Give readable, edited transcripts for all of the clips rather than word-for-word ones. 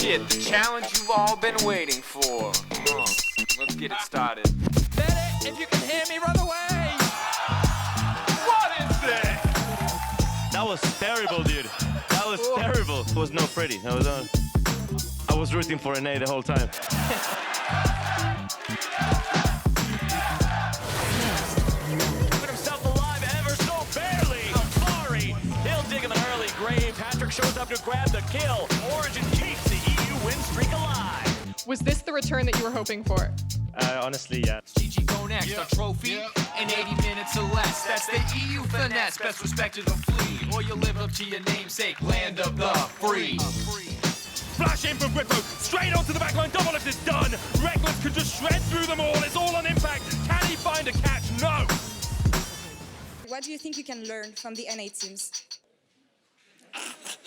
shit, the challenge you've all been waiting for. Let's get it started. Fnatic, if you can hear me, run away! What is this? That was terrible, dude. That was terrible. It was no pretty. I was rooting for NA the whole time. Put himself alive ever so barely. Amari, he'll dig him an early grave. Patrick shows up to grab the kill. Origen keeps the EU win streak alive. Was this the return that you were hoping for? Honestly, yeah. GG go next, a trophy in 80 minutes or less. That's the EU finesse, best respect to the fleet. Or you live up to your namesake, land of the free. Flash in from Grifo, straight onto the backline, double lift is done. Reckless could just shred through them all, it's all on impact. Can he find a catch? No! What do you think you can learn from the NA teams?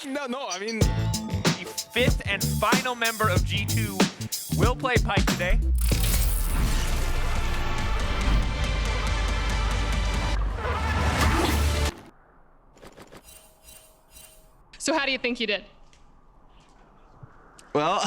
No, I mean, the fifth and final member of G2 will play Pyke today. So how do you think you did? Well,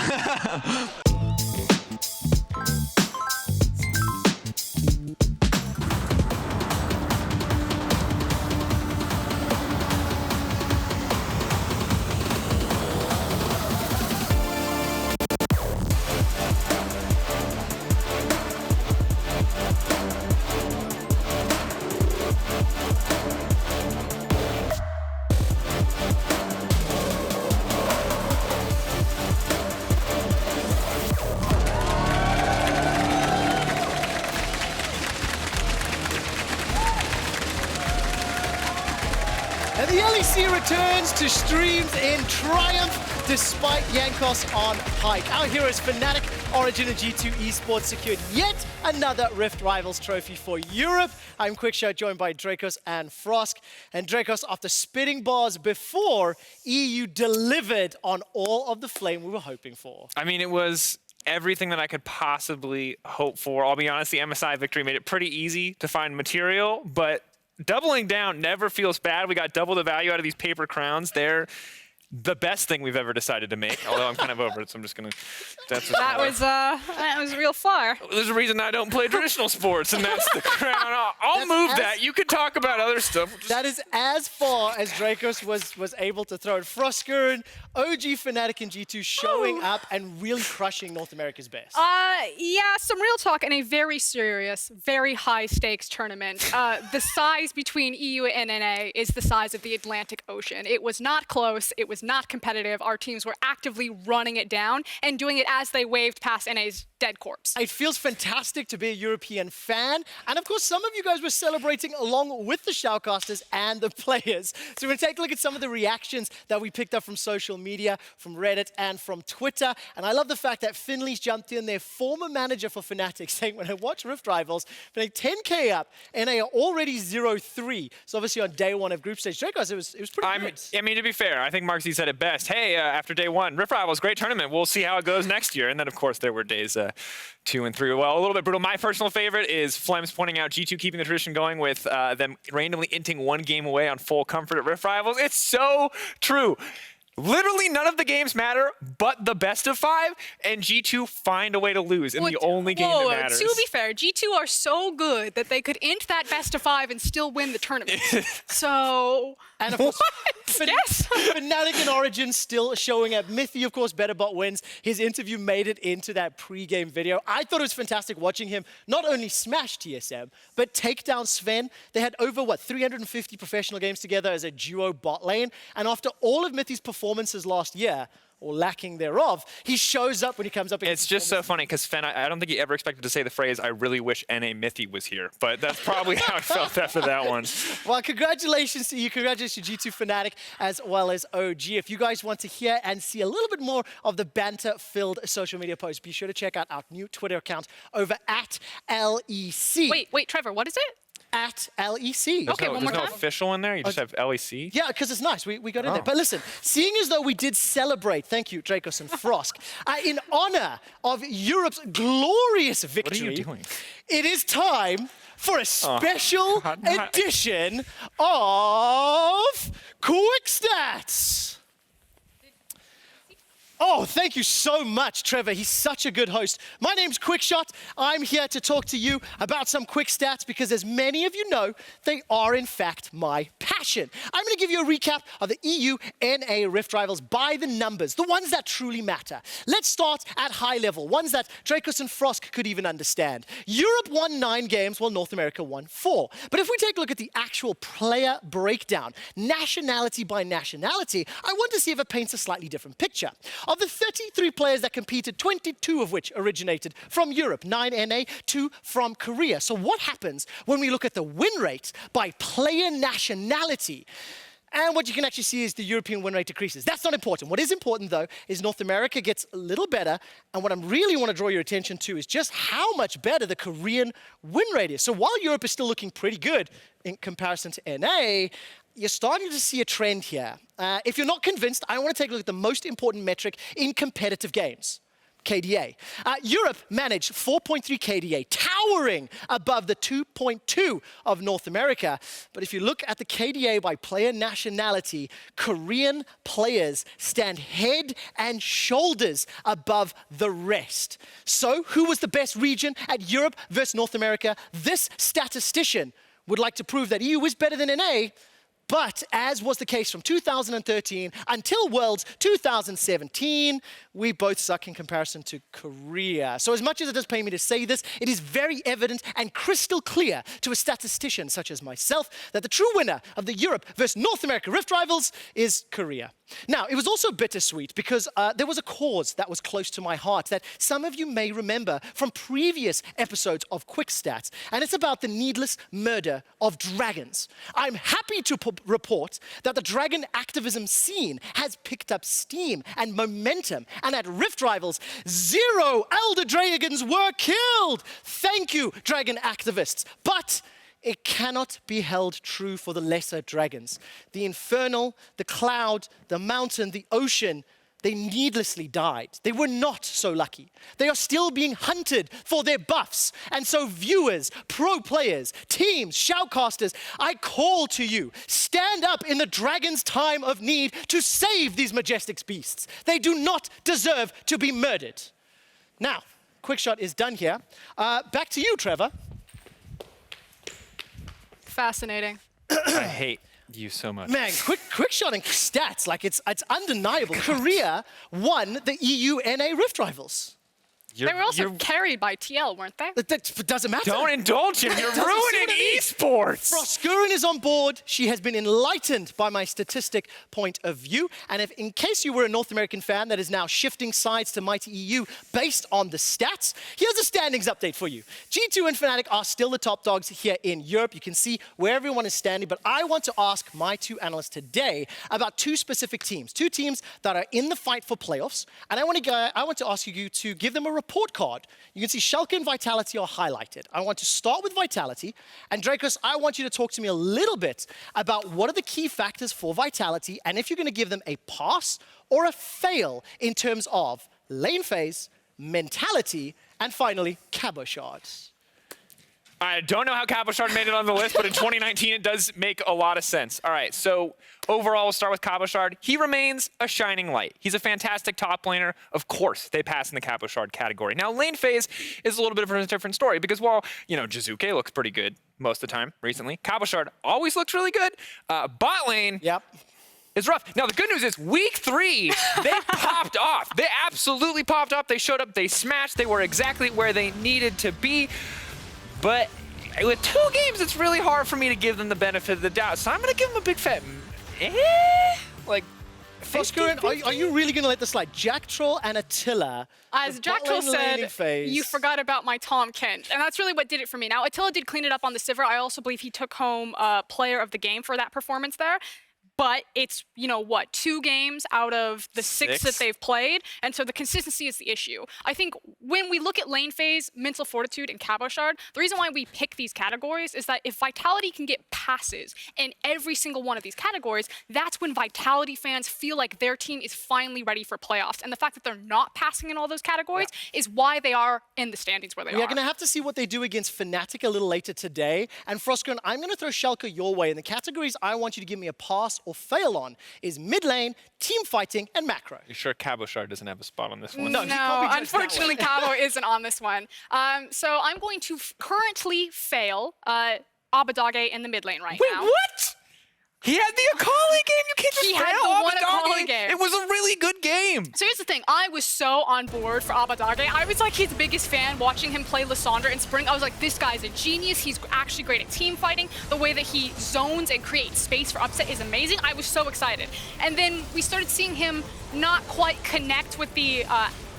And the LEC returns to streams in triumph despite Jankos on Pyke. Our heroes Fnatic, Origen and G2 Esports secured yet another Rift Rivals trophy for Europe. I'm QuickShot, joined by Dracos and Frosk. And Dracos, after spitting bars before, EU delivered on all of the flame we were hoping for. I mean, it was everything that I could possibly hope for. I'll be honest, the MSI victory made it pretty easy to find material, but doubling down never feels bad. We got double the value out of these paper crowns. They're the best thing we've ever decided to make, although I'm kind of over it, so I'm just going to... That was real far. There's a reason I don't play traditional sports, and that's the crown. I'll move that. You could talk about other stuff. That is as far as Dracos was able to throw it. Frosker, OG Fnatic and G2 showing up and really crushing North America's best. Yeah, some real talk in a very serious, very high-stakes tournament. The size between EU and NA is the size of the Atlantic Ocean. It was not close. It was not competitive. Our teams were actively running it down and doing it as they waved past NA's dead corpse. It feels fantastic to be a European fan. And of course, some of you guys were celebrating along with the shoutcasters and the players. So we're going to take a look at some of the reactions that we picked up from social media, from Reddit and from Twitter. And I love the fact that Finley's jumped in, their former manager for Fnatic, saying, when I watch Rift Rivals, putting 10K up, and they are already 0-3. So obviously on day one of group stage, Dracos, it was pretty good. I mean, to be fair, I think Marksy said it best. Hey, after day one, Rift Rivals, great tournament. We'll see how it goes next year. And then, of course, there were days 2 and 3. Well, a little bit brutal. My personal favorite is Flems pointing out G2 keeping the tradition going with them randomly inting one game away on full comfort at Rift Rivals. It's so true. Literally none of the games matter but the best of 5, and G2 find a way to lose in the only game that matters. To be fair, G2 are so good that they could int that best of 5 and still win the tournament. So... And of course, Fnatic and Origen still showing up. Mythy, of course, BetterBot wins. His interview made it into that pre-game video. I thought it was fantastic watching him not only smash TSM, but take down Sven. They had over, 350 professional games together as a duo bot lane. And after all of Mythy's performances last year, or lacking thereof, he shows up when he comes up against... It's just so funny, because Fen, I don't think he ever expected to say the phrase, I really wish NA Mythy was here. But that's probably how it felt after that one. Well, congratulations to you. Congratulations to G2 Fnatic as well as OG. If you guys want to hear and see a little bit more of the banter-filled social media posts, be sure to check out our new Twitter account over at LEC. Wait, Trevor, what is it? At LEC. Okay, one more time. There's no official in there? You just have LEC? Yeah, because it's nice. We got in there. But listen, seeing as though we did celebrate, thank you, Dracos and Frosk, in honor of Europe's glorious victory, what are you doing? It is time for a special edition of Quickstats. Oh, thank you so much, Trevor. He's such a good host. My name's Quickshot. I'm here to talk to you about some quick stats because, as many of you know, they are in fact my passion. I'm going to give you a recap of the EU NA Rift Rivals by the numbers, the ones that truly matter. Let's start at high level, ones that Dracos and Frosk could even understand. Europe won 9 games, while North America won 4. But if we take a look at the actual player breakdown, nationality by nationality, I want to see if it paints a slightly different picture. Of the 33 players that competed, 22 of which originated from Europe, 9 NA, 2 from Korea. So what happens when we look at the win rate by player nationality? And what you can actually see is the European win rate decreases. That's not important. What is important, though, is North America gets a little better. And what I really want to draw your attention to is just how much better the Korean win rate is. So while Europe is still looking pretty good in comparison to NA, you're starting to see a trend here. If you're not convinced, I want to take a look at the most important metric in competitive games. KDA. Europe managed 4.3 KDA, towering above the 2.2 of North America. But if you look at the KDA by player nationality, Korean players stand head and shoulders above the rest. So who was the best region at Europe versus North America? This statistician would like to prove that EU is better than NA. But as was the case from 2013 until Worlds 2017, we both suck in comparison to Korea. So as much as it does pain me to say this, it is very evident and crystal clear to a statistician such as myself that the true winner of the Europe versus North America Rift Rivals is Korea. Now, it was also bittersweet because there was a cause that was close to my heart that some of you may remember from previous episodes of Quickstats, and it's about the needless murder of dragons. I'm happy to report that the dragon activism scene has picked up steam and momentum, and at Rift Rivals, 0 elder dragons were killed. Thank you, dragon activists. But it cannot be held true for the lesser dragons. The infernal, the cloud, the mountain, the ocean, they needlessly died. They were not so lucky. They are still being hunted for their buffs. And so viewers, pro players, teams, shoutcasters, I call to you, stand up in the dragon's time of need to save these majestic beasts. They do not deserve to be murdered. Now, Quickshot is done here. Back to you, Trevor. Fascinating. I hate you so much. Man, Quickshot and stats, like it's undeniable. Korea won the EU NA Rift Rivals. They were also carried by TL, weren't they? That doesn't matter. Don't indulge him. You're ruining esports. Froskurin is on board. She has been enlightened by my statistic point of view. And if, in case you were a North American fan that is now shifting sides to Mighty EU based on the stats, here's a standings update for you. G2 and Fnatic are still the top dogs here in Europe. You can see where everyone is standing. But I want to ask my 2 analysts today about 2 specific teams, 2 teams that are in the fight for playoffs. And I want to ask you to give them a report card. You can see Schalke and Vitality are highlighted. I want to start with Vitality. And Dracos, I want you to talk to me a little bit about what are the key factors for Vitality and if you're going to give them a pass or a fail in terms of lane phase, mentality, and finally, Cabochard. I don't know how Cabochard made it on the list, but in 2019, it does make a lot of sense. All right, so overall, we'll start with Cabochard. He remains a shining light. He's a fantastic top laner. Of course, they pass in the Cabochard category. Now, lane phase is a little bit of a different story because while, you know, Jizuke looks pretty good most of the time recently, Cabochard always looks really good. Bot lane. Yep. It's rough. Now, the good news is week 3, they popped off. They absolutely popped off. They showed up, they smashed, they were exactly where they needed to be. But with 2 games, it's really hard for me to give them the benefit of the doubt. So I'm going to give them a big fat like, Froskurin, are you really going to let this slide? Jack Troll and Attila. As Jack Troll said, you forgot about my Tom Kent. And that's really what did it for me. Now, Attila did clean it up on the Sivir. I also believe he took home player of the game for that performance there. But it's, you know, what, 2 games out of the 6 that they've played. And so the consistency is the issue. I think when we look at lane phase, mental fortitude, and Cabochard, the reason why we pick these categories is that if Vitality can get passes in every single one of these categories, that's when Vitality fans feel like their team is finally ready for playoffs. And the fact that they're not passing in all those categories is why they are in the standings where they are. We're going to have to see what they do against Fnatic a little later today. And Froskurin, I'm going to throw Schalke your way. In the categories, I want you to give me a pass or fail on is mid lane, team fighting, and macro. You sure Cabochard doesn't have a spot on this one? No, he probably just that unfortunately, Cabo isn't on this one. So I'm going to currently fail Abadage in the mid lane right now. Wait, what? He had the Akali game. You can't just He fail had the one Abadage. Akali game. It was a really good game. So here's the thing, I was so on board for Abadage. I was like his biggest fan watching him play Lysandra in Spring. I was like, this guy's a genius. He's actually great at team fighting. The way that he zones and creates space for upset is amazing. I was so excited. And then we started seeing him not quite connect with the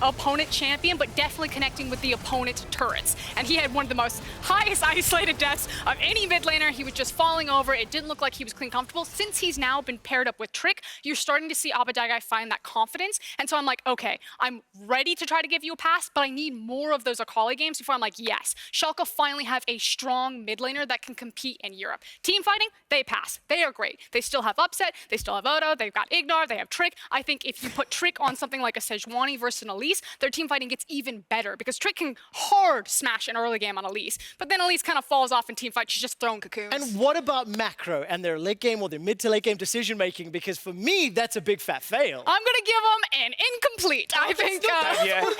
opponent champion, but definitely connecting with the opponent turrets. And he had one of the most highest isolated deaths of any mid laner. He was just falling over. It didn't look like he was clean comfortable. Since he's now been paired up with Trick, you're starting to see Abadage find that confidence. And so I'm like, okay, I'm ready to try to give you a pass, but I need more of those Akali games before I'm like, yes, Schalke finally have a strong mid laner that can compete in Europe. Team fighting, they pass. They are great. They still have Upset. They still have Odo. They've got Ignar. They have Trick. I think if you put Trick on something like a Sejuani versus an Elise, their team fighting gets even better because Trick can hard smash an early game on Elise, but then Elise kind of falls off in team fight. She's just throwing cocoons. And what about macro and their late game or their mid to late game decision making? Because for me, that's a big fat fail. I'm gonna give them an incomplete. I think.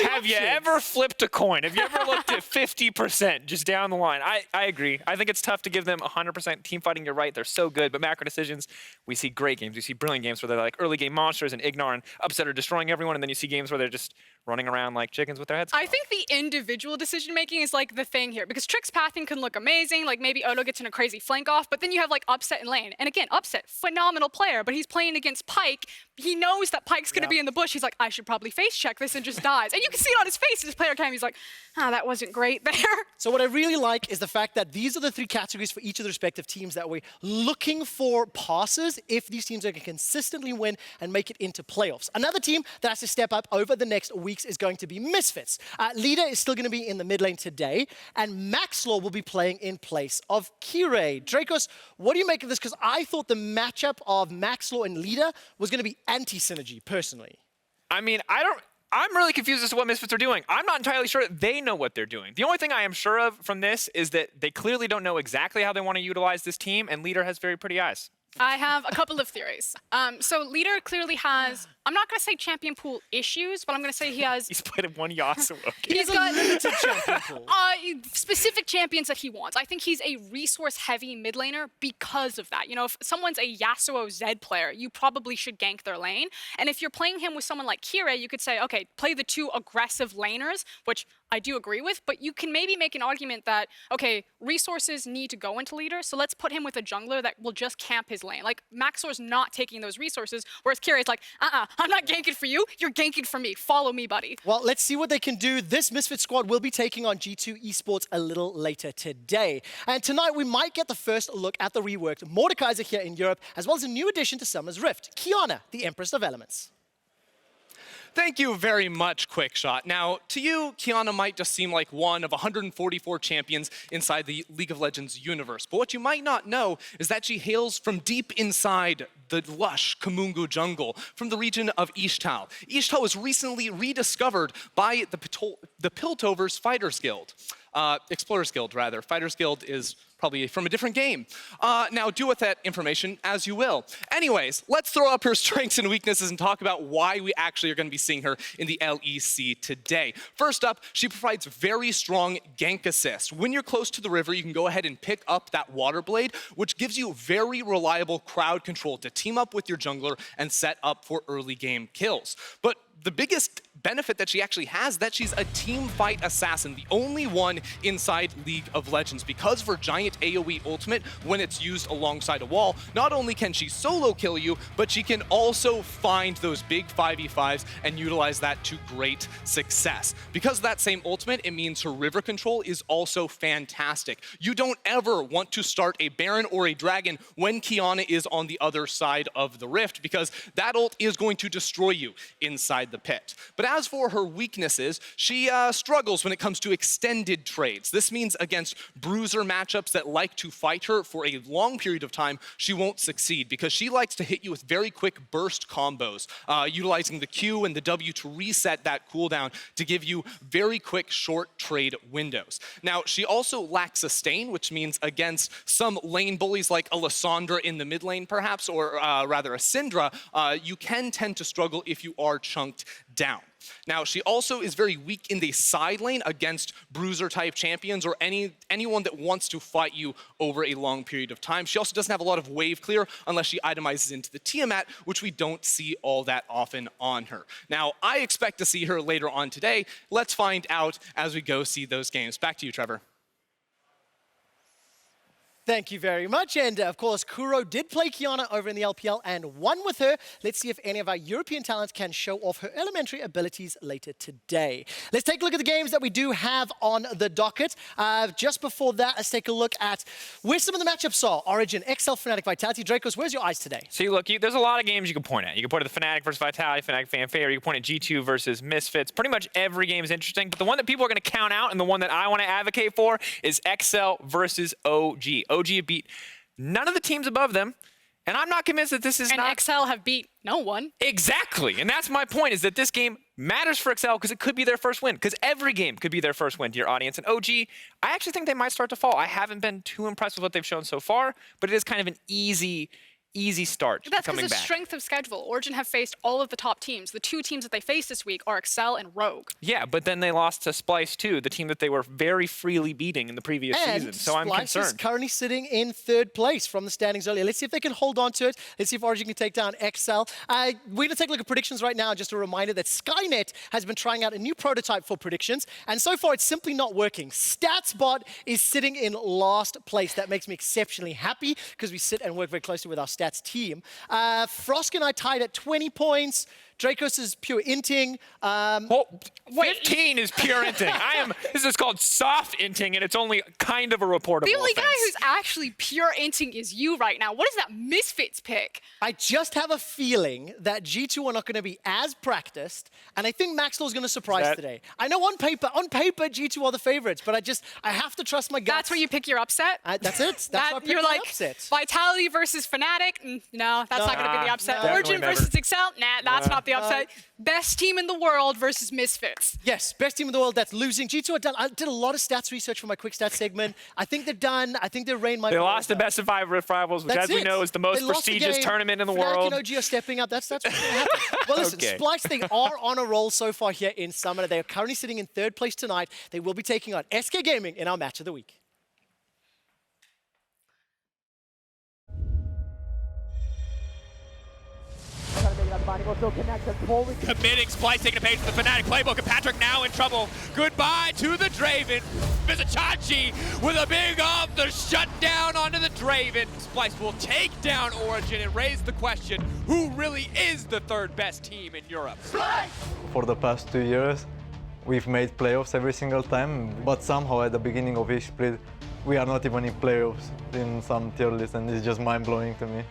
Have you ever flipped a coin? Have you ever looked at 50% just down the line? I agree. I think it's tough to give them 100% team fighting. You're right. They're so good, but macro decisions, we see great games. We see brilliant games where they're like early game monsters and Ignar and Upset are destroying everyone, and then you see games where they're just running around like chickens with their heads. I think the individual decision making is like the thing here because Trick's pathing can look amazing. Like maybe Odo gets in a crazy flank off, but then you have like Upset in lane. And again, Upset, phenomenal player, but he's playing against Pyke. He knows that Pyke's gonna be in the bush. He's like, I should probably face check this and just dies. And you can see it on his face. His player cam, he's like, that wasn't great there. So what I really like is the fact that these are the three categories for each of the respective teams that we're looking for passes if these teams are going to consistently win and make it into playoffs. Another team that has to step up over the next weeks is going to be Misfits. Leader is still going to be in the mid lane today, and Maxlaw will be playing in place of Kirei. Dracos, what do you make of this? Because I thought the matchup of Maxlaw and Leader was going to be anti-synergy, personally. I mean, I'm really confused as to what Misfits are doing. I'm not entirely sure that they know what they're doing. The only thing I am sure of from this is that they clearly don't know exactly how they want to utilize this team, and Leader has very pretty eyes. I have a couple of theories. So Leader clearly has, I'm not going to say champion pool issues, but I'm going to say he has... He's played one Yasuo. He's got limited champion pool. Specific champions that he wants. I think he's a resource-heavy mid laner because of that. You know, if someone's a Yasuo Zed player, you probably should gank their lane. And if you're playing him with someone like Kirei, you could say, okay, play the two aggressive laners, which I do agree with, but you can maybe make an argument that, okay, resources need to go into Leader, so let's put him with a jungler that will just camp his lane. Like, Maxor's not taking those resources, whereas Kirei's like, I'm not ganking for you, you're ganking for me. Follow me, buddy. Well, let's see what they can do. This Misfit squad will be taking on G2 Esports a little later today. And tonight, we might get the first look at the reworked Mordekaiser here in Europe, as well as a new addition to Summer's Rift, Kiana, the Empress of Elements. Thank you very much, Quickshot. Now, to you, Kiana might just seem like one of 144 champions inside the League of Legends universe. But what you might not know is that she hails from deep inside the lush Kamungu jungle from the region of Ishtal. Ishtal was recently rediscovered by the Piltovers Fighters Guild. Explorers Guild, rather. Fighters Guild is probably from a different game. Now, do with that information as you will. Anyways, let's throw up her strengths and weaknesses and talk about why we actually are going to be seeing her in the LEC today. First up, she provides very strong gank assist. When you're close to the river, you can go ahead and pick up that water blade, which gives you very reliable crowd control to team up with your jungler and set up for early game kills. But the biggest benefit that she actually has, that she's a team fight assassin, the only one inside League of Legends. Because of her giant AoE ultimate, when it's used alongside a wall, not only can she solo kill you, but she can also find those big 5v5s and utilize that to great success. Because of that same ultimate, it means her river control is also fantastic. You don't ever want to start a Baron or a Dragon when Kiana is on the other side of the rift, because that ult is going to destroy you inside the pit. But as for her weaknesses, she struggles when it comes to extended trades. This means against bruiser matchups that like to fight her for a long period of time, she won't succeed because she likes to hit you with very quick burst combos, utilizing the Q and the W to reset that cooldown to give you very quick short trade windows. Now, she also lacks sustain, which means against some lane bullies like a Lissandra in the mid lane perhaps, or rather a Syndra, you can tend to struggle if you are chunked down. Now, she also is very weak in the side lane against bruiser-type champions or anyone that wants to fight you over a long period of time. She also doesn't have a lot of wave clear unless she itemizes into the Tiamat, which we don't see all that often on her. Now, I expect to see her later on today. Let's find out as we go see those games. Back to you, Trevor. Thank you very much. And of course, Kuro did play Kiana over in the LPL and won with her. Let's see if any of our European talents can show off her elementary abilities later today. Let's take a look at the games that we do have on the docket. Just before that, let's take a look at where some of the matchups are. Origen, XL, Fnatic, Vitality. Dracos, where's your eyes today? See, look, there's a lot of games you can point at. You can point at the Fnatic versus Vitality, Fnatic Fanfare. You can point at G2 versus Misfits. Pretty much every game is interesting. But the one that people are going to count out and the one that I want to advocate for is XL versus OG. OG have beat none of the teams above them, and I'm not convinced that this is and XL have beat no one. Exactly, and that's my point, is that this game matters for XL because it could be their first win, because every game could be their first win, dear audience. And OG, I actually think they might start to fall. I haven't been too impressed with what they've shown so far, but it is kind of an easy start That's coming because back. of strength of schedule. Origen have faced all of the top teams. The two teams that they faced this week are Excel and Rogue. Yeah, but then they lost to Splyce too, the team that they were very freely beating in the previous season. So I'm Splyce concerned. is currently sitting in third place from the standings earlier. Let's see if they can hold on to it. Let's see if Origen can take down XL. We're going to take a look at predictions right now. Just a reminder that Skynet has been trying out a new prototype for predictions, and so far it's simply not working. StatsBot is sitting in last place. That makes me exceptionally happy because we sit and work very closely with our stats team. Frosk and I tied at 20 points. Dracos is pure inting. 15 is pure inting. This is called soft inting, and it's only kind of a reportable The only offense. guy who's actually pure inting is you right now. What is that Misfits pick? I just have a feeling that G2 are not going to be as practiced, and I think Maxwell's going to surprise today. I know on paper, G2 are the favorites, but I have to trust my guts. That's where you pick your upset? That's it. That's why I pick you're my like, upset. Vitality versus Fnatic? No, that's not going to be the upset. Origen versus Excel? Nah, that's not the upset. Best team in the world versus Misfits. Yes, best team in the world that's losing. G2 are done. I did a lot of stats research for my Quickstats segment. I think they're done. I think their reign might be They lost the best of 5 Rift Rivals, which as we know is the most prestigious tournament in the world. Fnatic and OG are stepping up. That's what's going to happen. Well, listen, Splyce, they are on a roll so far here in Summoner. They are currently sitting in third place tonight. They will be taking on SK Gaming in our match of the week. Committing, Splyce taking a page from the Fnatic playbook, and Patrick now in trouble. Goodbye to the Draven. Vizicachi with a big off the shutdown onto the Draven. Splyce will take down Origen and raise the question, who really is the third best team in Europe? For the past 2 years, we've made playoffs every single time, but somehow at the beginning of each split, we are not even in playoffs in some tier list, and it's just mind-blowing to me.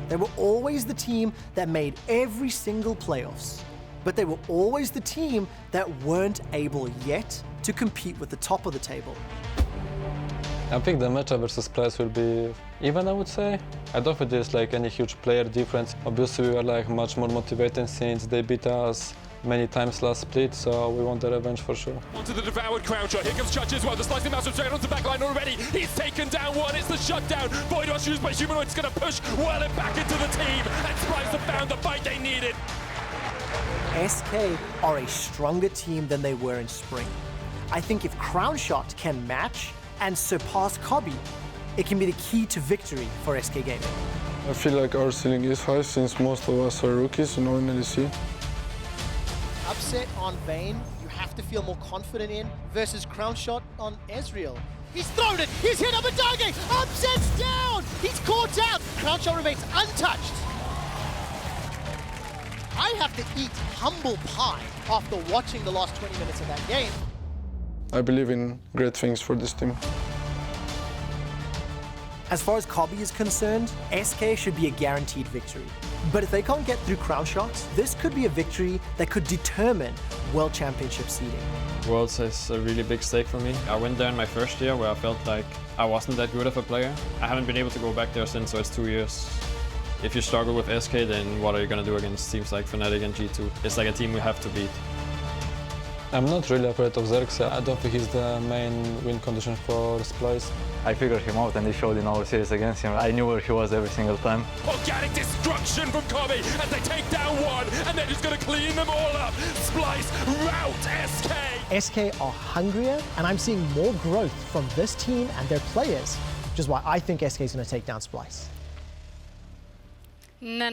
They were always the team that made every single playoffs, but they were always the team that weren't able yet to compete with the top of the table. I think the matchup versus Splyce will be even, I would say. I don't think there's like any huge player difference. Obviously, we were like much more motivated since they beat us many times last split, so we want the revenge for sure. Onto the devoured croucher. Here comes Judge as well. The slicing mouse straight onto the backline already. He's taken down one. It's the shutdown. Void Rush used by Humanoid's going to push well and back into the team. And Splyce have found the fight they needed. SK are a stronger team than they were in spring. I think if Crownshot can match and surpass Cobby, it can be the key to victory for SK Gaming. I feel like our ceiling is high since most of us are rookies, in LEC. Upset on Vayne, you have to feel more confident in, versus Crownshot on Ezreal. He's thrown it! He's hit Abadage! Upset's down! He's caught out! Crownshot remains untouched. I have to eat humble pie after watching the last 20 minutes of that game. I believe in great things for this team. As far as Cobby is concerned, SK should be a guaranteed victory. But if they can't get through crown shots, this could be a victory that could determine World Championship seeding. Worlds is a really big stake for me. I went there in my first year where I felt like I wasn't that good of a player. I haven't been able to go back there since, so it's 2 years. If you struggle with SK, then what are you going to do against teams like Fnatic and G2? It's like a team we have to beat. I'm not really afraid of Xerxes. I don't think he's the main win condition for Splyce. I figured him out and he showed in our series against him. I knew where he was every single time. Organic destruction from Kobe as they take down one, and they're just going to clean them all up. Splyce rout SK. SK are hungrier, and I'm seeing more growth from this team and their players, which is why I think SK is going to take down Splyce. No.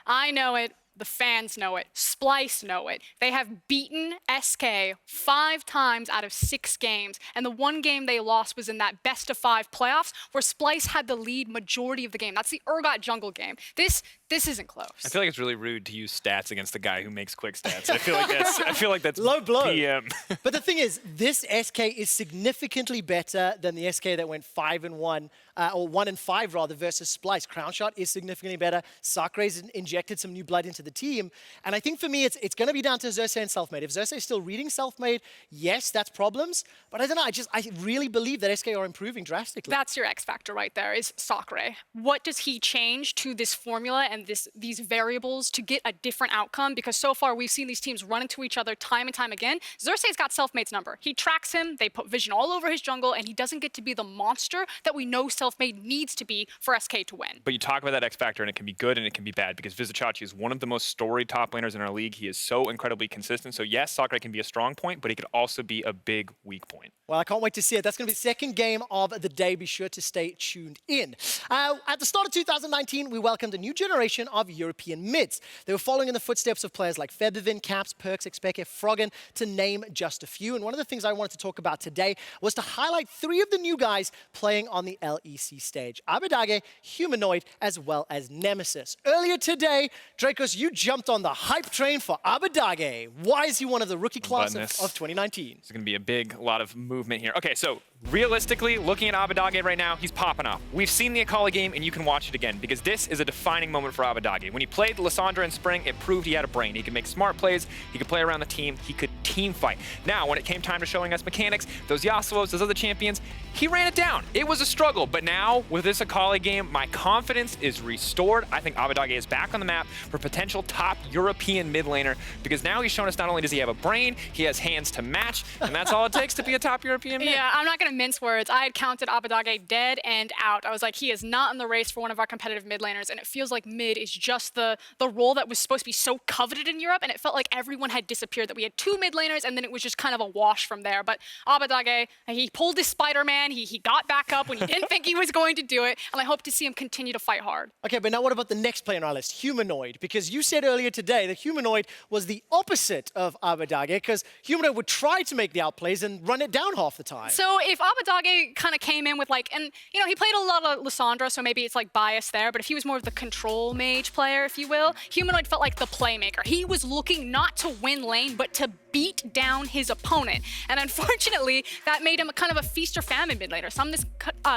I know it. The fans know it. Splyce know it. They have beaten SK 5 times out of 6 games. And the one game they lost was in that best-of-5 playoffs where Splyce had the lead majority of the game. That's the Urgot jungle game. This isn't close. I feel like it's really rude to use stats against the guy who makes Quickstats. I feel like that's low blow. PM. But the thing is, this SK is significantly better than the SK that went 5-1, or 1-5 rather, versus Splyce. Crown Shot is significantly better. Sakre's injected some new blood into the team. And I think for me, it's going to be down to Xerxes and Selfmade. If Xerxes is still reading Selfmade, yes, that's problems. But I don't know, I really believe that SK are improving drastically. That's your X factor right there, is Sakre. What does he change to this formula and these variables to get a different outcome? Because so far we've seen these teams run into each other time and time again. Xerxes got Selfmade's number. He tracks him, they put vision all over his jungle, and he doesn't get to be the monster that we know Selfmade needs to be for SK to win. But you talk about that X factor, and it can be good and it can be bad, because Vizicachi is one of the most storied top laners in our league. He is so incredibly consistent. So yes, Sakre can be a strong point, but he could also be a big weak point. Well, I can't wait to see it. That's going to be the second game of the day. Be sure to stay tuned in. At the start of 2019, we welcomed a new generation of European mids. They were following in the footsteps of players like Feathervin, Caps, Perks, Expeke, Froggen, to name just a few. And one of the things I wanted to talk about today was to highlight 3 of the new guys playing on the LEC stage: Abadage, Humanoid, as well as Nemesis. Earlier today, Dracos, you jumped on the hype train for Abadage. Why is he one of the rookie class of 2019? It's going to be a lot of movement here. Okay, so realistically, looking at Abadage right now, he's popping off. We've seen the Akali game, and you can watch it again, because this is a defining moment for Abadage. When he played Lissandra in spring, it proved he had a brain. He could make smart plays, he could play around the team, he could team fight. Now, when it came time to showing us mechanics, those Yasuos, those other champions, he ran it down. It was a struggle, but now, with this Akali game, my confidence is restored. I think Abadage is back on the map for potential top European mid laner, because now he's shown us not only does he have a brain, he has hands to match, and that's all it takes to be a top European mid. Yeah, I'm not going to mince words. I had counted Abadage dead and out. I was like, he is not in the race for one of our competitive mid laners, and it feels like mid is just the role that was supposed to be so coveted in Europe, and it felt like everyone had disappeared, that we had 2 mid laners, and then it was just kind of a wash from there. But Abadage, he pulled his Spider-Man, he got back up when he didn't think he was going to do it, and I hope to see him continue to fight hard. Okay, but now what about the next player on our list, Humanoid? Because you said earlier today that Humanoid was the opposite of Abadage, because Humanoid would try to make the outplays and run it down half the time. So if Abadage kind of came in with and he played a lot of Lissandra, so maybe it's like bias there, but if he was more of the control mage player, if you will, Humanoid felt like the playmaker. He was looking not to win lane, but to beat down his opponent. And unfortunately, that made him kind of a feast or famine mid laner.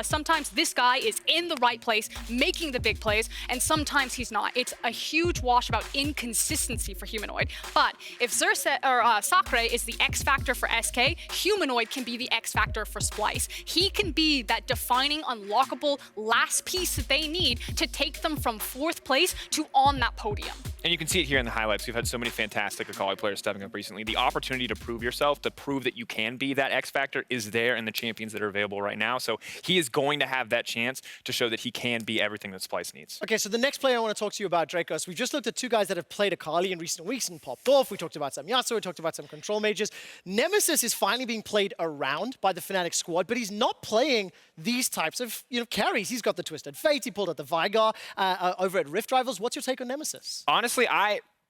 Sometimes this guy is in the right place, making the big plays, and sometimes he's not. It's a huge wash about inconsistency for Humanoid. But if Xerxes or Sakre is the X factor for SK, Humanoid can be the X factor for Splyce. He can be that defining, unlockable last piece that they need to take them from 4th place to on that podium. And you can see it here in the highlights. We've had so many fantastic Akali players stepping up recently. The opportunity to prove yourself, to prove that you can be that X factor, is there in the champions that are available right now. So he is going to have that chance to show that he can be everything that Splyce needs. Okay, so the next player I want to talk to you about, Dracos, we've just looked at 2 guys that have played Akali in recent weeks and popped off. We talked about some Yasuo, we talked about some control mages. Nemesis is finally being played around by the Fnatic squad, but he's not playing these types of carries. He's got the Twisted Fate, he pulled out the Vigar over at Rift Rivals. What's your take on Nemesis? Honestly,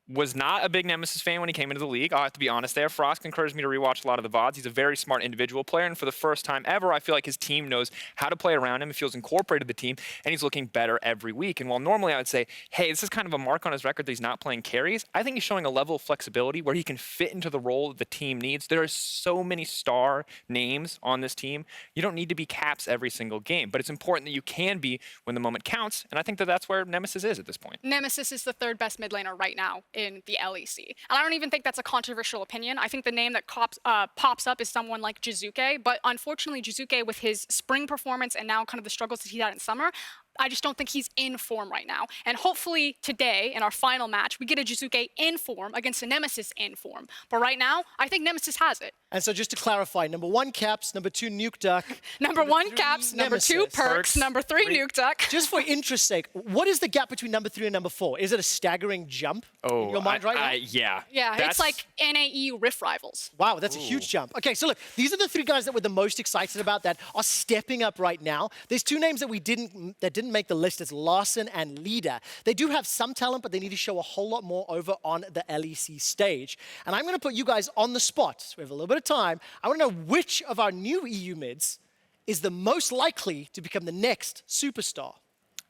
was not a big Nemesis fan when he came into the league. I'll have to be honest there. Frost encouraged me to rewatch a lot of the VODs. He's a very smart individual player, and for the first time ever, I feel like his team knows how to play around him. He feels incorporated the team, and he's looking better every week. And while normally I would say, hey, this is kind of a mark on his record that he's not playing carries, I think he's showing a level of flexibility where he can fit into the role that the team needs. There are so many star names on this team. You don't need to be caps every single game, but it's important that you can be when the moment counts, and I think that that's where Nemesis is at this point. Nemesis is the third best mid laner right now in the LEC. And I don't even think that's a controversial opinion. I think the name that pops up is someone like Jizuke, but unfortunately Jizuke, with his spring performance and now kind of the struggles that he had in summer, I just don't think he's in form right now. And hopefully today, in our final match, we get a Jizuke in form against a Nemesis in form. But right now, I think Nemesis has it. And so just to clarify, number 1, Caps, number 2, Nuke Duck. number 1, Caps, number 2, Perks, number 3, Nuke Duck. Just for interest's sake, what is the gap between number 3 and number 4? Is it a staggering jump in your mind right now? Yeah. Yeah, it's like NAEU Rift Rivals. Wow, that's a huge jump. Okay, so look, these are the 3 guys that we're the most excited about that are stepping up right now. There's 2 names that didn't make the list. It's Larson and Leader. They do have some talent, but they need to show a whole lot more over on the LEC stage. And I'm going to put you guys on the spot. So we have a little bit of time. I want to know which of our new EU mids is the most likely to become the next superstar.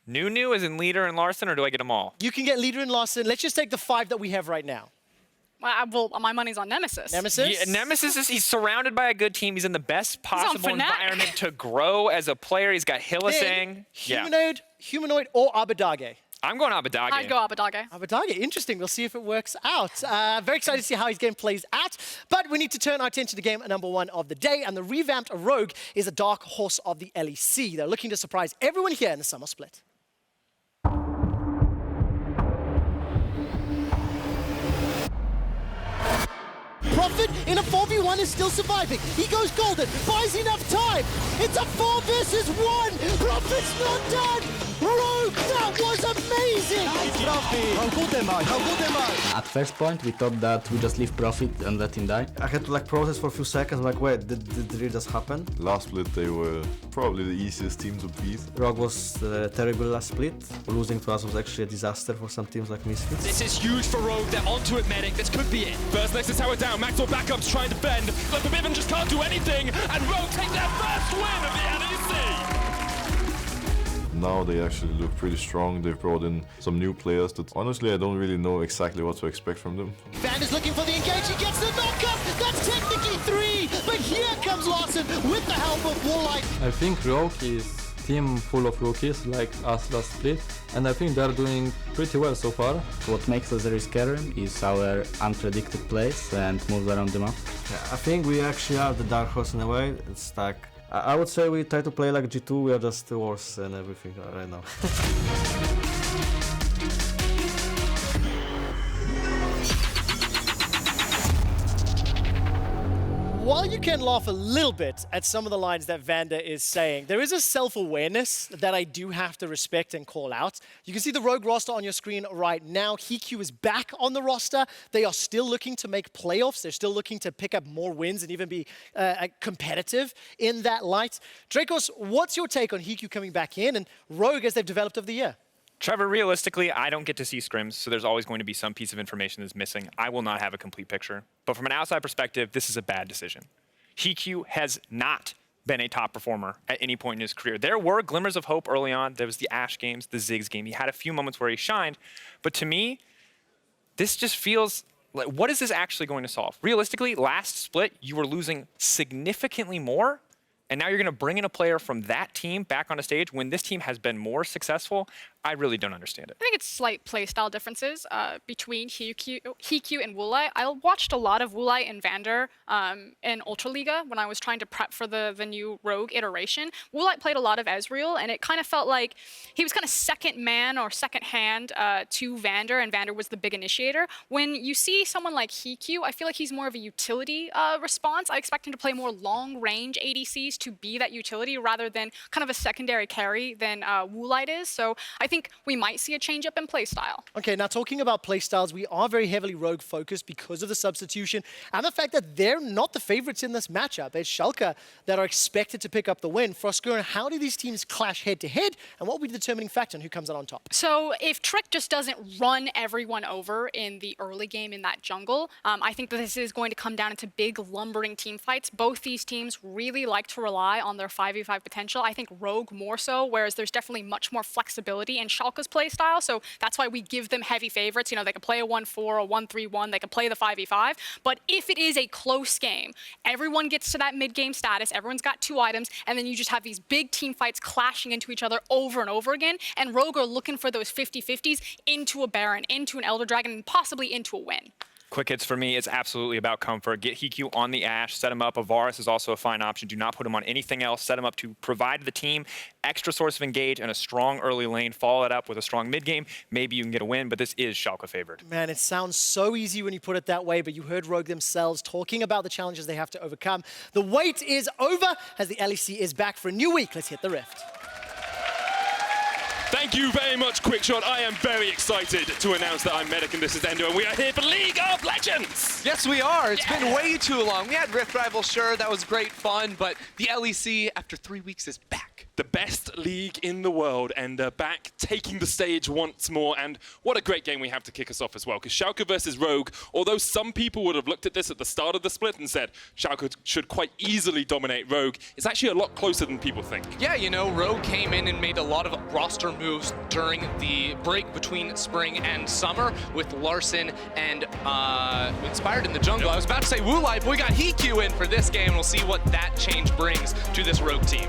New as in Leader and Larson, or do I get them all? You can get Leader and Larson. Let's just take the 5 that we have right now. Well, my money's on Nemesis. Nemesis? Yeah, Nemesis he's surrounded by a good team. He's in the best possible environment to grow as a player. He's got Hillisang. Humanoid or Abadage? I'm going Abadage. I'd go Abadage. Abadage, interesting. We'll see if it works out. Very excited to see how his game plays out. But we need to turn our attention to game number 1 of the day. And the revamped Rogue is a dark horse of the LEC. They're looking to surprise everyone here in the summer split. Prophet in a 4v1 is still surviving. He goes golden, buys enough time. It's a 4 versus 1. Prophet's not dead. Rogue, that was amazing. How good am I? How good am I? At first point, we thought that we just leave Prophet and let him die. I had to process for a few seconds. Like, wait, did it really just happen? Last split, they were probably the easiest team to beat. Rogue was terrible last split. Losing to us was actually a disaster for some teams like Misfits. This is huge for Rogue. They're onto it, Medic. This could be it. First Nexus tower down. Maxwell backups trying to defend, but the Viven just can't do anything, and Rogue take their first win of the LEC! Now they actually look pretty strong. They've brought in some new players that honestly I don't really know exactly what to expect from them. Van is looking for the engage. He gets the knockup. That's technically 3. But here comes Larson with the help of Warlight. I think Rogue is a team full of rookies like us last split, and I think they're doing pretty well so far. What makes us very scary is our unpredicted plays and moves around the map. Yeah, I think we actually are the dark horse in a way. It's like, I would say we try to play like G2, we are just worse and everything right now. While you can laugh a little bit at some of the lines that Vander is saying, there is a self-awareness that I do have to respect and call out. You can see the Rogue roster on your screen right now. HeQ is back on the roster. They are still looking to make playoffs. They're still looking to pick up more wins and even be competitive in that light. Dracos, what's your take on HeQ coming back in and Rogue as they've developed over the year? Trevor, realistically, I don't get to see scrims, so there's always going to be some piece of information that's missing. I will not have a complete picture. But from an outside perspective, this is a bad decision. HeQ has not been a top performer at any point in his career. There were glimmers of hope early on. There was the Ashe games, the Ziggs game. He had a few moments where he shined. But to me, this just feels like, what is this actually going to solve? Realistically, last split, you were losing significantly more. And now you're going to bring in a player from that team back on a stage when this team has been more successful. I really don't understand it. I think it's slight playstyle differences between HeQ and Woolite. I watched a lot of Woolite and Vander in Ultraliga when I was trying to prep for the new Rogue iteration. Woolite played a lot of Ezreal, and it kind of felt like he was kind of second man or second hand to Vander, and Vander was the big initiator. When you see someone like HeQ, I feel like he's more of a utility response. I expect him to play more long-range ADCs is to be that utility rather than kind of a secondary carry than Woolite is. So I think we might see a change up in playstyle. Okay, now talking about playstyles, we are very heavily rogue focused because of the substitution and the fact that they're not the favorites in this matchup. It's Schalke that are expected to pick up the win. Froskur, how do these teams clash head to head, and what will be the determining factor on who comes out on top? So if Trick just doesn't run everyone over in the early game in that jungle, I think that this is going to come down into big lumbering team fights. Both these teams really like to rely on their 5v5 potential. I think Rogue more so, whereas there's definitely much more flexibility in Schalke's playstyle. So that's why we give them heavy favorites. You know, they can play a 1-4, a 1-3-1, they can play the 5v5. But if it is a close game, everyone gets to that mid-game status, everyone's got 2 items, and then you just have these big team fights clashing into each other over and over again. And Rogue are looking for those 50-50s into a Baron, into an Elder Dragon, and possibly into a win. Quick hits for me, it's absolutely about comfort. Get Hiku on the Ashe, set him up. Varus is also a fine option. Do not put him on anything else. Set him up to provide the team extra source of engage and a strong early lane. Follow that up with a strong mid game. Maybe you can get a win, but this is Schalke favored. Man, it sounds so easy when you put it that way, but you heard Rogue themselves talking about the challenges they have to overcome. The wait is over as the LEC is back for a new week. Let's hit the Rift. Thank you very much, Quickshot. I am very excited to announce that I'm Medic and this is Endo, and we are here for League of Legends! Yes, we are. It's been way too long. We had Rift Rival, sure, that was great fun, but the LEC, after 3 weeks, is back. The best league in the world, and back taking the stage once more, and what a great game we have to kick us off as well, because Schalke versus Rogue, although some people would have looked at this at the start of the split and said Schalke should quite easily dominate Rogue, it's actually a lot closer than people think. Yeah, you know, Rogue came in and made a lot of roster moves during the break between spring and summer with Larson and Inspired in the jungle. I was about to say Woolite, but we got Hiku in for this game. We'll see what that change brings to this Rogue team.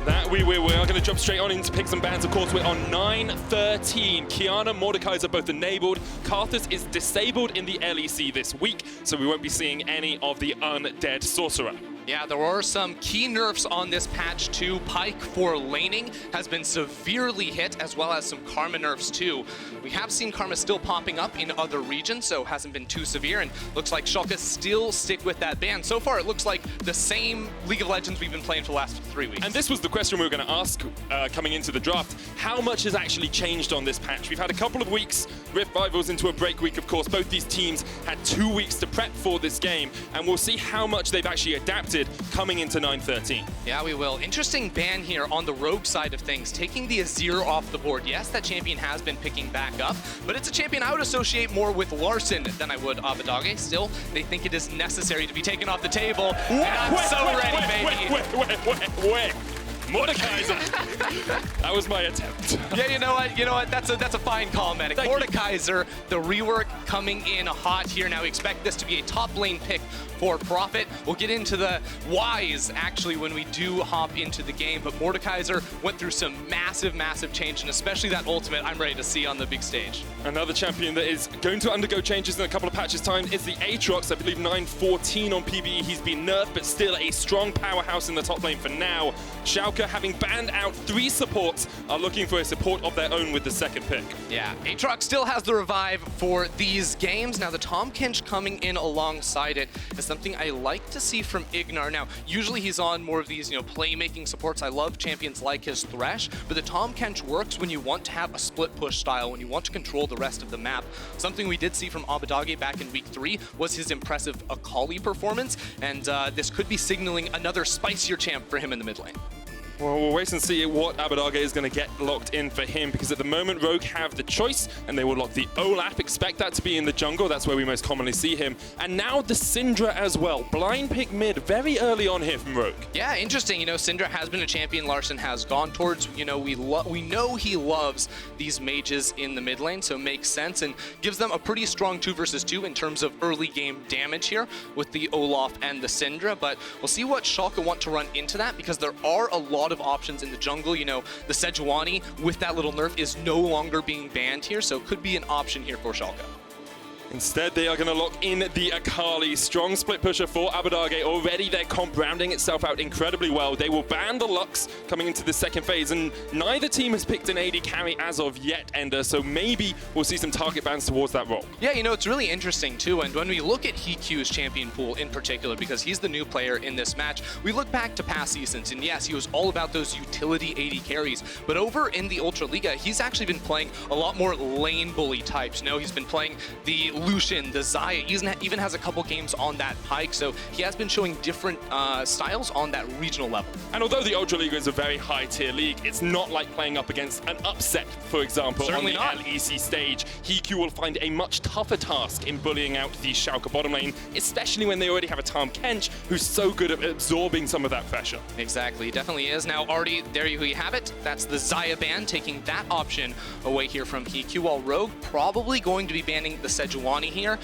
That we are going to jump straight on into picks and bans. Of course, we're on 9-13. Kiana, Mordekaiser are both enabled. Karthus is disabled in the LEC this week, so we won't be seeing any of the undead sorcerer. Yeah, there were some key nerfs on this patch too. Pyke for laning has been severely hit, as well as some Karma nerfs too. We have seen Karma still popping up in other regions, so hasn't been too severe, and looks like Schalke still stick with that ban. So far, it looks like the same League of Legends we've been playing for the last 3 weeks. And this was the question we were going to ask coming into the draft. How much has actually changed on this patch? We've had a couple of weeks, Rift Rivals into a break week, of course. Both these teams had 2 weeks to prep for this game, and we'll see how much they've actually adapted coming into 9-13. Yeah, we will. Interesting ban here on the Rogue side of things, taking the Azir off the board. Yes, that champion has been picking back up, but it's a champion I would associate more with Larson than I would Abadage. Still, they think it is necessary to be taken off the table. And I'm so ready, baby. Wait. Mordekaiser. That was my attempt. Yeah, you know what? That's a fine call, Medic. Mordekaiser, the rework coming in hot here. Now we expect this to be a top lane pick for Profit. We'll get into the whys actually when we do hop into the game, but Mordekaiser went through some massive change, and especially that ultimate I'm ready to see on the big stage. Another champion that is going to undergo changes in a couple of patches time is the Aatrox. I believe 9-14 on PvE. He's been nerfed, but still a strong powerhouse in the top lane for now. Schalke, having banned out 3 supports, are looking for a support of their own with the second pick. Yeah, Aatrox still has the revive for these games. Now the Tahm Kench coming in alongside it is something I like to see from Ignar. Now, usually he's on more of these, playmaking supports. I love champions like his Thresh, but the Tahm Kench works when you want to have a split push style, when you want to control the rest of the map. Something we did see from Abadage back in week 3 was his impressive Akali performance, and this could be signaling another spicier champ for him in the mid lane. Well, we'll wait and see what Abadage is going to get locked in for him, because at the moment Rogue have the choice and they will lock the Olaf. Expect that to be in the jungle. That's where we most commonly see him. And now the Syndra as well. Blind pick mid very early on here from Rogue. Yeah, interesting. Syndra has been a champion Larson has gone towards. We know he loves these mages in the mid lane, so it makes sense and gives them a pretty strong 2 versus 2 in terms of early game damage here with the Olaf and the Syndra. But we'll see what Schalke want to run into that, because there are a lot of options in the jungle. The Sejuani with that little nerf is no longer being banned here, so it could be an option here for Schalke. Instead, they are going to lock in the Akali. Strong split pusher for Abadage. Already their comp rounding itself out incredibly well. They will ban the Lux coming into the second phase, and neither team has picked an AD carry as of yet, Ender, so maybe we'll see some target bans towards that role. Yeah, you know, it's really interesting too, and when we look at HeQ's champion pool in particular, because he's the new player in this match, we look back to past seasons, and yes, he was all about those utility AD carries, but over in the Ultra Liga, he's actually been playing a lot more lane bully types. You know, he's been playing the Lucian, the Xayah, even has a couple games on that Pyke, so he has been showing different styles on that regional level. And although the Ultra League is a very high tier league, it's not like playing up against an upset, for example, Certainly on the LEC stage. HeQ will find a much tougher task in bullying out the Schalke bottom lane, especially when they already have a Tahm Kench who's so good at absorbing some of that pressure. Exactly, definitely is. Now, already, there you have it. That's the Xayah ban, taking that option away here from HeQ, while Rogue probably going to be banning the Sejuani here.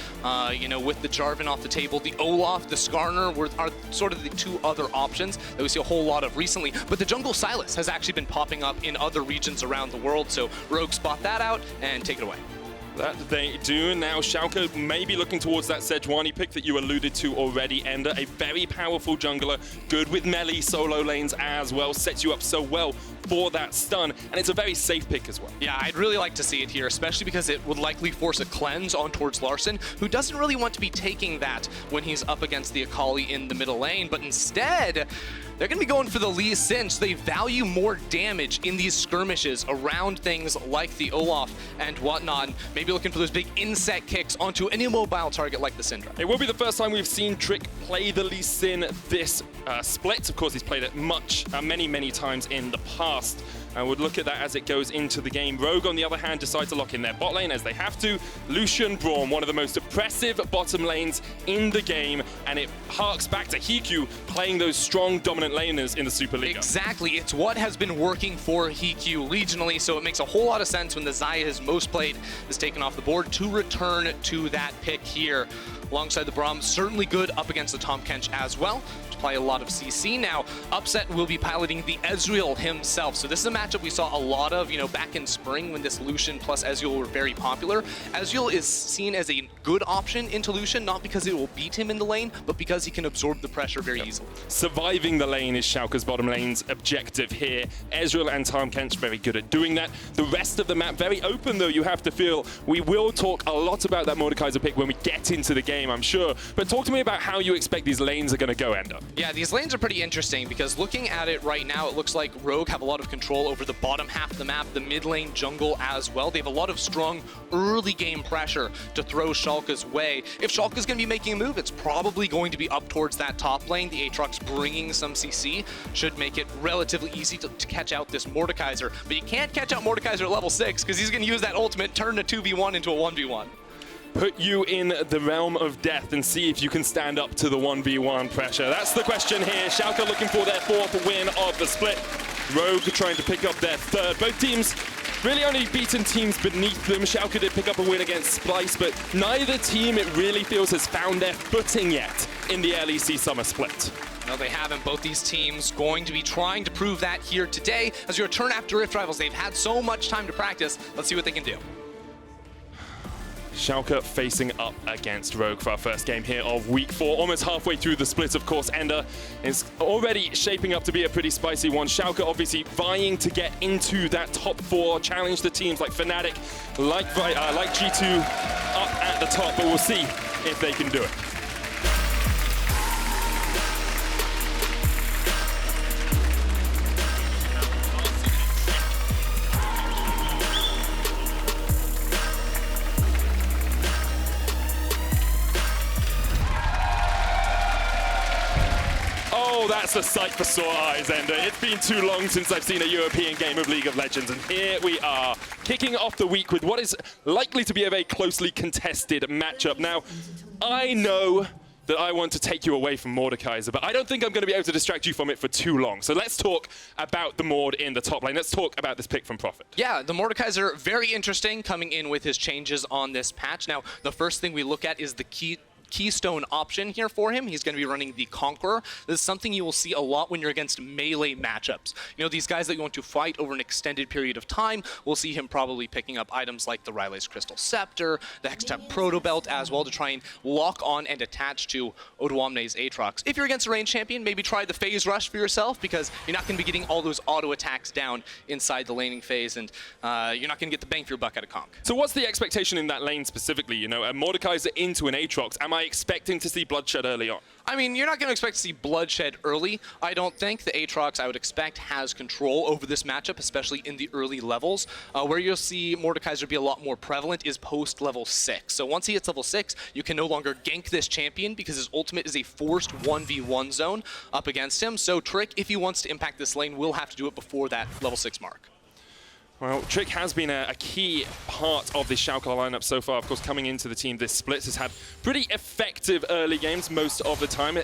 You know, with the Jarvan off the table, the Olaf, the Skarner are sort of the two other options that we see a whole lot of recently. But the Jungle Sylas has actually been popping up in other regions around the world, so Rogue spot that out and take it away. That they do. Now Schalke may be looking towards that Sejuani pick that you alluded to already, Ender. A very powerful jungler, good with melee solo lanes as well, sets you up so well for that stun, and it's a very safe pick as well. Yeah, I'd really like to see it here, especially because it would likely force a cleanse on towards Larson, who doesn't really want to be taking that when he's up against the Akali in the middle lane, but instead, they're going to be going for the Lee Sin, so they value more damage in these skirmishes around things like the Olaf and whatnot, and maybe looking for those big insect kicks onto an immobile target like the Syndra. It will be the first time we've seen Trick play the Lee Sin this split. Of course, he's played it many times in the past. And would look at that as it goes into the game. Rogue, on the other hand, decide to lock in their bot lane as they have to. Lucian, Braum, one of the most oppressive bottom lanes in the game, and it harks back to HeQ playing those strong, dominant laners in the Super League. Exactly, it's what has been working for HeQ regionally, so it makes a whole lot of sense when the Xayah is most played is taken off the board to return to that pick here. Alongside the Braum, certainly good up against the Tahm Kench as well. Play a lot of CC. Now, Upset will be piloting the Ezreal himself. So this is a matchup we saw a lot of, you know, back in spring when this Lucian plus Ezreal were very popular. Ezreal is seen as a good option into Lucian, not because it will beat him in the lane, but because he can absorb the pressure very easily. Surviving the lane is Schalke's bottom lane's objective here. Ezreal and Tahm Kench very good at doing that. The rest of the map very open, though, you have to feel. We will talk a lot about that Mordekaiser pick when we get into the game, I'm sure. But talk to me about how you expect these lanes are going to go, Ender. Yeah, these lanes are pretty interesting because looking at it right now, it looks like Rogue have a lot of control over the bottom half of the map, the mid lane jungle as well. They have a lot of strong early game pressure to throw Schalke's way. If Schalke's going to be making a move, it's probably going to be up towards that top lane. The Aatrox bringing some CC should make it relatively easy to catch out this Mordekaiser. But you can't catch out Mordekaiser at level 6 because he's going to use that ultimate, turn a 2v1 into a 1v1. Put you in the realm of death and see if you can stand up to the 1v1 pressure. That's the question here. Schalke looking for their 4th win of the split. Rogue trying to pick up their 3rd. Both teams really only beaten teams beneath them. Schalke did pick up a win against Splyce, but neither team, it really feels, has found their footing yet in the LEC summer split. No, they haven't. Both these teams going to be trying to prove that here today. As we return after Rift Rivals, they've had so much time to practice. Let's see what they can do. Schalke facing up against Rogue for our first game here of week 4. Almost halfway through the split, of course. Ender is already shaping up to be a pretty spicy one. Schalke obviously vying to get into that top 4, challenge the teams like Fnatic, like G2 up at the top, but we'll see if they can do it. Oh, that's a sight for sore eyes, Ender. It's been too long since I've seen a European game of League of Legends, and here we are, kicking off the week with what is likely to be a very closely contested matchup. Now, I know that I want to take you away from Mordekaiser, but I don't think I'm going to be able to distract you from it for too long. So let's talk about the Mord in the top lane. Let's talk about this pick from Prophet. Yeah, the Mordekaiser, very interesting, coming in with his changes on this patch. Now, the first thing we look at is the key keystone option here for him. He's going to be running the Conqueror. This is something you will see a lot when you're against melee matchups. You know, these guys that you want to fight over an extended period of time, we'll see him probably picking up items like the Riley's Crystal Scepter, the Hextech Proto Belt as well to try and lock on and attach to Odoamne's Aatrox. If you're against a ranged champion, maybe try the Phase Rush for yourself, because you're not going to be getting all those auto attacks down inside the laning phase, and you're not going to get the bang for your buck out of Conk. So what's the expectation in that lane specifically? You know, a Mordekaiser into an Aatrox. Am I expecting to see bloodshed early on? I mean, you're not going to expect to see bloodshed early. I don't think the Aatrox, I would expect, has control over this matchup, especially in the early levels. Where you'll see Mordekaiser be a lot more prevalent is post level 6. So once he hits level 6, you can no longer gank this champion because his ultimate is a forced 1v1 zone up against him. So Trick, if he wants to impact this lane, will have to do it before that level 6 mark. Well, Trick has been a key part of the Schalke lineup so far. Of course, coming into the team, this Splyce has had pretty effective early games most of the time,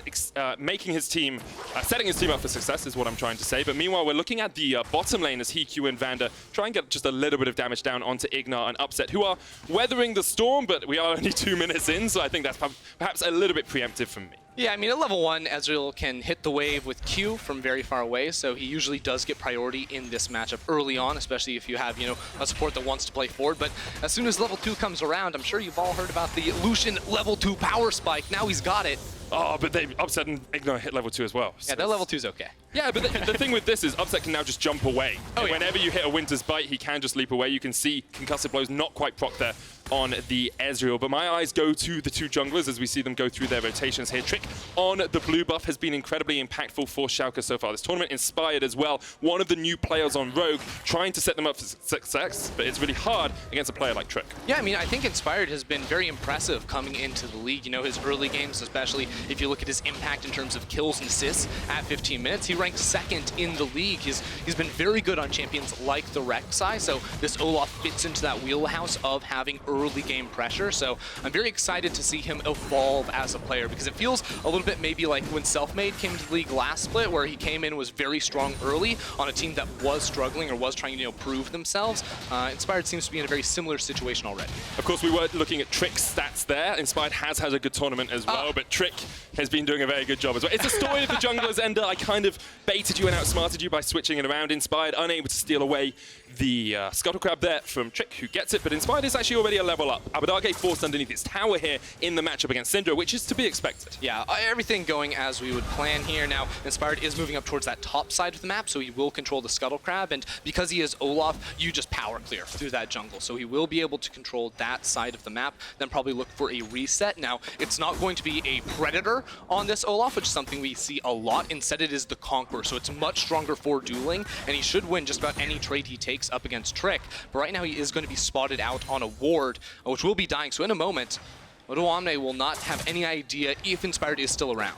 making his team, setting his team up for success is what I'm trying to say. But meanwhile, we're looking at the bottom lane as he, Q, and Vander try and get just a little bit of damage down onto Ignar and Upset, who are weathering the storm, but we are only 2 minutes in, so I think that's perhaps a little bit preemptive from me. Yeah, I mean, at level 1, Ezreal can hit the wave with Q from very far away, so he usually does get priority in this matchup early on, especially if you have, you know, a support that wants to play forward. But as soon as level 2 comes around, I'm sure you've all heard about the Lucian level 2 power spike. Now he's got it. Oh, but they Upset and Ignar hit level 2 as well. So yeah, that level 2 is okay. Yeah, but the thing with this is Upset can now just jump away. Oh, yeah. Whenever you hit a Winter's Bite, he can just leap away. You can see concussive blows not quite proc there on the Ezreal. But my eyes go to the 2 junglers as we see them go through their rotations here. Trick on the blue buff has been incredibly impactful for Schalke so far this tournament. Inspired as well, one of the new players on Rogue, trying to set them up for success, but it's really hard against a player like Trick. Yeah, I mean, I think Inspired has been very impressive coming into the league. You know, his early games, especially if you look at his impact in terms of kills and assists at 15 minutes, he ranked 2nd in the league. He's been very good on champions like the Rek'Sai, so this Olaf fits into that wheelhouse of having early game pressure. So I'm very excited to see him evolve as a player, because it feels a little bit maybe like when Selfmade came into the league last split, where he came in, was very strong early on a team that was struggling or was trying to, you know, prove themselves. Inspired seems to be in a very similar situation already. Of course, we were looking at Trick's stats there. Inspired has had a good tournament as well, but Trick has been doing a very good job as well. It's a story of the junglers, Ender. I kind of baited you and outsmarted you by switching it around. Inspired unable to steal away the Scuttle Crab there from Trick, who gets it, but Inspired is actually already a level up. Abadage forced underneath its tower here in the matchup against Syndra, which is to be expected. Yeah, everything going as we would plan here. Now, Inspired is moving up towards that top side of the map, so he will control the Scuttle Crab, and because he is Olaf, you just power clear through that jungle. So he will be able to control that side of the map, then probably look for a reset. Now, it's not going to be a Predator on this Olaf, which is something we see a lot. Instead, it is the Conqueror, so it's much stronger for dueling, and he should win just about any trade he takes up against Trick. But right now, he is going to be spotted out on a ward, which will be dying. So in a moment, Odoamne will not have any idea if Inspired is still around.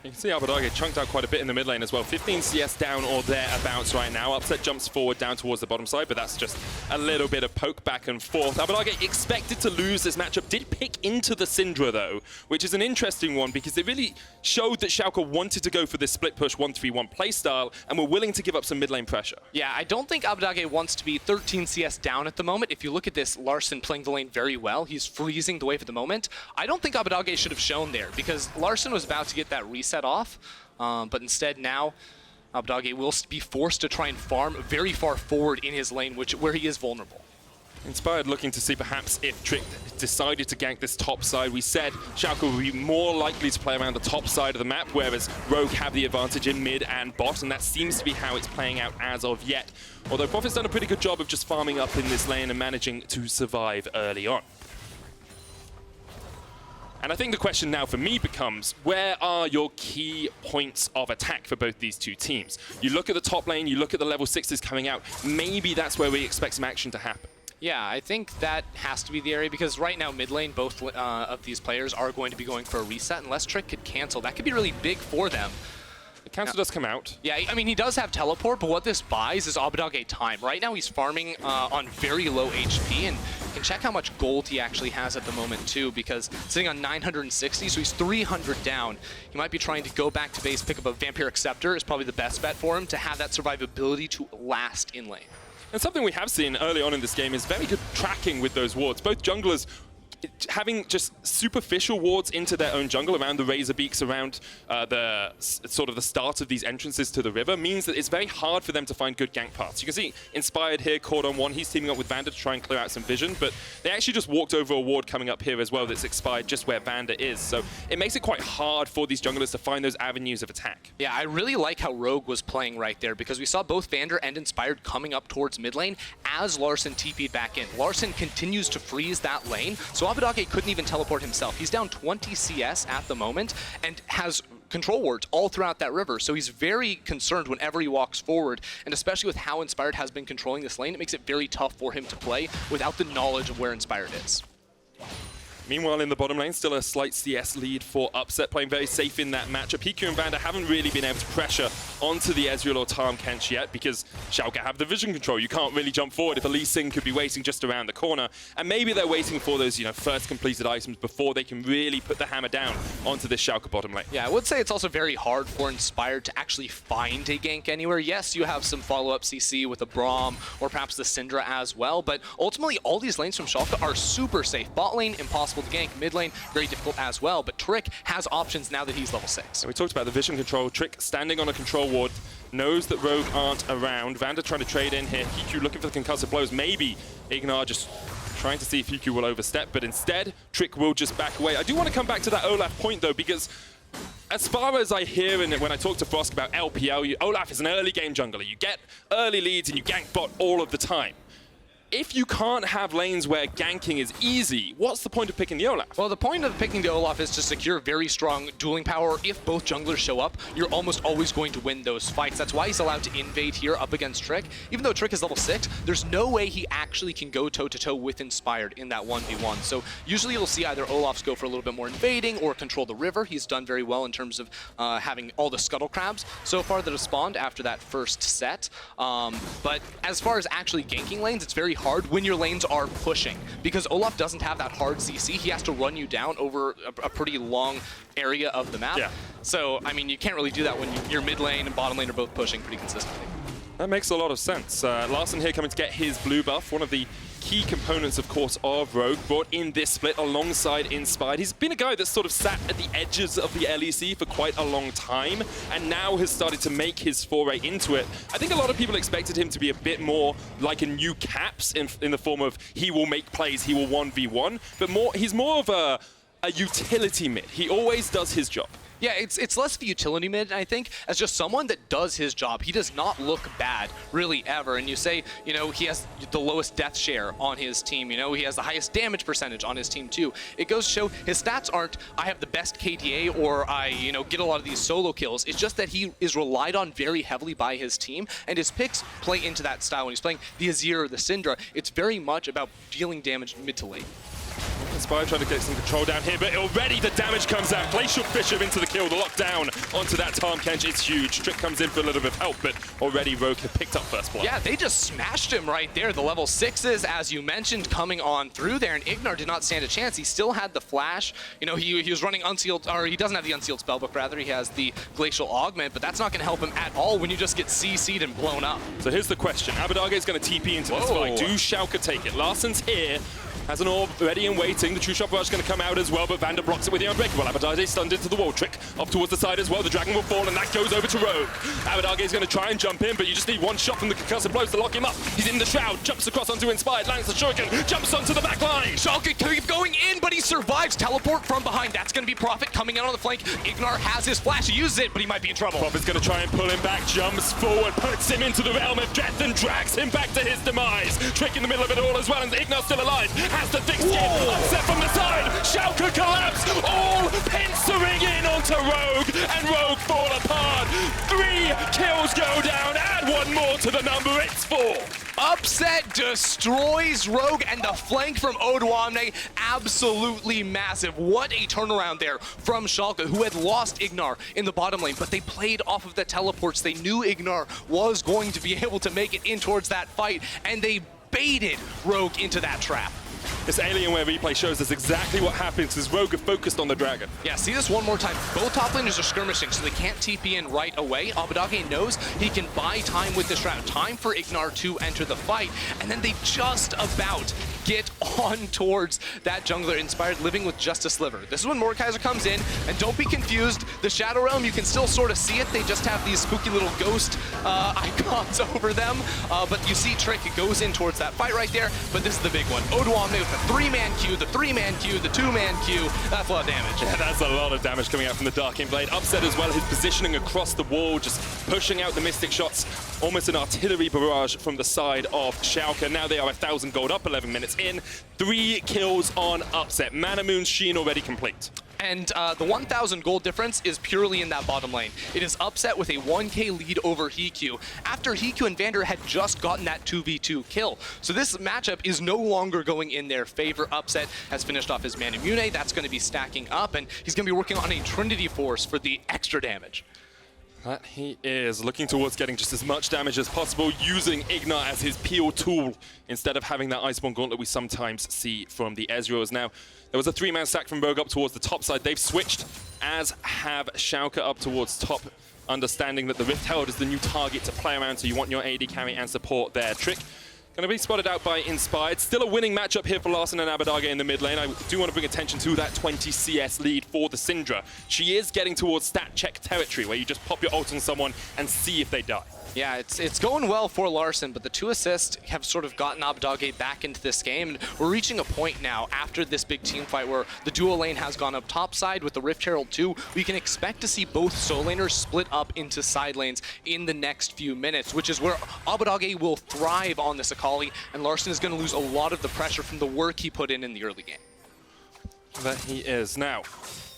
You can see Abadage chunked out quite a bit in the mid lane as well. 15 CS down or thereabouts right now. Upset jumps forward down towards the bottom side, but that's just a little bit of poke back and forth. Abadage expected to lose this matchup. Did pick into the Syndra though, which is an interesting one because it really showed that Schalke wanted to go for this split push 1-3-1 playstyle and were willing to give up some mid lane pressure. Yeah, I don't think Abadage wants to be 13 CS down at the moment. If you look at this, Larson playing the lane very well. He's freezing the wave at the moment. I don't think Abadage should have shown there because Larson was about to get that reset off, but instead now Abadage will be forced to try and farm very far forward in his lane, where he is vulnerable. Inspired looking to see perhaps if Trick decided to gank this top side. We said Schalke would be more likely to play around the top side of the map, whereas Rogue have the advantage in mid and bot, and that seems to be how it's playing out as of yet. Although Prophet's done a pretty good job of just farming up in this lane and managing to survive early on. And I think the question now for me becomes, where are your key points of attack for both these two teams? You look at the top lane, you look at the level 6s coming out, maybe that's where we expect some action to happen. Yeah, I think that has to be the area because right now mid lane, both of these players are going to be going for a reset unless Trick could cancel. That could be really big for them. The cancel does come out. Yeah, I mean, he does have teleport, but what this buys is Abadage time. Right now he's farming on very low HP, and you can check how much gold he actually has at the moment too, because sitting on 960, so he's 300 down. He might be trying to go back to base, pick up a Vampiric Scepter is probably the best bet for him to have that survivability to last in lane. And something we have seen early on in this game is very good tracking with those wards. Both junglers having just superficial wards into their own jungle around the Razor Beaks, around the sort of the start of these entrances to the river, means that it's very hard for them to find good gank paths. You can see Inspired here, caught on one. He's teaming up with Vanda to try and clear out some vision, but they actually just walked over a ward coming up here as well that's expired just where Vanda is. So it makes it quite hard for these junglers to find those avenues of attack. Yeah, I really like how Rogue was playing right there, because we saw both Vander and Inspired coming up towards mid lane as Larssen TP'd back in. Larssen continues to freeze that lane, so Abbedagge couldn't even teleport himself. He's down 20 CS at the moment and has control wards all throughout that river, so he's very concerned whenever he walks forward, and especially with how Inspired has been controlling this lane, it makes it very tough for him to play without the knowledge of where Inspired is. Meanwhile, in the bottom lane, still a slight CS lead for Upset, playing very safe in that matchup. PQ and Vanda haven't really been able to pressure onto the Ezreal or Tahm Kench yet, because Schalke have the vision control. You can't really jump forward if a Lee Sin could be waiting just around the corner. And maybe they're waiting for those, first completed items before they can really put the hammer down onto this Schalke bottom lane. Yeah, I would say it's also very hard for Inspired to actually find a gank anywhere. Yes, you have some follow-up CC with a Braum or perhaps the Syndra as well, but ultimately all these lanes from Schalke are super safe. Bot lane, impossible to gank. Mid lane, very difficult as well, but Trick has options now that he's level 6. We talked about the vision control. Trick standing on a control ward, knows that Rogue aren't around. Vanda trying to trade in here. PQ looking for the concussive blows. Maybe Ignar just trying to see if PQ will overstep, but instead, Trick will just back away. I do want to come back to that Olaf point though, because as far as I hear in it when I talk to Frosk about LPL, Olaf is an early game jungler. You get early leads and you gank bot all of the time. If you can't have lanes where ganking is easy, what's the point of picking the Olaf? Well, the point of picking the Olaf is to secure very strong dueling power. If both junglers show up, you're almost always going to win those fights. That's why he's allowed to invade here up against Trick. Even though Trick is level 6, there's no way he actually can go toe-to-toe with Inspired in that 1v1. So usually you'll see either Olafs go for a little bit more invading or control the river. He's done very well in terms of having all the scuttle crabs so far that have spawned after that first set. But as far as actually ganking lanes, it's very hard when your lanes are pushing, because Olaf doesn't have that hard CC. He has to run you down over a pretty long area of the map. Yeah. So, I mean, you can't really do that when your mid lane and bottom lane are both pushing pretty consistently. That makes a lot of sense. Larssen here coming to get his blue buff, one of the key components, of course, of Rogue, brought in this split alongside Inspired. He's been a guy that's sort of sat at the edges of the LEC for quite a long time, and now has started to make his foray into it. I think a lot of people expected him to be a bit more like a new Caps in the form of he will make plays, he will 1v1, but he's more of a utility mid. He always does his job. Yeah, it's less of a utility mid, I think, as just someone that does his job. He does not look bad, really, ever. And you say, he has the lowest death share on his team. He has the highest damage percentage on his team, too. It goes to show his stats aren't, I have the best KDA or I, get a lot of these solo kills. It's just that he is relied on very heavily by his team, and his picks play into that style. When he's playing the Azir or the Syndra, it's very much about dealing damage mid to late. Inspired trying to get some control down here, but already the damage comes out. Glacial Fisher into the kill, the lockdown onto that Tahm Kench. It's huge. Trick comes in for a little bit of help, but already Rogue had picked up first blood. Yeah, they just smashed him right there. The level 6s, as you mentioned, coming on through there, and Ignar did not stand a chance. He still had the flash. He was running unsealed, or he doesn't have the unsealed spellbook, rather. He has the Glacial Augment, but that's not going to help him at all when you just get CC'd and blown up. So here's the question. Abbedagge is going to TP into this fight. Do Schalke take it? Larssen's here. Has an orb ready and waiting. The True Shot Barrage is going to come out as well, but Vanda blocks it with the Unbreakable. Abbedagge stunned into the wall. Trick off towards the side as well. The Dragon will fall, and that goes over to Rogue. Abbedagge is going to try and jump in, but you just need one shot from the concussive blows to lock him up. He's in the Shroud, jumps across onto Inspired, lands the Shuriken, jumps onto the back line. Schalke keep going in, but he survives. Teleport from behind. That's going to be Prophet coming in on the flank. Ignar has his flash. He uses it, but he might be in trouble. Prophet's going to try and pull him back, jumps forward, puts him into the realm of death, and drags him back to his demise. Trick in the middle of it all as well, and Ignar's still alive. Has the thick skin. Upset from the side, Schalke collapse, all pincering in onto Rogue, and Rogue fall apart. 3 kills go down, add 1 more to the number, it's 4. Upset destroys Rogue, and the flank from Odoamne, absolutely massive. What a turnaround there from Schalke, who had lost Ignar in the bottom lane, but they played off of the teleports. They knew Ignar was going to be able to make it in towards that fight, and they baited Rogue into that trap. This Alienware replay shows us exactly what happens as Rogue are focused on the Dragon. Yeah, see this one more time. Both top laners are skirmishing, so they can't TP in right away. Abbedagge knows he can buy time with this round. Time for Ignar to enter the fight, and then they just about get on towards that jungler inspired living with just a sliver. This is when Mordekaiser comes in, and don't be confused, the Shadow Realm, you can still sort of see it. They just have these spooky little ghost icons over them, but you see Trick goes in towards that fight right there, but this is the big one. Odoamne with the 3-man Q, the 3-man Q, the 2-man Q. That's a lot of damage. Yeah, that's a lot of damage coming out from the Darking Blade. Upset as well, his positioning across the wall, just pushing out the Mystic shots. Almost an artillery barrage from the side of Schalke. Now they are 1,000 gold up, 11 minutes in. 3 kills on Upset. Manamoon's Sheen already complete. And the 1,000 gold difference is purely in that bottom lane. It is Upset with a 1k lead over Hikyu, after Hikyu and Vander had just gotten that 2v2 kill. So this matchup is no longer going in their favor. Upset has finished off his Manamune. That's going to be stacking up, and he's going to be working on a Trinity Force for the extra damage. That he is looking towards getting just as much damage as possible, using Ignite as his peel tool instead of having that Iceborne Gauntlet we sometimes see from the Ezreals. Now, there was a 3-man stack from Rogue up towards the top side. They've switched, as have Schalke up towards top, understanding that the Rift Herald is the new target to play around, so you want your AD carry and support there. Trick going to be spotted out by Inspired. Still a winning matchup here for Larssen and Abbedagge in the mid lane. I do want to bring attention to that 20 CS lead for the Syndra. She is getting towards stat check territory, where you just pop your ult on someone and see if they die. Yeah, it's going well for Larssen, but the 2 assists have sort of gotten Abbedagge back into this game, and we're reaching a point now after this big team fight where the duo lane has gone up top side with the Rift Herald 2. We can expect to see both solo laners split up into side lanes in the next few minutes, which is where Abbedagge will thrive on this Akali, and Larssen is going to lose a lot of the pressure from the work he put in the early game. That he is. Now,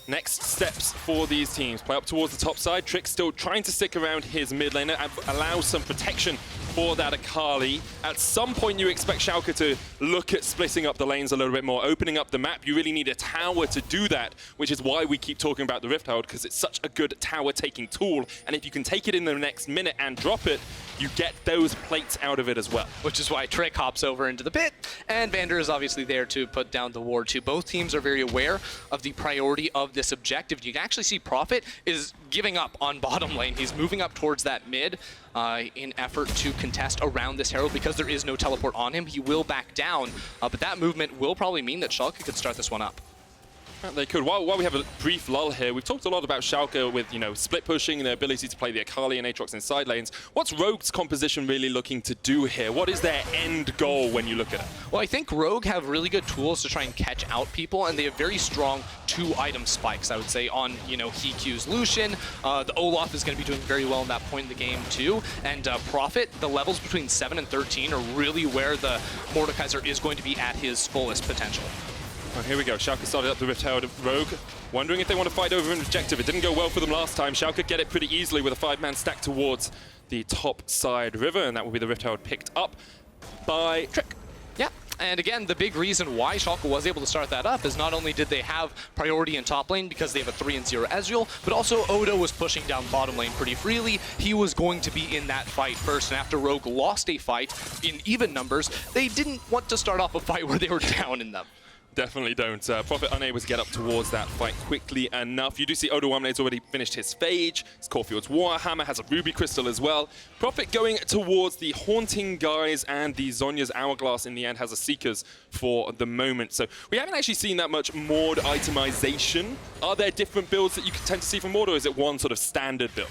next steps for these teams. Play up towards the top side. Trick still trying to stick around his mid laner and allow some protection for that Akali. At some point, you expect Schalke to look at splitting up the lanes a little bit more, opening up the map. You really need a tower to do that, which is why we keep talking about the Rift Herald, because it's such a good tower-taking tool. And if you can take it in the next minute and drop it, you get those plates out of it as well. Which is why Trick hops over into the pit, and Vander is obviously there to put down the ward too. Both teams are very aware of the priority of this objective. You can actually see Prophet is giving up on bottom lane. He's moving up towards that mid in effort to contest around this Herald, because there is no teleport on him. He will back down, but that movement will probably mean that Schalke could start this one up. They could. While we have a brief lull here, we've talked a lot about Schalke with, split pushing and their ability to play the Akali and Aatrox in side lanes. What's Rogue's composition really looking to do here? What is their end goal when you look at it? Well, I think Rogue have really good tools to try and catch out people, and they have very strong 2-item spikes, I would say, on, Hikyu's Lucian. The Olaf is going to be doing very well in that point in the game, too. And Prophet, the levels between 7 and 13 are really where the Mordekaiser is going to be at his fullest potential. Oh, here we go. Schalke started up the Rift Herald of Rogue, wondering if they want to fight over an objective. It didn't go well for them last time. Schalke get it pretty easily with a 5-man stack towards the top side river, and that will be the Rift Herald picked up by Trick. Yeah, and again, the big reason why Schalke was able to start that up is not only did they have priority in top lane because they have a 3-0 Ezreal, but also Odo was pushing down bottom lane pretty freely. He was going to be in that fight first, and after Rogue lost a fight in even numbers, they didn't want to start off a fight where they were down in them. Definitely don't. Prophet unable to get up towards that fight quickly enough. You do see Odoamne's already finished his Phage. His Caulfield's Warhammer has a Ruby Crystal as well. Prophet going towards the Haunting guys, and the Zhonya's Hourglass in the end has a Seekers for the moment. So we haven't actually seen that much Mord itemization. Are there different builds that you can tend to see from Mord, or is it one sort of standard build?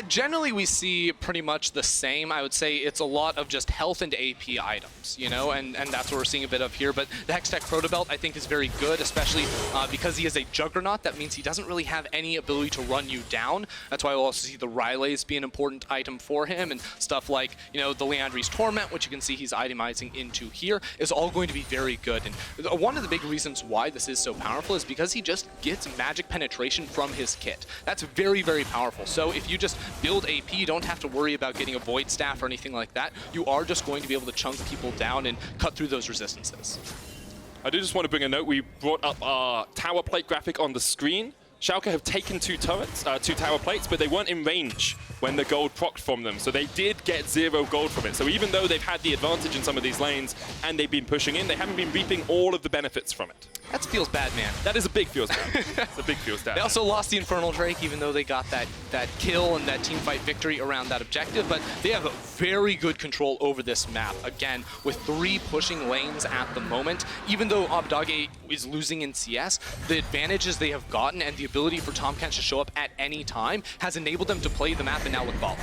Generally, we see pretty much the same. I would say it's a lot of just health and AP items, and that's what we're seeing a bit of here. But the Hextech Protobelt, I think, is very good, especially because he is a Juggernaut. That means he doesn't really have any ability to run you down. That's why we'll also see the Rylays be an important item for him, and stuff like, the Leandri's Torment, which you can see he's itemizing into here, is all going to be very good. And one of the big reasons why this is so powerful is because he just gets magic penetration from his kit. That's very, very powerful. So if you just build AP, you don't have to worry about getting a Void Staff or anything like that. You are just going to be able to chunk people down and cut through those resistances. I do just want to bring a note. We brought up our tower plate graphic on the screen. Schalke have taken 2 tower plates, but they weren't in range when the gold procced from them. So they did get 0 gold from it. So even though they've had the advantage in some of these lanes and they've been pushing in, they haven't been reaping all of the benefits from it. That feels bad, man. That is a big feels bad. It's a big feels bad. They also lost the Infernal Drake, even though they got that kill and that teamfight victory around that objective, but they have a very good control over this map. Again, with 3 pushing lanes at the moment, even though Abadage is losing in CS, the advantages they have gotten and the ability for Tomcat to show up at any time has enabled them to play the map and now look ball.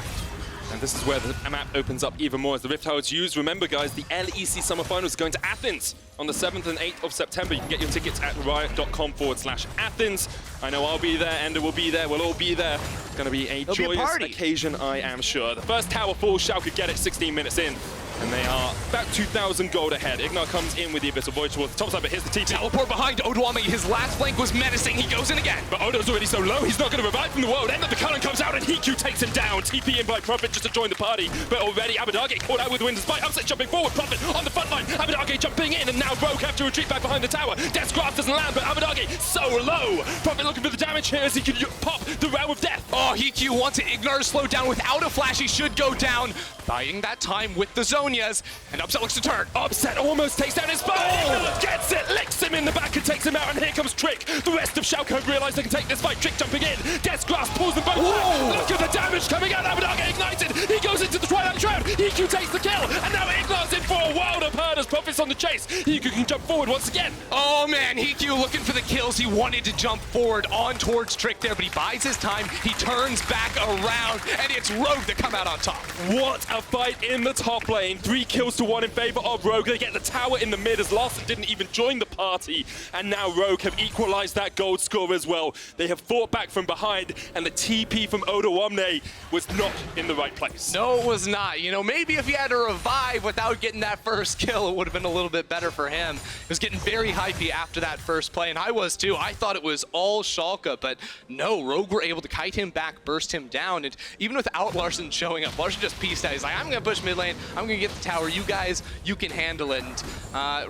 And this is where the map opens up even more as the Rift Tower is used. Remember, guys, the LEC Summer Finals is going to Athens on the 7th and 8th of September. You can get your tickets at riot.com/Athens. I know I'll be there, Ender will be there, we'll all be there. It's going to be a joyous occasion, I am sure. The first tower falls, Schalke get it 16 minutes in. And they are about 2,000 gold ahead. Ignite comes in with the Abyssal Void towards the top side, but here's the TP. Teleport behind Odwame. His last flank was menacing. He goes in again. But Odo's already so low, he's not going to revive from the world. End of the current comes out, and Hiku takes him down. TP in by Prophet just to join the party. But already Abadage caught out with the wind despite Upset jumping forward. Prophet on the front line. Abadage jumping in, and now Rogue have to retreat back behind the tower. Deathcraft doesn't land, but Abadage so low. Prophet looking for the damage here as he can pop the Realm of Death. Oh, Hiku wants it. Ignar is slowed down. Without a flash, he should go down. Buying that time with the Zonias, and Upset looks to turn. Upset almost takes down his bow. Oh. Gets it, licks him in the back and takes him out, and here comes Trick. The rest of Schalke have realised they can take this fight. Trick jumping in. Death's Grasp pulls them both back. Look at the damage coming out. Abadage ignited. He goes into the Twilight Shroud. Hiku takes the kill, and now Ignar's in for a world of hurt as Prophet's on the chase. Hiku can jump forward once again. Oh man, Hiku looking for the kills. He wanted to jump forward on towards Trick there, but he buys his time. He turns back around, and it's Rogue that come out on top. What a fight in the top lane. 3 kills to 1 in favor of Rogue. They get the tower in the mid as Larson didn't even join the party. And now Rogue have equalized that gold score as well. They have fought back from behind, and the TP from Odawamne was not in the right place. No, it was not. You know, maybe if he had to revive without getting that first kill, it would have been a little bit better for him. He was getting very hypey after that first play, and I was too. I thought it was all Schalke, but no, Rogue were able to kite him back, burst him down, and even without Larson showing up, Larson just pieced out. He's like, I'm going to push mid lane, I'm going to get the tower, you guys, you can handle it, and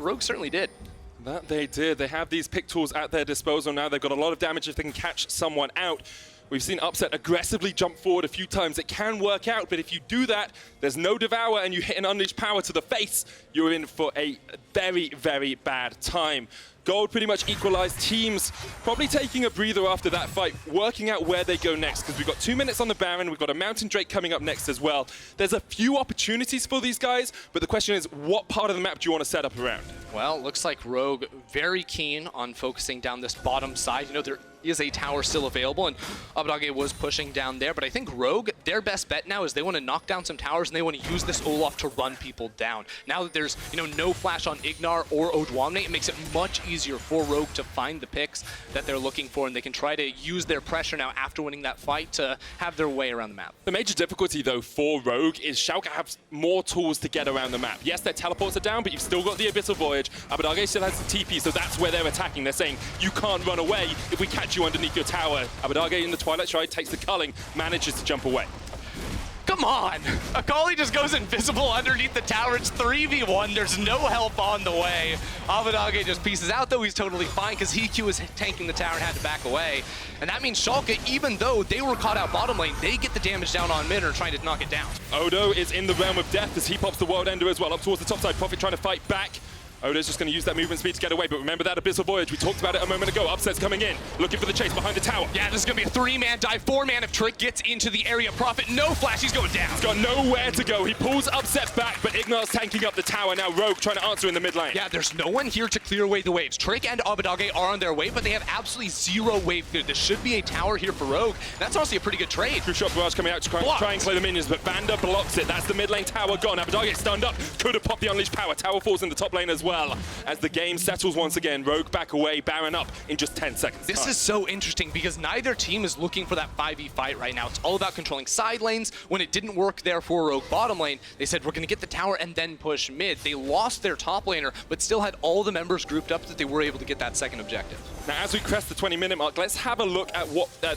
Rogue certainly did. That they did. They have these pick tools at their disposal now. They've got a lot of damage if they can catch someone out. We've seen Upset aggressively jump forward a few times. It can work out, but if you do that, there's no Devour and you hit an Unleashed Power to the face, you're in for a very, very bad time. Gold pretty much equalized. Teams probably taking a breather after that fight, working out where they go next, because we've got 2 minutes on the Baron, we've got a Mountain Drake coming up next as well. There's a few opportunities for these guys, but the question is, what part of the map do you want to set up around? Well, looks like Rogue very keen on focusing down this bottom side. You know, there is a tower still available, and Abadage was pushing down there, but I think Rogue, their best bet now is they want to knock down some towers, and they want to use this Olaf to run people down. Now that there's, you know, no flash on Ignar or Odwamne, it makes it much easier for Rogue to find the picks that they're looking for, and they can try to use their pressure now after winning that fight to have their way around the map. The major difficulty, though, for Rogue is Schalke have more tools to get around the map. Yes, their teleports are down, but you've still got the Abyssal Voyage. Abadage still has the TP, so that's where they're attacking. They're saying, you can't run away if we catch you underneath your tower. Abadage in the Twilight Shroud takes the culling, manages to jump away. Come on! Akali just goes invisible underneath the tower. It's 3v1. There's no help on the way. Abadage just pieces out, though he's totally fine because Hiku is tanking the tower and had to back away. And that means Schalke, even though they were caught out bottom lane, they get the damage down on mid and are trying to knock it down. Odo is in the realm of death as he pops the World Ender as well. Up towards the top side, Prophet trying to fight back. Odo's just going to use that movement speed to get away, but remember that Abyssal Voyage. We talked about it a moment ago. Upset's coming in, looking for the chase behind the tower. Yeah, this is going to be a 3-man dive, 4-man if Trick gets into the area. Prophet, no flash, he's going down. He's got nowhere to go. He pulls Upset back, but Ignar's tanking up the tower. Now Rogue trying to answer in the mid lane. Yeah, there's no one here to clear away the waves. Trick and Abadage are on their way, but they have absolutely zero wave clear. There should be a tower here for Rogue. That's honestly a pretty good trade. True shot barrage coming out to try and clear the minions, but Vander blocks it. That's the mid lane tower gone. Abadage stunned up. Could have popped the Unleashed Power. Tower falls in the top lane as well. As the game settles once again, Rogue back away, Baron up in just 10 seconds. This is so interesting because neither team is looking for that 5v fight right now. It's all about controlling side lanes. When it didn't work there for Rogue bottom lane, they said, we're going to get the tower and then push mid. They lost their top laner, but still had all the members grouped up that they were able to get that second objective. Now, as we crest the 20-minute mark, let's have a look at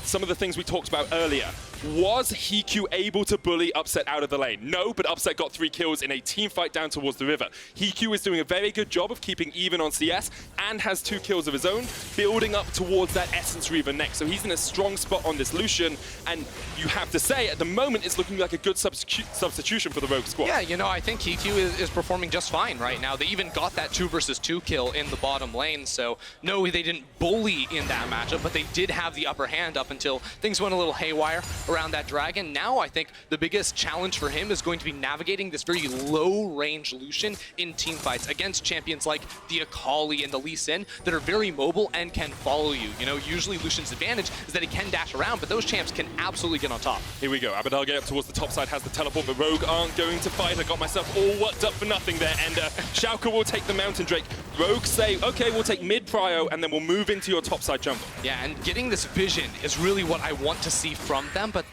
some of the things we talked about earlier. Was Hiku able to bully Upset out of the lane? No, but Upset got 3 kills in a team fight down towards the river. Hiku is doing a very good job of keeping even on CS and has 2 kills of his own, building up towards that Essence Reaver next. So he's in a strong spot on this Lucian, and you have to say, at the moment, it's looking like a good substitution for the Rogue squad. Yeah, you know, I think Hiku is performing just fine right now. They even got that 2 versus 2 kill in the bottom lane, so no, they didn't bully in that matchup, but they did have the upper hand up until things went a little haywire around that dragon. Now I think the biggest challenge for him is going to be navigating this very low-range Lucian in teamfights against champions like the Akali and the Lee Sin that are very mobile and can follow you. You know, usually Lucian's advantage is that he can dash around, but those champs can absolutely get on top. Here we go. Abadage up towards the top side has the teleport, but Rogue aren't going to fight. I got myself all worked up for nothing there, and Schalke will take the Mountain Drake. Rogue say, okay, we'll take mid-prio, and then we'll move into your topside jungle. Yeah, and getting this vision is really what I want to see from them, but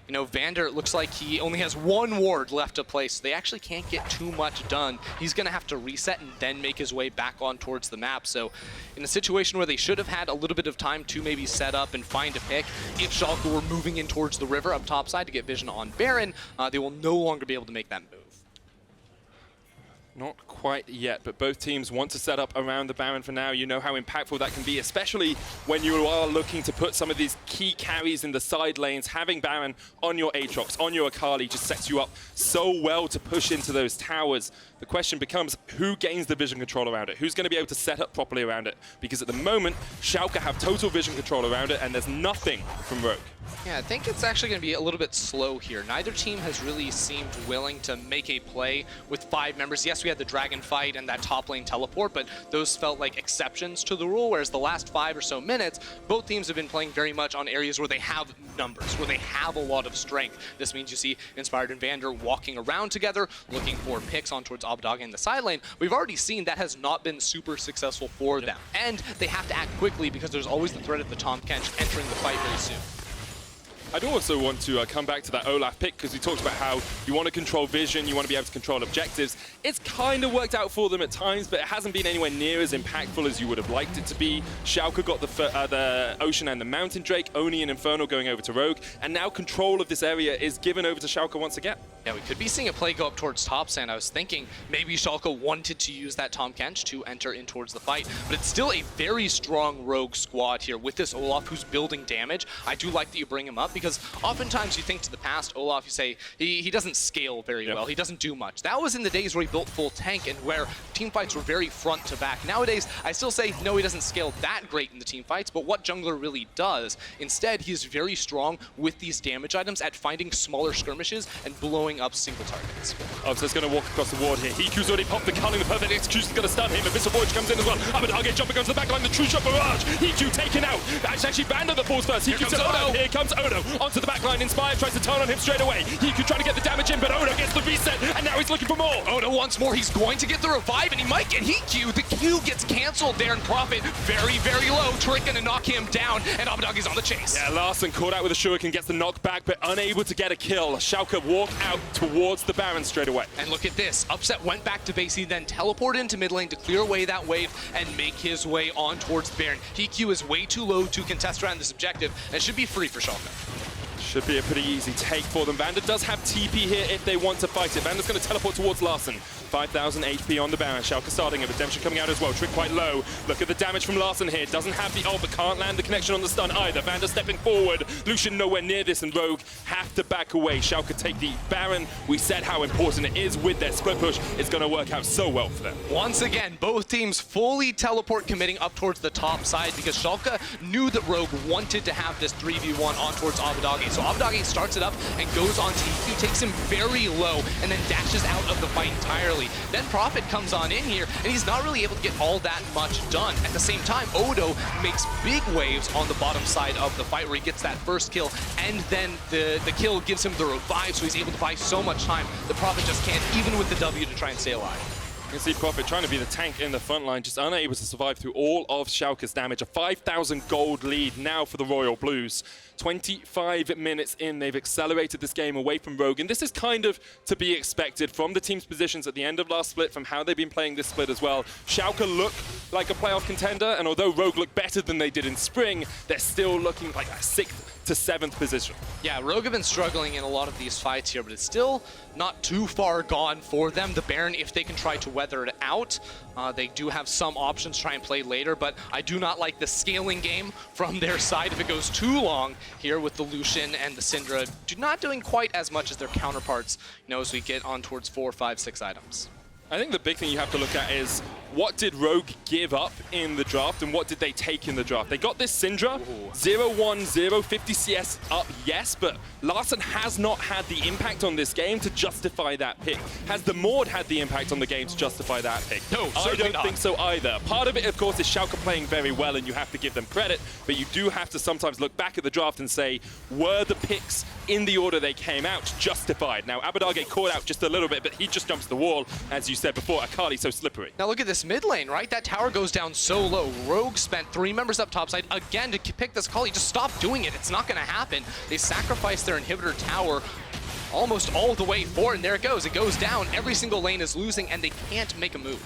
you know, Vander, it looks like he only has 1 ward left to play, so they actually can't get too much done. He's going to have to reset and then make his way back on towards the map. So in a situation where they should have had a little bit of time to maybe set up and find a pick, if Schalke were moving in towards the river up top side to get vision on Baron, they will no longer be able to make that move. Not quite yet, but both teams want to set up around the Baron for now. You know how impactful that can be, especially when you are looking to put some of these key carries in the side lanes. Having Baron on your Aatrox, on your Akali, just sets you up so well to push into those towers. The question becomes, who gains the vision control around it? Who's going to be able to set up properly around it? Because at the moment, Schalke have total vision control around it, and there's nothing from Rogue. Yeah, I think it's actually going to be a little bit slow here. Neither team has really seemed willing to make a play with 5 members. Yes, we had the dragon fight and that top lane teleport, but those felt like exceptions to the rule, whereas the last 5 or so minutes, both teams have been playing very much on areas where they have numbers, where they have a lot of strength. This means you see Inspired and Vander walking around together, looking for picks on towards Abadage in the side lane. We've already seen that has not been super successful for them, and they have to act quickly because there's always the threat of the Tahm Kench entering the fight very soon. I'd also want to come back to that Olaf pick, because we talked about how you want to control vision, you want to be able to control objectives. It's kind of worked out for them at times, but it hasn't been anywhere near as impactful as you would have liked it to be. Schalke got the Ocean and the Mountain Drake, Oni and Inferno going over to Rogue, and now control of this area is given over to Schalke once again. Yeah, we could be seeing a play go up towards top side. I was thinking maybe Schalke wanted to use that Tahm Kench to enter in towards the fight, but it's still a very strong Rogue squad here with this Olaf who's building damage. I do like that you bring him up, because oftentimes you think to the past, Olaf, you say, he doesn't scale very well, he doesn't do much. That was in the days where he built full tank and where team fights were very front to back. Nowadays, I still say, no, he doesn't scale that great in the team fights, but what jungler really does, instead, he is very strong with these damage items at finding smaller skirmishes and blowing up single targets. Upset's going to walk across the ward here. Hiku's already popped the culling, the perfect execution's going to stun him. Abyssal Voyage comes in as well. Abadage jumping onto the backline, the true shot barrage. Hiku taken out. That's actually Vander that falls first. Hiku to Odo. Here comes Odo onto the backline. Inspired tries to turn on him straight away. Hiku trying to get the damage in, but Odo gets the reset, and now he's looking for more. Odo wants more. He's going to get the revive, and he might get Hiku. The Q gets canceled there, and Prophet very, very low. Trick going to knock him down, and Abadage is on the chase. Yeah, Larson caught out with a shuriken, gets the knockback, but unable to get a kill. Schalke walk out towards the Baron straight away. And look at this. Upset went back to base. He then teleported into mid lane to clear away that wave and make his way on towards the Baron. Hiku is way too low to contest around this objective and should be free for Schalke. Should be a pretty easy take for them. Vander does have TP here if they want to fight it. Vander's going to teleport towards Larson. 5,000 HP on the Baron. Schalke starting it. Redemption coming out as well. Trick quite low. Look at the damage from Larson here. Doesn't have the ult, but can't land the connection on the stun either. Vander stepping forward. Lucian nowhere near this, and Rogue have to back away. Schalke take the Baron. We said how important it is with their split push. It's going to work out so well for them. Once again, both teams fully teleport committing up towards the top side because Schalke knew that Rogue wanted to have this 3v1 on towards Abadage. So Abadage starts it up and goes on to Hiku, takes him very low, and then dashes out of the fight entirely. Then Prophet comes on in here, and he's not really able to get all that much done. At the same time, Odo makes big waves on the bottom side of the fight where he gets that first kill, and then the kill gives him the revive, so he's able to buy so much time. The Prophet just can't, even with the W, to try and stay alive. You can see Prophet trying to be the tank in the front line, just unable to survive through all of Schalke's damage. A 5,000 gold lead now for the Royal Blues. 25 minutes in, they've accelerated this game away from Rogue, and this is kind of to be expected from the team's positions at the end of last split, from how they've been playing this split as well. Schalke look like a playoff contender, and although Rogue look better than they did in spring, they're still looking like a 6th, to 7th position. Yeah, Rogue have been struggling in a lot of these fights here, but it's still not too far gone for them. The Baron, if they can try to weather it out, they do have some options to try and play later, but I do not like the scaling game from their side if it goes too long here with the Lucian and the Syndra not doing quite as much as their counterparts, as we get on towards 4, 5, 6 items. I think the big thing you have to look at is what did Rogue give up in the draft and what did they take in the draft? They got this Syndra, 0-1-0, 50 CS up, yes, but Larssen has not had the impact on this game to justify that pick. Has the Maud had the impact on the game to justify that pick? No, I don't think so either. Part of it, of course, is Schalke playing very well and you have to give them credit, but you do have to sometimes look back at the draft and say, were the picks in the order they came out justified? Now, Abadage caught out just a little bit, but he just jumps the wall, as you said before. Akali so slippery. Now look at this mid lane, right? That tower goes down so low. Rogue spent 3 members up topside again to pick this Akali. Just stop doing it. It's not going to happen. They sacrificed their inhibitor tower almost all the way forward, and there it goes. It goes down. Every single lane is losing, and they can't make a move.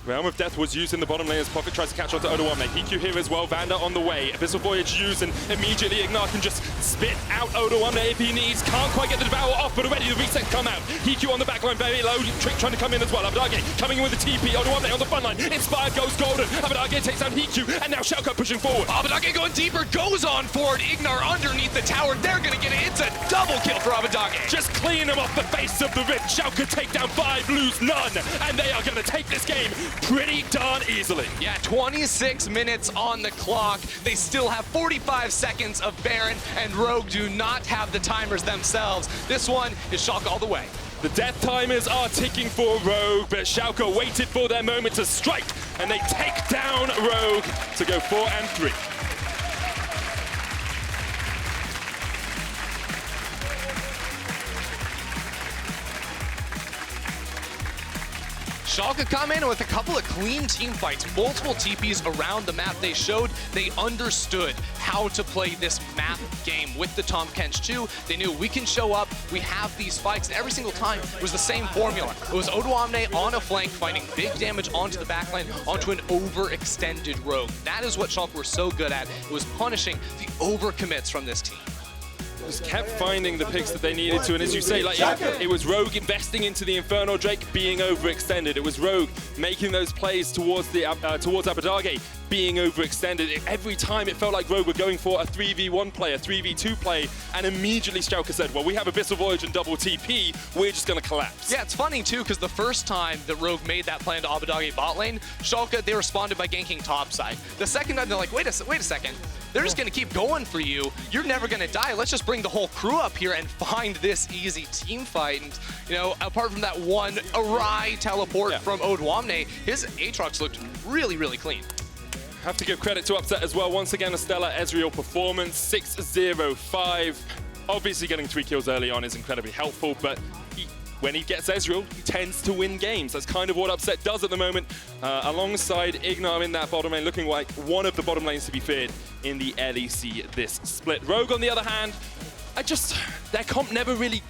Realm of Death was used in the bottom lane as Prophet tries to catch onto Odoamne. Hiku here as well, Vanda on the way. Abyssal Voyage used, and immediately Ignar can just spit out Odoamne if he needs. Can't quite get the Devour off, but already the reset come out. Hiku on the backline, very low. Trick trying to come in as well. Abadage coming in with the TP. Odoamne on the front line. Inspired goes golden. Abadage takes down Hiku, and now Schalke pushing forward. Abadage going deeper, goes on forward. Ignar underneath the tower. They're going to get it. It's a double kill for Abadage. Just clean him off the face of the rift. Schalke take down 5, lose none, and they are going to take this game pretty darn easily. Yeah, 26 minutes on the clock. They still have 45 seconds of Baron, and Rogue do not have the timers themselves. This one is Schalke all the way. The death timers are ticking for Rogue, but Schalke waited for their moment to strike, and they take down Rogue to go 4-3. Schalke come in with a couple of clean team fights, multiple TPs around the map. They showed they understood how to play this map game with the Tahm Kench 2. They knew we can show up, we have these fights, and every single time it was the same formula. It was Odoamne on a flank, finding big damage onto the backline, onto an overextended Rogue. That is what Schalke were so good at. It was punishing the overcommits from this team. Just kept finding the picks that they needed to, and as you say, like it was Rogue investing into the Infernal Drake, being overextended. It was Rogue making those plays towards the towards Abadage, being overextended. Every time it felt like Rogue were going for a 3v1 play, a 3v2 play, and immediately Schalke said, well, we have Abyssal Voyage and double TP, we're just going to collapse. Yeah, it's funny too, because the first time that Rogue made that play into Abadage bot lane, Schalke, they responded by ganking topside. The second time, they're like, wait a second. They're just going to keep going for you. You're never going to die. Let's just bring the whole crew up here and find this easy team fight. And, apart from that one awry teleport from Odoamne, his Aatrox looked really, really clean. Have to give credit to Upset as well. Once again, a stellar Ezreal performance, 6-0-5. Obviously, getting 3 kills early on is incredibly helpful, but when he gets Ezreal, he tends to win games. That's kind of what Upset does at the moment, alongside Ignar in that bottom lane, looking like one of the bottom lanes to be feared in the LEC this split. Rogue, on the other hand, their comp never really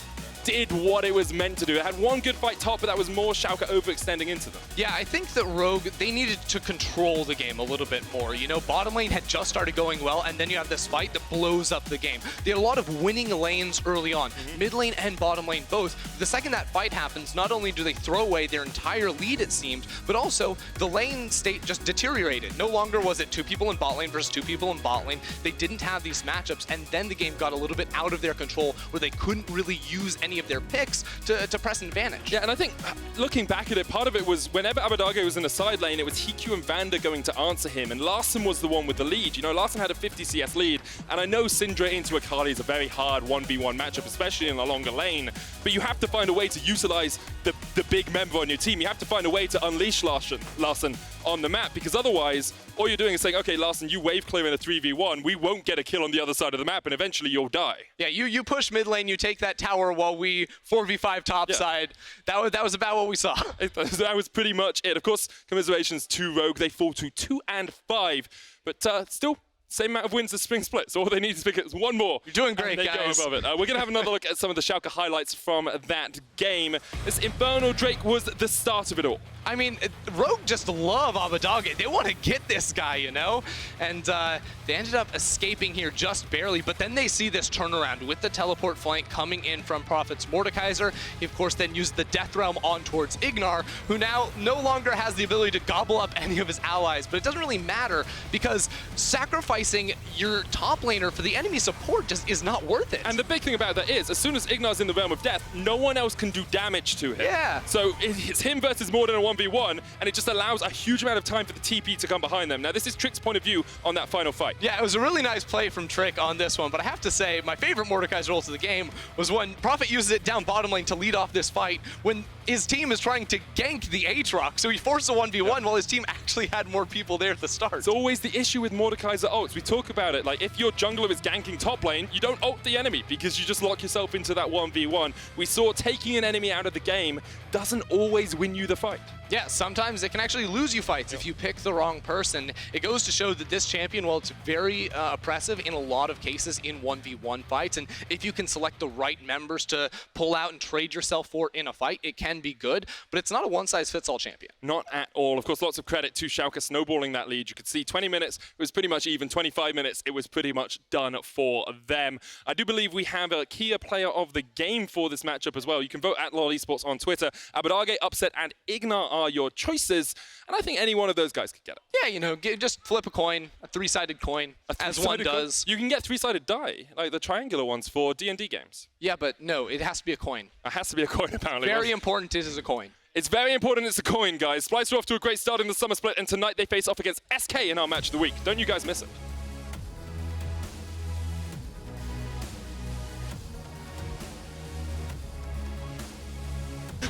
did what it was meant to do. It had one good fight top, but that was more Schalke overextending into them. Yeah, I think that Rogue, they needed to control the game a little bit more. Bottom lane had just started going well, and then you have this fight that blows up the game. They had a lot of winning lanes early on, mid lane and bottom lane both. The second that fight happens, not only do they throw away their entire lead, it seemed, but also the lane state just deteriorated. No longer was it 2 people in bot lane versus 2 people in bot lane. They didn't have these matchups, and then the game got a little bit out of their control, where they couldn't really use any of their picks to press an advantage. Yeah, and I think looking back at it, part of it was whenever Abadage was in a side lane, it was Hiku and Vanda going to answer him, and Larssen was the one with the lead. Larssen had a 50 CS lead, and I know Syndra into Akali is a very hard 1v1 matchup, especially in a longer lane, but you have to find a way to utilize the big member on your team. You have to find a way to unleash Larssen on the map, because otherwise, all you're doing is saying, okay, Larssen, you wave clear in a 3v1, we won't get a kill on the other side of the map, and eventually you'll die. Yeah, you push mid lane, you take that tower while we 4v5 topside. Yeah. That was about what we saw. That was pretty much it. Of course, commiserations to Rogue. They fall to 2-5, but still same amount of wins as Spring Split. So all they need is pick one more. You're doing great, and they guys. go above it. We're going to have another look at some of the Schalke highlights from that game. This Infernal Drake was the start of it all. I mean, Rogue just love Abadage. They want to get this guy, you know? And they ended up escaping here just barely, but then they see this turnaround with the teleport flank coming in from Prophet's Mordekaiser. He, of course, then used the Death Realm on towards Ignar, who now no longer has the ability to gobble up any of his allies, but it doesn't really matter because sacrificing your top laner for the enemy support just is not worth it. And the big thing about that is, as soon as Ignar's in the Realm of Death, no one else can do damage to him. Yeah. So it's him versus more than a 1v1, and it just allows a huge amount of time for the TP to come behind them. Now, this is Trick's point of view on that final fight. Yeah, it was a really nice play from Trick on this one, but I have to say, my favorite Mordekaiser ult of the game was when Prophet uses it down bottom lane to lead off this fight when his team is trying to gank the Aatrox, so he forced a 1v1 while his team actually had more people there at the start. It's always the issue with Mordekaiser ults. We talk about it, like if your jungler is ganking top lane, you don't ult the enemy because you just lock yourself into that 1v1. We saw taking an enemy out of the game doesn't always win you the fight. Yeah, sometimes it can actually lose you fights if you pick the wrong person. It goes to show that this champion, while it's very oppressive in a lot of cases in 1v1 fights, and if you can select the right members to pull out and trade yourself for in a fight, it can be good, but it's not a one-size-fits-all champion. Not at all. Of course, lots of credit to Schalke snowballing that lead. You could see 20 minutes, it was pretty much even. 25 minutes, it was pretty much done for them. I do believe we have a key player of the game for this matchup as well. You can vote at LOL Esports on Twitter. Abadage, Upset, and Ignar are your choices, and I think any one of those guys could get it. Yeah, you know, just flip a coin, a three-sided coin, as one does. You can get three-sided die, like the triangular ones for D&D games. Yeah, but no, it has to be a coin. It has to be a coin, apparently. Very important it is a coin. It's very important it's a coin, guys. Splyce are off to a great start in the summer split, and tonight they face off against SK in our match of the week. Don't you guys miss it.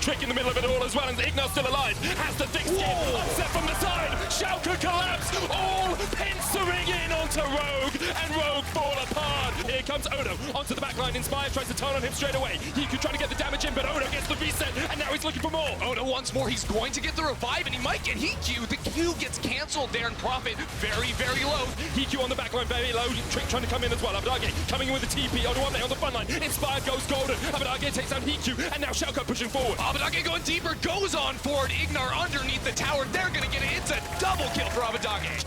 Trick in the middle of it all as well, and Ignar's still alive. Has the thick skin. Upset from the side. Schalke collapse. All pincering in onto Rogue, and Rogue fall apart. Here comes Odo onto the backline. Inspire tries to turn on him straight away. He could try to get the damage in, but Odo gets the reset, and now he's looking for more. Odo once more. He's going to get the revive, and he might get heat Q. The Q gets canceled there, and Prophet very, very low. Heat Q on the backline, very low. Trick trying to come in as well. Abadage coming in with the TP. Odo on the front line. Inspire goes golden. Abadage takes down Heat Q, and now Schalke pushing forward. Abadage going deeper, goes on forward. Ignar underneath the tower. They're going to get it. It's a double kill for Abadage.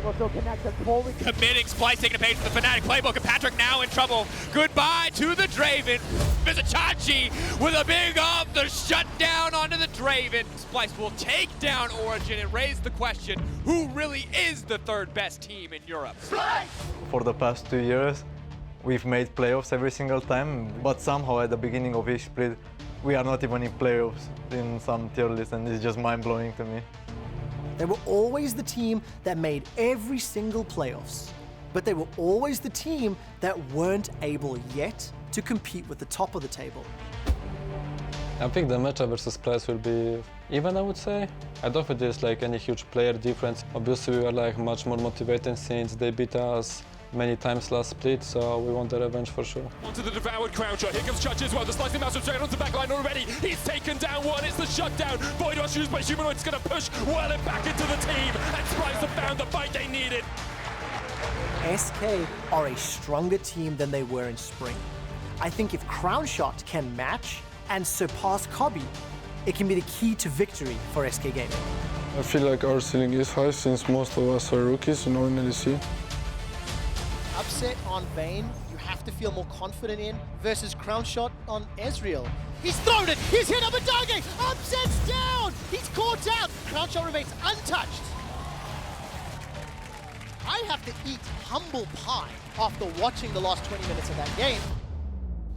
Committing, Splyce taking a page from the Fnatic playbook, and Patrick now in trouble. Goodbye to the Draven. Vizichachi with a big up the shutdown onto the Draven. Splyce will take down Origen and raise the question, who really is the third best team in Europe? For the past 2 years, we've made playoffs every single time, but somehow at the beginning of each split, we are not even in playoffs in some tier list, and it's just mind-blowing to me. They were always the team that made every single playoffs, but they were always the team that weren't able yet to compete with the top of the table. I think the matchup versus Splyce will be even, I would say. I don't think there's like any huge player difference. Obviously, we were like much more motivated since they beat us many times last split, so we want the revenge for sure. Onto the devoured crown shot. Here comes Judge as well. The slicing mouse straight onto the back line already. He's taken down one. It's the shutdown. Void Rush used by Humanoid's going to push well and back into the team. And Splyce have found the fight they needed. SK are a stronger team than they were in spring. I think if Crown Shot can match and surpass Kobe, it can be the key to victory for SK Gaming. I feel like our ceiling is high since most of us are rookies, in LEC. Upset on Vayne, you have to feel more confident in, versus Crown Shot on Ezreal. He's thrown it! He's hit Abadage! Upset's down! He's caught out! Crown Shot remains untouched. I have to eat humble pie after watching the last 20 minutes of that game.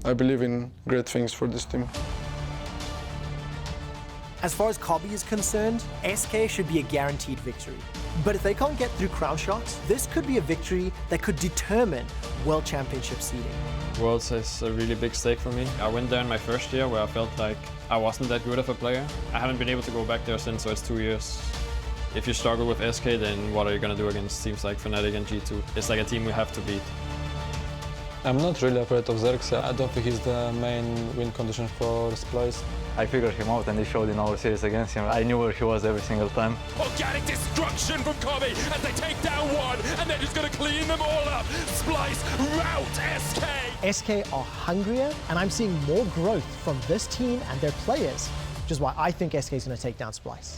I believe in great things for this team. As far as Kobe is concerned, SK should be a guaranteed victory. But if they can't get through Crown Shots, this could be a victory that could determine World Championship seeding. Worlds is a really big stake for me. I went there in my first year where I felt like I wasn't that good of a player. I haven't been able to go back there since, so it's 2 years. If you struggle with SK, then what are you going to do against teams like Fnatic and G2? It's like a team we have to beat. I'm not really afraid of Xerxes. I don't think he's the main win condition for Splyce. I figured him out, and he showed in our series against him. I knew where he was every single time. Organic destruction from Kobe as they take down one, and they're just going to clean them all up. Splyce rout SK. SK are hungrier, and I'm seeing more growth from this team and their players, which is why I think SK is going to take down Splyce.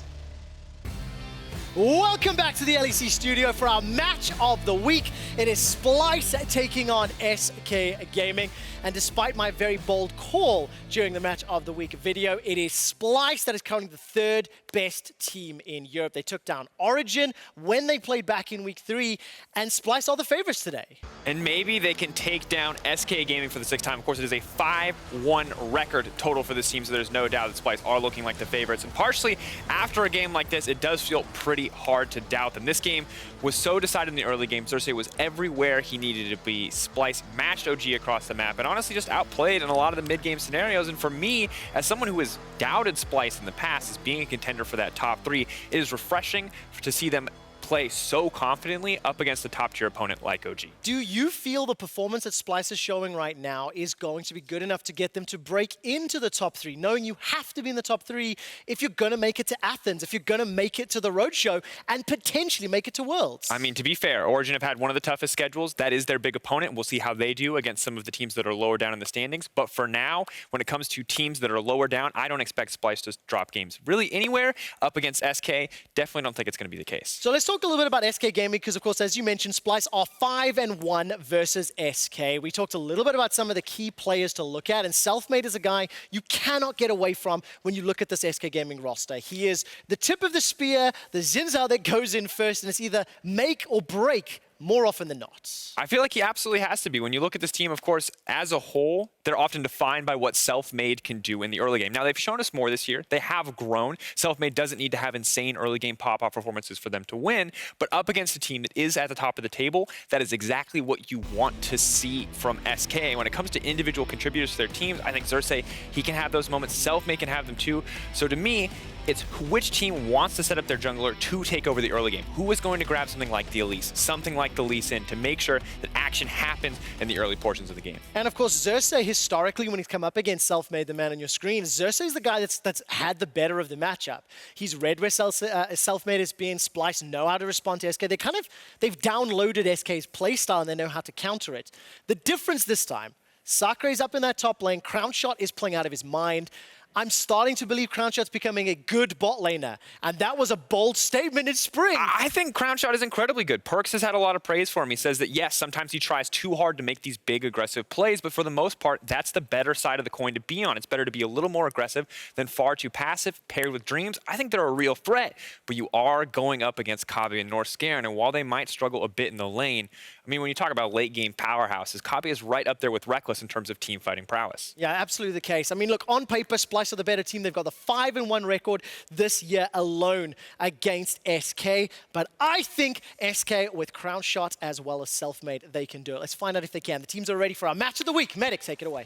Welcome back to the LEC studio for our match of the week. It is Splyce taking on SK Gaming. And despite my very bold call during the match of the week video, it is Splyce that is currently the third best team in Europe. They took down Origen when they played back in week 3, and Splyce are the favorites today. And maybe they can take down SK Gaming for the 6th time. Of course, it is a 5-1 record total for this team, so there's no doubt that Splyce are looking like the favorites. And partially, after a game like this, it does feel pretty hard to doubt them. This game was so decided in the early game. Xerxes was everywhere he needed to be. Splyce matched OG across the map and honestly just outplayed in a lot of the mid-game scenarios. And for me, as someone who has doubted Splyce in the past as being a contender for that top 3, it is refreshing to see them play so confidently up against a top-tier opponent like OG. Do you feel the performance that Splyce is showing right now is going to be good enough to get them to break into the top 3, knowing you have to be in the top 3 if you're going to make it to Athens, if you're going to make it to the Roadshow, and potentially make it to Worlds? I mean, to be fair, Origen have had one of the toughest schedules. That is their big opponent. We'll see how they do against some of the teams that are lower down in the standings. But for now, when it comes to teams that are lower down, I don't expect Splyce to drop games really anywhere up against SK. Definitely don't think it's going to be the case. So let's talk a little bit about SK Gaming because, of course, as you mentioned, Splyce are 5-1 versus SK. We talked a little bit about some of the key players to look at, and Selfmade is a guy you cannot get away from when you look at this SK Gaming roster. He is the tip of the spear, the Zinzao that goes in first, and it's either make or break more often than not. I feel like he absolutely has to be. When you look at this team, of course, as a whole, they're often defined by what Selfmade can do in the early game. Now, they've shown us more this year. They have grown. Selfmade doesn't need to have insane early game pop-off performances for them to win, but up against a team that is at the top of the table, that is exactly what you want to see from SK. When it comes to individual contributors to their teams, I think Xerxes, he can have those moments. Selfmade can have them too. So to me, it's which team wants to set up their jungler to take over the early game. Who is going to grab something like the Elise, something like the Lee Sin to make sure that action happens in the early portions of the game. And of course, Xerxes, historically, when he's come up against Selfmade, the man on your screen, Xerxes is the guy that's had the better of the matchup. He's read where Selfmade has been. Splyce know how to respond to SK. They've downloaded SK's playstyle and they know how to counter it. The difference this time, Sakre's up in that top lane. Crown Shot is playing out of his mind. I'm starting to believe Crownshot's becoming a good bot laner. And that was a bold statement in spring. I think Crownshot is incredibly good. Perks has had a lot of praise for him. He says that, yes, sometimes he tries too hard to make these big, aggressive plays, but for the most part, that's the better side of the coin to be on. It's better to be a little more aggressive than far too passive, paired with Dreams. I think they're a real threat, but you are going up against Kabi and North Scarin, and while they might struggle a bit in the lane, I mean, when you talk about late-game powerhouses, Kabi is right up there with Reckless in terms of team fighting prowess. Yeah, absolutely the case. I mean, look, on paper, Splyce are the better team. They've got the 5-1 record this year alone against SK. But I think SK, with Crownshot as well as Selfmade, they can do it. Let's find out if they can. The teams are ready for our match of the week. Medic, take it away.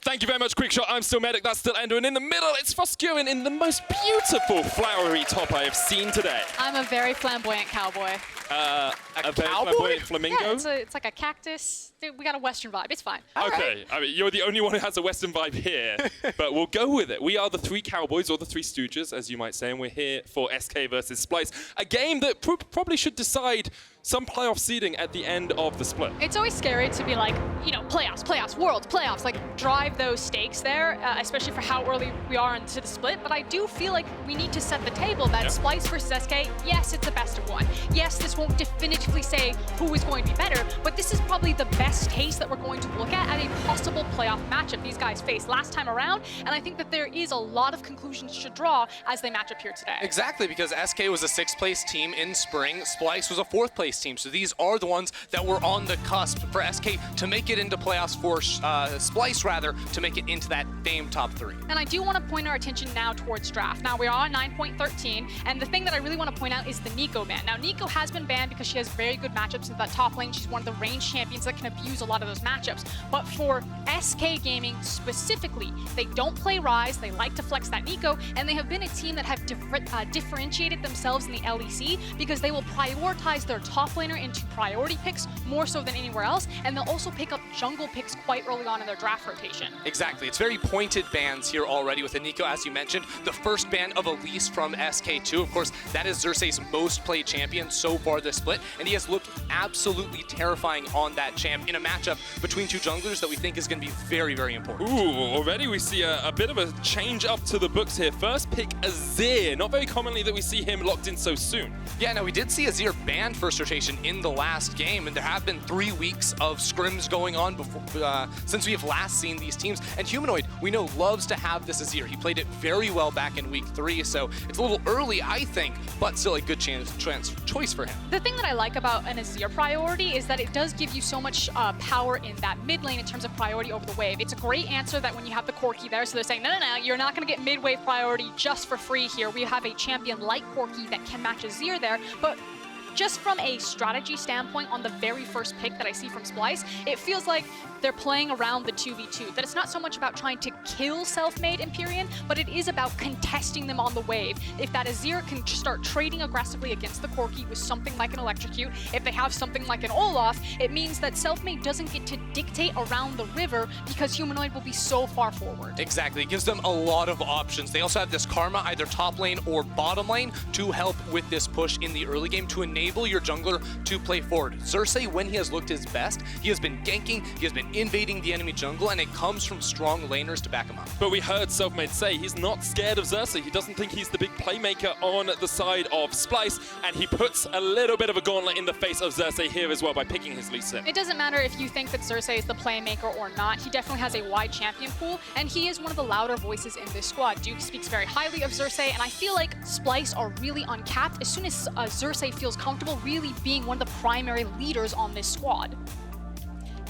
Thank you very much, Quickshot. I'm still Medic, that's still Endo, and in the middle, it's Foscurin in the most beautiful flowery top I have seen today. I'm a very flamboyant cowboy. A very flamboyant flamingo? Yeah, it's like a cactus. Dude, we got a Western vibe. It's fine. Okay, I mean, you're the only one who has a Western vibe here, but we'll go with it. We are the three cowboys, or the three stooges, as you might say, and we're here for SK versus Splyce, a game that probably should decide some playoff seeding at the end of the split. It's always scary to be like, you know, playoffs, worlds, playoffs, like drive those stakes there, especially for how early we are into the split. But I do feel like we need to set the table that Splyce versus SK, yes, it's a best of one. Yes, this won't definitively say who is going to be better, but this is probably the best case that we're going to look at a possible playoff matchup these guys faced last time around. And I think that there is a lot of conclusions to draw as they match up here today. Exactly, because SK was a 6th place team in spring. Splyce was a 4th place team. So these are the ones that were on the cusp for SK to make it into playoffs, for Splyce rather, to make it into that famed top 3. And I do want to point our attention now towards draft. Now we are on 9.13, and the thing that I really want to point out is the Neeko ban. Now Neeko has been banned because she has very good matchups in that top lane. She's one of the range champions that can abuse a lot of those matchups. But for SK Gaming specifically, they don't play Ryze, they like to flex that Neeko, and they have been a team that have differentiated themselves in the LEC because they will prioritize their top laner into priority picks more so than anywhere else, and they'll also pick up jungle picks quite early on in their draft rotation. Exactly, it's very pointed bans here already with the Neeko, as you mentioned. The first ban of Elise from SK2, of course, that is Xerxes' most played champion so far this split, and he has looked absolutely terrifying on that champ in a matchup between two junglers that we think is going to be very, very important. Ooh, already we see a bit of a change up to the books here. First pick, Azir. Not very commonly that we see him locked in so soon. Yeah, no, we did see Azir banned first rotation in the last game, and there have been 3 weeks of scrims going on before, since we have last seen these teams. And Humanoid, we know, loves to have this Azir. He played it very well back in week 3, so it's a little early, I think, but still a good choice for him. The thing that I like about an Azir priority is that it does give you so much power in that mid lane in terms of priority over the wave. It's a great answer that when you have the Corki there, so they're saying, no, you're not going to get mid-wave priority just for free here. We have a champion like Corki that can match Azir there, but just from a strategy standpoint on the very first pick that I see from Splyce, it feels like they're playing around the 2v2. That it's not so much about trying to kill Selfmade Empyrean, but it is about contesting them on the wave. If that Azir can start trading aggressively against the Corki with something like an Electrocute, if they have something like an Olaf, it means that Selfmade doesn't get to dictate around the river because Humanoid will be so far forward. Exactly, it gives them a lot of options. They also have this Karma, either top lane or bottom lane, to help with this push in the early game to enable your jungler to play forward. Xerxes, when he has looked his best, he has been ganking, he has been invading the enemy jungle, and it comes from strong laners to back him up. But we heard Selfmade say he's not scared of Xerxes. He doesn't think he's the big playmaker on the side of Splyce, and he puts a little bit of a gauntlet in the face of Xerxes here as well by picking his Lee Sin. It doesn't matter if you think that Xerxes is the playmaker or not. He definitely has a wide champion pool, and he is one of the louder voices in this squad. Duke speaks very highly of Xerxes, and I feel like Splyce are really uncapped as soon as Xerxes feels comfortable really being one of the primary leaders on this squad.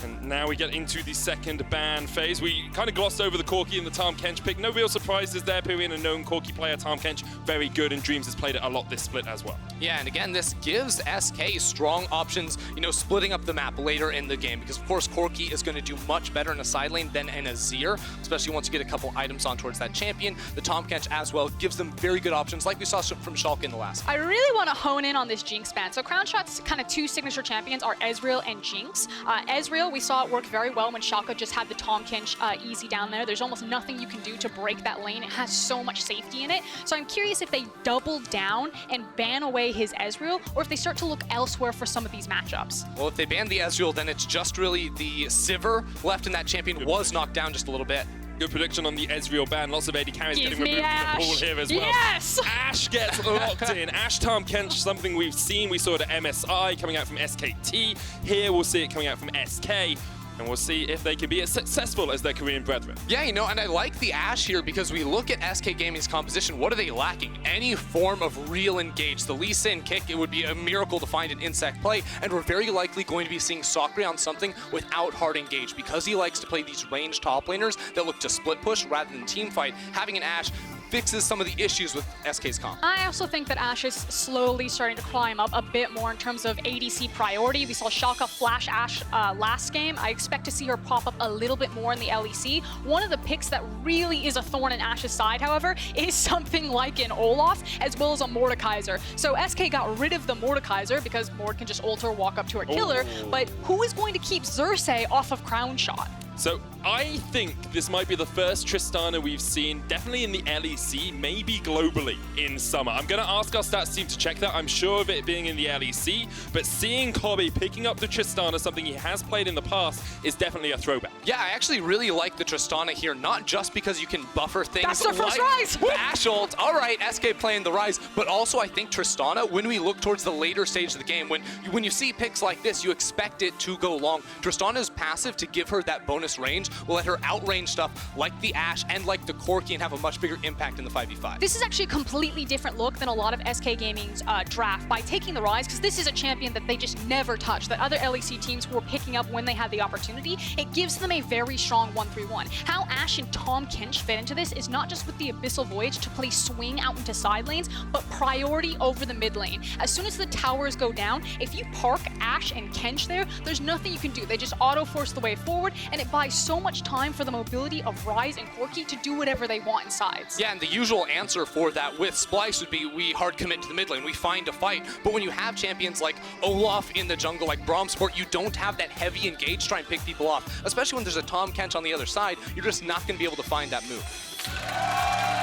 And now we get into the second ban phase. We kind of glossed over the Corki and the Tahm Kench pick. No real surprises there. Pyrian, a known Corki player. Tahm Kench, very good, and Dreams has played it a lot this split as well. Yeah, and again, this gives SK strong options, you know, splitting up the map later in the game, because of course Corki is going to do much better in a side lane than in Azir, especially once you get a couple items on towards that champion. The Tahm Kench as well gives them very good options, like we saw from Schalke in the last game. I really want to hone in on this Jinx ban. So Crownshot's kind of 2 signature champions are Ezreal and Jinx. Ezreal, we saw it work very well when Schalke just had the Tahm Kench easy down there. There's almost nothing you can do to break that lane. It has so much safety in it. So I'm curious if they double down and ban away his Ezreal, or if they start to look elsewhere for some of these matchups. Well, if they ban the Ezreal, then it's just really the Sivir left, and that champion was knocked down just a little bit. Good prediction on the Ezreal ban. Lots of AD carries Give getting me removed from the Ashe. pool here as well. Yes! Ashe gets locked in. Ashe Tom Kench, something we've seen. We saw it at MSI coming out from SKT. Here we'll see it coming out from SK. And we'll see if they can be as successful as their Korean brethren. Yeah, you know, and I like the Ashe here because we look at SK Gaming's composition. What are they lacking? Any form of real engage. The Lee Sin kick, it would be a miracle to find an insect play, and we're very likely going to be seeing Sakura on something without hard engage because he likes to play these ranged top laners that look to split push rather than team fight. Having an Ashe fixes some of the issues with SK's comp. I also think that Ashe is slowly starting to climb up a bit more in terms of ADC priority. We saw Schalke flash Ashe last game. I expect to see her pop up a little bit more in the LEC. One of the picks that really is a thorn in Ashe's side, however, is something like an Olaf as well as a Mordekaiser. So SK got rid of the Mordekaiser because Mord can just ult her, walk up to her killer, but who is going to keep Xerxes off of Crown Shot? So I think this might be the first Tristana we've seen, definitely in the LEC, maybe globally in summer. I'm going to ask our stats team to check that. I'm sure of it being in the LEC, but seeing Kobe picking up the Tristana, something he has played in the past, is definitely a throwback. Yeah, I actually really like the Tristana here, not just because you can buffer things That's their first like Rise! Ashe ult. All right, SK playing the Rise, but also I think Tristana, when we look towards the later stage of the game, when you see picks like this, you expect it to go long. Tristana's passive to give her that bonus range will let her outrange stuff like the Ashe and like the Corki and have a much bigger impact in the 5v5. This is actually a completely different look than a lot of SK Gaming's draft by taking the Rise, because this is a champion that they just never touch, that other LEC teams were picking up when they had the opportunity. It gives them a very strong 1-3-1. How Ashe and Tom Kench fit into this is not just with the Abyssal Voyage to play swing out into side lanes, but priority over the mid lane. As soon as the towers go down, if you park Ashe and Kench there, there's nothing you can do. They just auto-force the way forward, and it buys so much time for the mobility of Rise and Corki to do whatever they want in sides. Yeah, and the usual answer for that with Splyce would be we hard commit to the mid lane, we find a fight. But when you have champions like Olaf in the jungle, like Bromsport, you don't have that heavy engage to try and pick people off. Especially when there's a Tom Kench on the other side, you're just not going to be able to find that move.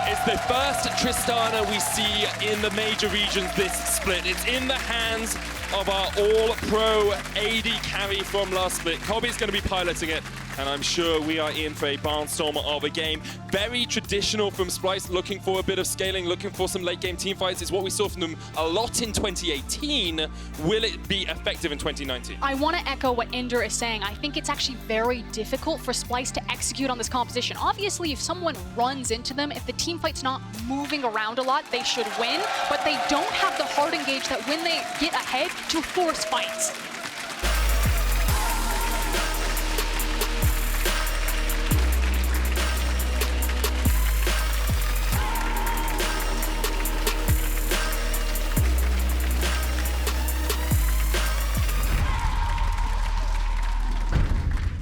It's the first Tristana we see in the major regions this split. It's in the hands of our all-pro AD carry from last split. Kobe's going to be piloting it, and I'm sure we are in for a barnstormer of a game. Very traditional from Splyce, looking for a bit of scaling, looking for some late-game teamfights. It's what we saw from them a lot in 2018. Will it be effective in 2019? I want to echo what Ender is saying. I think it's actually very difficult for Splyce to execute on this composition. Obviously, if someone runs into them, if the teamfight's not moving around a lot, they should win, but they don't have the hard engage that when they get ahead to force fights.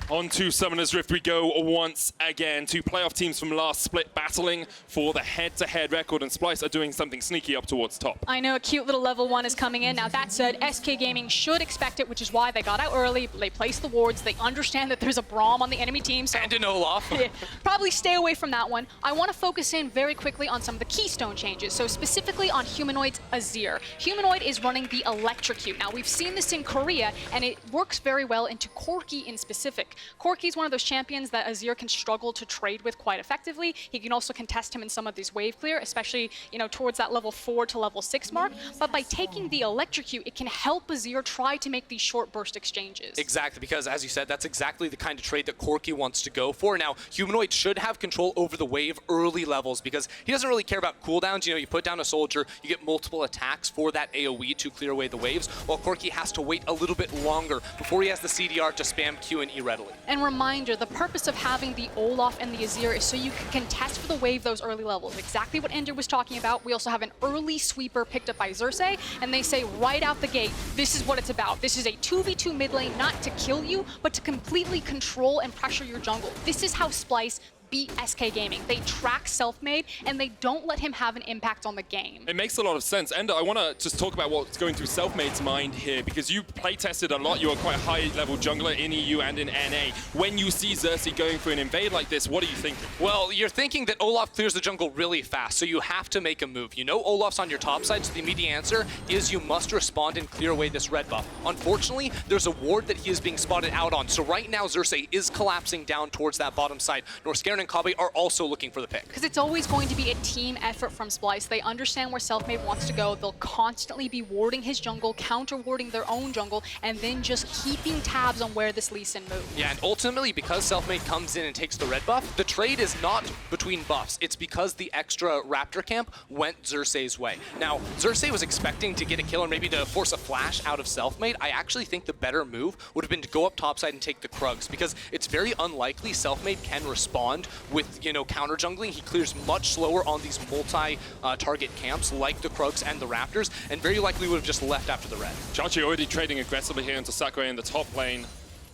On to Summoner's Rift we go once again. Two playoff teams from last split battling for the head-to-head record, and Splyce are doing something sneaky up towards top. I know a cute little level 1 is coming in. Now that said, SK Gaming should expect it, which is why they got out early, they placed the wards, they understand that there's a Braum on the enemy team. So and an Olaf. Yeah, probably stay away from that one. I want to focus in very quickly on some of the keystone changes, so specifically on Humanoid's Azir. Humanoid is running the Electrocute. Now we've seen this in Korea, and it works very well into Corki in specific. Corki is one of those champions that Azir can struggle to trade with quite effectively. He can also contest him in some of these wave clear, especially, you know, towards that level 4 to level 6 mark. But by taking the Electrocute, it can help Azir try to make these short burst exchanges. Exactly, because as you said, that's exactly the kind of trade that Corki wants to go for. Now, Humanoid should have control over the wave early levels because he doesn't really care about cooldowns. You know, you put down a soldier, you get multiple attacks for that AoE to clear away the waves, while Corki has to wait a little bit longer before he has the CDR to spam Q and E readily. And reminder, the purpose of having the Olaf and the Azir is so you can contest for the wave those early levels. Exactly what Ender was talking about. We also have an early sweeper picked up by Xerxes, and they say right out the gate, this is what it's about. This is a 2v2 mid lane, not to kill you, but to completely control and pressure your jungle. This is how Splyce beat SK Gaming. They track Selfmade, and they don't let him have an impact on the game. It makes a lot of sense. And I want to just talk about what's going through Selfmade's mind here, because you play-tested a lot. You are quite a high-level jungler in EU and in NA. When you see Xerxes going for an invade like this, what are you thinking? Well, you're thinking that Olaf clears the jungle really fast, so you have to make a move. You know Olaf's on your top side, so the immediate answer is you must respond and clear away this red buff. Unfortunately, there's a ward that he is being spotted out on, so right now Xerxes is collapsing down towards that bottom side. Norskeren and Kabe are also looking for the pick. Because it's always going to be a team effort from Splyce. They understand where Selfmade wants to go. They'll constantly be warding his jungle, counter-warding their own jungle, and then just keeping tabs on where this Lee Sin moves. Yeah, and ultimately, because Selfmade comes in and takes the red buff, the trade is not between buffs. It's because the extra Raptor camp went Xerxes' way. Now, Xerxes was expecting to get a kill or maybe to force a flash out of Selfmade. I actually think the better move would have been to go up topside and take the Krugs, because it's very unlikely Selfmade can respond with, you know, counter jungling. He clears much slower on these multi-target camps like the Krugs and the Raptors, and very likely would have just left after the red. Chachi already trading aggressively here into Sakurai in the top lane.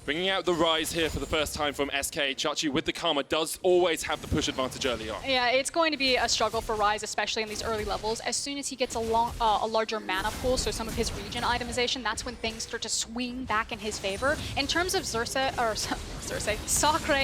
Bringing out the Rise here for the first time from SK. Chachi with the Karma does always have the push advantage early on. Yeah, it's going to be a struggle for Rise, especially in these early levels. As soon as he gets a larger mana pool, so some of his regen itemization, that's when things start to swing back in his favor. In terms of Sakurai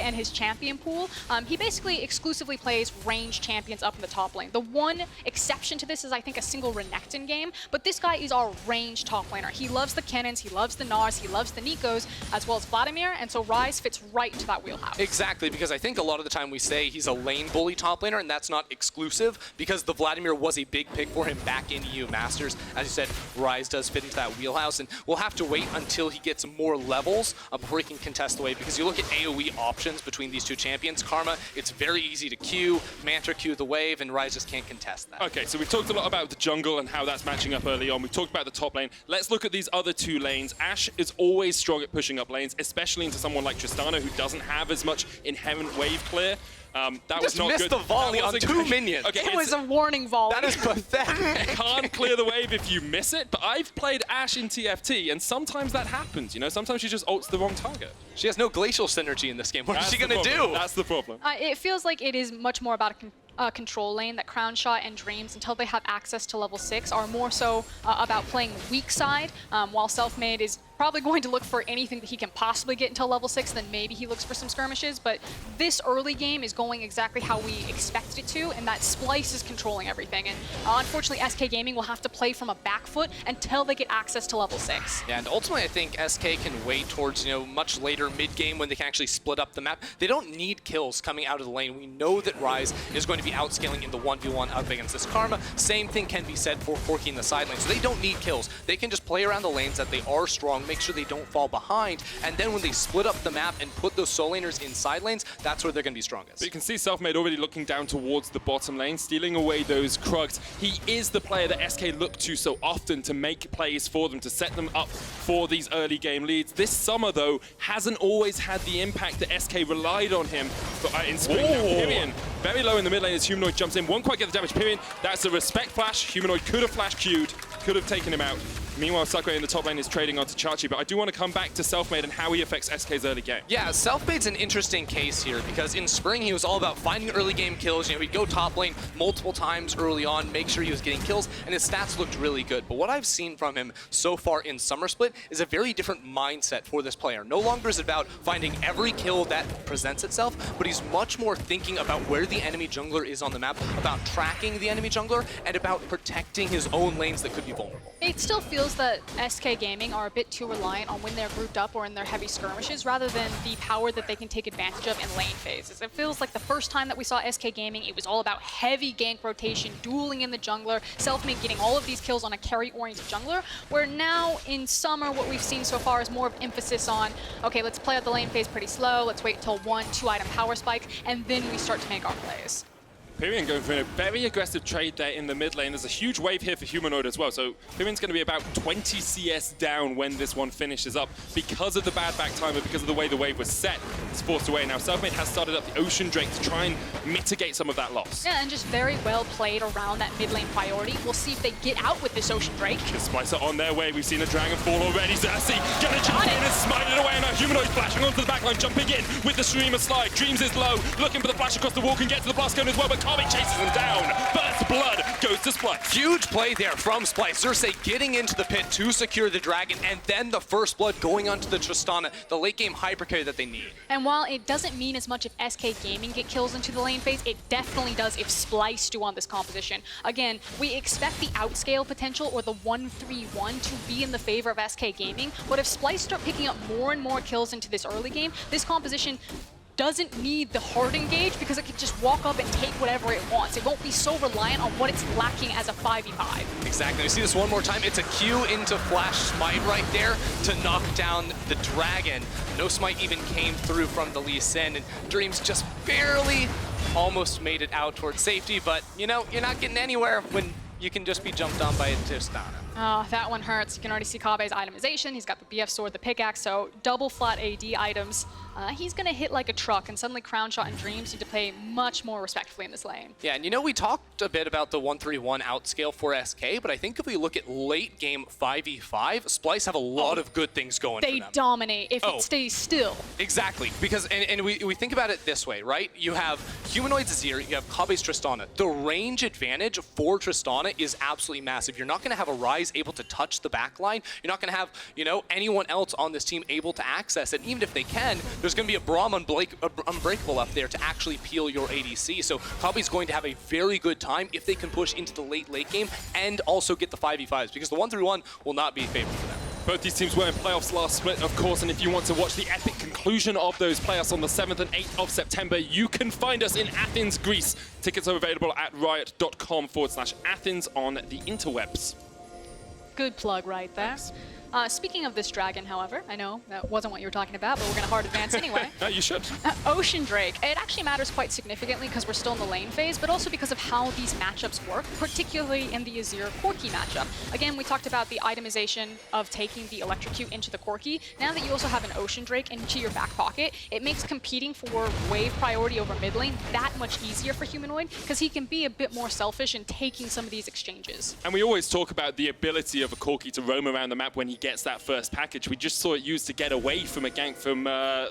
and his champion pool, he basically exclusively plays ranged champions up in the top lane. The one exception to this is, I think, a single Renekton game, but this guy is our ranged top laner. He loves the cannons, he loves the Nars, he loves the Nikos, as well as Vladimir, and so Rise fits right into that wheelhouse. Exactly, because I think a lot of the time we say he's a lane bully top laner, and that's not exclusive, because the Vladimir was a big pick for him back in EU Masters. As you said, Rise does fit into that wheelhouse, and we'll have to wait until he gets more levels before he can contest the wave, because you look at AoE options between these two champions. Karma, it's very easy to Q, Mantra Q the wave, and Rise just can't contest that. Okay, so we've talked a lot about the jungle and how that's matching up early on. We've talked about the top lane. Let's look at these other two lanes. Ashe is always strong at pushing up lanes, especially into someone like Tristana, who doesn't have as much inherent wave clear. That was not good. Just missed the volley on two minions. Okay, it was a warning volley. That is pathetic. You can't clear the wave if you miss it, but I've played Ashe in TFT, and sometimes that happens, you know? Sometimes she just ults the wrong target. She has no glacial synergy in this game. What is she going to do? That's the problem. It feels like it is much more about a control lane, that Crown Shot and Dreams, until they have access to level 6, are more so about playing weak side, while Selfmade is probably going to look for anything that he can possibly get until level 6, then maybe he looks for some skirmishes, but this early game is going exactly how we expected it to, and that Splyce is controlling everything, and unfortunately SK Gaming will have to play from a back foot until they get access to level 6. Yeah, and ultimately I think SK can wait towards, you know, much later mid-game when they can actually split up the map. They don't need kills coming out of the lane. We know that Rise is going to be outscaling in the 1v1 up against this Karma. Same thing can be said for Forky in the side lane, so they don't need kills. They can just play around the lanes that they are strong, make sure they don't fall behind, and then when they split up the map and put those soul laners in side lanes, that's where they're going to be strongest. But you can see Selfmade already looking down towards the bottom lane, stealing away those Krugs. He is the player that SK look to so often to make plays for them, to set them up for these early game leads. This summer, though, hasn't always had the impact that SK relied on him in spring. Now, Pyrion, very low in the mid lane as Humanoid jumps in. Won't quite get the damage. Pyrion, that's a respect flash. Humanoid could have flash queued, could have taken him out. Meanwhile, Sakurai in the top lane is trading onto Chachi, but I do want to come back to Selfmade and how he affects SK's early game. Yeah, Selfmade's an interesting case here, because in spring he was all about finding early game kills. You know, he'd go top lane multiple times early on, make sure he was getting kills, and his stats looked really good. But what I've seen from him so far in Summer Split is a very different mindset for this player. No longer is it about finding every kill that presents itself, but he's much more thinking about where the enemy jungler is on the map, about tracking the enemy jungler, and about protecting his own lanes that could be vulnerable. It still feels that SK Gaming are a bit too reliant on when they're grouped up or in their heavy skirmishes, rather than the power that they can take advantage of in lane phases. It feels like the first time that we saw SK Gaming, it was all about heavy gank rotation, dueling in the jungler, Selfmade getting all of these kills on a carry-oriented jungler, where now in summer what we've seen so far is more of emphasis on, okay, let's play out the lane phase pretty slow, let's wait till 1-2 item power spike, and then we start to make our plays. Pyrion going for a very aggressive trade there in the mid lane. There's a huge wave here for Humanoid as well, so Pyrion's going to be about 20 CS down when this one finishes up because of the bad back timer, because of the way the wave was set. It's forced away now. Selfmade has started up the Ocean Drake to try and mitigate some of that loss. Yeah, and just very well played around that mid lane priority. We'll see if they get out with this Ocean Drake. The Splyce are on their way. We've seen a Dragon fall already. Xerxes gonna jump in and smite it away, and now Humanoid flashing onto the backline, jumping in with the Streamer slide. Dreams is low, looking for the flash across the wall, can get to the blast cone as well, but Kabe chases him down. Burst blood goes to Splyce. Huge play there from Splyce. Xerxes getting into the pit to secure the dragon, and then the first blood going onto the Tristana, the late game hyper carry that they need. And while it doesn't mean as much if SK Gaming get kills into the lane phase, it definitely does if Splyce do on this composition. Again, we expect the outscale potential or the 1-3-1 to be in the favor of SK Gaming, but if Splyce start picking up more and more kills into this early game, this composition doesn't need the hard engage because it can just walk up and take whatever it wants. It won't be so reliant on what it's lacking as a 5v5. Exactly. We see this one more time. It's a Q into Flash Smite right there to knock down the Dragon. No Smite even came through from the Lee Sin, and Dreams just barely almost made it out towards safety, but you know, you're not getting anywhere when you can just be jumped on by a Tristana. Oh, that one hurts. You can already see Kabe's itemization. He's got the BF sword, the pickaxe, so double flat AD items. He's gonna hit like a truck, and suddenly Crown Shot and Dreams need to play much more respectfully in this lane. Yeah, and you know, we talked a bit about the 1-3-1 outscale for SK, but I think if we look at late game 5v5, Splyce have a lot of good things going for them. They dominate if it stays still. Exactly, because, and we think about it this way, right? You have Humanoid's Azir, you have Kabe's Tristana. The range advantage for Tristana is absolutely massive. You're not gonna have a Ryze able to touch the backline. You're not gonna have, you know, anyone else on this team able to access it. Even if they can, there's gonna be a Braum Unbreakable up there to actually peel your ADC. So Kabe's going to have a very good time if they can push into the late game and also get the 5v5s, because the 1-3-1 will not be favorable for them. Both these teams were in playoffs last split, of course, and if you want to watch the epic conclusion of those playoffs on the 7th and 8th of September, you can find us in Athens, Greece. Tickets are available at riot.com/Athens on the interwebs. Good plug right there. Speaking of this dragon, however, I know that wasn't what you were talking about, but we're going to hard advance anyway. No, you should. Ocean Drake. It actually matters quite significantly because we're still in the lane phase, but also because of how these matchups work, particularly in the Azir Corki matchup. Again, we talked about the itemization of taking the Electrocute into the Corki. Now that you also have an Ocean Drake into your back pocket, it makes competing for wave priority over mid lane that much easier for Humanoid, because he can be a bit more selfish in taking some of these exchanges. And we always talk about the ability of a Corki to roam around the map when he gets that first package. We just saw it used to get away from a gank from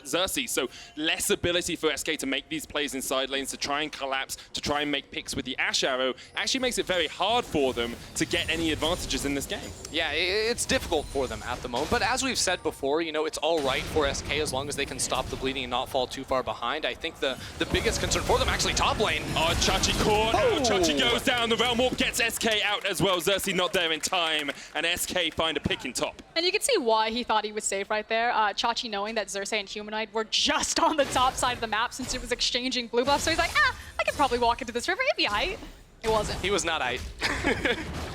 Xerxes, so less ability for SK to make these plays in side lanes, to try and collapse, to try and make picks with the Ash Arrow, actually makes it very hard for them to get any advantages in this game. Yeah, it's difficult for them at the moment, but as we've said before, you know, it's all right for SK as long as they can stop the bleeding and not fall too far behind. I think the biggest concern for them actually top lane. Oh, Chachi caught. Oh, Chachi goes down. The Realm Warp gets SK out as well. Xerxes not there in time, and SK find a pick in top. And you can see why he thought he was safe right there. Chachi knowing that Xerxes and Humanoid were just on the top side of the map since it was exchanging blue buffs, so he's like, I could probably walk into this river, it'd be aight. It wasn't. He was not aight.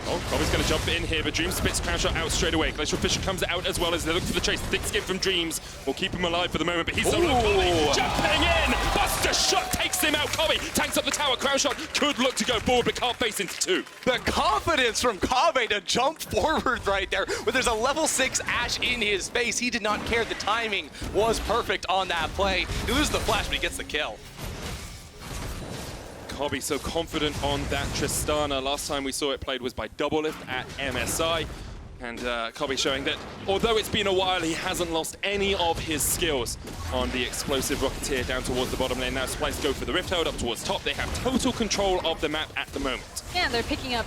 Oh, Robbie's going to jump in here, but Dreams spits Crown Shot out straight away. Glacial Fisher comes out as well as they look for the chase. Thick skin from Dreams will keep him alive for the moment, but he's solo. Kobe jumping in! Buster Shot takes him out. Kobe tanks up the tower. Crown Shot could look to go forward, but can't face into two. The confidence from Kobe to jump forward right there, when there's a level 6 Ashe in his face. He did not care. The timing was perfect on that play. He loses the flash, but he gets the kill. Kobe so confident on that Tristana. Last time we saw it played was by Doublelift at MSI. And Kobe showing that although it's been a while, he hasn't lost any of his skills on the explosive Rocketeer down towards the bottom lane. Now Splyce go for the Rift Herald up towards top. They have total control of the map at the moment. Yeah, they're picking up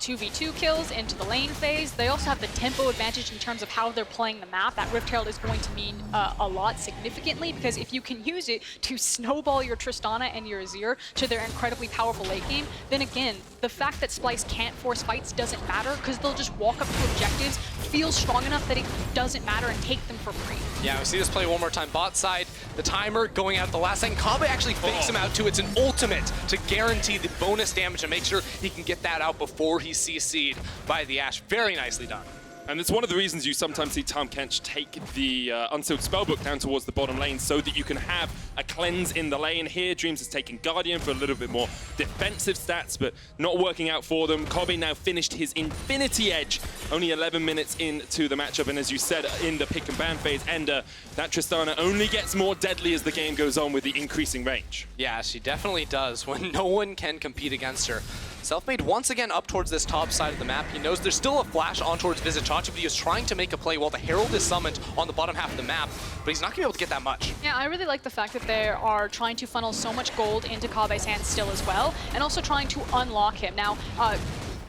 2v2 kills into the lane phase. They also have the tempo advantage in terms of how they're playing the map. That Rift Herald is going to mean a lot significantly, because if you can use it to snowball your Tristana and your Azir to their incredibly powerful late game, then again, the fact that Splyce can't force fights doesn't matter, because they'll just walk up to objectives, feel strong enough that it doesn't matter, and take them for free. Yeah, we see this play one more time. Bot side, the timer going out at the last second. Kabe actually fakes him out too. It's an ultimate to guarantee the bonus damage and make sure he can get that out before he's CC'd by the Ashe. Very nicely done. And it's one of the reasons you sometimes see Tahm Kench take the Unsealed Spellbook down towards the bottom lane so that you can have a cleanse in the lane. Here, Dreams has taken Guardian for a little bit more defensive stats, but not working out for them. Kobe now finished his Infinity Edge, only 11 minutes into the matchup, and as you said, in the pick and ban phase, Ender, that Tristana only gets more deadly as the game goes on with the increasing range. Yeah, she definitely does when no one can compete against her. Selfmade once again up towards this top side of the map. He knows there's still a flash on towards Visit Chachi, but he is trying to make a play while the Herald is summoned on the bottom half of the map, but he's not going to be able to get that much. Yeah, I really like the fact that they are trying to funnel so much gold into Kabe's hands still as well, and also trying to unlock him. Now,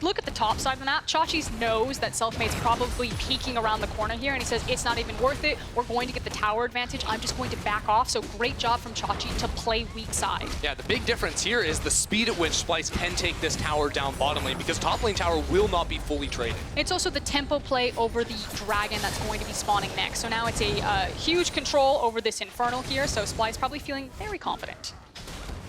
look at the top side of the map, Chachi knows that Selfmade's probably peeking around the corner here, and he says, it's not even worth it. We're going to get the tower advantage. I'm just going to back off. So great job from Chachi to play weak side. Yeah, the big difference here is the speed at which Splyce can take this tower down bottom lane, because top lane tower will not be fully traded. It's also the tempo play over the dragon that's going to be spawning next. So now it's a huge control over this Infernal here, so Splyce probably feeling very confident.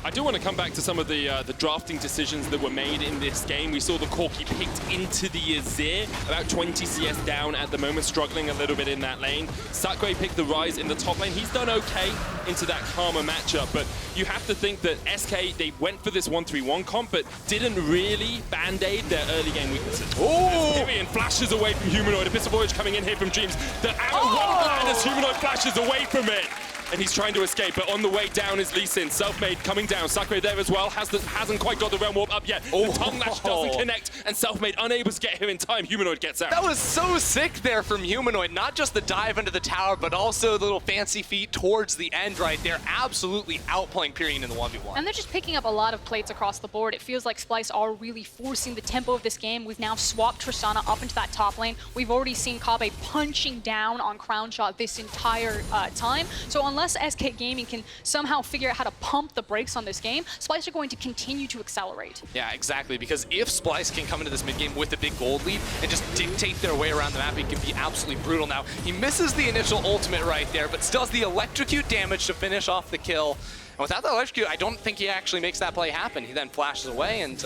I do want to come back to some of the drafting decisions that were made in this game. We saw the Corki picked into the Azir, about 20 CS down at the moment, struggling a little bit in that lane. Sakwe picked the Rise in the top lane. He's done okay into that Karma matchup, but you have to think that SK, they went for this 1-3-1 comp, but didn't really band-aid their early game weaknesses. Oh! Tyrion flashes away from Humanoid. Abyssal Voyage coming in here from Dreams. The one blind as Humanoid flashes away from it. And he's trying to escape, but on the way down is Lee Sin. Selfmade coming down. Sakura there as well. Hasn't quite got the Realm Warp up yet. The Tongue Lash doesn't connect, and Selfmade unable to get here in time. Humanoid gets out. That was so sick there from Humanoid. Not just the dive into the tower, but also the little fancy feet towards the end right there. Absolutely outplaying Pyrion in the 1v1. And they're just picking up a lot of plates across the board. It feels like Splyce are really forcing the tempo of this game. We've now swapped Tristana up into that top lane. We've already seen Kabe punching down on Crown Shot this entire time. So unless SK Gaming can somehow figure out how to pump the brakes on this game, Splyce are going to continue to accelerate. Yeah, exactly, because if Splyce can come into this mid-game with a big gold lead and just dictate their way around the map, it can be absolutely brutal. Now, he misses the initial ultimate right there, but still does the electrocute damage to finish off the kill. And without the electrocute, I don't think he actually makes that play happen. He then flashes away and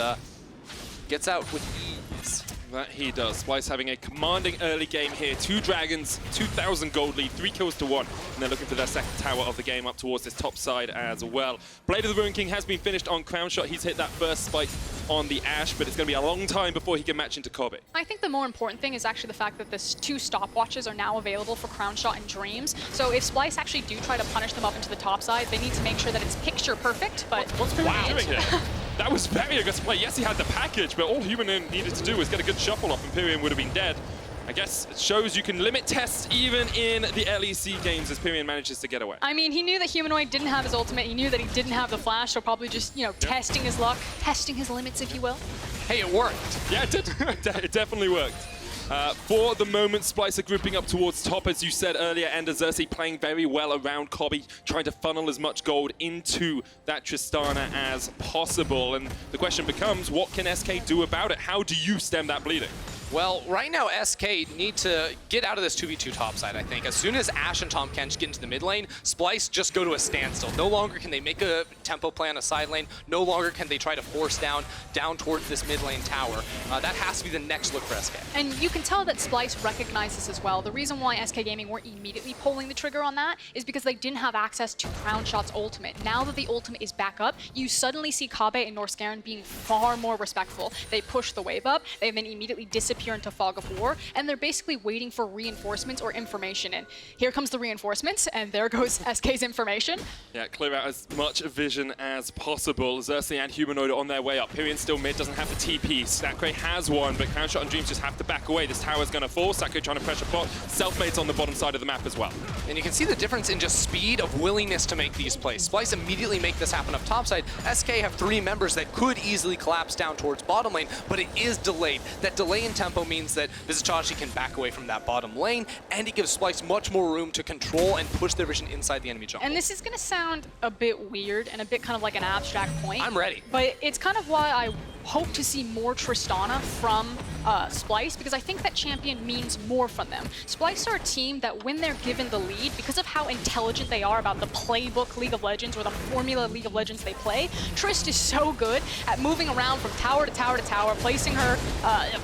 gets out with ease. That he does. Splyce having a commanding early game here. 2 dragons, 2,000 gold lead, 3 kills to 1. And they're looking for their second tower of the game up towards this top side as well. Blade of the Ruin King has been finished on Crown Shot. He's hit that first spike on the Ashe, but it's going to be a long time before he can match into Kobe. I think the more important thing is actually the fact that the 2 stopwatches are now available for Crown Shot and Dreams. So if Splyce actually do try to punish them up into the top side, they need to make sure that it's picture perfect. But what's Pyrion doing here? That was very aggressive play. Yes, he had the package, but all Human needed to do was get a good shuffle off, and Pyrion would have been dead. I guess it shows you can limit tests even in the LEC games as Pyrion manages to get away. I mean, he knew that Humanoid didn't have his ultimate. He knew that he didn't have the flash, so probably just, testing his luck, testing his limits, if you will. Hey, it worked. Yeah, it did. It definitely worked. For the moment, Splyce are grouping up towards top, as you said earlier, and Xerxes playing very well around Kobe, trying to funnel as much gold into that Tristana as possible. And the question becomes, what can SK do about it? How do you stem that bleeding? Well, right now, SK need to get out of this 2v2 topside, I think. As soon as Ashe and Tahm Kench get into the mid lane, Splyce just go to a standstill. No longer can they make a tempo play on a side lane. No longer can they try to force down towards this mid lane tower. That has to be the next look for SK. And you can tell that Splyce recognizes as well. The reason why SK Gaming weren't immediately pulling the trigger on that is because they didn't have access to Crown Shot's ultimate. Now that the ultimate is back up, you suddenly see Kabe and Norscaron being far more respectful. They push the wave up, they then immediately disappear into Fog of War, and they're basically waiting for reinforcements or information. And here comes the reinforcements, and there goes SK's information. Yeah, clear out as much vision as possible. Xerxes and Humanoid are on their way up. Pyrion still mid, doesn't have the TP. Sakre has one, but Crown Shot and Dreams just have to back away. This tower's going to fall. Sakre trying to pressure pot. Selfmade's on the bottom side of the map as well. And you can see the difference in just speed of willingness to make these plays. Splyce immediately make this happen up topside. SK have 3 members that could easily collapse down towards bottom lane, but it is delayed. That delay in tempo means that Vizicachi can back away from that bottom lane, and it gives Splyce much more room to control and push their vision inside the enemy jungle. And this is going to sound a bit weird and a bit kind of like an abstract point. I'm ready. But it's kind of why I hope to see more Tristana from Splyce, because I think that champion means more from them. Splyce are a team that when they're given the lead, because of how intelligent they are about the playbook League of Legends or the formula League of Legends they play, Trist is so good at moving around from tower to tower to tower, placing her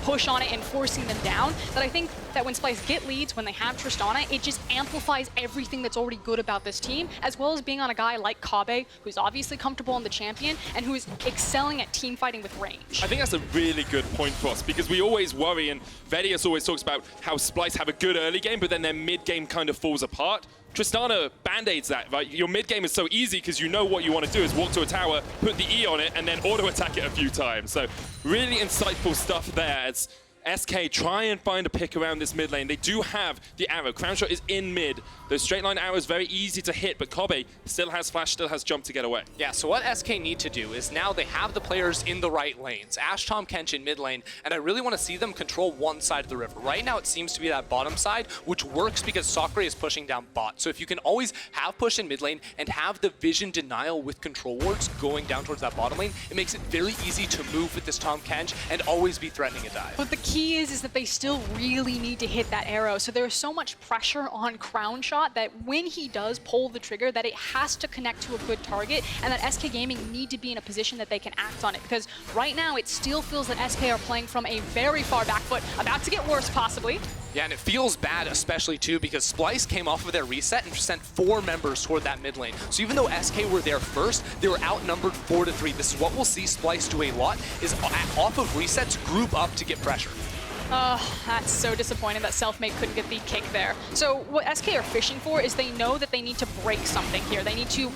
push on it and forcing them down, that I think that when Splyce get leads, when they have Tristana, it just amplifies everything that's already good about this team, as well as being on a guy like Kabe, who's obviously comfortable on the champion, and who is excelling at team fighting with range. I think that's a really good point for us, because we always worry, and Vedius always talks about how Splyce have a good early game, but then their mid-game kind of falls apart. Tristana band-aids that, right? Your mid-game is so easy because you know what you want to do is walk to a tower, put the E on it, and then auto-attack it a few times. So really insightful stuff there. As SK try and find a pick around this mid lane. They do have the arrow. Crown Shot is in mid. Those straight line arrows very easy to hit, but Kobe still has flash, still has jump to get away. Yeah, so what SK need to do is now they have the players in the right lanes. Ash, Tom, Kench in mid lane, and I really want to see them control one side of the river. Right now it seems to be that bottom side, which works because Sakura is pushing down bot. So if you can always have push in mid lane and have the vision denial with control wards going down towards that bottom lane, it makes it very easy to move with this Tom Kench and always be threatening a dive. But the key is that they still really need to hit that arrow. So there's so much pressure on Crown Shot that when he does pull the trigger, that it has to connect to a good target, and that SK Gaming need to be in a position that they can act on it. Because right now it still feels that SK are playing from a very far back foot, about to get worse possibly. Yeah, and it feels bad, especially too, because Splyce came off of their reset and sent 4 members toward that mid lane. So even though SK were there first, they were outnumbered 4-3. This is what we'll see Splyce do a lot, is off of resets, group up to get pressure. That's so disappointing that Selfmade couldn't get the kick there. So what SK are fishing for is they know that they need to break something here. They need to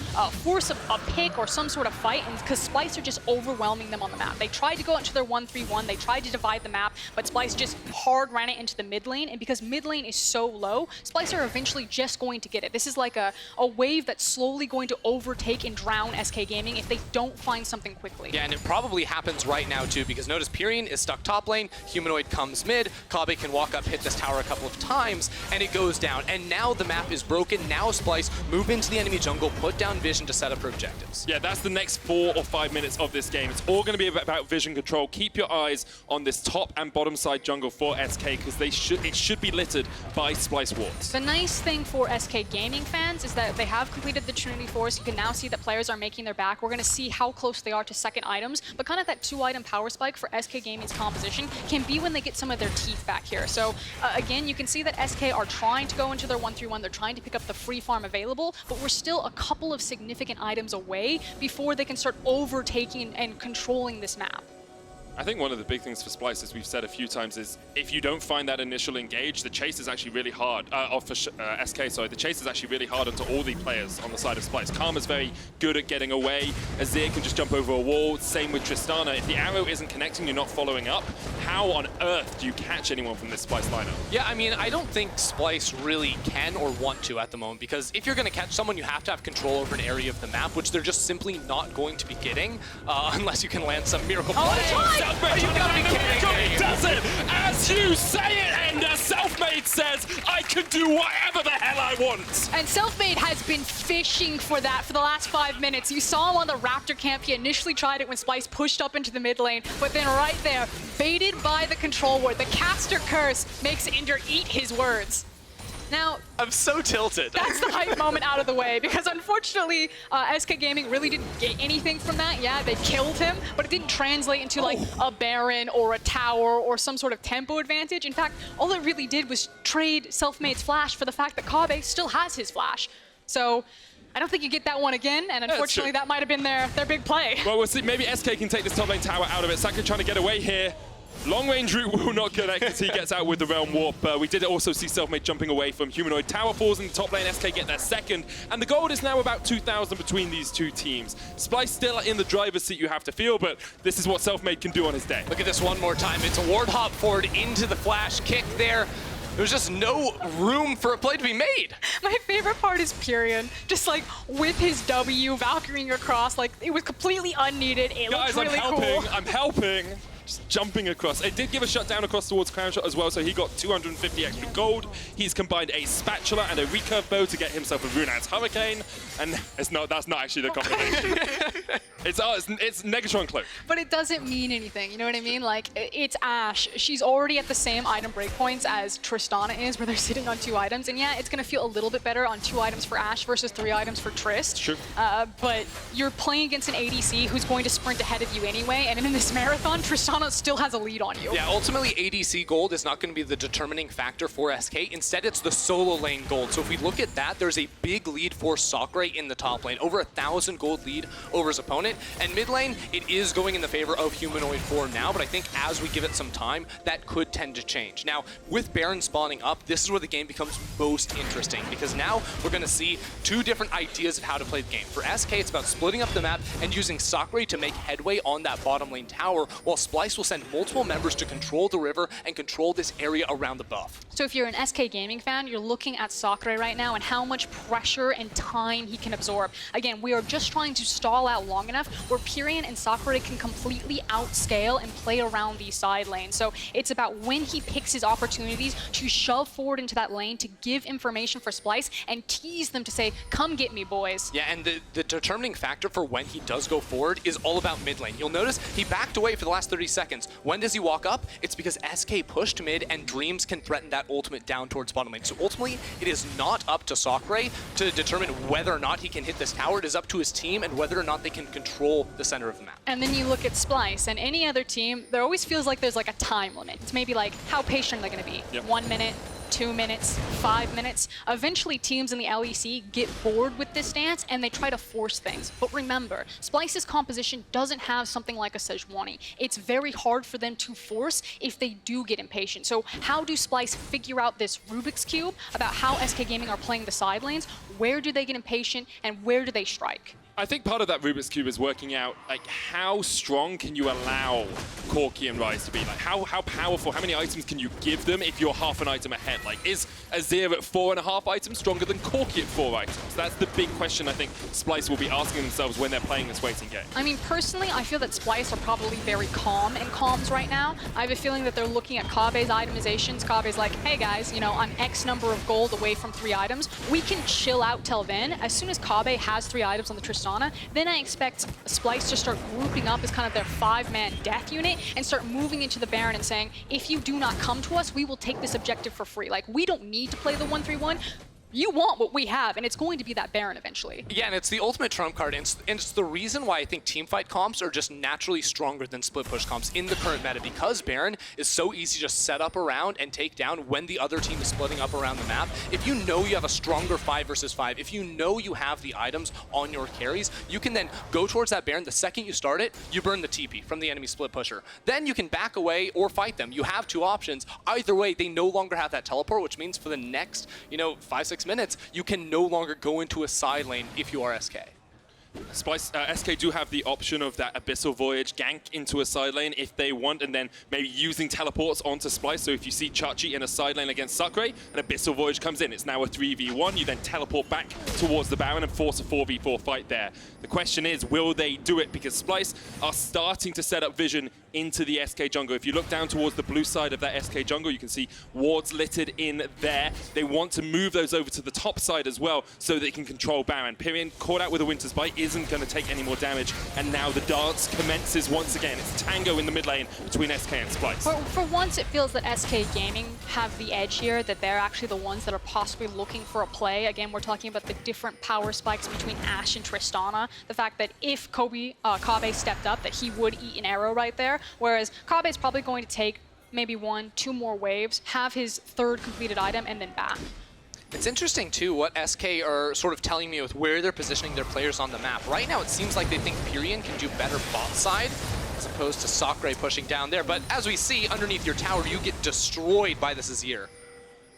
force a pick or some sort of fight, and because Splyce are just overwhelming them on the map. They tried to go into their 1-3-1, they tried to divide the map, but Splyce just hard ran it into the mid lane, and because mid lane is so low, Splyce are eventually just going to get it. This is like a wave that's slowly going to overtake and drown SK Gaming if they don't find something quickly. Yeah, and it probably happens right now too, because notice Pyrian is stuck top lane, Humanoid comes mid, Kabe can walk up, hit this tower a couple of times, and it goes down. And now the map is broken. Now Splyce move into the enemy jungle, put down vision to set up her objectives. Yeah, that's the next 4 or 5 minutes of this game. It's all going to be about vision control. Keep your eyes on this top and bottom side jungle for SK, because it should be littered by Splyce wards. The nice thing for SK Gaming fans is that they have completed the Trinity Force. You can now see that players are making their back. We're going to see how close they are to second items, but kind of that 2-item power spike for SK Gaming's composition can be when they get some of their teeth back here. So again, you can see that SK are trying to go into their 1-3-1. They're trying to pick up the free farm available, but we're still a couple of significant items away before they can start overtaking and controlling this map. I think one of the big things for Splyce, as we've said a few times, is if you don't find that initial engage, the chase is actually really hard. SK, sorry, the chase is actually really hard onto all the players on the side of Splyce. Karma's very good at getting away. Azir can just jump over a wall. Same with Tristana. If the arrow isn't connecting, you're not following up. How on earth do you catch anyone from this Splyce lineup? Yeah, I mean, I don't think Splyce really can or want to at the moment, because if you're going to catch someone, you have to have control over an area of the map, which they're just simply not going to be getting unless you can land some miracle play. Selfmade, you gotta be kidding me. He does it as you say it, Ender. Selfmade says, I can do whatever the hell I want. And Selfmade has been fishing for that for the last 5 minutes. You saw him on the Raptor camp. He initially tried it when Splyce pushed up into the mid lane, but then right there, baited by the control ward, the caster curse makes Ender eat his words. Now, I'm so tilted. That's the hype moment out of the way, because unfortunately, SK Gaming really didn't get anything from that. Yeah, they killed him, but it didn't translate into like a Baron or a tower or some sort of tempo advantage. In fact, all it really did was trade Selfmade's flash for the fact that Kabe still has his flash. So I don't think you get that one again, and unfortunately that might have been their big play. Well, we'll see. Maybe SK can take this top lane tower out of it. Saka trying to get away here. Long range route will not connect as he gets out with the Realm Warp. We did also see Selfmade jumping away from Humanoid. Tower falls in the top lane, SK get their second, and the gold is now about 2,000 between these two teams. Splyce still in the driver's seat, you have to feel, but this is what Selfmade can do on his day. Look at this one more time. It's a ward hop forward into the flash kick there. There's just no room for a play to be made. My favorite part is Pyrian, just like with his W, Valkyrieing across, like it was completely unneeded. It looked really cool. I'm helping. Just jumping across. It did give a shutdown across towards Crown Shot as well, so he got 250 extra gold. He's combined a spatula and a recurve bow to get himself a Runan's Hurricane, and that's not actually the combination. it's Negatron Cloak. But it doesn't mean anything, you know what I mean? Like, it's Ashe. She's already at the same item breakpoints as Tristana is, where they're sitting on 2 items, and yeah, it's gonna feel a little bit better on 2 items for Ashe versus 3 items for Trist. Sure. But you're playing against an ADC who's going to sprint ahead of you anyway, and in this marathon, Tristana still has a lead on you. Yeah, ultimately ADC gold is not going to be the determining factor for SK. Instead, it's the solo lane gold. So if we look at that, there's a big lead for Sakura in the top lane. Over 1,000 gold lead over his opponent. And mid lane, it is going in the favor of Humanoid for now, but I think as we give it some time, that could tend to change. Now, with Baron spawning up, this is where the game becomes most interesting, because now we're going to see two different ideas of how to play the game. For SK, it's about splitting up the map and using Sakura to make headway on that bottom lane tower, while Splyce will send multiple members to control the river and control this area around the buff. So if you're an SK Gaming fan, you're looking at Sakura right now and how much pressure and time he can absorb. Again, we are just trying to stall out long enough where Pyrion and Sakura can completely outscale and play around these side lanes. So it's about when he picks his opportunities to shove forward into that lane, to give information for Splyce and tease them to say, come get me, boys. Yeah, and the determining factor for when he does go forward is all about mid lane. You'll notice he backed away for the last 30 seconds. When does he walk up? It's because SK pushed mid and Dreams can threaten that ultimate down towards bottom lane. So ultimately, it is not up to Sakura to determine whether or not he can hit this tower. It is up to his team and whether or not they can control the center of the map. And then you look at Splyce, and any other team, there always feels like there's like a time limit. It's maybe like, how patient are they going to be? Yep. 1 minute, 2 minutes, 5 minutes. Eventually, teams in the LEC get bored with this stance and they try to force things. But remember, Splyce's composition doesn't have something like a Sejuani. It's very hard for them to force if they do get impatient. So how do Splyce figure out this Rubik's Cube about how SK Gaming are playing the side lanes? Where do they get impatient and where do they strike? I think part of that Rubik's Cube is working out, like, how strong can you allow Corki and Ryze to be? Like, how powerful, how many items can you give them if you're half an item ahead? Like, is Azir at 4.5 items stronger than Corki at 4 items? That's the big question I think Splyce will be asking themselves when they're playing this waiting game. I mean, personally, I feel that Splyce are probably very calm in comms right now. I have a feeling that they're looking at Kabe's itemizations. Kabe's like, hey guys, you know, I'm X number of gold away from 3 items. We can chill out till then. As soon as Kabe has 3 items on the Tristana, then I expect Splyce to start grouping up as kind of their 5-man death unit and start moving into the Baron and saying, if you do not come to us, we will take this objective for free. Like, we don't need to play the 1-3-1. You want what we have, and it's going to be that Baron eventually. Yeah, and it's the ultimate trump card, and it's the reason why I think teamfight comps are just naturally stronger than split push comps in the current meta, because Baron is so easy to just set up around and take down when the other team is splitting up around the map. If you know you have a stronger 5 versus 5, if you know you have the items on your carries, you can then go towards that Baron. The second you start it, you burn the TP from the enemy split pusher. Then you can back away or fight them. You have 2 options. Either way, they no longer have that teleport, which means for the next, 5-6 minutes, you can no longer go into a side lane if you are SK. Splyce, SK do have the option of that Abyssal Voyage gank into a side lane if they want, and then maybe using teleports onto Splyce. So if you see Chachi in a side lane against Sakura, an Abyssal Voyage comes in. It's now a 3v1. You then teleport back towards the Baron and force a 4v4 fight there. The question is, will they do it? Because Splyce are starting to set up vision into the SK jungle. If you look down towards the blue side of that SK jungle, you can see wards littered in there. They want to move those over to the top side as well so they can control Baron. Pyrion, caught out with a Winter's Bite, isn't going to take any more damage, and now the dance commences once again. It's a tango in the mid lane between SK and Splyce. For once, it feels that SK Gaming have the edge here, that they're actually the ones that are possibly looking for a play. Again, we're talking about the different power spikes between Ashe and Tristana. The fact that if Kabe stepped up, that he would eat an arrow right there, whereas Kabe's probably going to take maybe 1-2 more waves, have his 3rd completed item, and then back. It's interesting, too, what SK are sort of telling me with where they're positioning their players on the map. Right now, it seems like they think Pyrion can do better bot side, as opposed to Sakura pushing down there. But as we see, underneath your tower, you get destroyed by this Azir.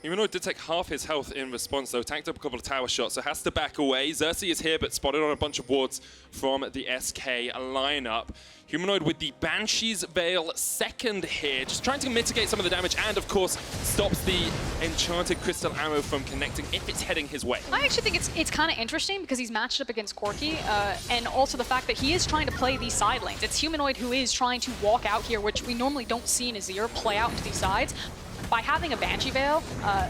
Humanoid did take half his health in response, though. Tanked up a couple of tower shots, so has to back away. Xerxes is here, but spotted on a bunch of wards from the SK lineup. Humanoid with the Banshee's Veil second here, just trying to mitigate some of the damage, and of course stops the enchanted crystal arrow from connecting if it's heading his way. I actually think it's kind of interesting because he's matched up against Corki, and also the fact that he is trying to play these side lanes. It's Humanoid who is trying to walk out here, which we normally don't see in Azir play out into these sides. By having a Banshee Veil,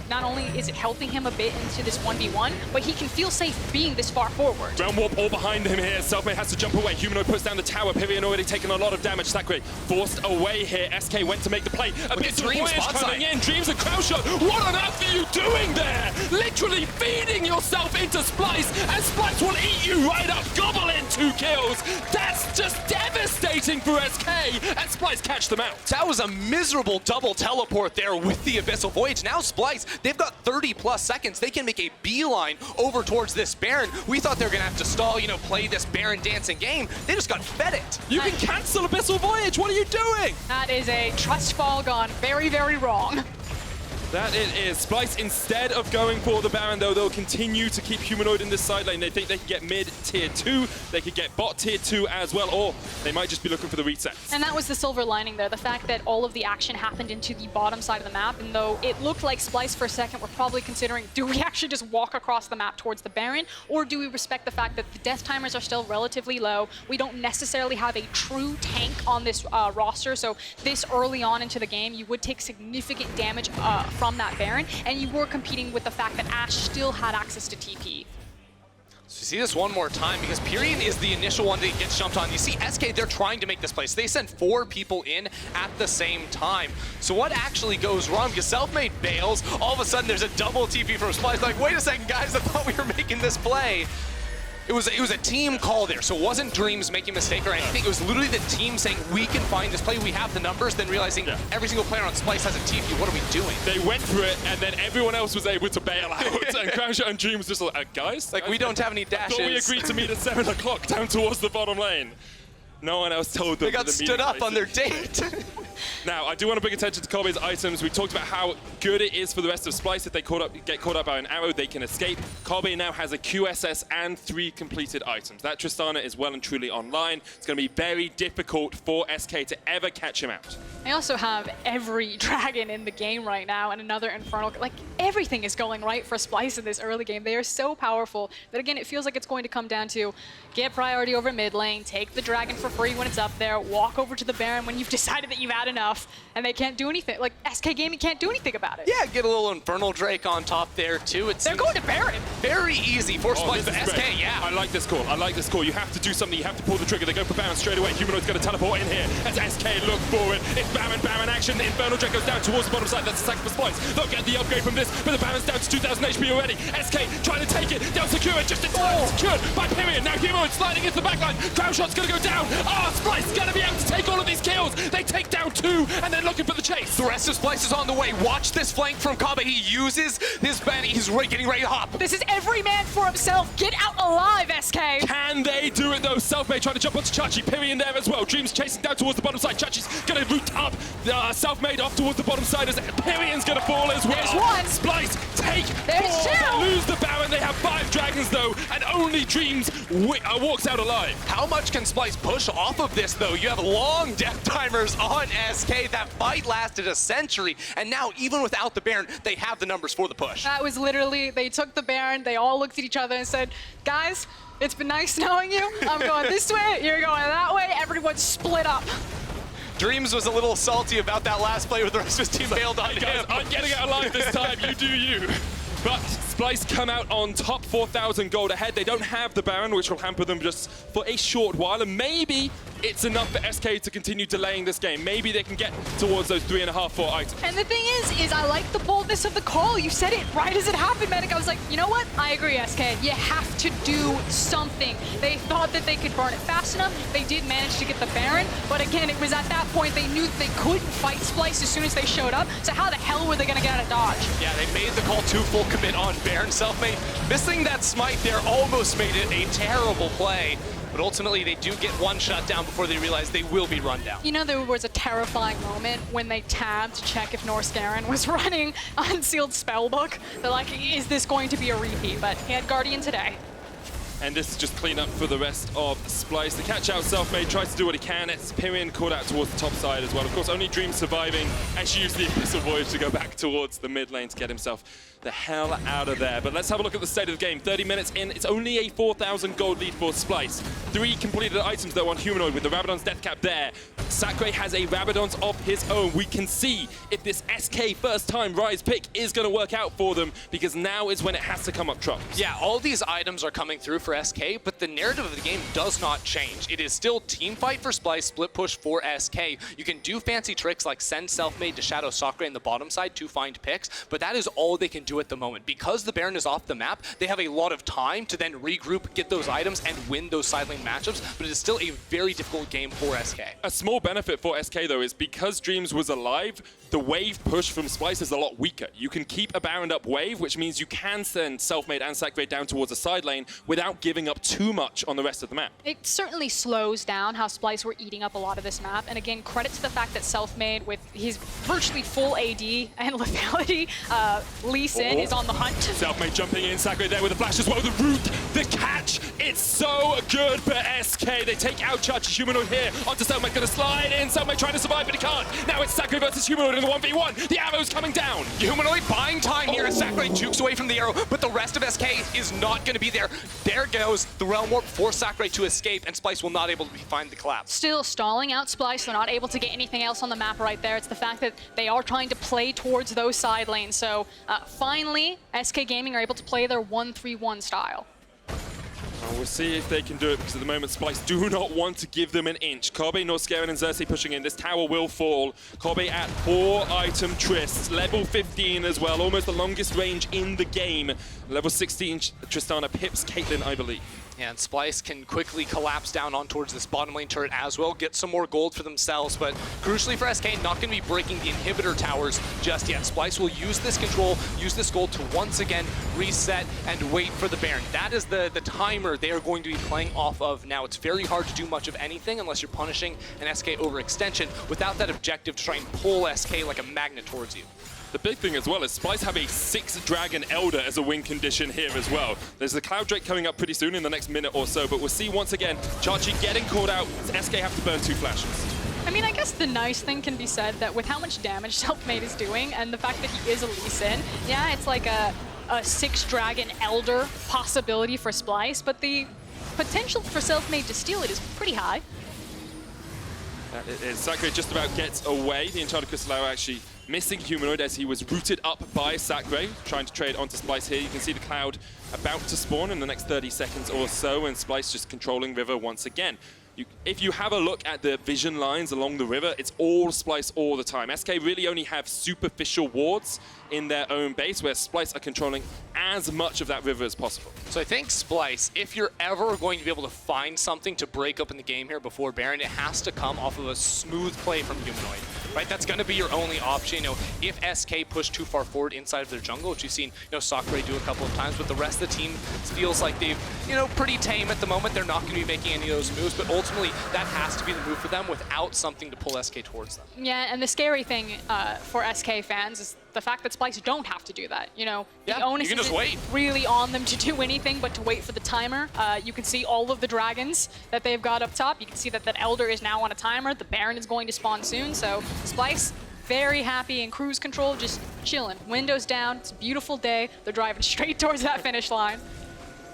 not only is it helping him a bit into this 1v1, but he can feel safe being this far forward. Realm Warp all behind him here. Selfmade has to jump away. Humanoid puts down the tower. Pyrion already taken a lot of damage. Sakura forced away here. SK went to make the play. A bit of Voyage coming in. Dreams and Crow Shot. What on earth are you doing there? Literally feeding yourself into Splyce, and Splyce will eat you right up. Gobble in 2 kills. That's just devastating for SK, and Splyce catch them out. That was a miserable double teleport there with the Abyssal Voyage. Now Splyce, they've got 30+ seconds. They can make a beeline over towards this Baron. We thought they were going to have to stall, play this Baron dancing game. They just got fed it. You can cancel Abyssal Voyage. What are you doing? That is a trust fall gone very, very wrong. That it is. Splyce, instead of going for the Baron, though, they'll continue to keep Humanoid in this side lane. They think they can get mid tier 2, they could get bot tier 2 as well, or they might just be looking for the resets. And that was the silver lining there, the fact that all of the action happened into the bottom side of the map, and though it looked like Splyce for a second were probably considering, do we actually just walk across the map towards the Baron, or do we respect the fact that the death timers are still relatively low, we don't necessarily have a true tank on this roster, so this early on into the game, you would take significant damage from that Baron, and you were competing with the fact that Ashe still had access to TP. So you see this one more time because Pyrion is the initial one that gets jumped on. You see SK, they're trying to make this play. So they send 4 people in at the same time. So what actually goes wrong? Because Selfmade bails. All of a sudden there's a double TP from Splyce. Like, wait a second, guys, I thought we were making this play. It was a team call there, so it wasn't Dreams making a mistake or anything. It was literally the team saying, we can find this play, we have the numbers, then realizing every single player on Splyce has a TP, what are we doing? They went for it, and then everyone else was able to bail out. And Crownshot and Dreams just like, guys? Like, we don't have any dashes. I thought we agreed to meet at 7 o'clock down towards the bottom lane. No one else told them. They got stood up on their date. Now, I do want to bring attention to Kobe's items. We talked about how good it is for the rest of Splyce. If they get caught up by an arrow, they can escape. Kobe now has a QSS and 3 completed items. That Tristana is well and truly online. It's going to be very difficult for SK to ever catch him out. I also have every dragon in the game right now and another Infernal. Like, everything is going right for Splyce in this early game. They are so powerful that, again, it feels like it's going to come down to get priority over mid lane, take the dragon for free when it's up there, walk over to the Baron when you've decided that you've had enough, and they can't do anything. Like, SK Gaming can't do anything about it. Yeah, get a little Infernal Drake on top there, too. They're going to Baron. Very easy for Splyce, but SK, great. yeah. I like this call. I like this call. You have to do something. You have to pull the trigger. They go for Baron straight away. Humanoid's going to teleport in here as SK look forward. It's Baron action. Infernal Drake goes down towards the bottom side. That's a second for Splyce. They'll get the upgrade from this, but the Baron's down to 2,000 HP already. SK trying to take it. They'll secure it just in time. Secured by Pyrion. Now Humanoid sliding into the backline. Crownshot's going to go down. Splyce going to be able to take all of these kills. They take down 2, and they're looking for the chase. The rest of Splyce is on the way. Watch this flank from Kaba. He uses his Benny. He's getting ready to hop. This is every man for himself. Get out alive, SK. Can they do it, though? Selfmade trying to jump onto Chachi. Pyrion there as well. Dreams chasing down towards the bottom side. Chachi's going to root up. Selfmade off towards the bottom side as Pyrion's going to fall as well. There's one. Splyce take 4. 2. They lose the Baron. They have 5 dragons, though, and only Dreams walks out alive. How much can Splyce push off of this, though? You have long death timers on SK. That fight lasted a century, and now, even without the Baron, they have the numbers for the push. That was literally, they took the Baron, they all looked at each other and said, guys, it's been nice knowing you. I'm going this way, you're going that way. Everyone split up. Dreams was a little salty about that last play where the rest of his team bailed on him. I'm getting it alive this time. You do you. But Splyce come out on top, 4,000 gold ahead. They don't have the Baron, which will hamper them just for a short while. And maybe it's enough for SK to continue delaying this game. Maybe they can get towards those 3.5, 4 items. And the thing is I like the boldness of the call. You said it right as it happened, Medic. I was like, you know what? I agree, SK. You have to do something. They thought that they could burn it fast enough. They did manage to get the Baron. But again, it was at that point they knew they couldn't fight Splyce as soon as they showed up. So how the hell were they going to get out of dodge? Yeah, they made the call too full commit on Baron. Selfmade missing that smite there almost made it a terrible play. But ultimately, they do get one shut down before they realize they will be run down. You know, there was a terrifying moment when they tabbed to check if Norse Garen was running Unsealed Spellbook. They're like, is this going to be a repeat? But he had Guardian today. And this is just clean up for the rest of Splyce. The catch out Selfmade tries to do what he can. It's Pyrion caught out towards the top side as well. Of course, only Dream surviving as she used the Abyssal Voyage to go back towards the mid lane to get himself the hell out of there. But let's have a look at the state of the game. 30 minutes in, it's only a 4,000 gold lead for Splyce. 3 completed items though on Humanoid with the Rabadon's death cap there. Sakre has a Rabadon's of his own. We can see if this SK first time Rise pick is going to work out for them, because now is when it has to come up trumps. Yeah, all these items are coming through for for SK, but the narrative of the game does not change. It is still team fight for Splyce, split push for SK. You can do fancy tricks like send self-made to shadow Sakura in the bottom side to find picks, but that is all they can do at the moment. Because the Baron is off the map, they have a lot of time to then regroup, get those items, and win those side lane matchups, but it is still a very difficult game for SK. A small benefit for SK though is because Dreams was alive, the wave push from Splyce is a lot weaker. You can keep a Baron up wave, which means you can send self-made and Sacre down towards the side lane without giving up too much on the rest of the map. It certainly slows down how Splyce were eating up a lot of this map. And again, credit to the fact that self-made with his virtually full AD and lethality, Lee Sin is on the hunt. Self-made jumping in, Sacre there with the flash as well. The root, the catch, it's so good for SK. They take out Chachi Humanoid here onto self-made, gonna slide in. Self-made trying to survive, but he can't. Now it's Sacre versus Humanoid in the 1v1. The arrow's coming down. Humanoid buying time here as Sacre jukes away from the arrow, but the rest of SK is not going to be there. There goes the Realm Warp for Sacre to escape, and Splyce will not able to find the collapse. Still stalling out Splyce. They're not able to get anything else on the map right there. It's the fact that they are trying to play towards those side lanes. So finally, SK Gaming are able to play their 1-3-1 style. We'll see if they can do it, because at the moment Splyce do not want to give them an inch. Kobe, Norscarin, and Xerxes pushing in. This tower will fall. Kobe at 4-item Trist. Level 15 as well, almost the longest range in the game. Level 16 Tristana pips Caitlyn, I believe. And Splyce can quickly collapse down on towards this bottom lane turret as well, get some more gold for themselves, but crucially for SK, not going to be breaking the inhibitor towers just yet. Splyce will use this control, use this gold to once again reset and wait for the Baron. That is the timer they are going to be playing off of now. It's very hard to do much of anything unless you're punishing an SK overextension without that objective to try and pull SK like a magnet towards you. The big thing as well is Splyce have a 6-Dragon Elder as a win condition here as well. There's the Cloud Drake coming up pretty soon in the next minute or so, but we'll see once again, Chachi getting called out, SK have to burn 2 flashes. I mean, I guess the nice thing can be said that with how much damage Selfmade is doing and the fact that he is a Lee Sin, yeah, it's like a 6-Dragon Elder possibility for Splyce, but the potential for Selfmade to steal it is pretty high. Sacre just about gets away. The Enchanted Crystal Arrow actually missing Humanoid as he was rooted up by Sacre, trying to trade onto Splyce here. You can see the Cloud about to spawn in the next 30 seconds or so, and Splyce just controlling River once again. If you have a look at the vision lines along the river, it's all Splyce all the time. SK really only have superficial wards in their own base, where Splyce are controlling as much of that river as possible. So I think Splyce, if you're ever going to be able to find something to break up in the game here before Baron, it has to come off of a smooth play from Humanoid, right? That's going to be your only option. You know, if SK push too far forward inside of their jungle, which you've seen, you know, Sakura do a couple of times, but the rest of the team feels like they've, you know, pretty tame at the moment. They're not going to be making any of those moves, but ultimately that has to be the move for them without something to pull SK towards them. Yeah, and the scary thing for SK fans is the fact that Splyce don't have to do that. You know, the onus isn't really on them to do anything but to wait for the timer. You can see all of the dragons that they've got up top. You can see that that Elder is now on a timer. The Baron is going to spawn soon, so Splyce very happy in cruise control, just chilling. Windows down, it's a beautiful day. They're driving straight towards that finish line.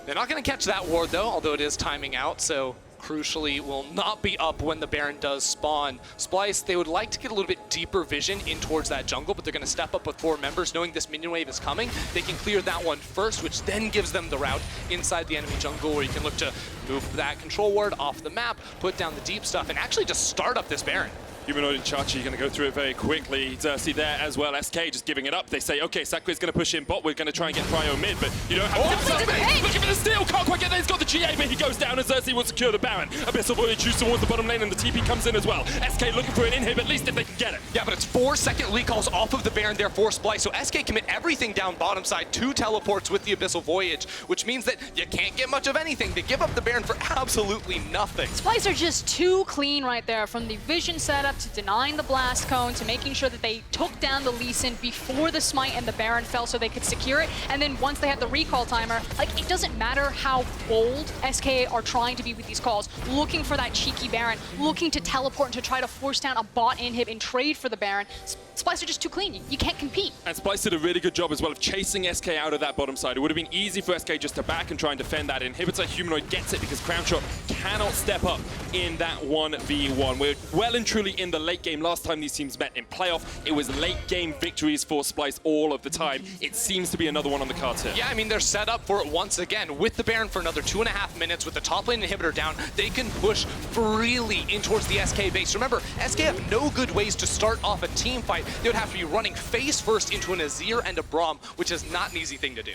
They're not going to catch that ward though, although it is timing out, so crucially will not be up when the Baron does spawn. Splyce, they would like to get a little bit deeper vision in towards that jungle, but they're going to step up with 4 members, knowing this minion wave is coming. They can clear that one first, which then gives them the route inside the enemy jungle, where you can look to move that control ward off the map, put down the deep stuff, and actually just start up this Baron. Humanoid and Chachi going to go through it very quickly. Xerxes there as well. SK just giving it up. They say, okay, Sakure's going to push in bot. We're going to try and get Cryo mid, but you don't have to give it. Looking for the steal. Can't quite get there. He's got the GA, but he goes down, and Xerxes will secure the Baron. Abyssal Voyage shoots towards the bottom lane, and the TP comes in as well. SK looking for an inhib, at least if they can get it. Yeah, but it's 4-second recalls off of the Baron there for Splyce, so SK commit everything down bottom side, 2 teleports with the Abyssal Voyage, which means that you can't get much of anything. They give up the Baron for absolutely nothing. Splyce are just too clean right there, from the vision setup to denying the blast cone to making sure that they took down the Lee Sin before the smite and the Baron fell so they could secure it. And then once they had the recall timer, like, it doesn't matter how bold SK are trying to be with these calls, looking for that cheeky Baron, looking to teleport and to try to force down a bot inhib and trade for the Baron. Splyce are just too clean. You can't compete. And Splyce did a really good job as well of chasing SK out of that bottom side. It would have been easy for SK just to back and try and defend that inhibitor. Humanoid gets it because Crown Shot cannot step up in that 1v1. We're well and truly in the late game. Last time these teams met in playoff, it was late game victories for Splyce all of the time. It seems to be another one on the cards here. Yeah, I mean, they're set up for it once again. With the Baron for another 2.5 minutes, with the top lane inhibitor down, they can push freely in towards the SK base. Remember, SK have no good ways to start off a team fight. They would have to be running face first into an Azir and a Braum, which is not an easy thing to do.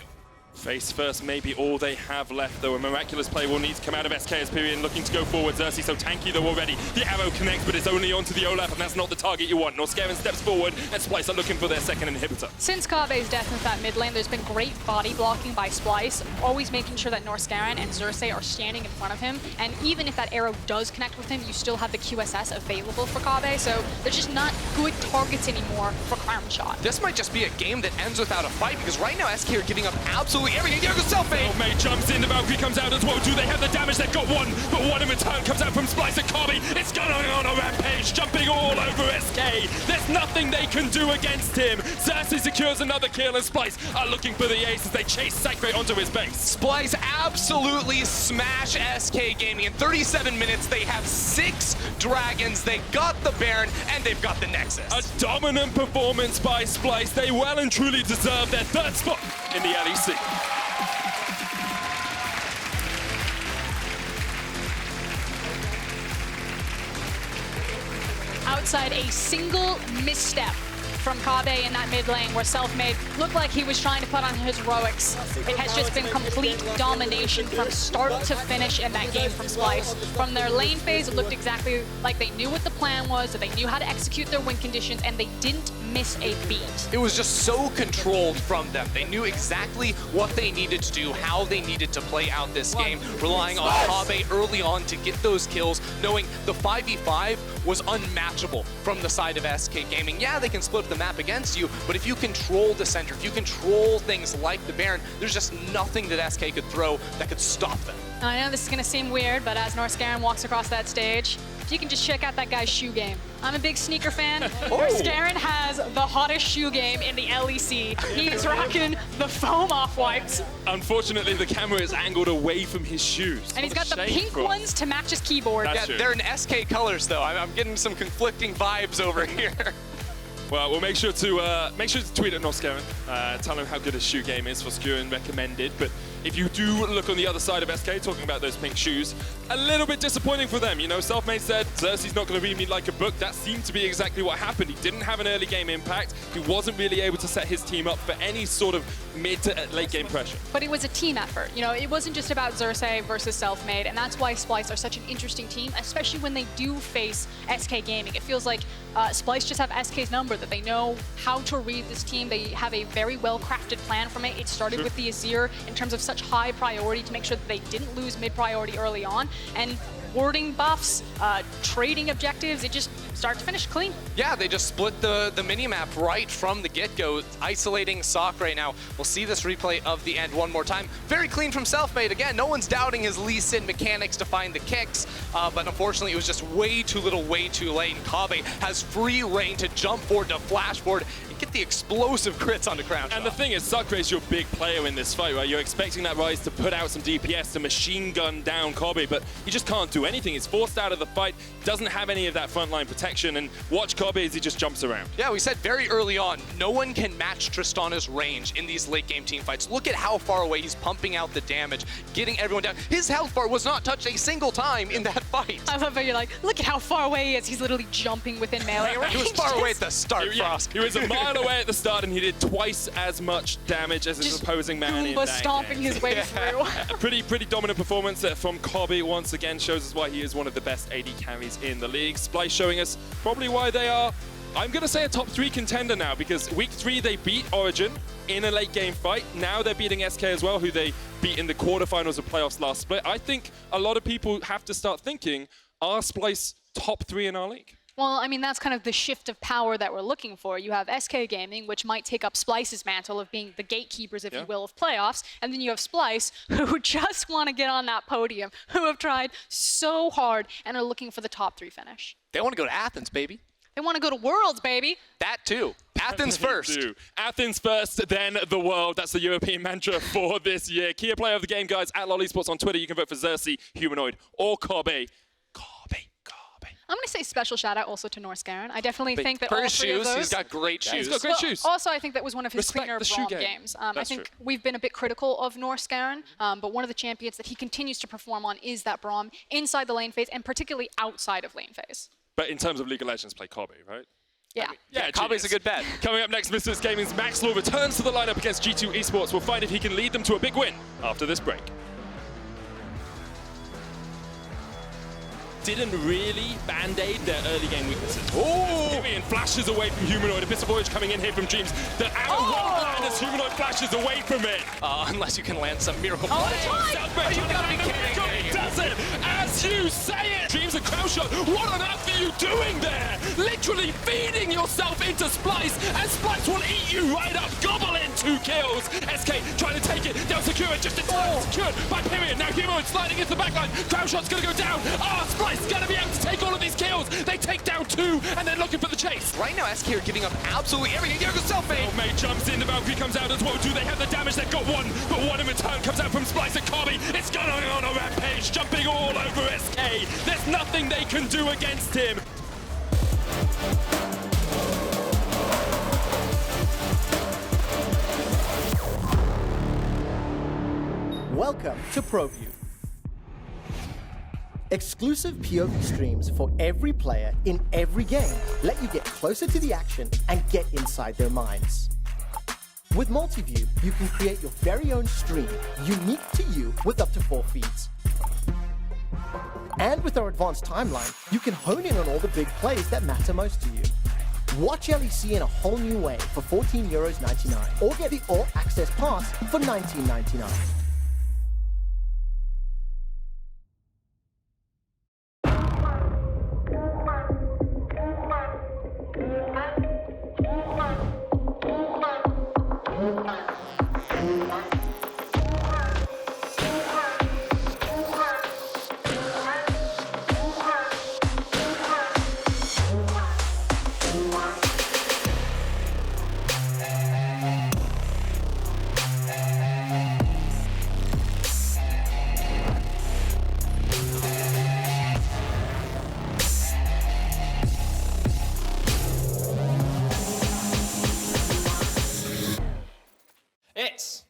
Face first may be all they have left, though. A miraculous play will need to come out of SK as Pyrian looking to go forward. Xerxes so tanky, though, already. The arrow connects, but it's only onto the Olaf, and that's not the target you want. Norscaven steps forward, and Splyce are looking for their second inhibitor. Since Kabe's death in that mid lane, there's been great body blocking by Splyce, always making sure that Norscaven and Xerxes are standing in front of him. And even if that arrow does connect with him, you still have the QSS available for Kabe, so there's just not good targets anymore for Crown Shot. This might just be a game that ends without a fight, because right now SK are giving up absolutely everything. There goes Selfmade! Selfmade jumps in, the Valkyrie comes out as well. Do they have the damage? They've got one, but one in return comes out from Splyce and Kabe. It's going on a rampage, jumping all over SK. There's nothing they can do against him. Xerxes secures another kill, and Splyce are looking for the ace as they chase Sacre onto his base. Splyce absolutely smash SK Gaming. In 37 minutes, they have 6 dragons. They got the Baron, and they've got the Nexus. A dominant performance by Splyce. They well and truly deserve their 3rd spot in the LEC. Outside a single misstep from Kabe in that mid lane where Selfmade looked like he was trying to put on his heroics. It has just been complete domination from start to finish in that game from Splyce. From their lane phase, it looked exactly like they knew what the plan was, that they knew how to execute their win conditions, and they didn't miss a beat. It was just so controlled from them. They knew exactly what they needed to do, how they needed to play out this game, relying on Kabe early on to get those kills, knowing the 5v5 was unmatchable from the side of SK Gaming. Yeah, they can split the map against you, but if you control the center, if you control things like the Baron, there's just nothing that SK could throw that could stop them. I know this is gonna seem weird, but as Norscaven walks across that stage, you can just check out that guy's shoe game. I'm a big sneaker fan. Norscaven has the hottest shoe game in the LEC. He's rocking the foam off-whites. Unfortunately, the camera is angled away from his shoes. And he's got the pink ones to match his keyboard. Yeah, they're in SK colors, though. I'm getting some conflicting vibes over here. Well, we'll make sure to tweet at Norscaven, tell him how good his shoe game is for Skuren recommended. But if you do look on the other side of SK, talking about those pink shoes, a little bit disappointing for them. You know, Selfmade said Xerxes not going to read me like a book. That seemed to be exactly what happened. He didn't have an early game impact. He wasn't really able to set his team up for any sort of mid to late game pressure. But it was a team effort. You know, it wasn't just about Xerxes versus Selfmade, and that's why Splyce are such an interesting team, especially when they do face SK Gaming. It feels like Splyce just have SK's number, that they know how to read this team. They have a very well-crafted plan from it. It started with the Azir in terms of such high priority to make sure that they didn't lose mid-priority early on, and warding buffs, trading objectives, it just start to finish clean. Yeah, they just split the mini-map right from the get-go, isolating Sock right now. We'll see this replay of the end one more time. Very clean from Selfmade. Again, no one's doubting his Lee Sin mechanics to find the kicks, but unfortunately it was just way too little, way too late. And Kabe has free reign to jump forward, to flash forward, and get the explosive crits onto Crown Shot. And the thing is, Sacre is your big player in this fight, right? You're expecting that Rise to put out some DPS, to machine gun down Kabe, but he just can't do anything. He's forced out of the fight, doesn't have any of that frontline protection, and watch Kabe as he just jumps around. Yeah, we said very early on, no one can match Tristana's range in these late game team fights. Look at how far away he's pumping out the damage, getting everyone down. His health bar was not touched a single time in that fight. I love how you're like, look at how far away he is. He's literally jumping within melee range. He was far away at the start, Frost. He was a mile away at the start, and he did twice as much damage as his opposing man in that stomping game. his way through. A pretty dominant performance from Kabe once again, shows us why he is one of the best AD carries in the league. Splyce showing us probably why they are, I'm going to say, a top 3 contender now, because week 3 they beat Origen in a late game fight. Now they're beating SK as well, who they beat in the quarterfinals of playoffs last split. I think a lot of people have to start thinking, are Splyce top 3 in our league? Well, I mean, that's kind of the shift of power that we're looking for. You have SK Gaming, which might take up Splyce's mantle of being the gatekeepers, if you will, of playoffs. And then you have Splyce, who just want to get on that podium, who have tried so hard and are looking for the top 3 finish. They want to go to Athens, baby. They want to go to Worlds, baby. That too. Athens first. Athens first, then the world. That's the European mantra for this year. Key player of the game, guys, at Esports on Twitter. You can vote for Xerxes, Humanoid, or Kobe. I'm going to say special shout out also to Norscaron. I definitely think that all his three of shoes, those... he's got great shoes. He's got great shoes. Also, I think that was one of his Respect cleaner the shoe Braum game. games. I That's think true. we've been a bit critical of Norscaron, but one of the champions that he continues to perform on is that Braum inside the lane phase and particularly outside of lane phase. But in terms of League of Legends, play Kobe, right? Yeah. Yeah, Kobe's a good bet. Coming up next, Misfits Gaming's Max Law returns to the lineup against G2 Esports. We'll find if he can lead them to a big win after this break. Didn't really band-aid their early game weaknesses. Oh! Vivian flashes away from Humanoid. Abyss of Voyage coming in here from Dreams. The arrow won't land as Humanoid flashes away from it. Unless you can land some miracle Oh, play. you gotta be kidding me. He does it as you say it. Dreams and Crow Shot. What on earth are you doing there? Literally feeding yourself into Splyce, and Splyce will eat you right up. Gobble in 2 kills. SK trying to take it. They'll secure it just in time. Secured by Period. Now Humanoid sliding into the backline. Crow Shot's gonna go down. Splyce gonna be able to take all of these kills. They take down 2, and they're looking for the chase. Right now, SK are giving up absolutely everything. There goes Selfie. May jumps in, the Valkyrie comes out as well. Do they have the damage? They've got 1, but 1 in return comes out from Splyce and Kobe. It's going on a rampage, jumping all over SK. There's nothing they can do against him. Welcome to ProView. Exclusive POV streams for every player in every game let you get closer to the action and get inside their minds. With Multiview, you can create your very own stream, unique to you, with up to 4 feeds. And with our advanced timeline, you can hone in on all the big plays that matter most to you. Watch LEC in a whole new way for €14.99, or get the All Access Pass for $19.99.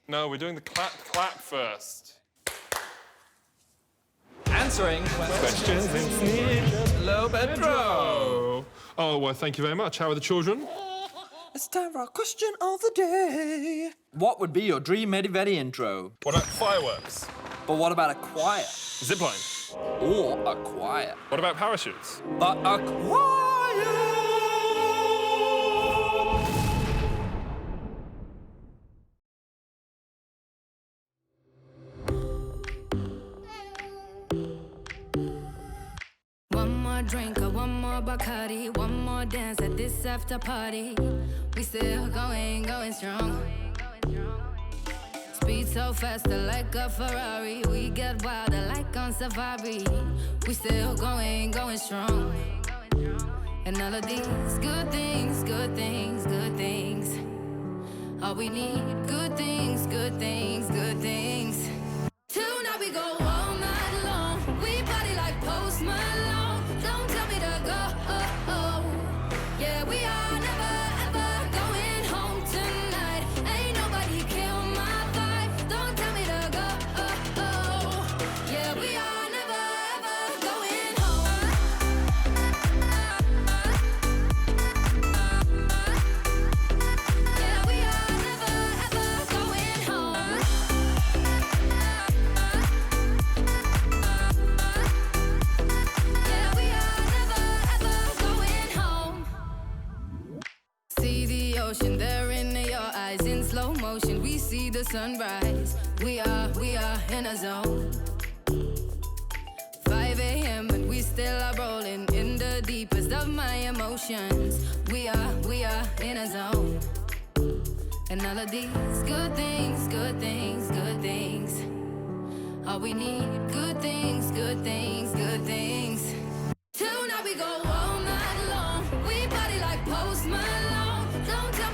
No, we're doing the clap first. Answering questions in Sneak. Low Pedro. Oh, well, thank you very much. How are the children? It's time for our question of the day. What would be your dream Medivetti intro? What about fireworks? But what about a choir? Zipline. Or a choir? What about parachutes? But a choir! Drink one more Bacardi, one more dance at this after party. We still going strong. Speed so faster like a Ferrari. We get wilder like on safari. We still going strong. And all of these good things, good things, good things. All we need, good things, good things, good things. Tonight we go all night long. We party like Post Malone. Don't tell me to go. Yeah, we are never ever going home tonight. Ain't nobody kill my vibe. Don't tell me to go. Yeah, we are never ever going home. Yeah, we are never ever going home. Yeah, we are never ever going home. See the ocean there in your eyes in slow motion. We see the sunrise. We are in a zone. 5 a.m. and we still are rolling in the deepest of my emotions. We are in a zone. And all of these good things, good things, good things. All we need, good things, good things, good things. Tonight we go all night long. We party like Post Malone. Don't tell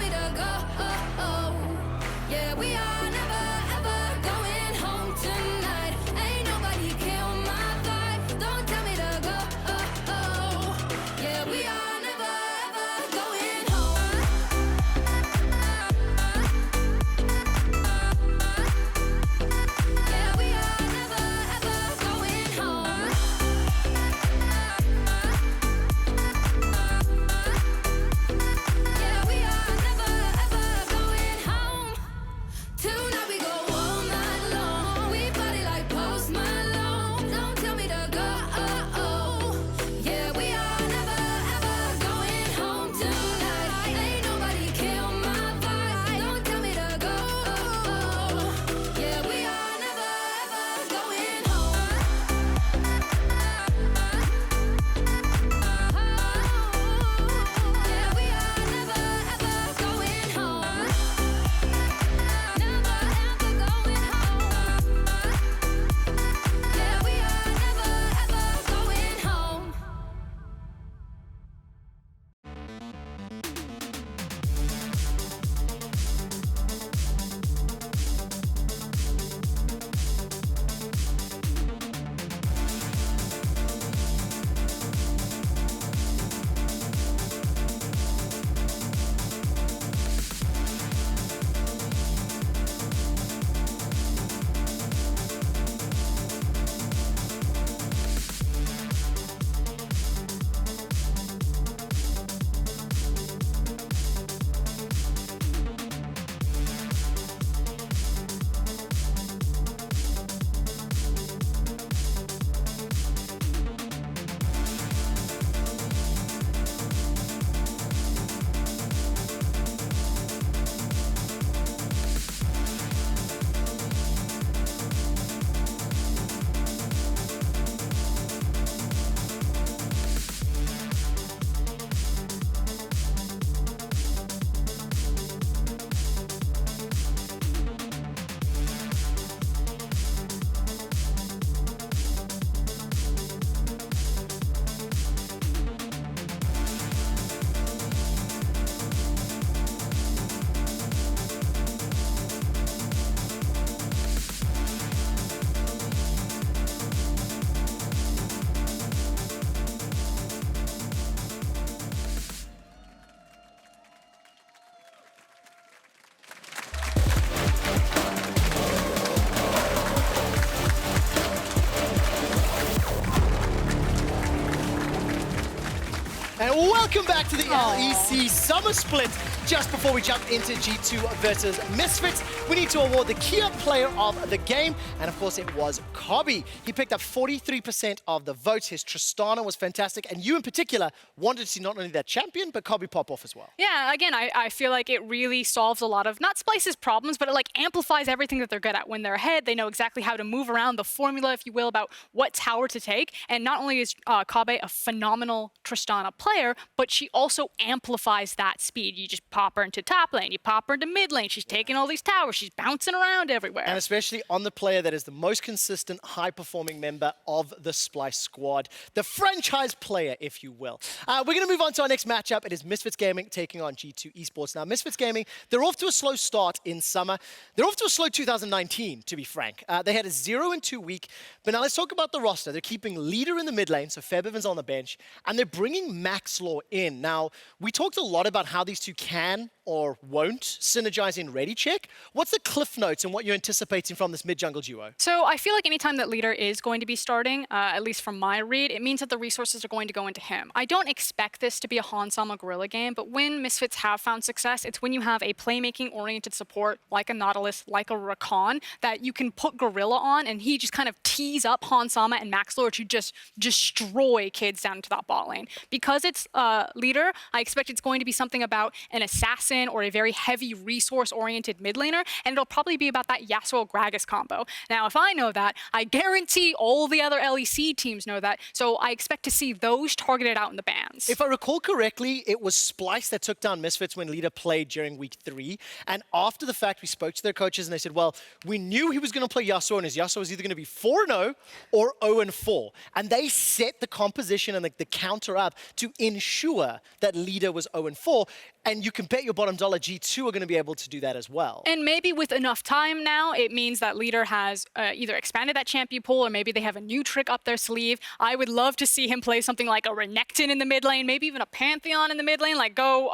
Welcome back to the LEC Summer Split. Just before we jump into G2 versus Misfits, we need to award the key player of the game, and of course it was Kobbe. He picked up 43% of the votes. His Tristana was fantastic, and you in particular wanted to see not only that champion, but Kobbe pop off as well. Yeah, again, I feel like it really solves a lot of, not Splyce's problems, but it like amplifies everything that they're good at. When they're ahead, they know exactly how to move around, the formula, if you will, about what tower to take. And not only is Kobbe a phenomenal Tristana player, but she also amplifies that speed. You just pop her into top lane, you pop her into mid lane, she's taking all these towers, she's bouncing around everywhere. And especially on the player that is the most consistent, high-performing member of the Splyce squad. The franchise player, if you will. We're going to move on to our next matchup. It is Misfits Gaming taking on G2 Esports. Now, Misfits Gaming, they're off to a slow start in summer. They're off to a slow 2019, to be frank. They had a 0-2 week. But now let's talk about the roster. They're keeping Leader in the mid lane, so Febiven's on the bench, and they're bringing Maxlaw in. Now, we talked a lot about how these two can or won't synergize in ready check. What's the cliff notes and what you're anticipating from this mid-jungle duo? So I feel like anytime that Leader is going to be starting, at least from my read, it means that the resources are going to go into him. I don't expect this to be a Hansama Gorilla game, but when Misfits have found success, it's when you have a playmaking-oriented support like a Nautilus, like a Rakan, that you can put Gorilla on, and he just kind of tees up Hansama and Maxlaw to just destroy kids down into that bot lane. Because it's Leader, I expect it's going to be something about an assassin or a very heavy resource-oriented mid laner, and it'll probably be about that Yasuo-Gragas combo. Now, if I know that, I guarantee all the other LEC teams know that, so I expect to see those targeted out in the bans. If I recall correctly, it was Splyce that took down Misfits when Leader played during week 3, and after the fact, we spoke to their coaches and they said, well, we knew he was going to play Yasuo, and his Yasuo was either going to be 4-0 or 0-4, and they set the composition and the counter up to ensure that Leader was 0-4, and you can bet your bottom dollar G2 are going to be able to do that as well. And maybe with enough time now, it means that Leader has either expanded that champion pool, or maybe they have a new trick up their sleeve. I would love to see him play something like a Renekton in the mid lane, maybe even a Pantheon in the mid lane, like go...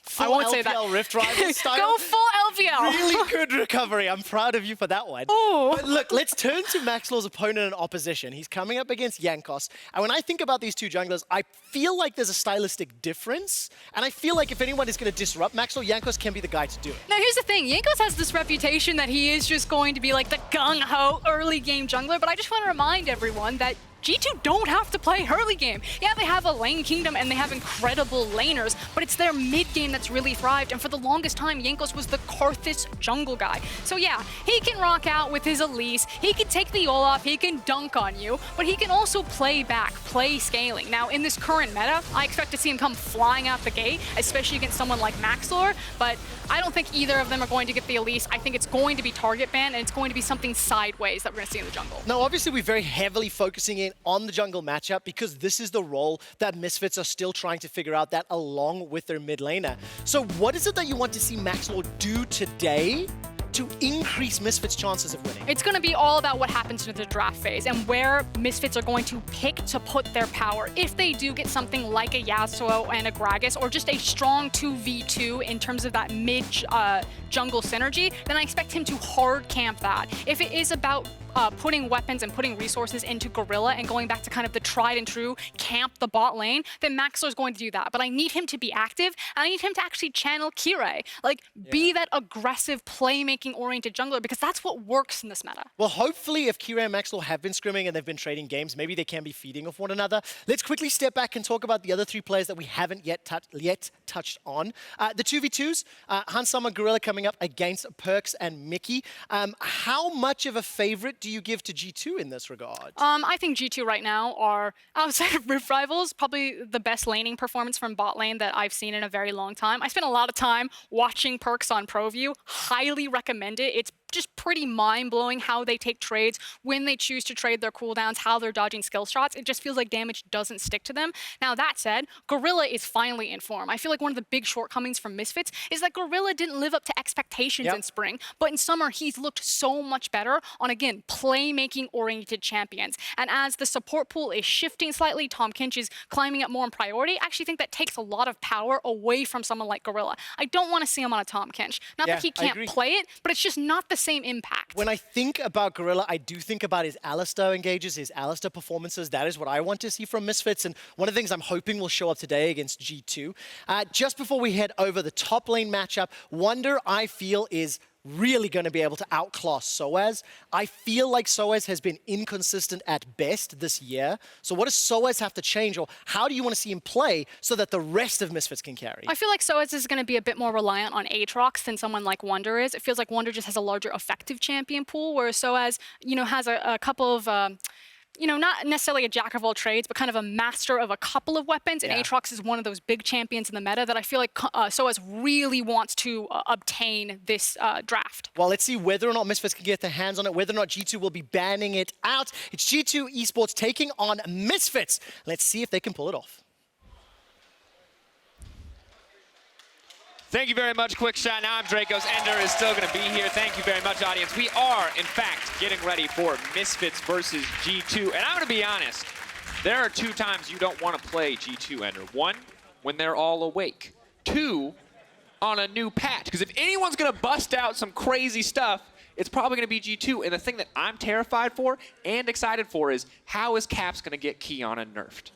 full I won't LPL say that. Rift Rival style. Go full LPL. Really good recovery. I'm proud of you for that one. Ooh. But look, let's turn to Maxlaw's opponent and opposition. He's coming up against Jankos. And when I think about these two junglers, I feel like there's a stylistic difference. And I feel like if anyone is going to disrupt Maxlaw, Jankos can be the guy to do it. Now, here's the thing. Jankos has this reputation that he is just going to be like the gung-ho early game jungler. But I just want to remind everyone that G2 don't have to play early game. Yeah, they have a lane kingdom and they have incredible laners, but it's their mid game that's really thrived. And for the longest time, Jankos was the Karthus jungle guy. So yeah, he can rock out with his Elise, he can take the Olaf, he can dunk on you, but he can also play back, play scaling. Now, in this current meta, I expect to see him come flying out the gate, especially against someone like Maxlaw, but I don't think either of them are going to get the Elise. I think it's going to be target ban, and it's going to be something sideways that we're going to see in the jungle. Now, obviously, we're very heavily focusing in on the jungle matchup because this is the role that Misfits are still trying to figure out, that along with their mid laner. So what is it that you want to see Maxlaw do today to increase Misfits' chances of winning? It's going to be all about what happens in the draft phase and where Misfits are going to pick to put their power. If they do get something like a Yasuo and a Gragas, or just a strong 2v2 in terms of that mid-jungle synergy, then I expect him to hard camp that. If it is about putting weapons and putting resources into Gorilla and going back to kind of the tried and true camp the bot lane, then Maxlaw is going to do that. But I need him to be active, and I need him to actually channel Kirei. Like, be that aggressive playmaking-oriented jungler, because that's what works in this meta. Well, hopefully, if Kirei and Maxlaw have been scrimming and they've been trading games, maybe they can be feeding off one another. Let's quickly step back and talk about the other three players that we haven't yet touched on. The 2v2s, Hansama Gorilla coming up against Perks and Mickey. How much of a favorite do you give to G2 in this regard? I think G2 right now are, outside of Rift Rivals, probably the best laning performance from bot lane that I've seen in a very long time. I spent a lot of time watching Perks on ProView. Highly recommend it. It's just pretty mind-blowing how they take trades, when they choose to trade their cooldowns, how they're dodging skill shots. It just feels like damage doesn't stick to them. Now, that said, Gorilla is finally in form. I feel like one of the big shortcomings from Misfits is that Gorilla didn't live up to expectations in spring, but in summer, he's looked so much better on, again, playmaking-oriented champions. And as the support pool is shifting slightly, Tahm Kench is climbing up more in priority. I actually think that takes a lot of power away from someone like Gorilla. I don't want to see him on a Tahm Kench. Not that he can't play it, but it's just not the same impact. When I think about Gorilla, I do think about his Alistar engages, his Alistar performances. That is what I want to see from Misfits, and one of the things I'm hoping will show up today against G2. Just before we head over the top lane matchup, Wonder, I feel, is really going to be able to outclass Soaz. I feel like Soaz has been inconsistent at best this year. So what does Soaz have to change, or how do you want to see him play so that the rest of Misfits can carry? I feel like Soaz is going to be a bit more reliant on Aatrox than someone like Wonder is. It feels like Wonder just has a larger effective champion pool, whereas Soaz, has a couple of not necessarily a jack of all trades, but kind of a master of a couple of weapons. And Aatrox is one of those big champions in the meta that I feel like Soaz really wants to obtain this draft. Well, let's see whether or not Misfits can get their hands on it, whether or not G2 will be banning it out. It's G2 Esports taking on Misfits. Let's see if they can pull it off. Thank you very much, Quickshot. Now I'm Dracos. Ender is still going to be here. Thank you very much, audience. We are, in fact, getting ready for Misfits versus G2. And I'm going to be honest, there are 2 times you don't want to play G2, Ender. 1, when they're all awake. 2, on a new patch. Because if anyone's going to bust out some crazy stuff, it's probably going to be G2. And the thing that I'm terrified for and excited for is, how is Caps going to get Kiana nerfed?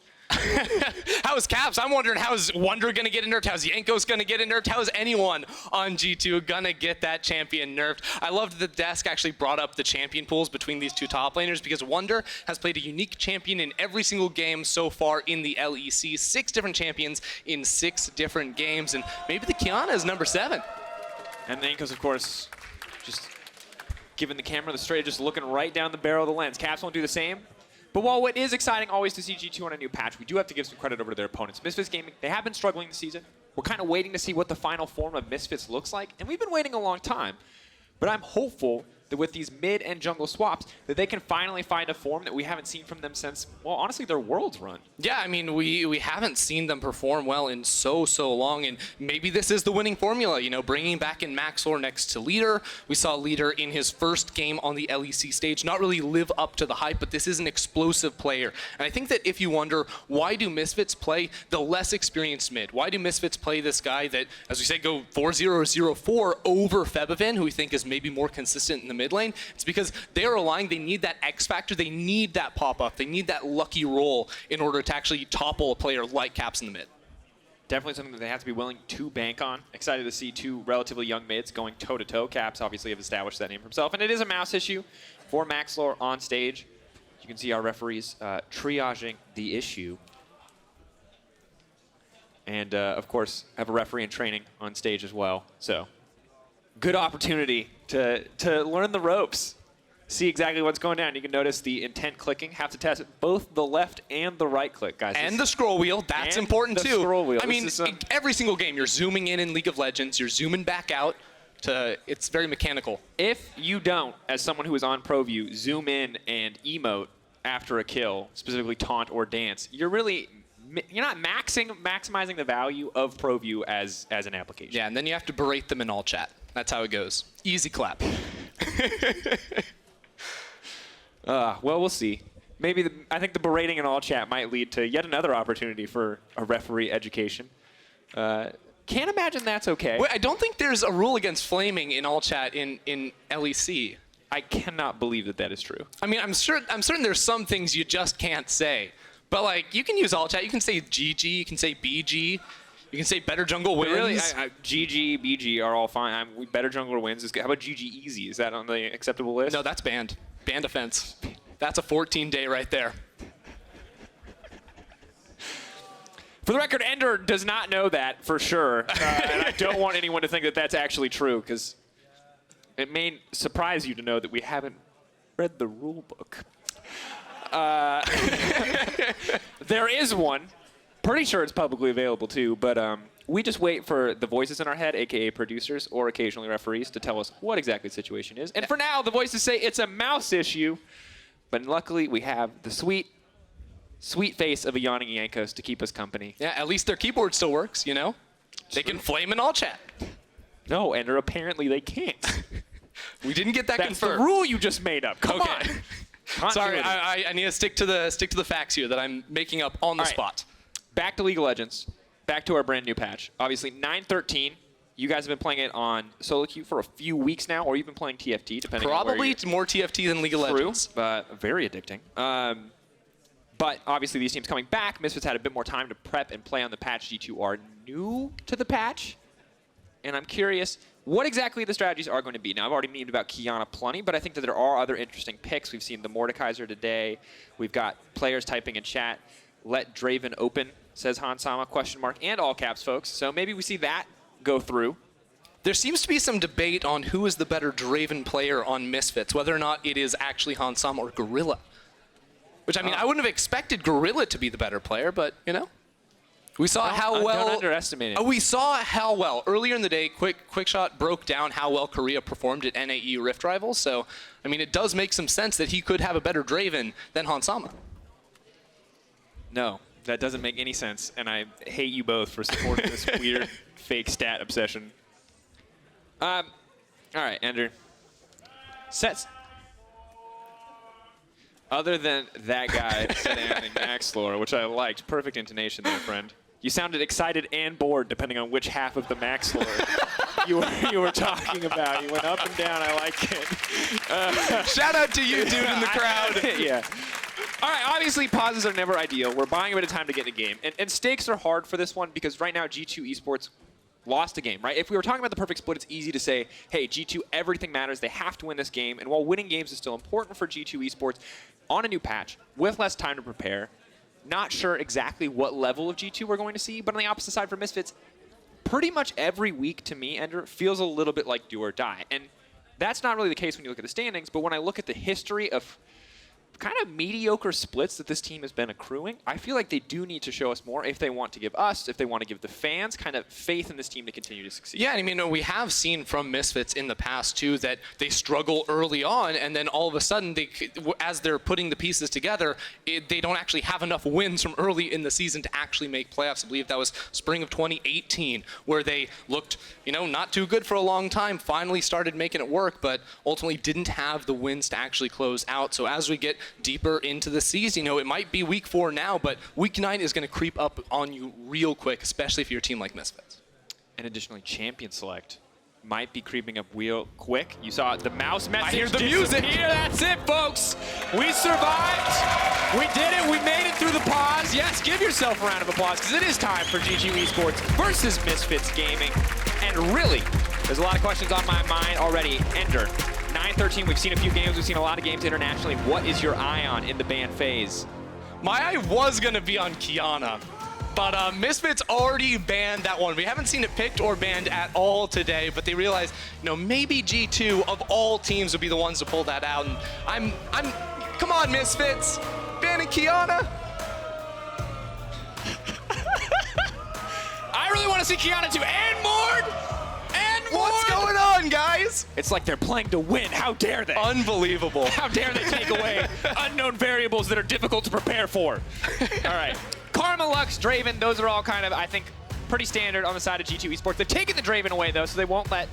How is Caps? I'm wondering, how is Wonder going to get nerfed? How's Yanko's going to get nerfed? How is anyone on G2 going to get that champion nerfed? I loved that the desk actually brought up the champion pools between these 2 top laners, because Wonder has played a unique champion in every single game so far in the LEC. 6 different champions in 6 different games, and maybe the Kiana is number 7. And Yanko's, of course, just giving the camera the straight, just looking right down the barrel of the lens. Caps won't do the same. But while it is exciting always to see G2 on a new patch, we do have to give some credit over to their opponents. Misfits Gaming, they have been struggling this season. We're kind of waiting to see what the final form of Misfits looks like, and we've been waiting a long time. But I'm hopeful that with these mid and jungle swaps, that they can finally find a form that we haven't seen from them since, well, honestly, their Worlds run. Yeah, I mean, we haven't seen them perform well in so long, and maybe this is the winning formula, bringing back in Maxor next to Leader. We saw Leader in his first game on the LEC stage not really live up to the hype, but this is an explosive player. And I think that if you wonder, why do Misfits play the less experienced mid? Why do Misfits play this guy that, as we say, go 4-0-0-4 over Febiven, who we think is maybe more consistent in the mid lane? It's because they're relying, they need that X factor, they need that pop-up, they need that lucky roll in order to actually topple a player like Caps in the mid. Definitely something that they have to be willing to bank on. Excited to see 2 relatively young mids going toe-to-toe. Caps obviously have established that name for himself, and it is a mouse issue for Maxlore on stage. You can see our referees triaging the issue. And, of course, have a referee in training on stage as well. So, good opportunity to learn the ropes, see exactly what's going down. You can notice the intent clicking. Have to test both the left and the right click, guys. And the scroll wheel, that's important too. Scroll wheel. I mean, every single game, you're zooming in League of Legends, you're zooming back out. It's very mechanical. If you don't, as someone who is on ProView, zoom in and emote after a kill, specifically taunt or dance, you're not maximizing the value of ProView as an application. Yeah, and then you have to berate them in all chat. That's how it goes. Easy clap. Well, we'll see. Maybe I think the berating in all chat might lead to yet another opportunity for a referee education. Can't imagine that's okay. Wait, I don't think there's a rule against flaming in all chat in LEC. I cannot believe that is true. I mean, I'm certain there's some things you just can't say. But like, you can use all chat. You can say GG. You can say BG. You can say better jungle wins. But really, GG, BG are all fine. Better jungler wins. How about GG easy? Is that on the acceptable list? No, that's banned. Banned offense. That's a 14-day right there. For the record, Ender does not know that for sure. And I don't want anyone to think that that's actually true, because it may surprise you to know that we haven't read the rule book. There is one. Pretty sure it's publicly available too, but we just wait for the voices in our head, aka producers or occasionally referees, to tell us what exactly the situation is. And for now, the voices say it's a mouse issue, but luckily we have the sweet face of a yawning Yankos to keep us company. Yeah, at least their keyboard still works, you know? They can flame in all chat. No, Ender, apparently they can't. We didn't get that confirmed. That's the rule you just made up. Come on. Sorry, I need to stick to the facts here that I'm making up on the spot. Back to League of Legends. Back to our brand new patch. Obviously, 9.13. You guys have been playing it on solo queue for a few weeks now, or you've been playing TFT, depending on where Probably it's more TFT than League of Legends. But very addicting. But obviously these teams coming back, Misfits had a bit more time to prep and play on the patch. G2 are new to the patch. And I'm curious what exactly the strategies are going to be. Now, I've already memed about Qiyana plenty, but I think that there are other interesting picks. We've seen the Mordekaiser today. We've got players typing in chat, let Draven open, says Hansama, question mark, and all caps, folks. So maybe we see that go through. There seems to be some debate on who is the better Draven player on Misfits, whether or not it is actually Hansama or Gorilla. Which, I mean, I wouldn't have expected Gorilla to be the better player, but, you know. We saw how well. Don't underestimate it. We saw how well earlier in the day. Quickshot broke down how well Korea performed at NAE Rift Rivals. So, I mean, it does make some sense that he could have a better Draven than Hansama. No, that doesn't make any sense, and I hate you both for supporting this weird fake stat obsession. All right, Ender. Sets. Other than that guy standing Max Lore, which I liked, perfect intonation there, friend. You sounded excited and bored, depending on which half of the Max Lore you were talking about. You went up and down. I like it. Shout out to you, dude, in the crowd. Yeah. All right, obviously, pauses are never ideal. We're buying a bit of time to get in a game. And stakes are hard for this one because right now, G2 Esports lost a game, right? If we were talking about the perfect split, it's easy to say, hey, G2, everything matters. They have to win this game. And while winning games is still important for G2 Esports, on a new patch, with less time to prepare, not sure exactly what level of G2 we're going to see, but on the opposite side for Misfits, pretty much every week to me, Ender, feels a little bit like do or die. And that's not really the case when you look at the standings, but when I look at the history of kind of mediocre splits that this team has been accruing, I feel like they do need to show us more if they want to give us, if they want to give the fans kind of faith in this team to continue to succeed. Yeah, I mean, we have seen from Misfits in the past, too, that they struggle early on, and then all of a sudden, as they're putting the pieces together, they don't actually have enough wins from early in the season to actually make playoffs. I believe that was spring of 2018, where they looked, you know, not too good for a long time, finally started making it work, but ultimately didn't have the wins to actually close out. So as we get deeper into the season, you know, it might be week 4 now, but week 9 is going to creep up on you real quick, especially if you're a team like Misfits. And additionally, champion select might be creeping up real quick. You saw the mouse message. I hear the music. Here, that's it, folks. We survived. We did it. We made it through the pause. Yes, give yourself a round of applause because it is time for G2 Esports versus Misfits Gaming. And really, there's a lot of questions on my mind already. Ender. 9-13, we've seen a few games, we've seen a lot of games internationally. What is your eye on in the ban phase? My eye was going to be on Qiyana, but Misfits already banned that one. We haven't seen it picked or banned at all today, but they realized, you know, maybe G2 of all teams would be the ones to pull that out. And come on, Misfits, banning Qiyana. I really want to see Qiyana too, and Mord! What's going on, guys? It's like they're playing to win. How dare they? Unbelievable. How dare they take away unknown variables that are difficult to prepare for? All right. Karma, Lux, Draven, those are all kind of, I think, pretty standard on the side of G2 Esports. They've taken the Draven away, though, so they won't let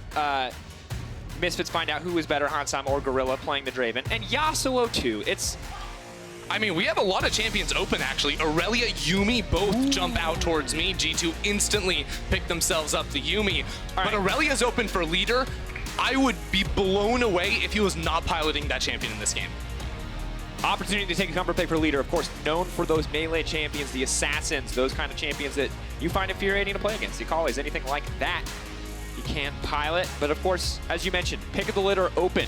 Misfits find out who is better, Hansam or Gorilla, playing the Draven. And Yasuo, too. I mean, we have a lot of champions open, actually. Aurelia, Yuumi both jump out towards me. G2 instantly pick themselves up the Yuumi. But Aurelia's open for leader. I would be blown away if he was not piloting that champion in this game. Opportunity to take a comfort pick for leader, of course, known for those melee champions, the assassins, those kind of champions that you find infuriating to play against. The Akali's, anything like that, you can pilot. But of course, as you mentioned, pick of the litter open.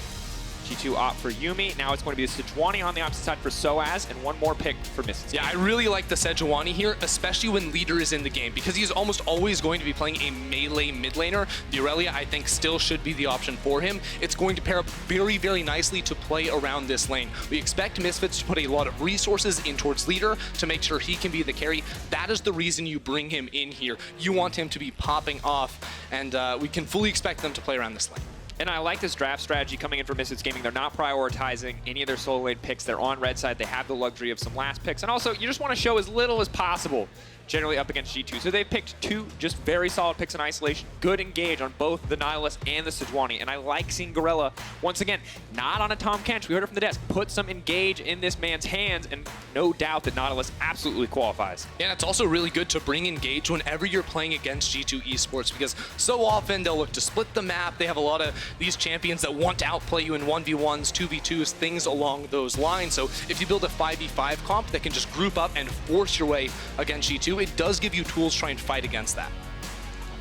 G2 opt for Yuumi. Now it's going to be the Sejuani on the opposite side for Soaz, and one more pick for Misfits. Yeah, I really like the Sejuani here, especially when leader is in the game, because he's almost always going to be playing a melee mid laner. The Aurelia, I think, still should be the option for him. It's going to pair up very, very nicely to play around this lane. We expect Misfits to put a lot of resources in towards leader to make sure he can be the carry. That is the reason you bring him in here. You want him to be popping off, and we can fully expect them to play around this lane. And I like this draft strategy coming in from Misfits Gaming. They're not prioritizing any of their solo lane picks. They're on red side. They have the luxury of some last picks. And also, you just want to show as little as possible generally up against G2. So they've picked two just very solid picks in isolation. Good engage on both the Nihilus and the Sejuani. And I like seeing Gorilla, once again, not on a Tom Kench. We heard it from the desk. Put some engage in this man's hands, and no doubt that Nautilus absolutely qualifies. And it's also really good to bring engage whenever you're playing against G2 Esports, because so often they'll look to split the map. They have a lot of these champions that want to outplay you in 1v1s, 2v2s, things along those lines. So if you build a 5v5 comp that can just group up and force your way against G2, it does give you tools trying to fight against that.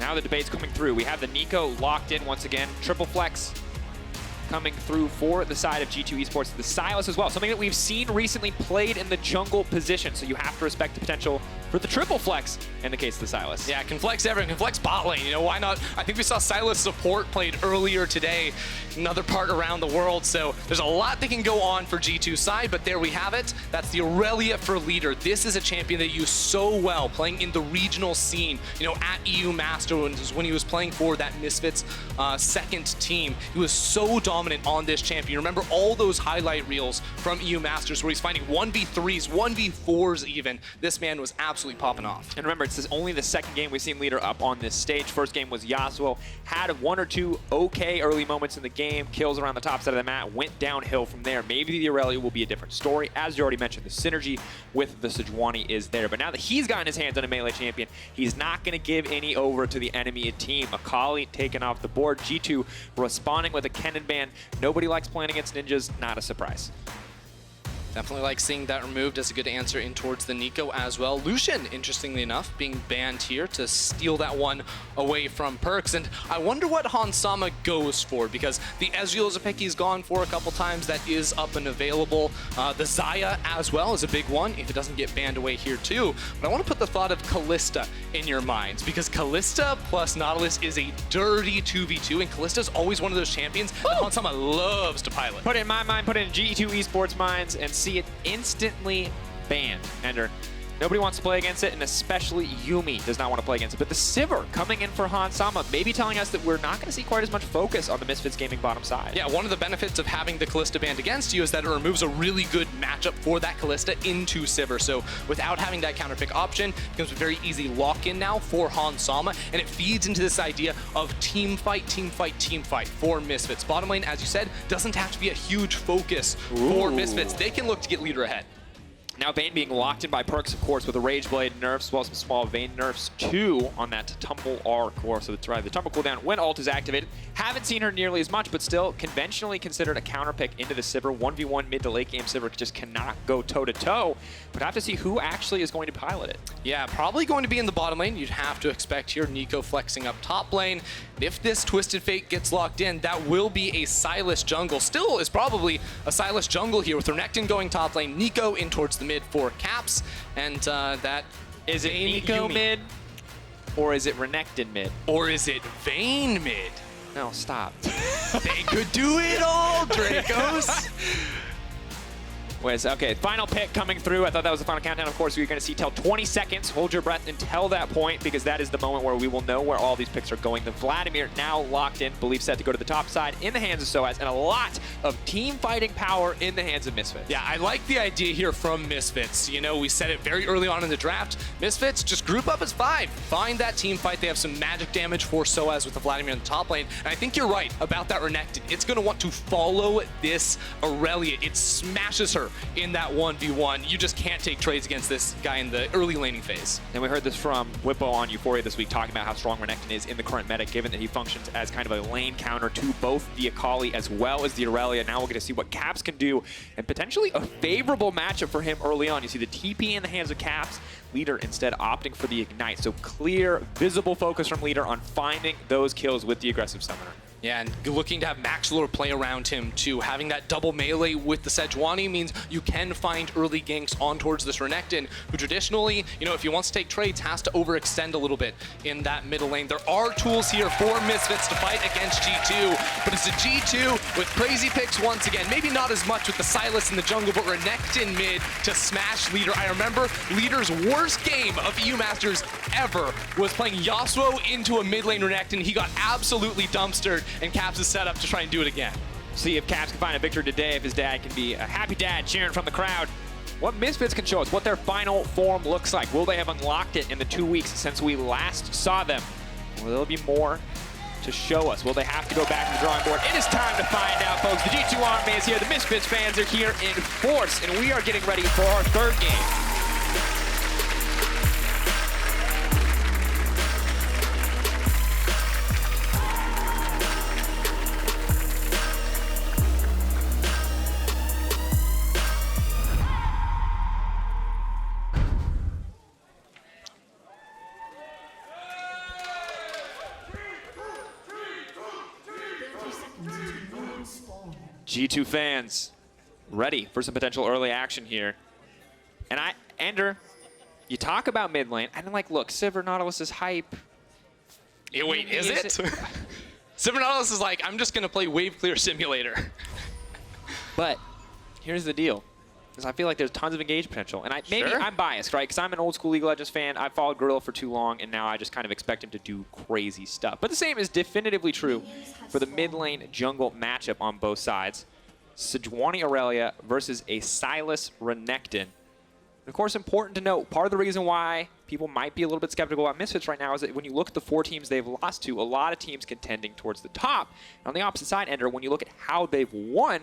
Now the debate's coming through. We have the Nico locked in once again. Triple flex coming through for the side of G2 Esports. The Silas as well, something that we've seen recently played in the jungle position, so you have to respect the potential for the triple flex in the case of the Silas. Yeah, can flex everything, can flex bot lane, you know, why not? I think we saw Silas support played earlier today, another part around the world, so there's a lot that can go on for G2 side, but there we have it. That's the Aurelia for leader. This is a champion that used so well playing in the regional scene, you know, at EU Masters when he was playing for that Misfits second team. He was so dominant on this champion. Remember all those highlight reels from EU Masters where he's finding 1v3s, 1v4s even. This man was absolutely popping off. And remember, it's only the second game we've seen leader up on this stage. First game was Yasuo. Had one or two okay early moments in the game, kills around the top side of the map, went downhill from there. Maybe the Aurelia will be a different story. As you already mentioned, the synergy with the Sejuani is there. But now that he's gotten his hands on a melee champion, he's not going to give any over to the enemy team. Akali taken off the board. G2 responding with a Kennen ban. Nobody likes playing against ninjas, not a surprise. Definitely like seeing that removed as a good answer in towards the Nico as well. Lucian, interestingly enough, being banned here to steal that one away from Perks. And I wonder what Hansama goes for, because the Ezreal is a pick he's gone for a couple times that is up and available. The Xayah as well is a big one if it doesn't get banned away here too. But I want to put the thought of Kalista in your minds, because Kalista plus Nautilus is a dirty 2v2, and Kalista's always one of those champions that Hansama loves to pilot. Put it in my mind, put it in G2 Esports minds, and see it instantly banned. Ender. Nobody wants to play against it, and especially Yuumi does not want to play against it. But the Sivir coming in for Hansama, maybe telling us that we're not going to see quite as much focus on the Misfits Gaming bottom side. Yeah, one of the benefits of having the Kalista banned against you is that it removes a really good matchup for that Kalista into Sivir. So without having that counter pick option, it becomes a very easy lock-in now for Hansama, and it feeds into this idea of team fight for Misfits. Bottom lane, as you said, doesn't have to be a huge focus for Misfits. They can look to get leader ahead. Now Vayne being locked in by Perks, of course, with the Rage Blade nerfs, as well as some small Vayne nerfs too on that Tumble R core. So that's right, the Tumble cooldown when ult is activated. Haven't seen her nearly as much, but still conventionally considered a counter pick into the Sivir. 1v1 mid to late game Sivir just cannot go toe-to-toe, but have to see who actually is going to pilot it. Yeah, probably going to be in the bottom lane. You'd have to expect here Nico flexing up top lane. If this Twisted Fate gets locked in, that will be a Sylas jungle. Still is probably a Sylas jungle here with Renekton going top lane, Nico in towards the mid for Caps, and that is it Nico mid, or is it Renekton mid, or is it Vayne mid? No, stop. They could do it all, Dracos. Wait, okay, final pick coming through. I thought that was the final countdown. Of course, we're going to see till 20 seconds. Hold your breath until that point, because that is the moment where we will know where all these picks are going. The Vladimir now locked in, believe set to go to the top side in the hands of Soaz, and a lot of team fighting power in the hands of Misfits. Yeah, I like the idea here from Misfits. You know, we said it very early on in the draft. Misfits, just group up as 5. Find that team fight. They have some magic damage for Soaz with the Vladimir in the top lane. And I think you're right about that Renekton. It's going to want to follow this Aurelia. It smashes her in that 1v1. You just can't take trades against this guy in the early laning phase. And we heard this from Whippo on Euphoria this week, talking about how strong Renekton is in the current meta, given that he functions as kind of a lane counter to both the Akali as well as the Aurelia. Now we're going to see what Caps can do, and potentially a favorable matchup for him early on. You see the TP in the hands of Caps, Leader instead opting for the Ignite. So clear, visible focus from Leader on finding those kills with the aggressive summoner. Yeah, and looking to have Max Lure play around him too. Having that double melee with the Sejuani means you can find early ganks on towards this Renekton, who traditionally, you know, if he wants to take trades, has to overextend a little bit in that middle lane. There are tools here for Misfits to fight against G2, but it's a G2 with crazy picks once again. Maybe not as much with the Sylas in the jungle, but Renekton mid to smash Leader. I remember Leader's worst game of EU Masters ever was playing Yasuo into a mid lane Renekton. He got absolutely dumpstered, and Caps is set up to try and do it again. See if Caps can find a victory today, if his dad can be a happy dad cheering from the crowd. what Misfits can show us, what their final form looks like. Will they have unlocked it in the 2 weeks since we last saw them? Will there be more to show us? Will they have to go back to the drawing board? It is time to find out, folks. The G2 Army is here. The Misfits fans are here in force, and we are getting ready for our third game. G2 fans, ready for some potential early action here. And Ender, you talk about mid lane, and I'm like, look, Sivir Nautilus is hype. Yeah, wait, is it? Sivir Nautilus is like, I'm just gonna play Wave Clear Simulator. But here's the deal, is I feel like there's tons of engaged potential. And maybe I'm biased, right? Because I'm an old school League of Legends fan. I've followed Gorilla for too long, and now I just kind of expect him to do crazy stuff. But the same is definitively true for the mid lane jungle matchup on both sides. Sejuani Aurelia versus a Sylas Renekton. Of course, important to note, part of the reason why people might be a little bit skeptical about Misfits right now is that when you look at the 4 teams they've lost to, a lot of teams contending towards the top. And on the opposite side, Ender, when you look at how they've won,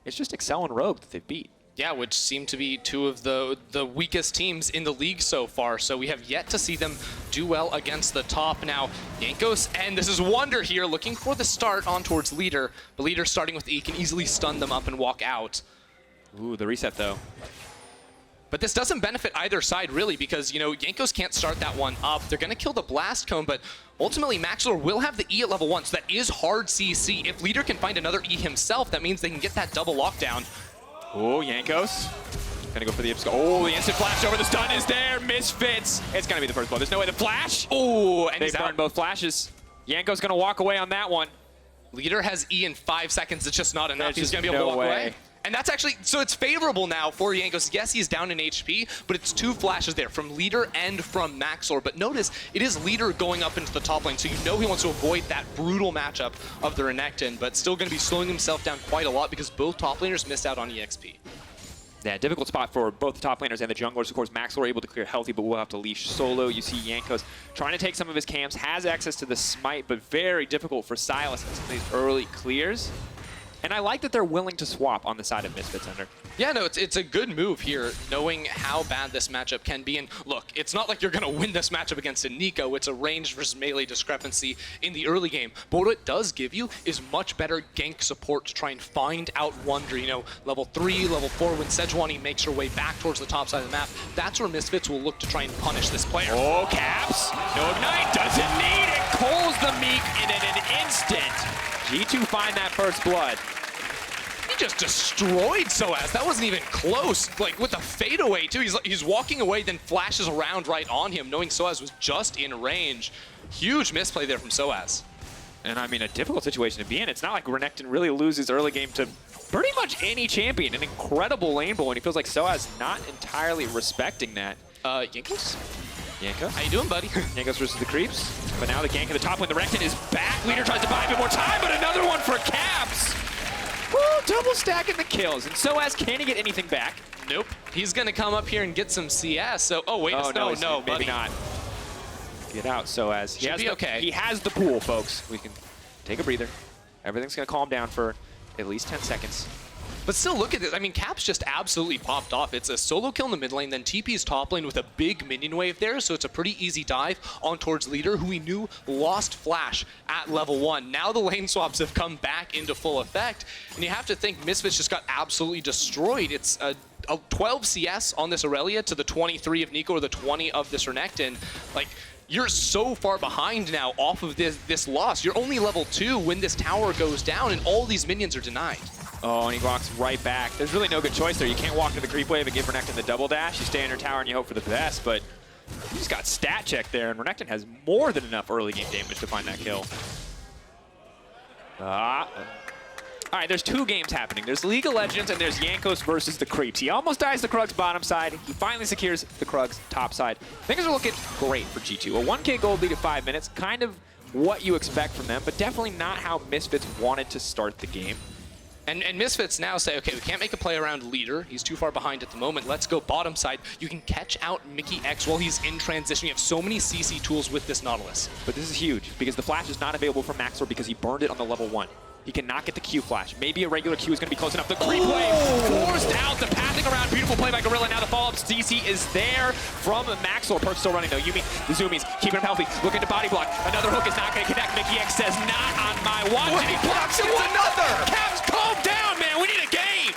it's just Excel and Rogue that they've beat. Yeah, which seem to be 2 of the weakest teams in the league so far. So we have yet to see them do well against the top. Now, Jankos, and this is Wonder here, looking for the start on towards Leader. But Leader starting with E can easily stun them up and walk out. Ooh, the reset though. But this doesn't benefit either side really because, you know, Jankos can't start that one up. They're going to kill the Blast Cone, but ultimately Maxlor will have the E at level 1, so that is hard CC. If Leader can find another E himself, that means they can get that double lockdown. Oh, Jankos. Gonna go for the Ipsco. Oh, the instant flash over. The stun is there. Misfits. It's gonna be the first blow. There's no way to flash. Oh, and they burned both flashes. Jankos gonna walk away on that one. Leader has E in 5 seconds. It's just not enough. He's gonna be able to walk away. And that's actually, so it's favorable now for Jankos. Yes, he's down in HP, but it's 2 flashes there from Leader and from Maxlor. But notice, it is Leader going up into the top lane, so you know he wants to avoid that brutal matchup of the Renekton, but still going to be slowing himself down quite a lot because both top laners missed out on EXP. Yeah, difficult spot for both the top laners and the junglers. Of course, Maxlor able to clear healthy, but will have to leash solo. You see Jankos trying to take some of his camps, has access to the smite, but very difficult for Sylas in some of these early clears. And I like that they're willing to swap on the side of Misfits, Ender. Yeah, no, it's a good move here, knowing how bad this matchup can be. And look, it's not like you're going to win this matchup against a Nico. It's a range versus melee discrepancy in the early game. But what it does give you is much better gank support to try and find out Wonder. You know, level 3, level 4, when Sejuani makes her way back towards the top side of the map, that's where Misfits will look to try and punish this player. Oh, Caps. No Ignite, doesn't need it. Calls the Meek in an instant. G2 find that first blood. He just destroyed Soaz. That wasn't even close. Like with a fadeaway too. He's walking away, then flashes around right on him, knowing Soaz was just in range. Huge misplay there from Soaz. And I mean, a difficult situation to be in. It's not like Renekton really loses early game to pretty much any champion. An incredible lane bowl, and he feels like Soaz not entirely respecting that. Jankos? Jankos? How you doing, buddy? Jankos versus the creeps. But now the gank at the top lane. The Renekton is back. Leader tries to buy a bit more time, but another one for Caps. Woo, double stacking the kills. And Soaz, can he get anything back? Nope. He's going to come up here and get some CS. So, oh, wait, no, maybe buddy. not. Get out, Soaz. Should be okay. He has the pool, folks. We can take a breather. Everything's going to calm down for at least 10 seconds. But still, look at this. I mean, Caps just absolutely popped off. It's a solo kill in the mid lane, then TP's top lane with a big minion wave there, so it's a pretty easy dive on towards Leader, who we knew lost Flash at level 1. Now the lane swaps have come back into full effect, and you have to think Misfits just got absolutely destroyed. It's a 12 CS on this Aurelia to the 23 of Nico or the 20 of this Renekton. Like, you're so far behind now off of this loss. You're only level 2 when this tower goes down, and all these minions are denied. Oh, and he walks right back. There's really no good choice there. You can't walk to the creep wave and give Renekton the double dash. You stay in your tower and you hope for the best, but you just got stat checked there, and Renekton has more than enough early game damage to find that kill. All right, there's 2 games happening. There's League of Legends and there's Jankos versus the creeps. He almost dies the Krug's bottom side. He finally secures the Krug's top side. Things are looking great for G2. A 1K gold lead at 5 minutes, kind of what you expect from them, but definitely not how Misfits wanted to start the game. And Misfits now say, okay, we can't make a play around leader. He's too far behind at the moment. Let's go bottom side. You can catch out Mickey X while he's in transition. You have so many CC tools with this Nautilus. But this is huge because the flash is not available for Maxor because he burned it on the level 1. He cannot get the Q flash. Maybe a regular Q is going to be close enough. The creep wave forced out, the pathing around. Beautiful play by Gorilla. Now the follow-up CC is there from Maxor. Perk's still running though. Yumi, the zoomies, keeping him healthy. Looking to body block. Another hook is not going to connect. Mickey X says, not on my watch. And he blocks it. Another! Caps, calm down, man. We need a game.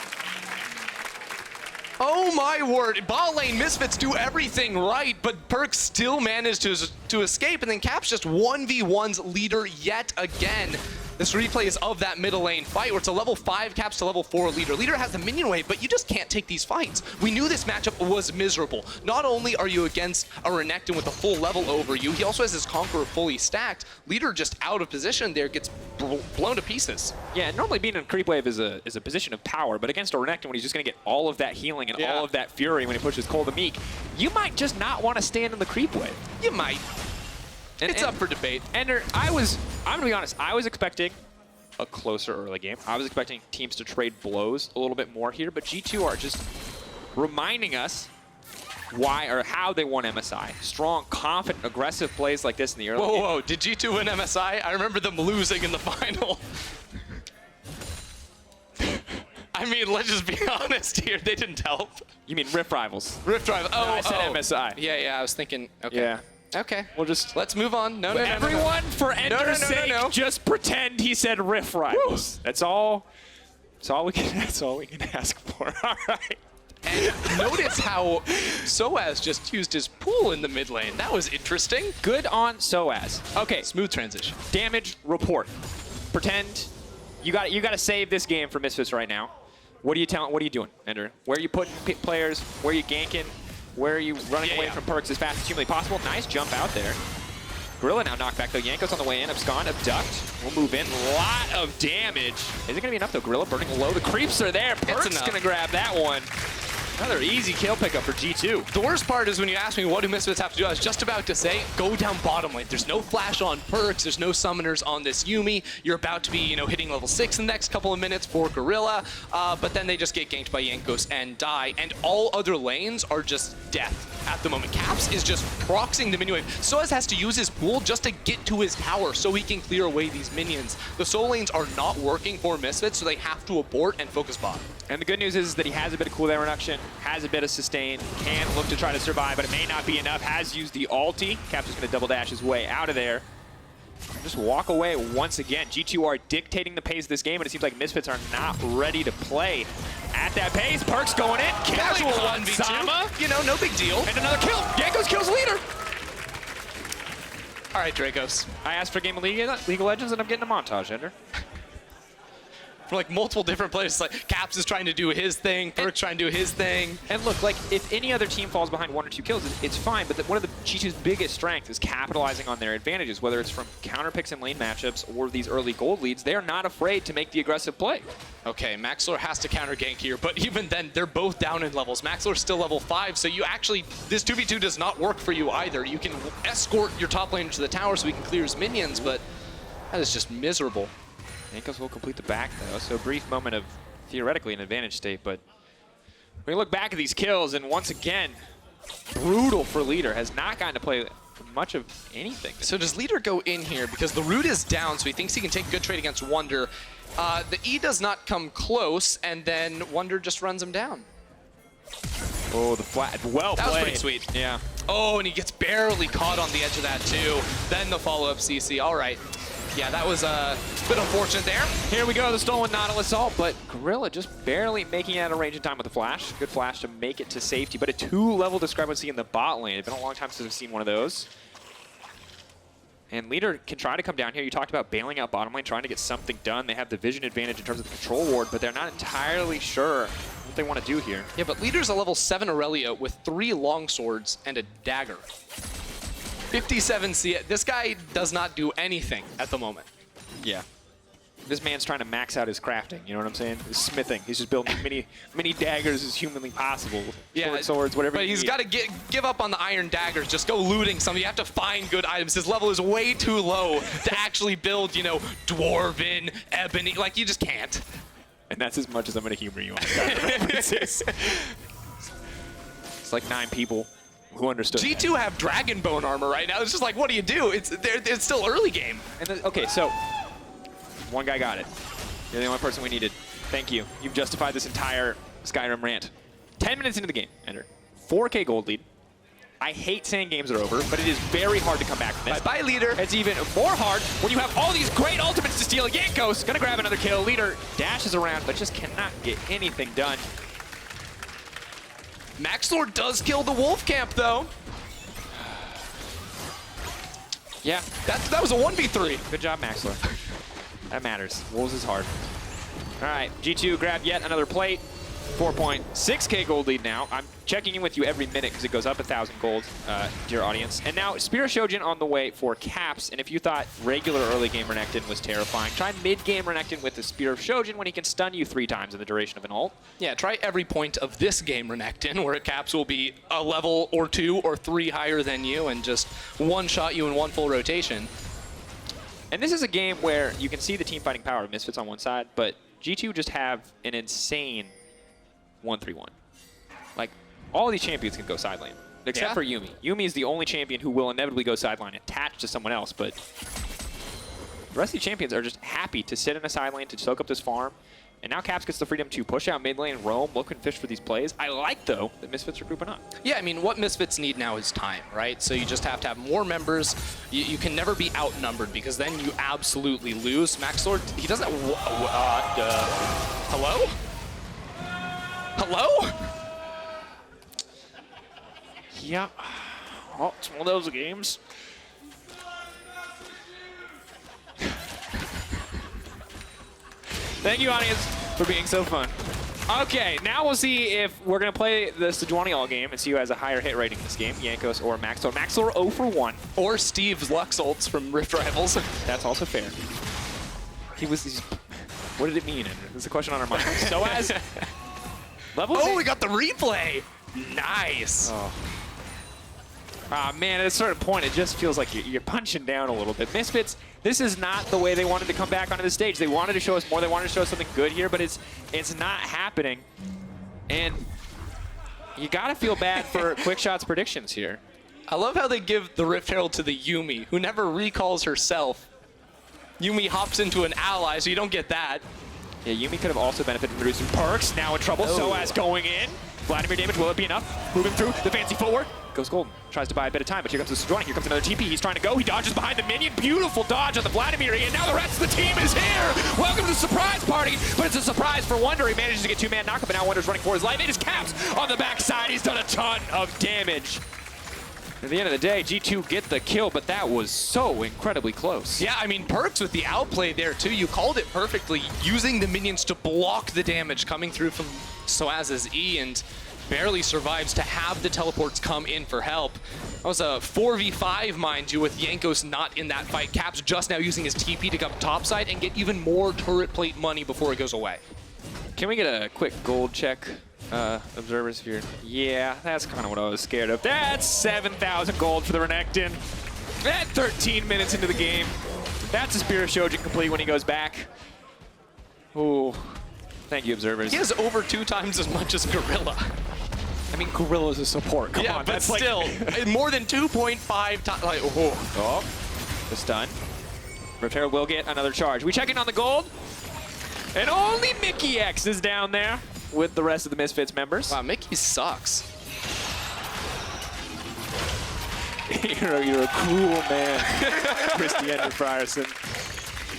Oh my word. Bot lane, Misfits do everything right, but Perk still managed to escape, and then Caps just 1v1's leader yet again. This replay is of that middle lane fight where it's a level 5 Caps to level 4 leader. Leader has the minion wave, but you just can't take these fights. We knew this matchup was miserable. Not only are you against a Renekton with a full level over you, he also has his Conqueror fully stacked. Leader just out of position there, gets blown to pieces. Yeah, normally being in a creep wave is a position of power, but against a Renekton when he's just going to get all of that healing and all of that fury when he pushes Cole the Meek, you might just not want to stand in the creep wave. You might. It's up for debate. And I'm going to be honest, I was expecting a closer early game. I was expecting teams to trade blows a little bit more here, but G2 are just reminding us why or how they won MSI. Strong, confident, aggressive plays like this in the early game. Whoa, did G2 win MSI? I remember them losing in the final. I mean, let's just be honest here. They didn't help. You mean Rift Rivals? Rift Rivals. Oh, no, I said MSI. Yeah, I was thinking, okay. Yeah. Okay. Let's move on. No. Everyone, for Ender's sake, just pretend he said Rift Rivals. That's all we can ask for. All right. And notice how Soaz just used his pool in the mid lane. That was interesting. Good on Soaz. Okay. Smooth transition. Damage report. Pretend you got to save this game for Misfits right now. What are you doing, Ender? Where are you putting players? Where are you ganking? Where are you running away from Perks as fast as humanly possible? Nice jump out there. Gorilla now knocked back though. Yanko's on the way in. Abscond, abduct. We'll move in. Lot of damage. Is it going to be enough though? Gorilla burning low. The creeps are there. Perks going to grab that one. Another easy kill pickup for G2. The worst part is when you ask me what do Misfits have to do, I was just about to say, go down bottom lane. There's no flash on Perks, there's no summoners on this Yumi. You're about to be, hitting level 6 in the next couple of minutes for Gorilla, but then they just get ganked by Yankos and die, and all other lanes are just death at the moment. Caps is just proxying the minion wave. Soaz has to use his pool just to get to his tower so he can clear away these minions. The soul lanes are not working for Misfits, so they have to abort and focus bot. And the good news is that he has a bit of cooldown reduction, has a bit of sustain, can look to try to survive, but it may not be enough. Has used the ulti. Caps is going to double dash his way out of there. Just walk away once again. G2 are dictating the pace of this game, and it seems like Misfits are not ready to play at that pace. Perks going in. Casual 1v2. No big deal. And another kill. Yankos kills leader. All right, Dracos. I asked for a game of League of Legends, and I'm getting a montage, Ender. For like multiple different players, like Caps is trying to do his thing, Perk's trying to do his thing. And look, like if any other team falls behind 1 or 2 kills, it's fine. But one of the G2's biggest strengths is capitalizing on their advantages, whether it's from counter picks and lane matchups or these early gold leads. They are not afraid to make the aggressive play. Okay, Maxlor has to counter gank here, but even then, they're both down in levels. Maxlor's still level 5, so you actually, this 2v2 does not work for you either. You can escort your top laner to the tower so he can clear his minions, but that is just miserable. Yankos will complete the back though, so a brief moment of theoretically an advantage state, but we look back at these kills, and once again, brutal for Leader. Has not gotten to play much of anything. So does Leader go in here? Because the root is down, so he thinks he can take a good trade against Wonder. The E does not come close, and then Wonder just runs him down. Oh, the flat. Well played. That was pretty sweet. Yeah. Oh, and he gets barely caught on the edge of that too. Then the follow-up CC. All right. Yeah, that was a bit unfortunate there. Here we go, the stolen Nautilus ult, but Gorilla just barely making it out of range in time with the flash. Good flash to make it to safety, but a 2-level discrepancy in the bot lane. It's been a long time since we've seen one of those. And Leader can try to come down here. You talked about bailing out bottom lane, trying to get something done. They have the vision advantage in terms of the control ward, but they're not entirely sure what they want to do here. Yeah, but Leader's a level 7 Aurelia with 3 longswords and a dagger. 57 CS. This guy does not do anything at the moment. Yeah. This man's trying to max out his crafting, you know what I'm saying? His smithing. He's just building many daggers as humanly possible. Yeah, swords, whatever. But he's got to give up on the iron daggers. Just go looting some. You have to find good items. His level is way too low to actually build, dwarven, ebony. Like, you just can't. And that's as much as I'm going to humor you on references. It's like 9 people who understood G2 that. have Dragon Bone armor right now. It's just like, what do you do? It's still early game. And then, okay, so one guy got it. You're the only person we needed. Thank you. You've justified this entire Skyrim rant. 10 minutes into the game, Ender. 4K gold lead. I hate saying games are over, but it is very hard to come back from this. Bye-bye, Leader. It's even more hard when you have all these great ultimates to steal. Jankos gonna grab another kill. Leader dashes around, but just cannot get anything done. Maxlord does kill the Wolf Camp, though. Yeah. That was a 1v3. Good job, Maxlord. That matters. Wolves is hard. All right, G2 grab yet another plate. 4.6K gold lead now. I'm checking in with you every minute because it goes up 1,000 gold, dear audience. And now Spear of Shojin on the way for caps. And if you thought regular early game Renekton was terrifying, try mid-game Renekton with the Spear of Shojin when he can stun you 3 times in the duration of an ult. Yeah, try every point of this game Renekton, where caps will be a level or 2 or 3 higher than you and just one-shot you in one full rotation. And this is a game where you can see the team fighting power of Misfits on one side, but G2 just have an insane 1-3-1. Like, all of these champions can go sideline, except for Yuumi. Yuumi is the only champion who will inevitably go sideline attached to someone else, but the rest of the champions are just happy to sit in a side lane to soak up this farm. And now Caps gets the freedom to push out mid lane, roam, look and fish for these plays. I like, though, that Misfits are grouping up. Yeah, I mean, what Misfits need now is time, right? So you just have to have more members. You can never be outnumbered because then you absolutely lose. Maxlord, he doesn't... hello? Hello? Yeah. Oh, it's one of those games. Thank you, audience, for being so fun. Okay, now we'll see if we're going to play the Sejuani all game and see who has a higher hit rating this game, Jankos or Maxlord. Maxlord 0 for 1. Or Steve's Lux ults from Rift Rivals. That's also fair. What did it mean? There's a question on our mind. So as levels. Oh, we got the replay. Nice. Oh. Man, at a certain point, it just feels like you're punching down a little bit. Misfits, this is not the way they wanted to come back onto the stage. They wanted to show us more. They wanted to show us something good here, but it's not happening. And you got to feel bad for Quickshot's predictions here. I love how they give the Rift Herald to the Yuumi, who never recalls herself. Yuumi hops into an ally, so you don't get that. Yeah, Yuumi could have also benefited from producing perks. Now in trouble. So as going in. Vladimir damage, will it be enough? Moving through the fancy footwork. Goes golden. Tries to buy a bit of time, but here comes the Sejuani. Here comes another TP. He's trying to go. He dodges behind the minion. Beautiful dodge on the Vladimir. And now the rest of the team is here. Welcome to the surprise party. But it's a surprise for Wonder. He manages to get 2-man knockup, but now Wonder's running for his life. It is Caps on the backside. He's done a ton of damage. At the end of the day, G2 get the kill, but that was so incredibly close. Yeah, I mean, perks with the outplay there, too. You called it perfectly, using the minions to block the damage coming through from Soaz's E, and barely survives to have the teleports come in for help. That was a 4v5, mind you, with Jankos not in that fight. Caps just now using his TP to come topside and get even more turret plate money before it goes away. Can we get a quick gold check, observers here? Yeah, that's kind of what I was scared of. That's 7,000 gold for the Renekton. At 13 minutes into the game. That's a Spear of Shojin complete when he goes back. Ooh. Thank you, observers. He has over 2 times as much as Gorilla. I mean, Gorilla's a support. Come on, but that's still, more than 2.5 times. Like, oh, the stun. Rift Herald will get another charge. We check in on the gold. And only Mickey X is down there with the rest of the Misfits members. Wow, Mickey sucks. You're a cruel man, Christy Ender Frierson.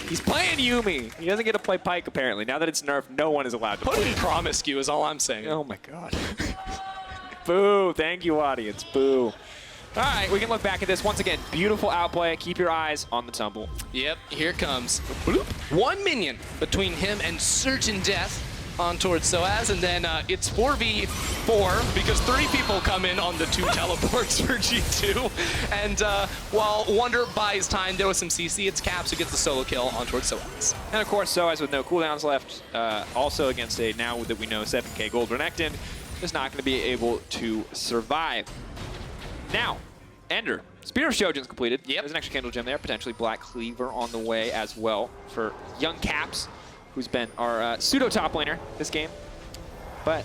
He's playing Yuumi. He doesn't get to play Pyke, apparently. Now that it's nerfed, no one is allowed to Put play. him promiscuous is all I'm saying. Oh, my God. Boo. Thank you, audience. Boo. All right, we can look back at this. Once again, beautiful outplay. Keep your eyes on the tumble. Yep, here comes. Bloop. 1 minion between him and Certain Death on towards Soaz, and then it's 4v4 because 3 people come in on the 2 teleports for G2. And while Wonder buys time, there was some CC. It's Caps who gets the solo kill on towards Soaz. And of course, Soaz with no cooldowns left, also against a, now that we know, 7k gold Renekton, is not going to be able to survive. Now, Ender. Spear of Shojin's completed. Yep. There's an extra candle gem there, potentially Black Cleaver on the way as well for young Caps, who's been our pseudo top laner this game. But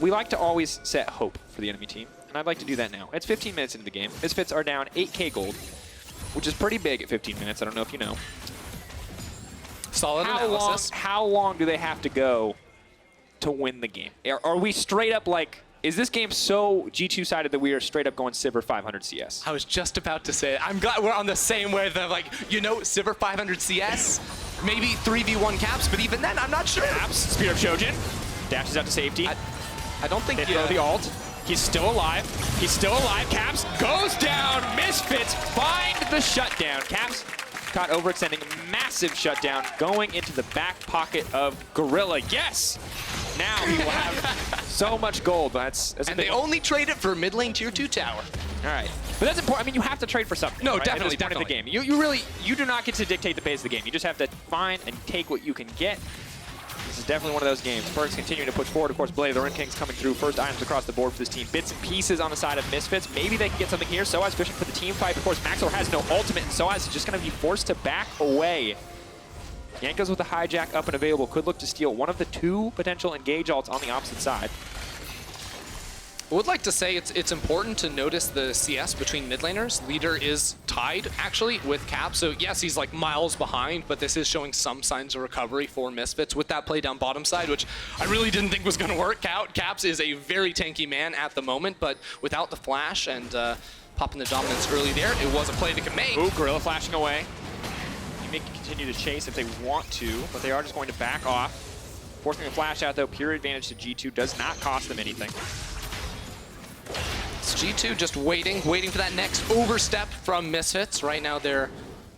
we like to always set hope for the enemy team, and I'd like to do that now. It's 15 minutes into the game. Misfits are down 8k gold, which is pretty big at 15 minutes. I don't know if you know. Solid analysis. How long do they have to go to win the game? Are we straight up like, is this game so G2 sided that we are straight up going Sivir 500 CS? I was just about to say it. I'm glad we're on the same wavelength. Like, you know, Sivir 500 CS, maybe 3v1 Caps, but even then, I'm not sure. Caps, Spear of Trojan, dashes out to safety. I don't think they throw the ult. He's still alive. He's still alive. Caps goes down. Misfits find the shutdown. Caps caught overextending. Massive shutdown going into the back pocket of Gorilla. Yes! Now he will have so much gold. That's and they only trade it for mid lane tier 2 tower. All right. But that's important. I mean, you have to trade for something. No, right? definitely, At this point in the game. You do not get to dictate the pace of the game. You just have to find and take what you can get. This is definitely one of those games. Perks continuing to push forward. Of course, Blade of the Ruin King's coming through. First items across the board for this team. Bits and pieces on the side of Misfits. Maybe they can get something here. Soaz fishing for the team fight. Of course, Maxwell has no ultimate, and Soaz is just going to be forced to back away. Yanko's with the hijack up and available. Could look to steal one of the 2 potential engage ults on the opposite side. I would like to say it's important to notice the CS between mid laners. Leader is tied, actually, with Cap. So, yes, he's like miles behind, but this is showing some signs of recovery for Misfits with that play down bottom side, which I really didn't think was going to work out. Caps is a very tanky man at the moment, but without the flash and popping the dominance early there, it was a play they could make. Ooh, Gorilla flashing away. You may continue to chase if they want to, but they are just going to back off. Forcing a flash out, though, pure advantage to G2 does not cost them anything. It's G2 just waiting for that next overstep from Misfits. Right now they're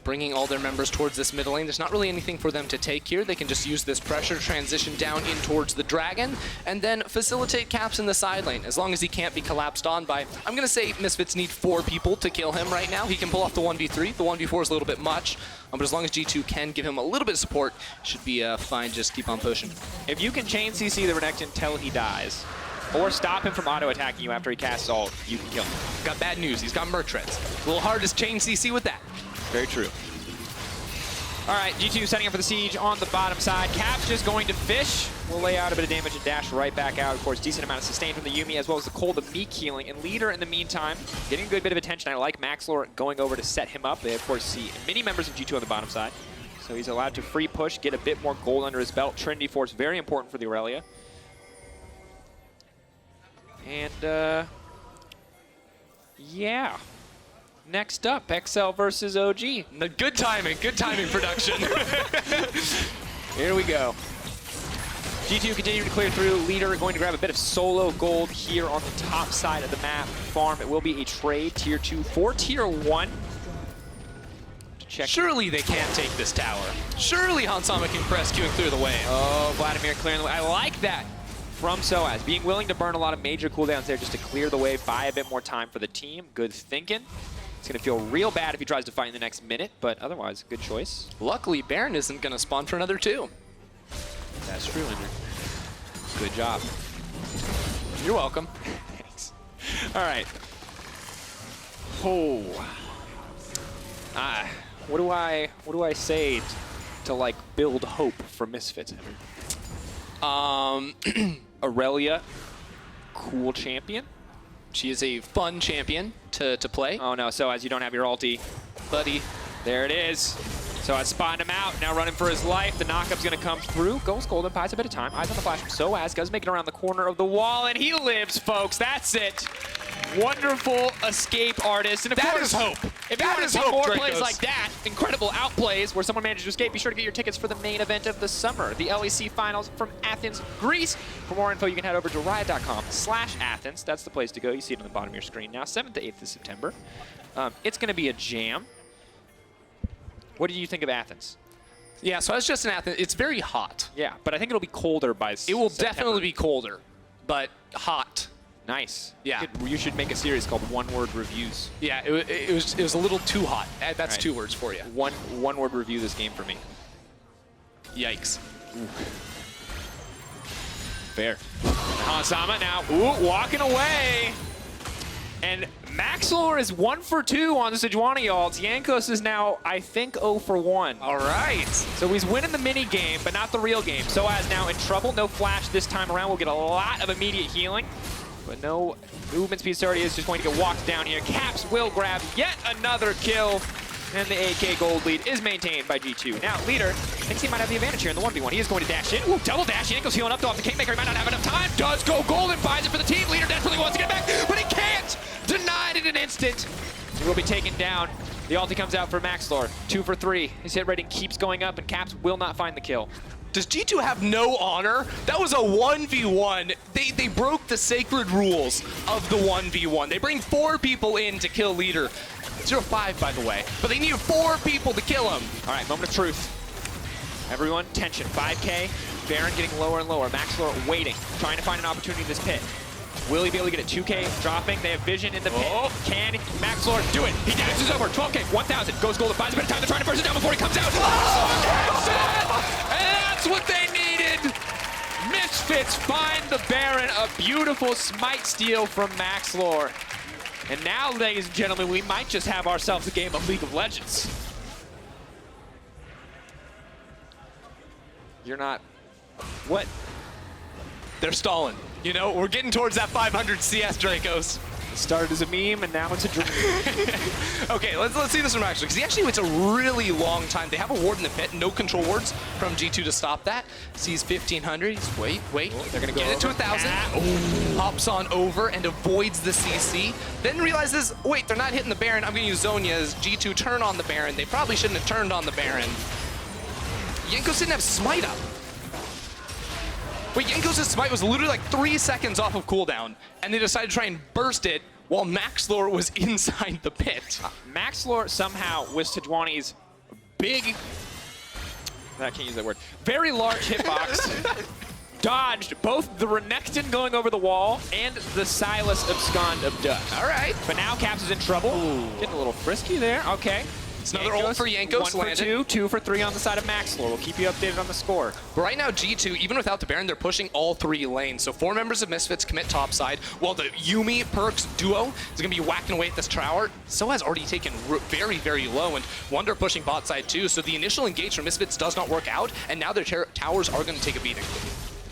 bringing all their members towards this middle lane. There's not really anything for them to take here. They can just use this pressure, transition down in towards the Dragon, and then facilitate Caps in the side lane. As long as he can't be collapsed on by, I'm going to say Misfits need 4 people to kill him right now. He can pull off the 1v3. The 1v4 is a little bit much, but as long as G2 can give him a little bit of support, should be fine. Just keep on pushing. If you can chain CC the Renekton until he dies, or stop him from auto-attacking you after he casts ult, you can kill him. Got bad news. He's got Merc Treads. A little hard to chain CC with that. Very true. All right, G2 setting up for the siege on the bottom side. Cap's just going to fish. We'll lay out a bit of damage and dash right back out. Of course, decent amount of sustain from the Yuumi, as well as the Cole, the Meek healing. And Leader, in the meantime, getting a good bit of attention. I like Maxlor going over to set him up. They, of course, see many members of G2 on the bottom side. So he's allowed to free push, get a bit more gold under his belt. Trinity Force, very important for the Aurelia. And, yeah. Next up, XL versus OG. Good timing production. Here we go. G2 continuing to clear through. Leader going to grab a bit of solo gold here on the top side of the map. Farm, it will be a trade, tier 2 for tier 1. Surely they can't take this tower. Surely Hansama can press Q and clear the way. Oh, Vladimir clearing the way. I like that from Soaz. Being willing to burn a lot of major cooldowns there just to clear the way, buy a bit more time for the team. Good thinking. It's going to feel real bad if he tries to fight in the next minute, but otherwise, good choice. Luckily, Baron isn't going to spawn for another 2. That's true, Linder. Good job. You're welcome. Thanks. All right. Oh. What do I say to like build hope for Misfits? Aurelia, cool champion. She is a fun champion to play. Oh no, so as you don't have your ulti. Buddy. There it is. So I spotted him out, now running for his life. The knockup's gonna come through. Goes golden, buys a bit of time. Eyes on the flash from Soaz. Does make it around the corner of the wall, and he lives, folks. That's it. Wonderful escape artist. And of course, hope. If you want to see more plays like that, incredible outplays where someone manages to escape, be sure to get your tickets for the main event of the summer, the LEC Finals from Athens, Greece. For more info, you can head over to riot.com/Athens. That's the place to go. You see it on the bottom of your screen now, 7th to 8th of September. It's going to be a jam. What did you think of Athens? Yeah, so I was just in Athens. It's very hot. Yeah, but I think it'll be colder by It will definitely be colder, but hot. Nice. Yeah. You should make a series called One-Word Reviews. Yeah, it was a little too hot. That's right. 2 words for you. One-word review this game for me. Yikes. Ooh. Fair. Hansama now, walking away. And Maxlor is 1 for 2 on the Sejuani ults. Jankos is now, I think, 0 for 1. All right. So he's winning the mini game, but not the real game. Soaz now in trouble. No flash this time around. We'll get a lot of immediate healing, but no movement speed. Already is just going to get walked down here. Caps will grab yet another kill, and the AK gold lead is maintained by G2. Now, Leader thinks he might have the advantage here in the 1v1. He is going to dash in. Ooh, double dash. Jankos healing up though off the Kingmaker. He might not have enough time. Does go gold and finds it for the team. Leader desperately wants to get back, but he can't. Denied in an instant. He will be taken down. The ulti comes out for Maxlor. 2 for 3. His hit rating keeps going up, and Caps will not find the kill. Does G2 have no honor? That was a 1v1. They broke the sacred rules of the 1v1. They bring 4 people in to kill Leader. 0-5, by the way. But they need 4 people to kill him. All right, moment of truth. Everyone, tension. 5K. Baron getting lower and lower. Maxlor waiting, trying to find an opportunity in this pit. Will he be able to get a 2K dropping? They have vision in the pit. Can Maxlor do it? He dashes over. 12K, 1,000. Goes gold, finds a bit of time to try to burst it down before he comes out. And that's what they needed. Misfits find the Baron. A beautiful smite steal from Maxlor. And now, ladies and gentlemen, we might just have ourselves a game of League of Legends. You're not... What? They're stalling. You know, we're getting towards that 500 CS, Dracos. It started as a meme, and now it's a dream. Okay, let's see this from actually, because he actually waits a really long time. They have a ward in the pit, no control wards from G2 to stop that. Sees 1,500, he's wait. They're gonna get it to 1,000. Hops on over and avoids the CC. Then realizes, wait, they're not hitting the Baron. I'm gonna use Zhonya's G2 turn on the Baron. They probably shouldn't have turned on the Baron. Jankos didn't have smite up. Wait, Jankos' smite was literally like 3 seconds off of cooldown, and they decided to try and burst it while Maxlor was inside the pit. Maxlor somehow, with Sejuani's big, I can't use that word, very large hitbox, dodged both the Renekton going over the wall and the Silas abscond of dust. All right. But now Caps is in trouble. Getting a little frisky there. Okay. It's another ult for Jankos. 1 for 2, 2 for 3 on the side of Maxlor. We'll keep you updated on the score. But right now, G2, even without the Baron, they're pushing all 3 lanes. So 4 members of Misfits commit topside, while the Yuumi Perks duo is going to be whacking away at this tower. So has already taken very, very low, and Wonder pushing bot side too. So the initial engage from Misfits does not work out, and now their towers are going to take a beating.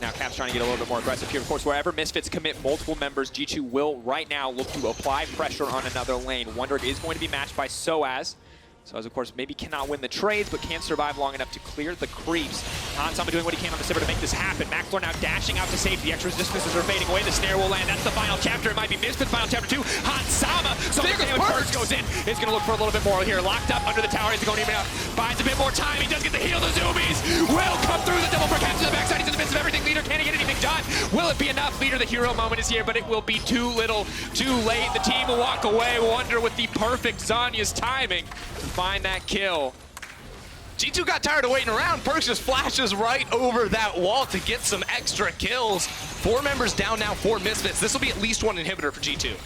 Now Cap's trying to get a little bit more aggressive here. Of course, wherever Misfits commit multiple members, G2 will right now look to apply pressure on another lane. Wonder is going to be matched by Soaz. Soaz, of course, maybe cannot win the trades, but can survive long enough to clear the creeps. Hansama doing what he can on the Sivir to make this happen. Maxlor now dashing out to safety. Extra distances are fading away. The snare will land. That's the final chapter. It might be Misfits' final chapter 2. Hansama, so Perks goes in. He's going to look for a little bit more here. Locked up under the tower. He's going even out. Finds a bit more time. He does get the heal. The zoomies will come through. The double for Caps to the backside. He's in the midst of everything. Leader, can he get anything done? Will it be enough? Leader, the hero moment is here, but it will be too little, too late. The team will walk away. Wonder with the perfect Zhonya's timing to find that kill. G2 got tired of waiting around. Perks just flashes right over that wall to get some extra kills. 4 members down now for Misfits. This will be at least 1 inhibitor for G2.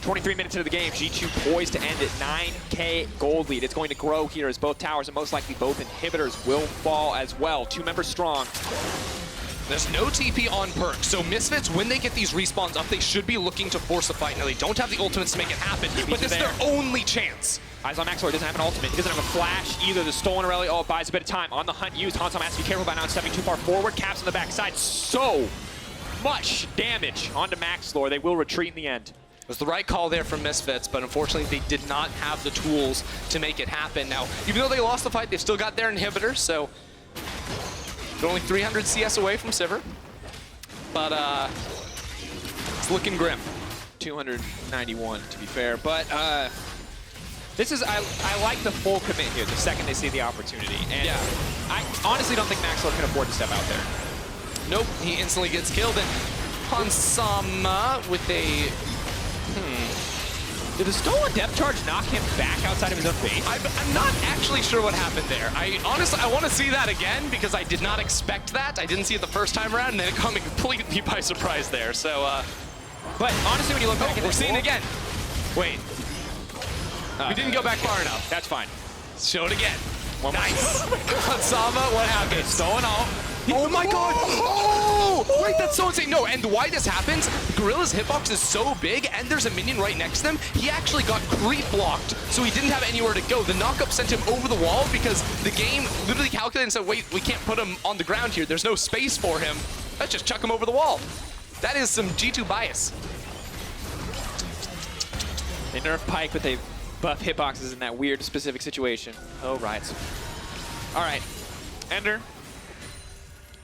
23 minutes into the game, G2 poised to end it. 9K gold lead. It's going to grow here as both towers and most likely both inhibitors will fall as well. 2 members strong. There's no TP on Perks, so Misfits, when they get these respawns up, they should be looking to force a fight. Now, they don't have the ultimates to make it happen, but this is their only chance. Eyes on Maxlor, doesn't have an ultimate. He doesn't have a flash either. The stolen rally, oh, buys a bit of time. On the hunt used, Hansama has to be careful about not stepping too far forward. Caps on the backside. So much damage onto Maxlor. They will retreat in the end. It was the right call there from Misfits, but unfortunately they did not have the tools to make it happen. Now, even though they lost the fight, they've still got their inhibitor, so they're only 300 CS away from Sivir. But it's looking grim. 291 to be fair, but this is, I like the full commit here the second they see the opportunity. And yeah, I honestly don't think Maxlor can afford to step out there. Nope, he instantly gets killed, and Hansama with a, Did the stolen depth charge knock him back outside of his own base? I'm not actually sure what happened there. Honestly, I want to see that again because I did not expect that. I didn't see it the first time around, and then it caught me completely by surprise there. So, but honestly, when you look back at we're seeing it again. Wait. We didn't go back far enough. That's fine. Show it again. Nice. Sama, what happened? Stolen all. Oh my god! Oh! Wait, that's so insane. No, and why this happens, Gorilla's hitbox is so big, and there's a minion right next to him. He actually got creep blocked, so he didn't have anywhere to go. The knockup sent him over the wall because the game literally calculated and said, wait, we can't put him on the ground here. There's no space for him. Let's just chuck him over the wall. That is some G2 bias. They nerf Pike, but they buff hitboxes in that weird specific situation. Oh, right. All right, Ender.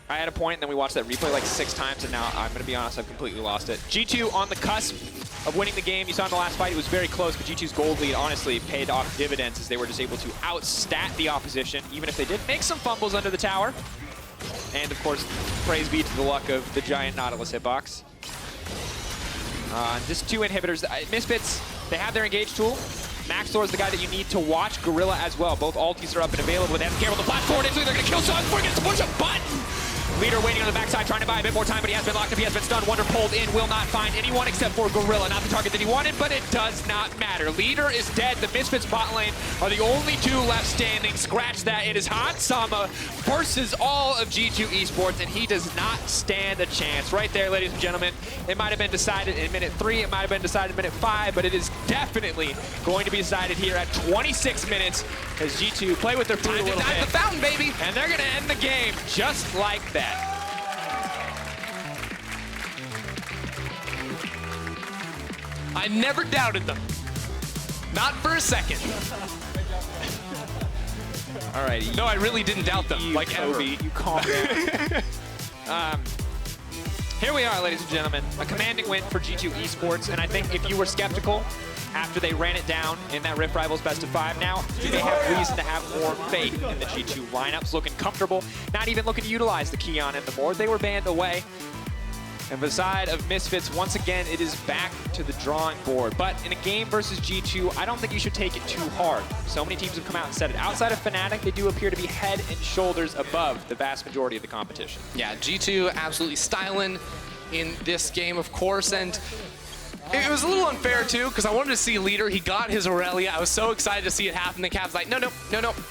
I had a point, and then we watched that replay like 6 times, and now I'm going to be honest, I've completely lost it. G2 on the cusp of winning the game. You saw in the last fight, it was very close, but G2's gold lead honestly paid off dividends as they were just able to outstat the opposition, even if they did make some fumbles under the tower. And of course, praise be to the luck of the giant Nautilus hitbox. Just 2 inhibitors. Misfits, they have their engage tool. Max Thor is the guy that you need to watch. Gorilla as well. Both ultis are up and available. They have to carry the flash forward into. They're going to kill Sun. Forgets to push a button. Leader waiting on the backside, trying to buy a bit more time, but he has been locked up. He has been stunned. Wonder pulled in. Will not find anyone except for Gorilla. Not the target that he wanted, but it does not matter. Leader is dead. The Misfits bot lane are the only 2 left standing. Scratch that. It is Hansama versus all of G2 Esports, and he does not stand a chance. Right there, ladies and gentlemen. It might have been decided in minute 3. It might have been decided in minute 5, but it is definitely going to be decided here at 26 minutes as G2 play with their food a little bit. The fountain, baby! And they're going to end the game just like that. I never doubted them. Not for a second. All right. No, I really didn't doubt them. Like Kobe, you calm down. Here we are, ladies and gentlemen. A commanding win for G2 Esports, and I think if you were skeptical after they ran it down in that Rift Rivals Best of 5, now you may have reason to have more faith in the G2 lineups, looking comfortable, not even looking to utilize the Keon and the board. They were banned away. And beside of Misfits, once again, it is back to the drawing board. But in a game versus G2, I don't think you should take it too hard. So many teams have come out and said it. Outside of Fnatic, they do appear to be head and shoulders above the vast majority of the competition. Yeah, G2 absolutely styling in this game, of course. And it was a little unfair, too, because I wanted to see Leader. He got his Aurelia. I was so excited to see it happen. The Cav's like, no,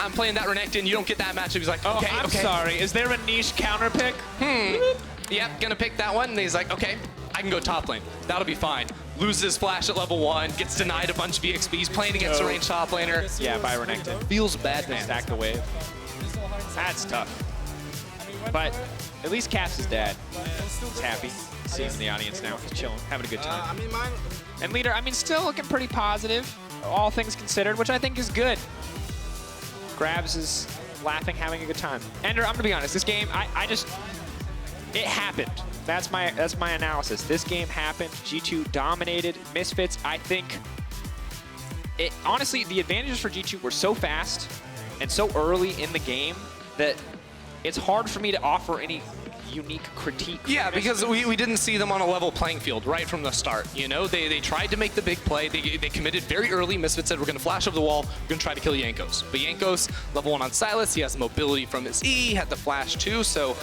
I'm playing that Renekton. You don't get that matchup. He's like, okay, I'm sorry. Is there a niche counter pick? Yep, gonna pick that one. And he's like, okay, I can go top lane. That'll be fine. Loses flash at level 1, gets denied a bunch of EXP. He's playing against a ranged top laner. Yeah, by Renekton. Feels bad, man. Stack the wave. That's tough. But at least Cass is dead. He's happy. Seeing in the audience now. He's chilling, having a good time. And Leader, still looking pretty positive, all things considered, which I think is good. Grabs is laughing, having a good time. Ender, I'm gonna be honest, this game, it happened. That's my analysis. This game happened. G2 dominated. Misfits, I think, honestly, the advantages for G2 were so fast and so early in the game that it's hard for me to offer any unique critique. Yeah, because we didn't see them on a level playing field right from the start. You know, they tried to make the big play. They committed very early. Misfits said, we're going to flash over the wall. We're going to try to kill Jankos. But Jankos, level 1 on Silas. He has mobility from his E. Had the flash too. So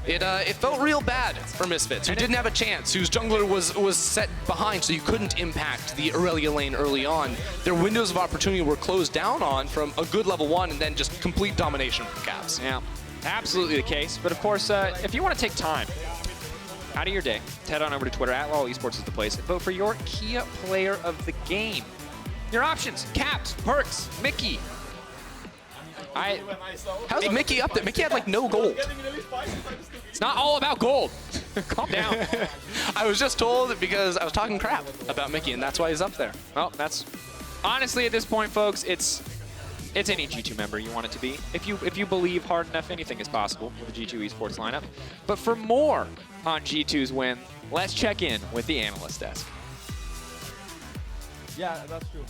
it felt real bad for Misfits, who didn't have a chance, whose jungler was set behind, so you couldn't impact the Aurelia lane early on. Their windows of opportunity were closed down on from a good level 1 and then just complete domination from Cavs. Yeah, absolutely the case. But of course, if you want to take time out of your day, head on over to Twitter, @LolEsports is the place, and vote for your Kia player of the game. Your options: Caps, Perks, Mickey. How's Mickey up there? Mickey had like no gold. It's not all about gold. Calm down. I was just told because I was talking crap about Mickey, and that's why he's up there. Well, that's honestly at this point, folks, it's any G2 member you want it to be. If you believe hard enough, anything is possible with the G2 Esports lineup. But for more on G2's win, let's check in with the analyst desk. Yeah, that's true.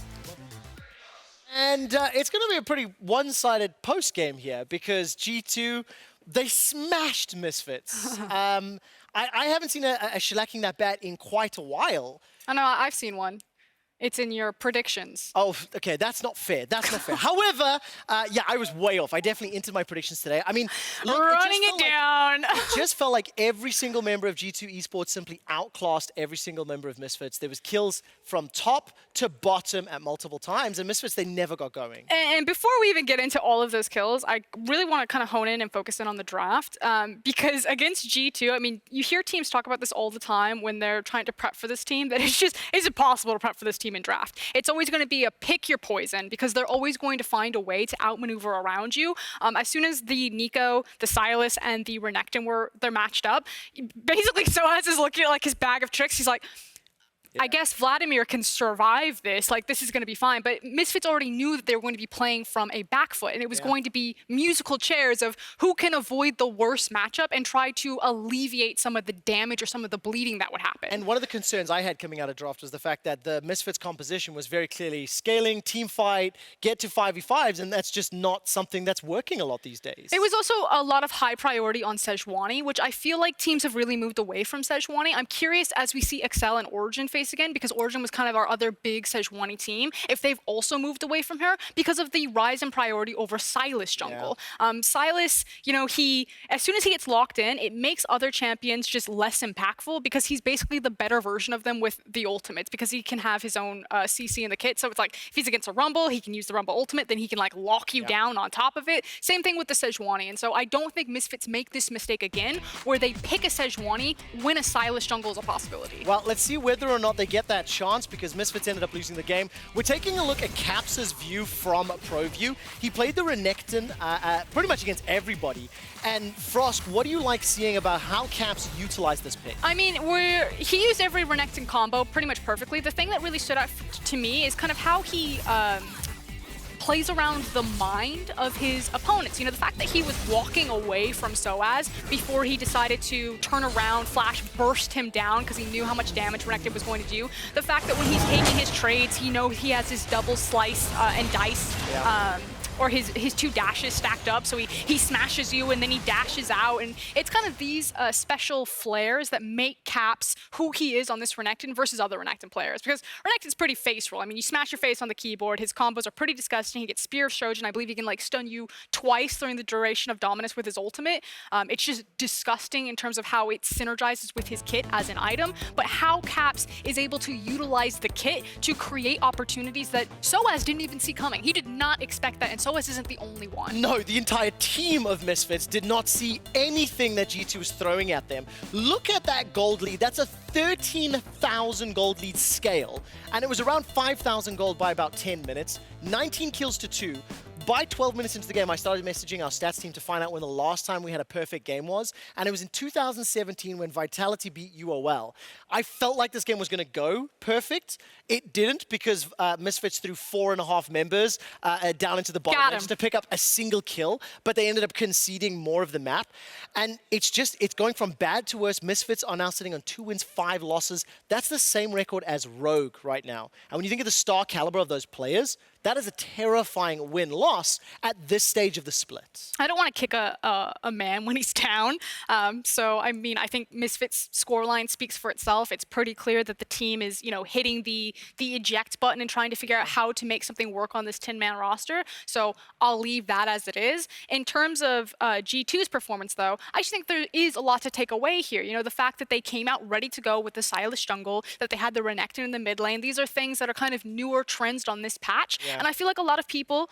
And it's going to be a pretty one-sided post-game here because G2, they smashed Misfits. I haven't seen a shellacking that bad in quite a while. I know, I've seen one. It's in your predictions. Oh, okay, that's not fair. That's not fair. However, yeah, I was way off. I definitely entered my predictions today. I mean, look, running it down. It just felt like every single member of G2 Esports simply outclassed every single member of Misfits. There was kills from top to bottom at multiple times, and Misfits, they never got going. And before we even get into all of those kills, I really want to kind of hone in and focus in on the draft, because against G2, I mean, you hear teams talk about this all the time when they're trying to prep for this team, that it's impossible to prep for this team in draft. It's always going to be a pick your poison, because they're always going to find a way to outmaneuver around you. As soon as the Nico, the Silas, and the Renekton they're matched up, basically Soaz is looking at like his bag of tricks. He's like, I guess Vladimir can survive this. Like, this is going to be fine. But Misfits already knew that they were going to be playing from a back foot, and it was going to be musical chairs of who can avoid the worst matchup and try to alleviate some of the damage or some of the bleeding that would happen. And one of the concerns I had coming out of draft was the fact that the Misfits composition was very clearly scaling, team fight, get to 5v5s, and that's just not something that's working a lot these days. It was also a lot of high priority on Sejuani, which I feel like teams have really moved away from Sejuani. I'm curious as we see Excel and Origen face again, because Origen was kind of our other big Sejuani team, if they've also moved away from her because of the rise in priority over Silas jungle. Silas, you know, as soon as he gets locked in, it makes other champions just less impactful, because he's basically the better version of them with the ultimates, because he can have his own CC in the kit. So it's like, if he's against a Rumble, he can use the Rumble ultimate, then he can like lock you down on top of it. Same thing with the Sejuani. And so I don't think Misfits make this mistake again, where they pick a Sejuani when a Silas jungle is a possibility. Well, let's see whether or not they get that chance, because Misfits ended up losing the game. We're taking a look at Caps' view from Pro View. He played the Renekton pretty much against everybody. And Frost, what do you like seeing about how Caps utilized this pick? I mean, he used every Renekton combo pretty much perfectly. The thing that really stood out to me is kind of how he plays around the mind of his opponents. You know, the fact that he was walking away from Soaz before he decided to turn around, flash, burst him down because he knew how much damage Renekton was going to do. The fact that when he's taking his trades, he knows he has his double slice and dice. Or his two dashes stacked up, so he smashes you and then he dashes out, and it's kind of these special flares that make Caps who he is on this Renekton versus other Renekton players, because Renekton's pretty face roll. I mean, you smash your face on the keyboard, his combos are pretty disgusting. He gets Spear of Trojan, I believe he can like stun you twice during the duration of Dominus with his ultimate. It's just disgusting in terms of how it synergizes with his kit as an item, but how Caps is able to utilize the kit to create opportunities that Soaz didn't even see coming. He did not expect that, and Soaz isn't the only one. No, the entire team of Misfits did not see anything that G2 was throwing at them. Look at that gold lead. That's a 13,000 gold lead scale, and it was around 5,000 gold by about 10 minutes, 19 kills to 2. By 12 minutes into the game, I started messaging our stats team to find out when the last time we had a perfect game was, and it was in 2017 when Vitality beat UOL. I felt like this game was going to go perfect. It didn't, because Misfits threw 4.5 members down into the bottom edge to pick up a single kill, but they ended up conceding more of the map. And it's going from bad to worse. Misfits are now sitting on 2 wins, 5 losses. That's the same record as Rogue right now. And when you think of the star caliber of those players, that is a terrifying win-loss at this stage of the split. I don't want to kick a man when he's down. So, I mean, I think Misfits' scoreline speaks for itself. It's pretty clear that the team is, you know, hitting the eject button and trying to figure out how to make something work on this 10-man roster. So I'll leave that as it is. In terms of G2's performance, though, I just think there is a lot to take away here. You know, the fact that they came out ready to go with the Silas jungle, that they had the Renekton in the mid lane. These are things that are kind of newer trends on this patch. Yeah. And I feel like a lot of people,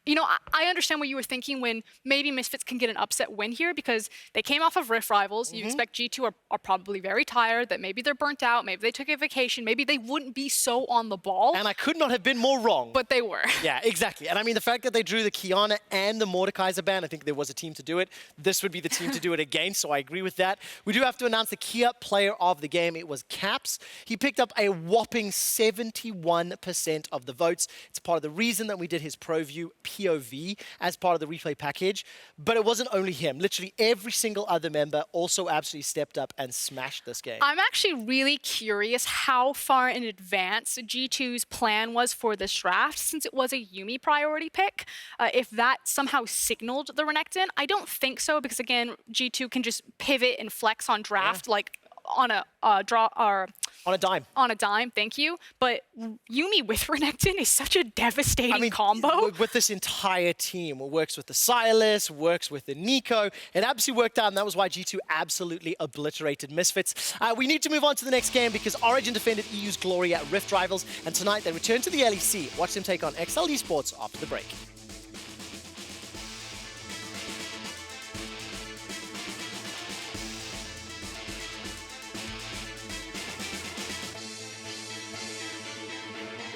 you know, I understand what you were thinking when maybe Misfits can get an upset win here, because they came off of Rift Rivals. You expect G2 are probably very tired, that maybe they're burnt out, maybe they took a vacation, maybe they wouldn't be so on the ball. And I could not have been more wrong. But they were. Yeah, exactly. And I mean, the fact that they drew the Kiana and the Mordekaiser ban, I think there was a team to do it. This would be the team to do it again, so I agree with that. We do have to announce the Kia player of the game. It was Caps. He picked up a whopping 71% of the votes. It's part of the reason that we did his Pro View POV as part of the replay package. But it wasn't only him. Literally every single other member also absolutely stepped up and smashed this game. I'm actually really curious how far in advance G2's plan was for this draft, since it was a Yuumi priority pick. If that somehow signaled the Renekton, I don't think so, because again, G2 can just pivot and flex on draft like on a draw or on a dime. On a dime, thank you. But Yuumi with Renekton is such a devastating combo. With this entire team, it works with the Silas, works with the Nico. It absolutely worked out, and that was why G2 absolutely obliterated Misfits. We need to move on to the next game because Origen defended EU's glory at Rift Rivals, and tonight they return to the LEC. Watch them take on XL Esports after the break.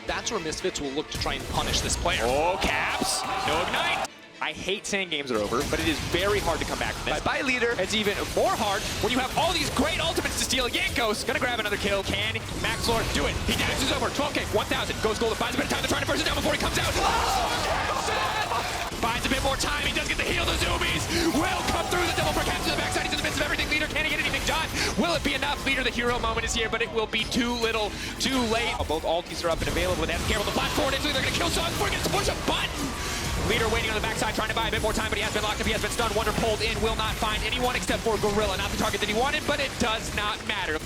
That's where Misfits will look to try and punish this player. Oh, Caps. No Ignite. I hate saying games are over, but it is very hard to come back from this. Bye, leader. It's even more hard when you have all these great ultimates to steal. Yankos gonna grab another kill. Can Max Lord do it? He dashes over. 12K, 1,000. Goes golden. Finds a bit of time to try to burst it down before he comes out. Finds a bit more time. He does get the heal. The zoomies will come through. The double for Caps to the backside. He's in the midst of everything. Leader, can he get anything done? Will it be enough? Leader, the hero moment is here, but it will be too little, too late. Both ultis are up and available. They have to careful the flash forward. Instantly, they're gonna kill Song before he gets to push a button. Leader waiting on the backside, trying to buy a bit more time, but he has been locked up. He has been stunned. Wonder pulled in. Will not find anyone except for Gorilla. Not the target that he wanted, but it does not matter.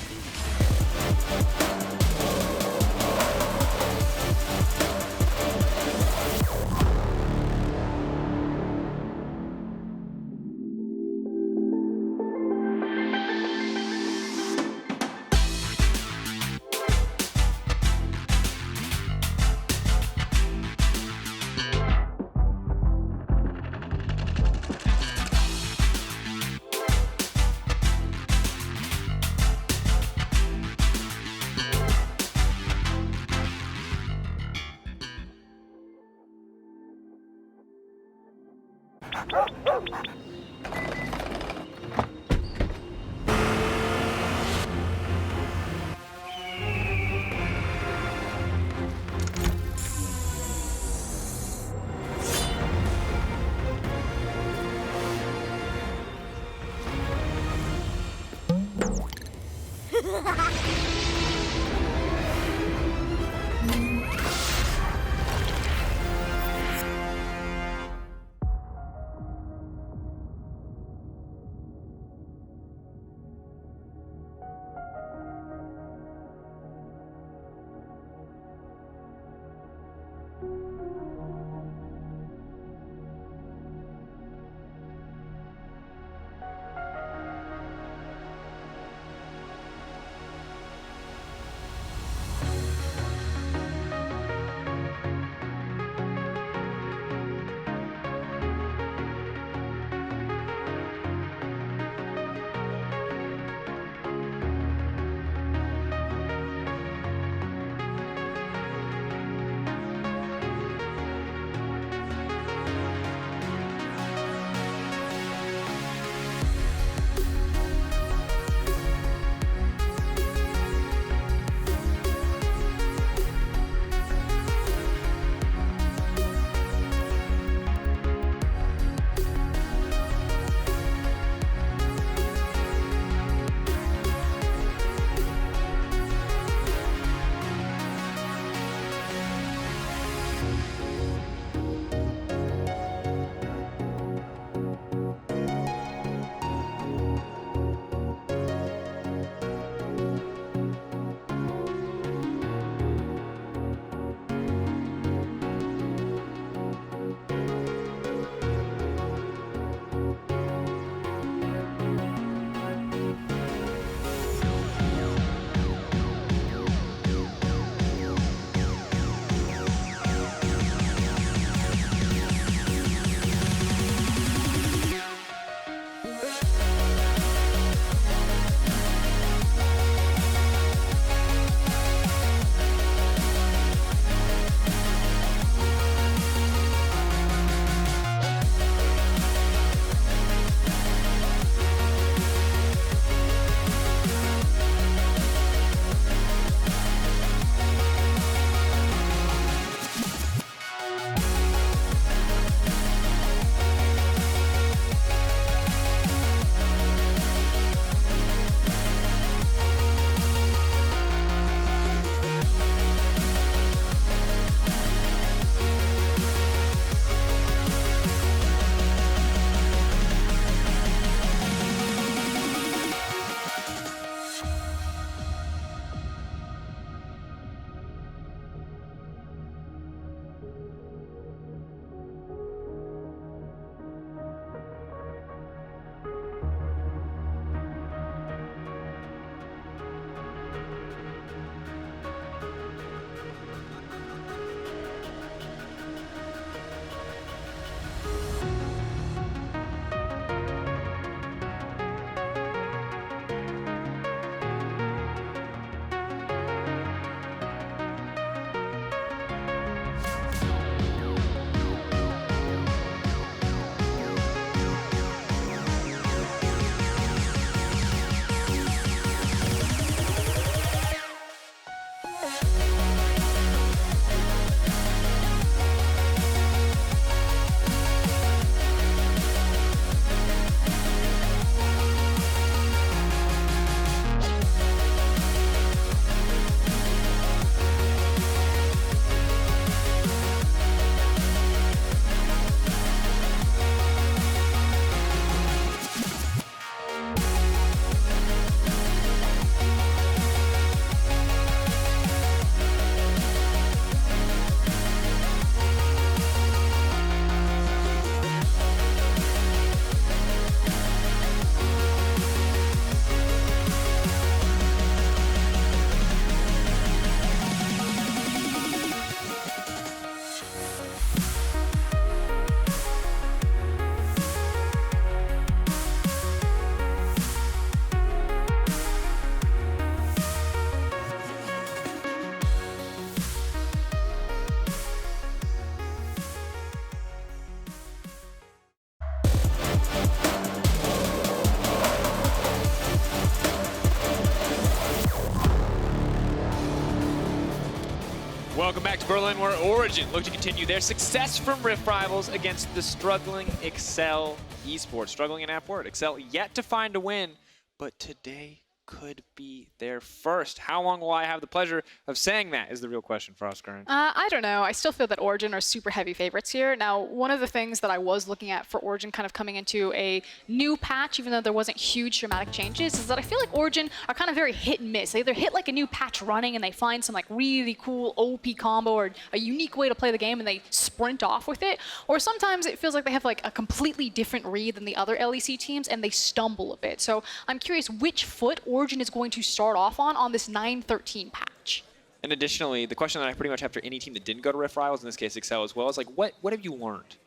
Berlin, where Origen look to continue their success from Rift Rivals against the struggling Excel Esports. Struggling in app word. Excel yet to find a win, but today could be their first. How long will I have the pleasure of saying that is the real question for us, Karen. I don't know. I still feel that Origen are super heavy favorites here. Now, one of the things that I was looking at for Origen kind of coming into a new patch, even though there wasn't huge dramatic changes, is that I feel like Origen are kind of very hit and miss. They either hit like a new patch running and they find some like really cool OP combo or a unique way to play the game and they sprint off with it, or sometimes it feels like they have like a completely different read than the other LEC teams and they stumble a bit. So I'm curious which foot Origen is going to start off on this 9-13 patch. And additionally, the question that I pretty much have for any team that didn't go to Rift Rivals, in this case Excel as well, is like, what have you learned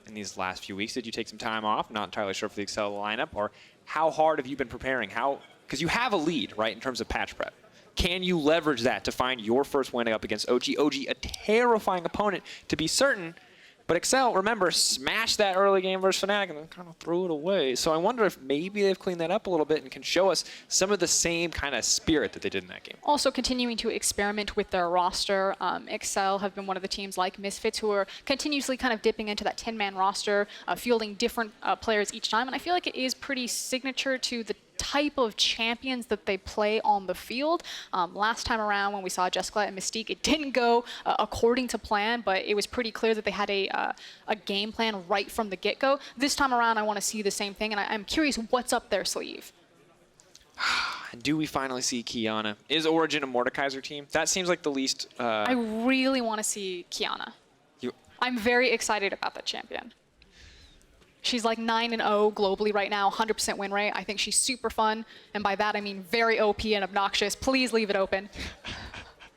in these last few weeks? Did you take some time off? Not entirely sure for the Excel lineup. Or how hard have you been preparing? Because you have a lead, right, in terms of patch prep. Can you leverage that to find your first win up against OG? OG, a terrifying opponent to be certain. But Excel, remember, smashed that early game versus Fnatic and then kind of threw it away. So I wonder if maybe they've cleaned that up a little bit and can show us some of the same kind of spirit that they did in that game. Also continuing to experiment with their roster. Excel have been one of the teams like Misfits who are continuously kind of dipping into that 10-man roster, fielding different players each time. And I feel like it is pretty signature to the type of champions that they play on the field. Last time around when we saw Jessica and Mystique, it didn't go according to plan, but it was pretty clear that they had a game plan right from the get-go. This time around, I want to see the same thing, and I'm curious what's up their sleeve. Do we finally see Kiana? Is Origen a Mordekaiser team? That seems like the least... I really want to see Kiana. I'm very excited about that champion. She's like 9-0 globally right now, 100% win rate. I think she's super fun, and by that I mean very OP and obnoxious. Please leave it open,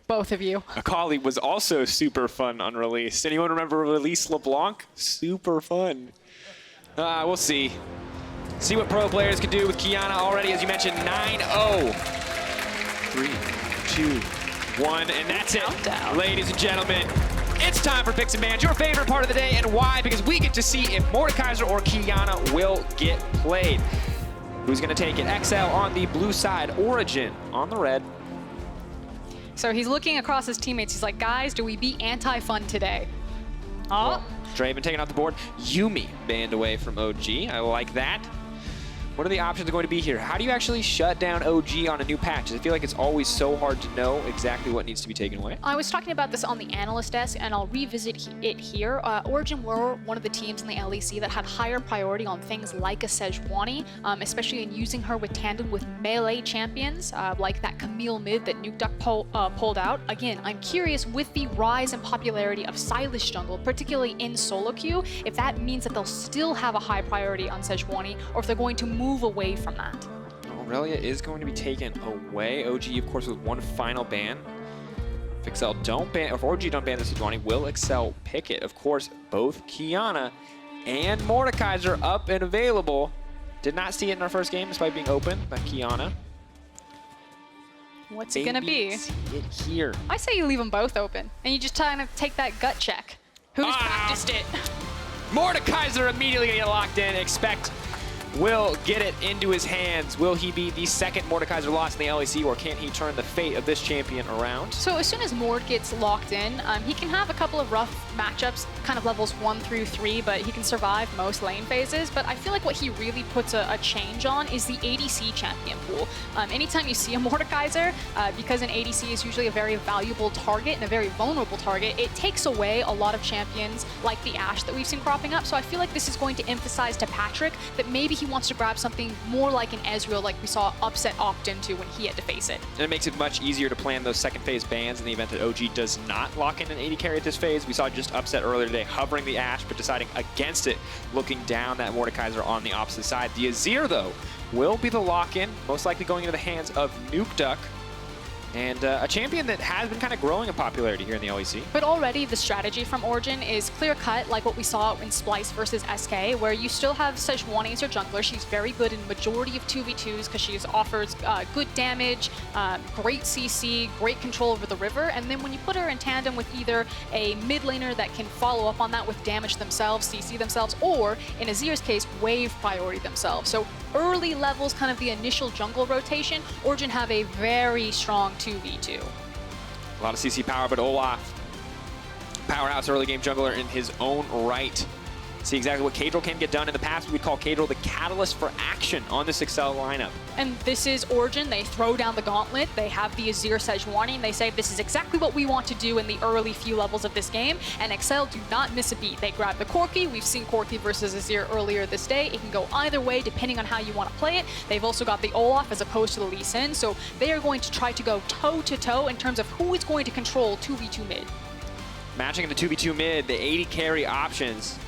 both of you. Akali was also super fun on release. Anyone remember release LeBlanc? Super fun. We'll see. See what pro players can do with Kiana already, as you mentioned, 9-0. 3, 2, 1, and that's it, ladies and gentlemen. It's time for Picks and Bans, your favorite part of the day, and why? Because we get to see if Mordekaiser or Kiana will get played. Who's going to take it? XL on the blue side, Origen on the red. So he's looking across his teammates. He's like, guys, do we be anti-fun today? Oh. Draven taken off the board. Yuumi banned away from OG. I like that. What are the options going to be here? How do you actually shut down OG on a new patch? I feel like it's always so hard to know exactly what needs to be taken away. I was talking about this on the analyst desk, and I'll revisit it here. Origen were one of the teams in the LEC that had higher priority on things like a Sejuani, especially in using her with tandem with melee champions, like that Camille mid that Nukeduck pulled out. Again, I'm curious with the rise in popularity of Silas jungle, particularly in solo queue, if that means that they'll still have a high priority on Sejuani, or if they're going to move away from that. Aurelia is going to be taken away. OG, of course, with one final ban. If Excel don't ban, or if OG don't ban the Sejuani, will Excel pick it? Of course, both Kiana and Mordekaiser up and available. Did not see it in our first game, despite being open, but Kiana. What's it gonna be? See it here. I say you leave them both open, and you just kind of take that gut check. Who's practiced it? Mordekaiser immediately gonna get locked in. Expect will get it into his hands. Will he be the second Mordekaiser lost in the LEC, or can he turn the fate of this champion around? So as soon as Mord gets locked in, he can have a couple of rough matchups, kind of levels 1 through 3, but he can survive most lane phases. But I feel like what he really puts a change on is the ADC champion pool. Anytime you see a Mordekaiser, because an ADC is usually a very valuable target and a very vulnerable target, it takes away a lot of champions like the Ashe that we've seen cropping up. So I feel like this is going to emphasize to Patrick that maybe he wants to grab something more like an Ezreal, like we saw Upset opt into when he had to face it. And it makes it much easier to plan those second phase bans in the event that OG does not lock in an AD carry at this phase. We saw just Upset earlier today hovering the Ashe, but deciding against it, looking down that Mordekaiser on the opposite side. The Azir, though, will be the lock-in, most likely going into the hands of Nukeduck. And a champion that has been kind of growing in popularity here in the LEC. But already the strategy from Origen is clear-cut, like what we saw in Splyce versus SK, where you still have Sejuani as your jungler. She's very good in majority of 2v2s because she offers good damage, great CC, great control over the river. And then when you put her in tandem with either a mid laner that can follow up on that with damage themselves, CC themselves, or in Azir's case, wave priority themselves. So early levels, kind of the initial jungle rotation, Origen have a very strong 2v2. A lot of CC power, but Olaf Powerhouse early game jungler in his own right. See exactly what Kadril can get done. In the past, we would call Kadril the catalyst for action on this Excel lineup. And this is Origen. They throw down the gauntlet. They have the Azir Sejuani, and they say this is exactly what we want to do in the early few levels of this game. And Excel do not miss a beat. They grab the Corki. We've seen Corki versus Azir earlier this day. It can go either way depending on how you want to play it. They've also got the Olaf as opposed to the Lee Sin. So they are going to try to go toe-to-toe in terms of who is going to control 2v2 mid. Matching in the 2v2 mid, the 80 carry options.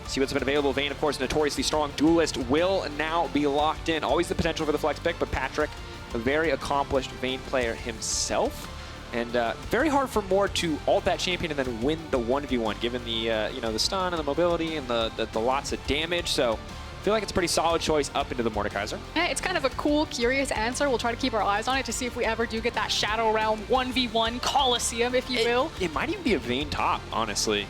See what's been available. Vayne, of course, notoriously strong duelist, will now be locked in. Always the potential for the flex pick, but Patrick, a very accomplished Vayne player himself. And very hard for Mord to ult that champion and then win the 1v1, given the you know, the stun and the mobility and the lots of damage. So I feel like it's a pretty solid choice up into the Mordekaiser. Yeah, it's kind of a cool, curious answer. We'll try to keep our eyes on it to see if we ever do get that Shadow Realm 1v1 Coliseum, if you will. It might even be a Vayne top, honestly.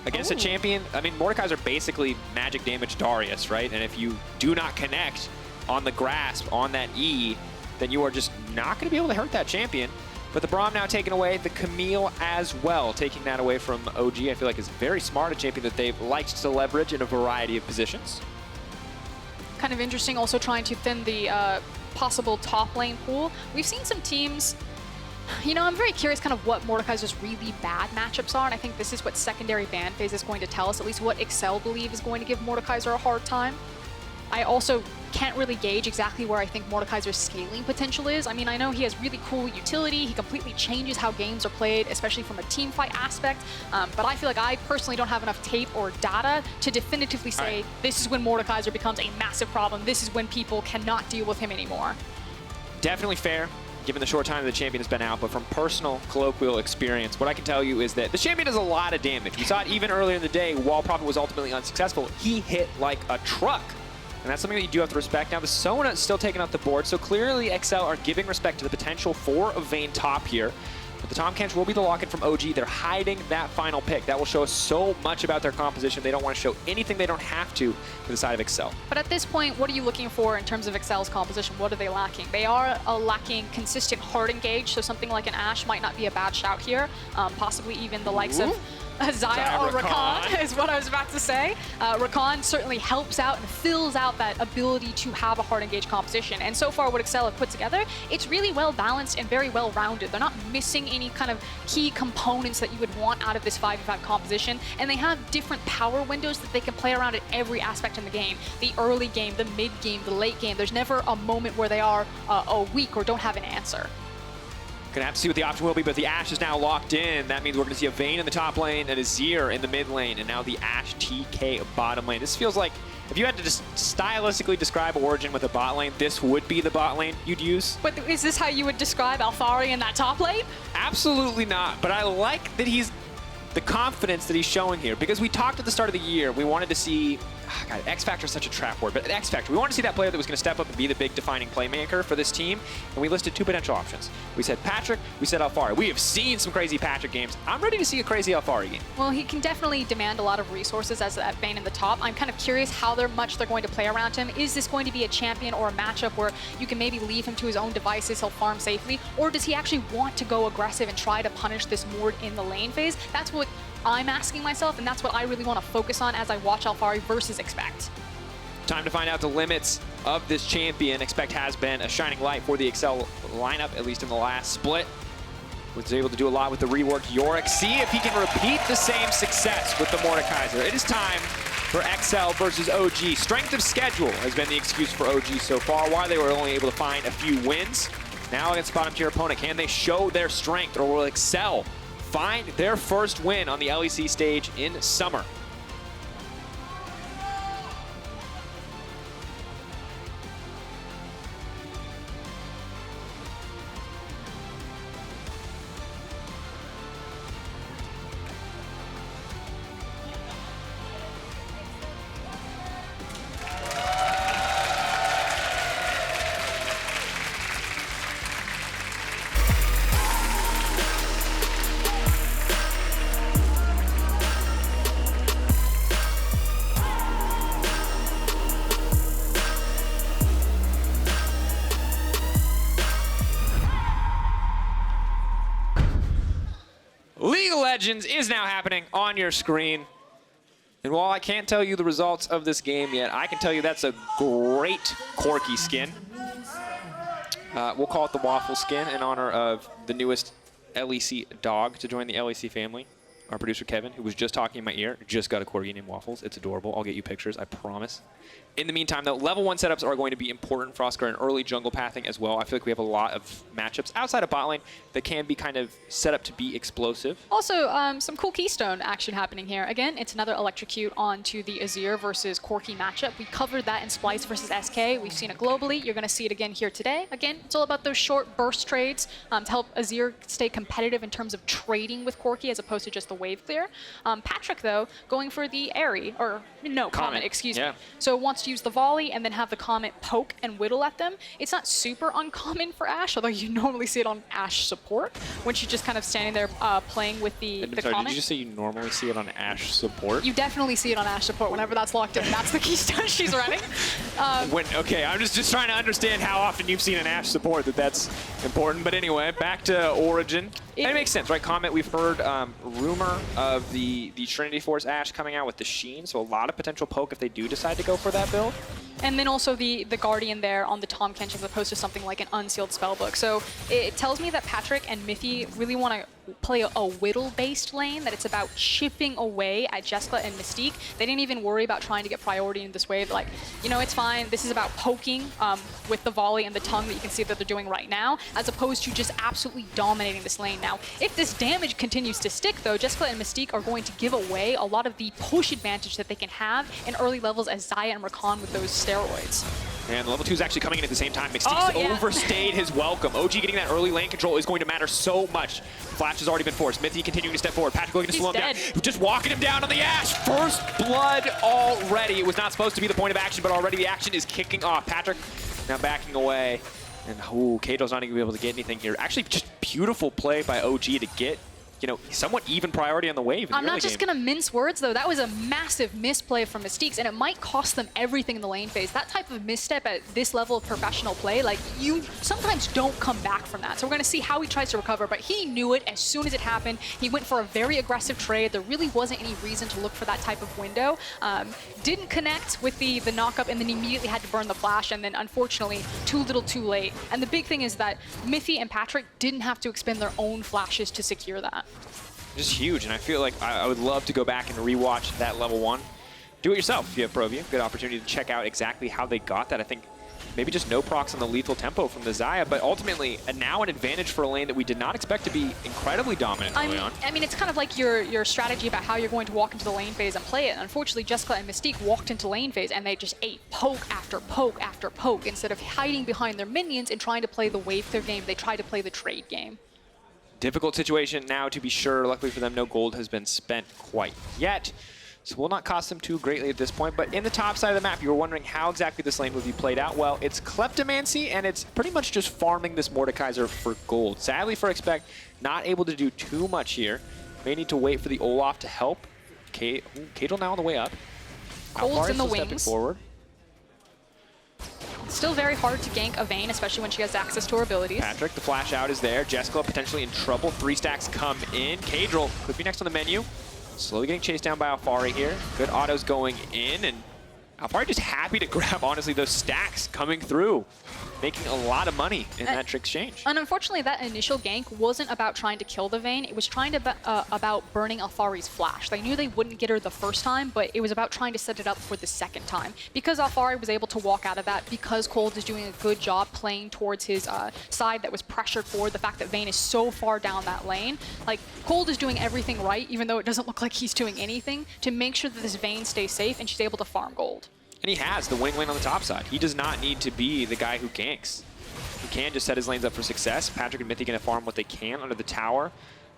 Against a champion, I mean, Mordekaiser basically magic damage Darius, right? And if you do not connect on the grasp, on that E, then you are just not going to be able to hurt that champion. But the Braum now taken away, the Camille as well, taking that away from OG. I feel like is very smart, a champion that they've liked to leverage in a variety of positions. Kind of interesting also trying to thin the possible top lane pool. We've seen some teams. You know, I'm very curious kind of what Mordekaiser's really bad matchups are, and I think this is what secondary ban phase is going to tell us, at least what Excel believe is going to give Mordekaiser a hard time. I also can't really gauge exactly where I think Mordekaiser's scaling potential is. I mean, I know he has really cool utility. He completely changes how games are played, especially from a team fight aspect. But I feel like I personally don't have enough tape or data to definitively say this is when Mordekaiser becomes a massive problem. This is when people cannot deal with him anymore. Definitely fair, given the short time the champion has been out, but from personal colloquial experience, what I can tell you is that the champion does a lot of damage. We saw it even earlier in the day while Prophet was ultimately unsuccessful. He hit like a truck. And that's something that you do have to respect. Now, the Sona is still taking up the board, so clearly Excel are giving respect to the potential for a Vayne top here. But the Tahm Kench will be the lock-in from OG. They're hiding that final pick. That will show us so much about their composition. They don't want to show anything they don't have to for the side of Excel. But at this point, what are you looking for in terms of Excel's composition? What are they lacking? They are lacking consistent hard engage, so something like an Ashe might not be a bad shout here. Possibly even the likes of Xayah or Rakan is what I was about to say. Rakan certainly helps out and fills out that ability to have a hard engage composition. And so far what Excel have put together, it's really well balanced and very well rounded. They're not missing any kind of key components that you would want out of this 5v5 composition. And they have different power windows that they can play around at every aspect in the game. The early game, the mid game, the late game. There's never a moment where they are weak or don't have an answer. Gonna have to see what the option will be, but the Ashe is now locked in. That means we're gonna see a Vayne in the top lane and a Azir in the mid lane, and now the Ashe TK bottom lane. This feels like, if you had to just stylistically describe Origen with a bot lane, this would be the bot lane you'd use. But is this how you would describe Alphari in that top lane? Absolutely not, but I like that he's, the confidence that he's showing here, because we talked at the start of the year, we wanted to see, God, X Factor is such a trap word, but X Factor, we wanted to see that player that was going to step up and be the big defining playmaker for this team, and we listed two potential options. We said Patrick, we said Alphari. We have seen some crazy Patrick games. I'm ready to see a crazy Alphari game. Well, he can definitely demand a lot of resources as that Vayne in the top. I'm kind of curious how much they're going to play around him. Is this going to be a champion or a matchup where you can maybe leave him to his own devices, he'll farm safely, or does he actually want to go aggressive and try to punish this Mord in the lane phase? That's what I'm asking myself, and that's what I really want to focus on as I watch Alphari versus Expect. Time to find out the limits of this champion. Expect has been a shining light for the Excel lineup, at least in the last split. Was able to do a lot with the reworked Yorick. See if he can repeat the same success with the Mordekaiser. It is time for Excel versus OG. Strength of schedule has been the excuse for OG so far, why they were only able to find a few wins. Now against bottom tier opponent, can they show their strength, or will Excel find their first win on the LEC stage in summer? Legends is now happening on your screen. And while I can't tell you the results of this game yet, I can tell you that's a great Corki skin. We'll call it the Waffle skin in honor of the newest LEC dog to join the LEC family. Our producer, Kevin, who was just talking in my ear, just got a Corgi named Waffles. It's adorable. I'll get you pictures, I promise. In the meantime, though, level 1 setups are going to be important for Oscar in early jungle pathing as well. I feel like we have a lot of matchups outside of bot lane that can be kind of set up to be explosive. Also, some cool Keystone action happening here. Again, it's another electrocute onto the Azir versus Corki matchup. We covered that in Splyce versus SK. We've seen it globally. You're going to see it again here today. Again, it's all about those short burst trades to help Azir stay competitive in terms of trading with Corki as opposed to just the wave clear. Patrick, though, going for the Airy, or no, Comet, excuse me. So wants to use the volley and then have the Comet poke and whittle at them. It's not super uncommon for Ashe, although you normally see it on Ashe support when she's just kind of standing there playing with the Comet. Did you just say you normally see it on Ashe support? You definitely see it on Ashe support whenever that's locked in. That's the Keystone she's running. Okay, I'm just trying to understand how often you've seen an Ashe support that's important. But anyway, back to Origen. It makes sense, right? Comet, we've heard rumor of the Trinity Force Ashe coming out with the Sheen, so a lot of potential poke if they do decide to go for that build. And then also the Guardian there on the Tahm Kench as opposed to something like an unsealed spellbook. So it tells me that Patrick and Mithy really want to play a whittle-based lane, that it's about chipping away at Jessica and Mystique. They didn't even worry about trying to get priority in this wave. Like, you know, it's fine. This is about poking with the volley and the tongue that you can see that they're doing right now, as opposed to just absolutely dominating this lane. Now, if this damage continues to stick, though, Jessica and Mystique are going to give away a lot of the push advantage that they can have in early levels as Xayah and Rakan with those steroids. And level 2 is actually coming in at the same time. Mystique's overstayed his welcome. OG getting that early lane control is going to matter so much. Flash has already been forced. Mithy continuing to step forward. Patrick looking to slow him down. Just walking him down on the Ashe. First blood already. It was not supposed to be the point of action, but already the action is kicking off. Patrick now backing away. And Kato's not even going to be able to get anything here. Actually, just beautiful play by OG to get, you know, somewhat even priority on the wave. I'm not just going to mince words, though. That was a massive misplay from Mystiques, and it might cost them everything in the lane phase. That type of misstep at this level of professional play, like, you sometimes don't come back from that. So we're going to see how he tries to recover, but he knew it as soon as it happened. He went for a very aggressive trade. There really wasn't any reason to look for that type of window. Didn't connect with the knock-up, and then immediately had to burn the flash, and then unfortunately, too little too late. And the big thing is that Mithy and Patrick didn't have to expend their own flashes to secure that. Just huge, and I feel like I would love to go back and rewatch that level 1. Do it yourself if you have ProView. Good opportunity to check out exactly how they got that. I think maybe just no procs on the lethal tempo from the Xayah, but ultimately now an advantage for a lane that we did not expect to be incredibly dominant early on. I mean, it's kind of like your strategy about how you're going to walk into the lane phase and play it. Unfortunately, Jessica and Mystique walked into lane phase and they just ate poke after poke after poke. Instead of hiding behind their minions and trying to play the wave clear game, they tried to play the trade game. Difficult situation now, to be sure. Luckily for them, no gold has been spent quite yet. So will not cost them too greatly at this point. But in the top side of the map, you were wondering how exactly this lane would be played out. Well, it's Kleptomancy, and it's pretty much just farming this Mordekaiser for gold. Sadly for Expect, not able to do too much here. May need to wait for the Olaf to help. Katel now on the way up. Cold's in the wings. Stepping forward. Still very hard to gank a Vayne, especially when she has access to her abilities. Patrick, the flash out is there. Jessica potentially in trouble. 3 stacks come in. Kadril could be next on the menu. Slowly getting chased down by Alfari here. Good autos going in, and Alfari just happy to grab, honestly, those stacks coming through. Making a lot of money in that exchange. And unfortunately, that initial gank wasn't about trying to kill the Vayne. It was trying to about burning Alfari's flash. They knew they wouldn't get her the first time, but it was about trying to set it up for the second time. Because Alfari was able to walk out of that, because Cold is doing a good job playing towards his side that was pressured forward, the fact that Vayne is so far down that lane, like, Cold is doing everything right, even though it doesn't look like he's doing anything, to make sure that this Vayne stays safe and she's able to farm gold. And he has the winning lane on the top side. He does not need to be the guy who ganks. He can just set his lanes up for success. Patrick and Mithy going to farm what they can under the tower.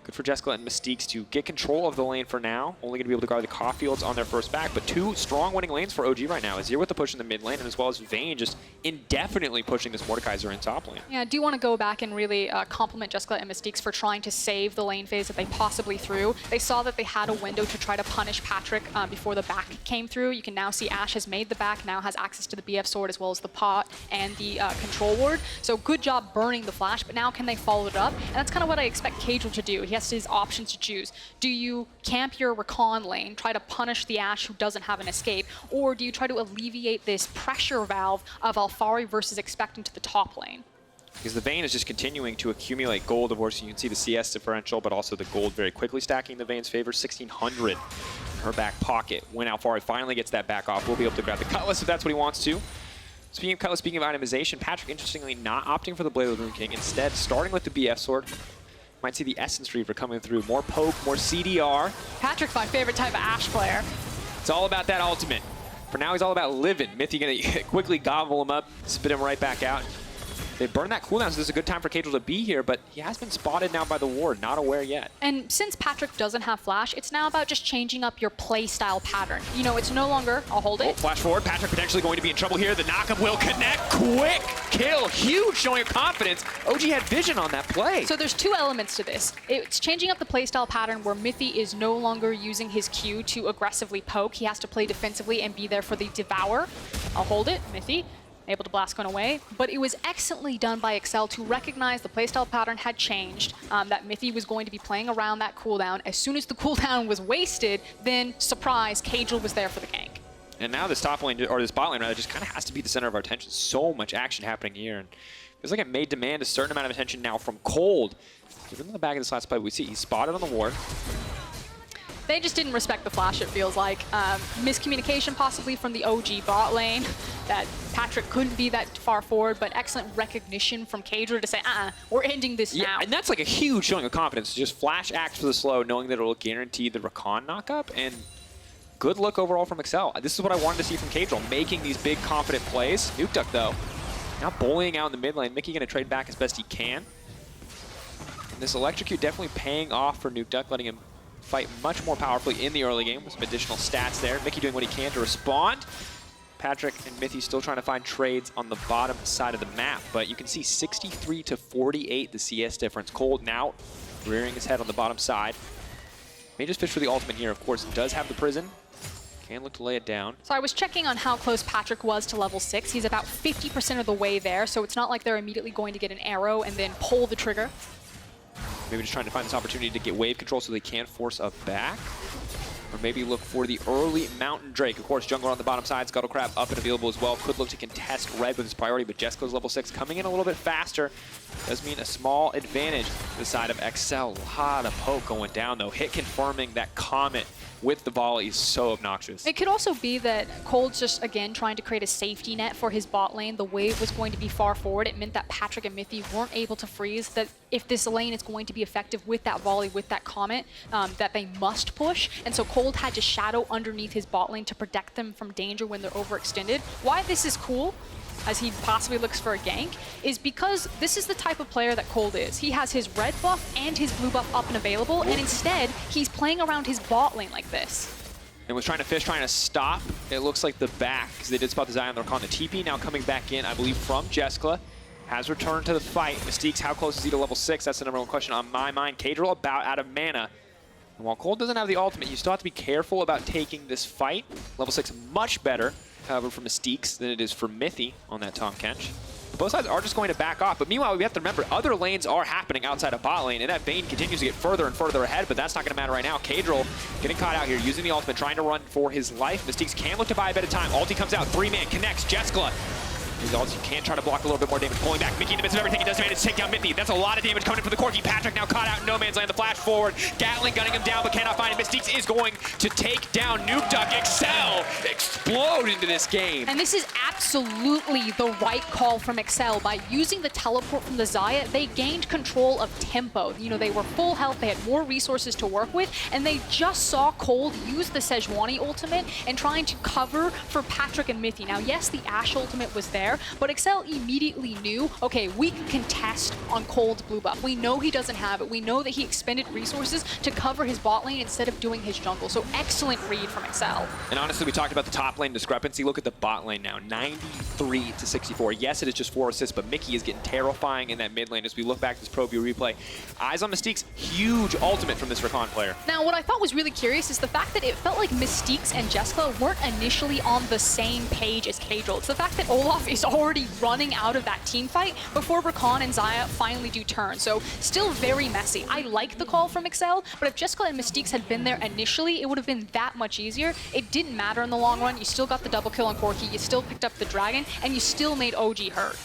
Good for Jessica and Mystiques to get control of the lane for now. Only going to be able to guard the Caulfields on their first back, but 2 strong winning lanes for OG right now. Azir with the push in the mid lane, and as well as Vayne just indefinitely pushing this Mordekaiser in top lane. Yeah, I do want to go back and really compliment Jessica and Mystiques for trying to save the lane phase that they possibly threw. They saw that they had a window to try to punish Patrick before the back came through. You can now see Ashe has made the back, now has access to the BF sword as well as the pot and the control ward. So good job burning the flash, but now can they follow it up? And that's kind of what I expect Kadril to do. He has his options to choose. Do you camp your recon lane, try to punish the Ashe who doesn't have an escape, or do you try to alleviate this pressure valve of Alphari versus expecting to the top lane? Because the Vayne is just continuing to accumulate gold. Of course, you can see the CS differential, but also the gold very quickly stacking in the Vayne's favor. 1,600 in her back pocket. When Alphari finally gets that back off, we'll be able to grab the Cutlass if that's what he wants to. Speaking of Cutlass, speaking of itemization, Patrick interestingly not opting for the Blade of the Moon King. Instead, starting with the BF Sword. Might see the Essence Reaver coming through. More poke, more CDR. Patrick's my favorite type of Ashe player. It's all about that ultimate. For now, he's all about living. Mithy gonna quickly gobble him up, spit him right back out. They burn that cooldown, so this is a good time for Cadril to be here, but he has been spotted now by the ward, not aware yet. And since Patrick doesn't have flash, it's now about just changing up your play style pattern. You know, it's no longer, I'll hold it. Oh, flash forward, Patrick potentially going to be in trouble here. The knockup will connect, quick kill, huge showing of confidence. OG had vision on that play. So there's two elements to this. It's changing up the playstyle pattern where Mithy is no longer using his Q to aggressively poke. He has to play defensively and be there for the devour. I'll hold it, Mithy. Able to blast gun away, but it was excellently done by Excel to recognize the playstyle pattern had changed, that Mithy was going to be playing around that cooldown. As soon as the cooldown was wasted, then, surprise, Cadril was there for the gank. And now this top lane, or this bot lane rather, just kind of has to be the center of our attention. So much action happening here, and it feels like it may demand a certain amount of attention now from Cold. Even in the back of this last play, we see he's spotted on the ward. They just didn't respect the flash, it feels like. Miscommunication possibly from the OG bot lane, that Patrick couldn't be that far forward, but excellent recognition from Cadril to say, we're ending this now. And that's like a huge showing of confidence. Just flash acts for the slow, knowing that it'll guarantee the recon knockup, and good look overall from Excel. This is what I wanted to see from Cadril, making these big confident plays. Nuke Duck though, now bullying out in the mid lane. Mickey gonna trade back as best he can. And this electrocute definitely paying off for Nuke Duck, letting him fight much more powerfully in the early game with some additional stats there. Mickey doing what he can to respond. Patrick and Mithy still trying to find trades on the bottom side of the map, but you can see 63 to 48 the CS difference. Cold now rearing his head on the bottom side. May just fish for the ultimate here, of course. Does have the prison. Can look to lay it down. So I was checking on how close Patrick was to level 6. He's about 50% of the way there, so it's not like they're immediately going to get an arrow and then pull the trigger. Maybe just trying to find this opportunity to get wave control so they can force a back. Or maybe look for the early Mountain Drake. Of course, Jungler on the bottom side, Scuttle Crab up and available as well. Could look to contest red with his priority, but Jessica's level 6 coming in a little bit faster. Does mean a small advantage to the side of Excel. A lot of poke going down though. Hit confirming that Comet with the volley is so obnoxious. It could also be that Cold's just, again, trying to create a safety net for his bot lane. The wave was going to be far forward. It meant that Patrick and Mithy weren't able to freeze, that if this lane is going to be effective with that volley, with that Comet, that they must push. And so Cold had to shadow underneath his bot lane to protect them from danger when they're overextended. Why this is cool, as he possibly looks for a gank, is because this is the type of player that Cold is. He has his red buff and his blue buff up and available, and instead, he's playing around his bot lane like this. And was trying to fish, trying to stop. It looks like the back, because they did spot the Zion. They're calling the TP, now coming back in, I believe, from Jessica. Has returned to the fight. Mystique's, how close is he to level 6? That's the number one question on my mind. Cadril about out of mana. And while Cold doesn't have the ultimate, you still have to be careful about taking this fight. Level 6 much better, however, for Mystique's than it is for Mithy on that Tahm Kench. Both sides are just going to back off, but meanwhile, we have to remember, other lanes are happening outside of bot lane, and that Vayne continues to get further and further ahead, but that's not going to matter right now. Cadril getting caught out here, using the ultimate, trying to run for his life. Mystique's can look to buy a bit of time. Ulti comes out, 3-man, connects, Jessica. His ulti can try to block a little bit more damage, pulling back. Mickey in the midst of everything, he does manage to take down Mithy. That's a lot of damage coming in for the Corki. Patrick now caught out in no man's land, the flash forward. Gatling gunning him down, but cannot find him. Mystiques is going to take down Nuke Duck. Excel explode into this game. And this is absolutely the right call from Excel. By using the teleport from the Xayah, they gained control of tempo. You know, they were full health, they had more resources to work with, and they just saw Cold use the Sejuani ultimate and trying to cover for Patrick and Mithy. Now, yes, the Ashe ultimate was there, but Excel immediately knew, okay, we can contest on Cold's blue buff. We know he doesn't have it. We know that he expended resources to cover his bot lane instead of doing his jungle. So excellent read from Excel. And honestly, we talked about the top lane discrepancy. Look at the bot lane now, 93 to 64. Yes, it is just 4 assists, but Mickey is getting terrifying in that mid lane as we look back at this Pro View replay. Eyes on Mystique's huge ultimate from this Recon player. Now, what I thought was really curious is the fact that it felt like Mystique's and Jessica weren't initially on the same page as Cadril. It's the fact that Olaf is is already running out of that team fight before Rakan and Xayah finally do turn. So still very messy. I like the call from Excel, but if Jessica and Mystiques had been there initially, it would have been that much easier. It didn't matter in the long run. You still got the double kill on Corki, you still picked up the dragon, and you still made OG hurt.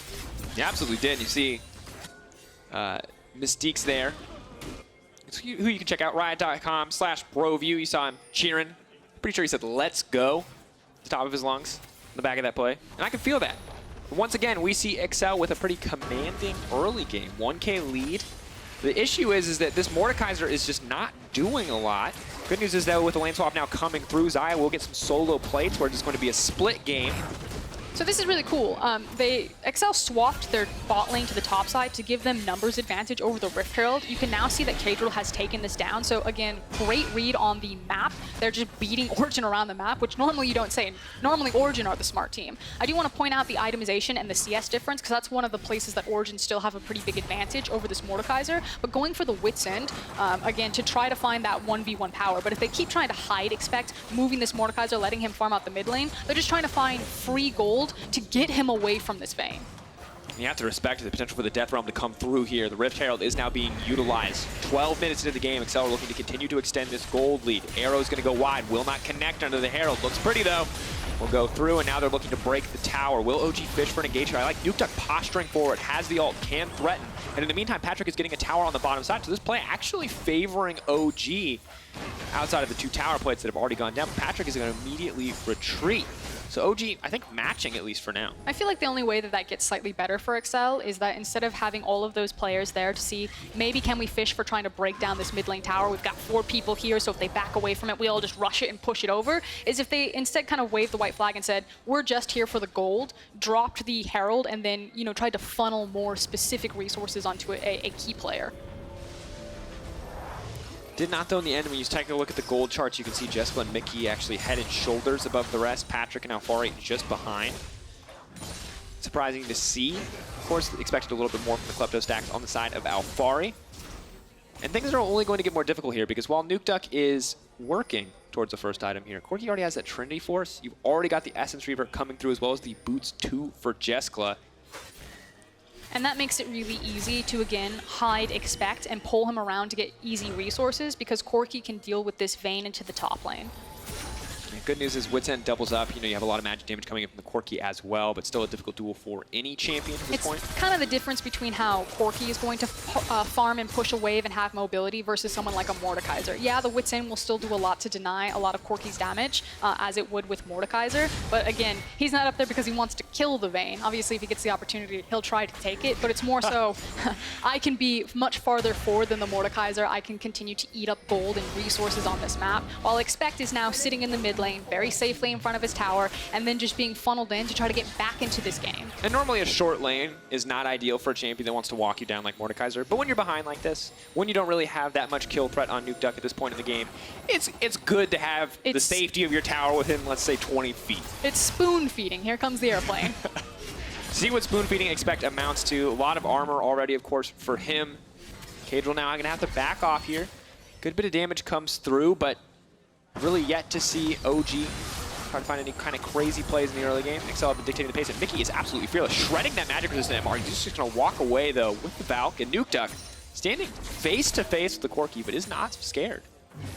You absolutely did. You see Mystiques there. It's who you can check out, riot.com/BroView. You saw him cheering. Pretty sure he said, "Let's go," at the top of his lungs, in the back of that play. And I can feel that. But once again, we see Excel with a pretty commanding early game. 1K lead. The issue is that this Mordekaiser is just not doing a lot. Good news is, though, with the lane swap now coming through, Xayah will get some solo plates where it's going to be a split game. So this is really cool. Excel swapped their bot lane to the top side to give them numbers advantage over the Rift Herald. You can now see that Kadrill has taken this down. So again, great read on the map. They're just beating Origen around the map, which normally you don't say. Normally Origen are the smart team. I do want to point out the itemization and the CS difference, because that's one of the places that Origen still have a pretty big advantage over this Mordekaiser. But going for the Wit's End, again, to try to find that 1v1 power. But if they keep trying to hide, expect moving this Mordekaiser, letting him farm out the mid lane, they're just trying to find free gold to get him away from this Vayne. You have to respect the potential for the Death Realm to come through here. The Rift Herald is now being utilized. 12 minutes into the game, Excel are looking to continue to extend this gold lead. Arrow's going to go wide, will not connect under the Herald. Looks pretty though. Will go through, and now they're looking to break the tower. Will OG fish for an engagement? I like Nukeduck posturing forward, has the ult, can threaten. And in the meantime, Patrick is getting a tower on the bottom side. So this play actually favoring OG outside of the 2 tower plates that have already gone down. Patrick is going to immediately retreat. So OG, I think, matching at least for now. I feel like the only way that that gets slightly better for Excel is that instead of having all of those players there to see, maybe can we fish for trying to break down this mid lane tower? We've got 4 people here, so if they back away from it, we all just rush it and push it over. Is if they instead kind of waved the white flag and said, we're just here for the gold, dropped the Herald, and then, you know, tried to funnel more specific resources onto a key player. Did not, though, in the end. When you take a look at the gold charts, you can see Jessica and Mickey actually head and shoulders above the rest. Patrick and Alfari just behind. Surprising to see. Of course, expected a little bit more from the Klepto stacks on the side of Alfari. And things are only going to get more difficult here, because while Nukeduck is working towards the first item here, Corki already has that Trinity Force. You've already got the Essence Reaver coming through, as well as the Boots 2 for Jeskla. And that makes it really easy to, again, hide, expect, and pull him around to get easy resources, because Corki can deal with this Vayne into the top lane. Good news is Wit's End doubles up. You know, you have a lot of magic damage coming in from the Corki as well, but still a difficult duel for any champion at this point. It's kind of the difference between how Corki is going to farm and push a wave and have mobility versus someone like a Mordekaiser. Yeah, the Wit's End will still do a lot to deny a lot of Corki's damage, as it would with Mordekaiser. But again, he's not up there because he wants to kill the Vayne. Obviously, if he gets the opportunity, he'll try to take it. But it's more so, I can be much farther forward than the Mordekaiser. I can continue to eat up gold and resources on this map, while Expect is now sitting in the mid lane, very safely in front of his tower, and then just being funneled in to try to get back into this game. And normally a short lane is not ideal for a champion that wants to walk you down like Mordekaiser, but when you're behind like this, when you don't really have that much kill threat on Nukeduck at this point in the game, it's good to have the safety of your tower within, let's say, 20 feet. It's spoon feeding. Here comes the airplane. See what spoon feeding Expect amounts to. A lot of armor already, of course, for him. Kadrill now going to have to back off here. Good bit of damage comes through, but really yet to see OG try to find any kind of crazy plays in the early game. Excel have been dictating the pace, and Mickey is absolutely fearless, shredding that magic resistant MR. He's just going to walk away, though, with the Valk, and Nukeduck standing face-to-face with the Corki, but is not scared.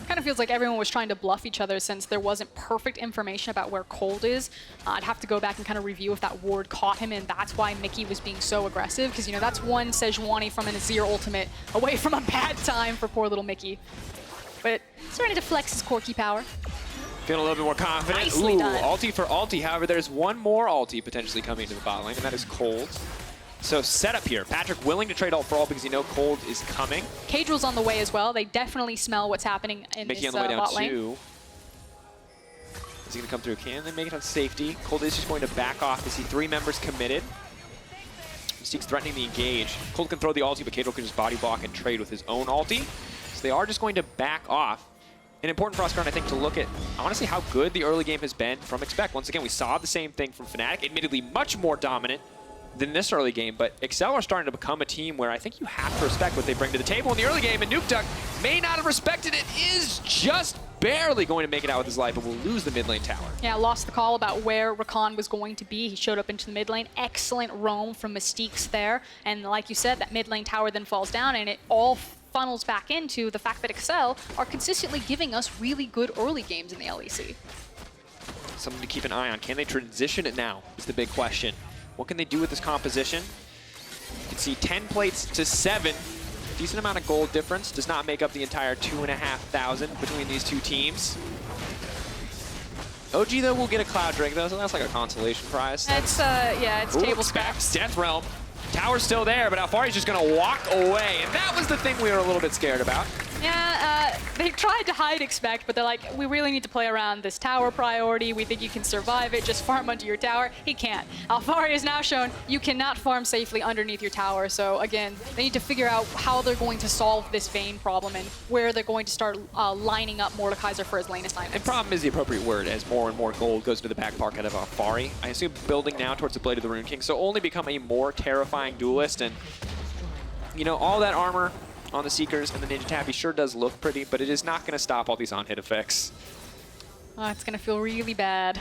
Kind of feels like everyone was trying to bluff each other since there wasn't perfect information about where Cold is. I'd have to go back and kind of review if that ward caught him, and that's why Mickey was being so aggressive, because, you know, that's one Sejuani from an Azir ultimate away from a bad time for poor little Mickey. But starting to flex his Corki power. Feeling a little bit more confident. Nicely done. Ulti for ulti. However, there's one more ulti potentially coming into the bot lane, and that is Cold. So setup here. Patrick willing to trade ult for ult because you know Cold is coming. Kadrill's on the way as well. They definitely smell what's happening in Mickey this on the way down bot lane. too. Is he going to come through? Can they make it on safety? Cold is just going to back off to see 3 members committed. Mystique's threatening the engage. Cold can throw the ulti, but Kadrill can just body block and trade with his own ulti. So they are just going to back off. And important for us, I think, to look at, honestly, how good the early game has been from Expect. Once again, we saw the same thing from Fnatic, admittedly much more dominant than this early game, but Excel are starting to become a team where I think you have to respect what they bring to the table in the early game, and Nukeduck may not have respected it, is just barely going to make it out with his life, but will lose the mid lane tower. Yeah, lost the call about where Rakan was going to be. He showed up into the mid lane. Excellent roam from Mystique's there. And like you said, that mid lane tower then falls down, and it all funnels back into the fact that Excel are consistently giving us really good early games in the LEC. Something to keep an eye on. Can they transition it now is the big question. What can they do with this composition? You can see 10 plates to 7. Decent amount of gold difference. Does not make up the entire 2,500 between these two teams. OG, though, will get a Cloud Drake, though, so that's like a consolation prize. It's, yeah, it's table scraps. Death Realm. Tower's still there, but Alfari's just going to walk away. And that was the thing we were a little bit scared about. Yeah, they tried to hide expect, but they're like, we really need to play around this tower priority. We think you can survive it. Just farm under your tower. He can't. Alfari has now shown you cannot farm safely underneath your tower. So again, they need to figure out how they're going to solve this Vayne problem and where they're going to start lining up Mordekaiser for his lane assignments. And problem is the appropriate word, as more and more gold goes to the back pocket of Alfari. I assume building now towards the Blade of the Rune King, so only become a more terrifying duelist. And, you know, all that armor on the Seekers and the Ninja Tabi sure does look pretty, but it is not going to stop all these on-hit effects. Oh, it's going to feel really bad.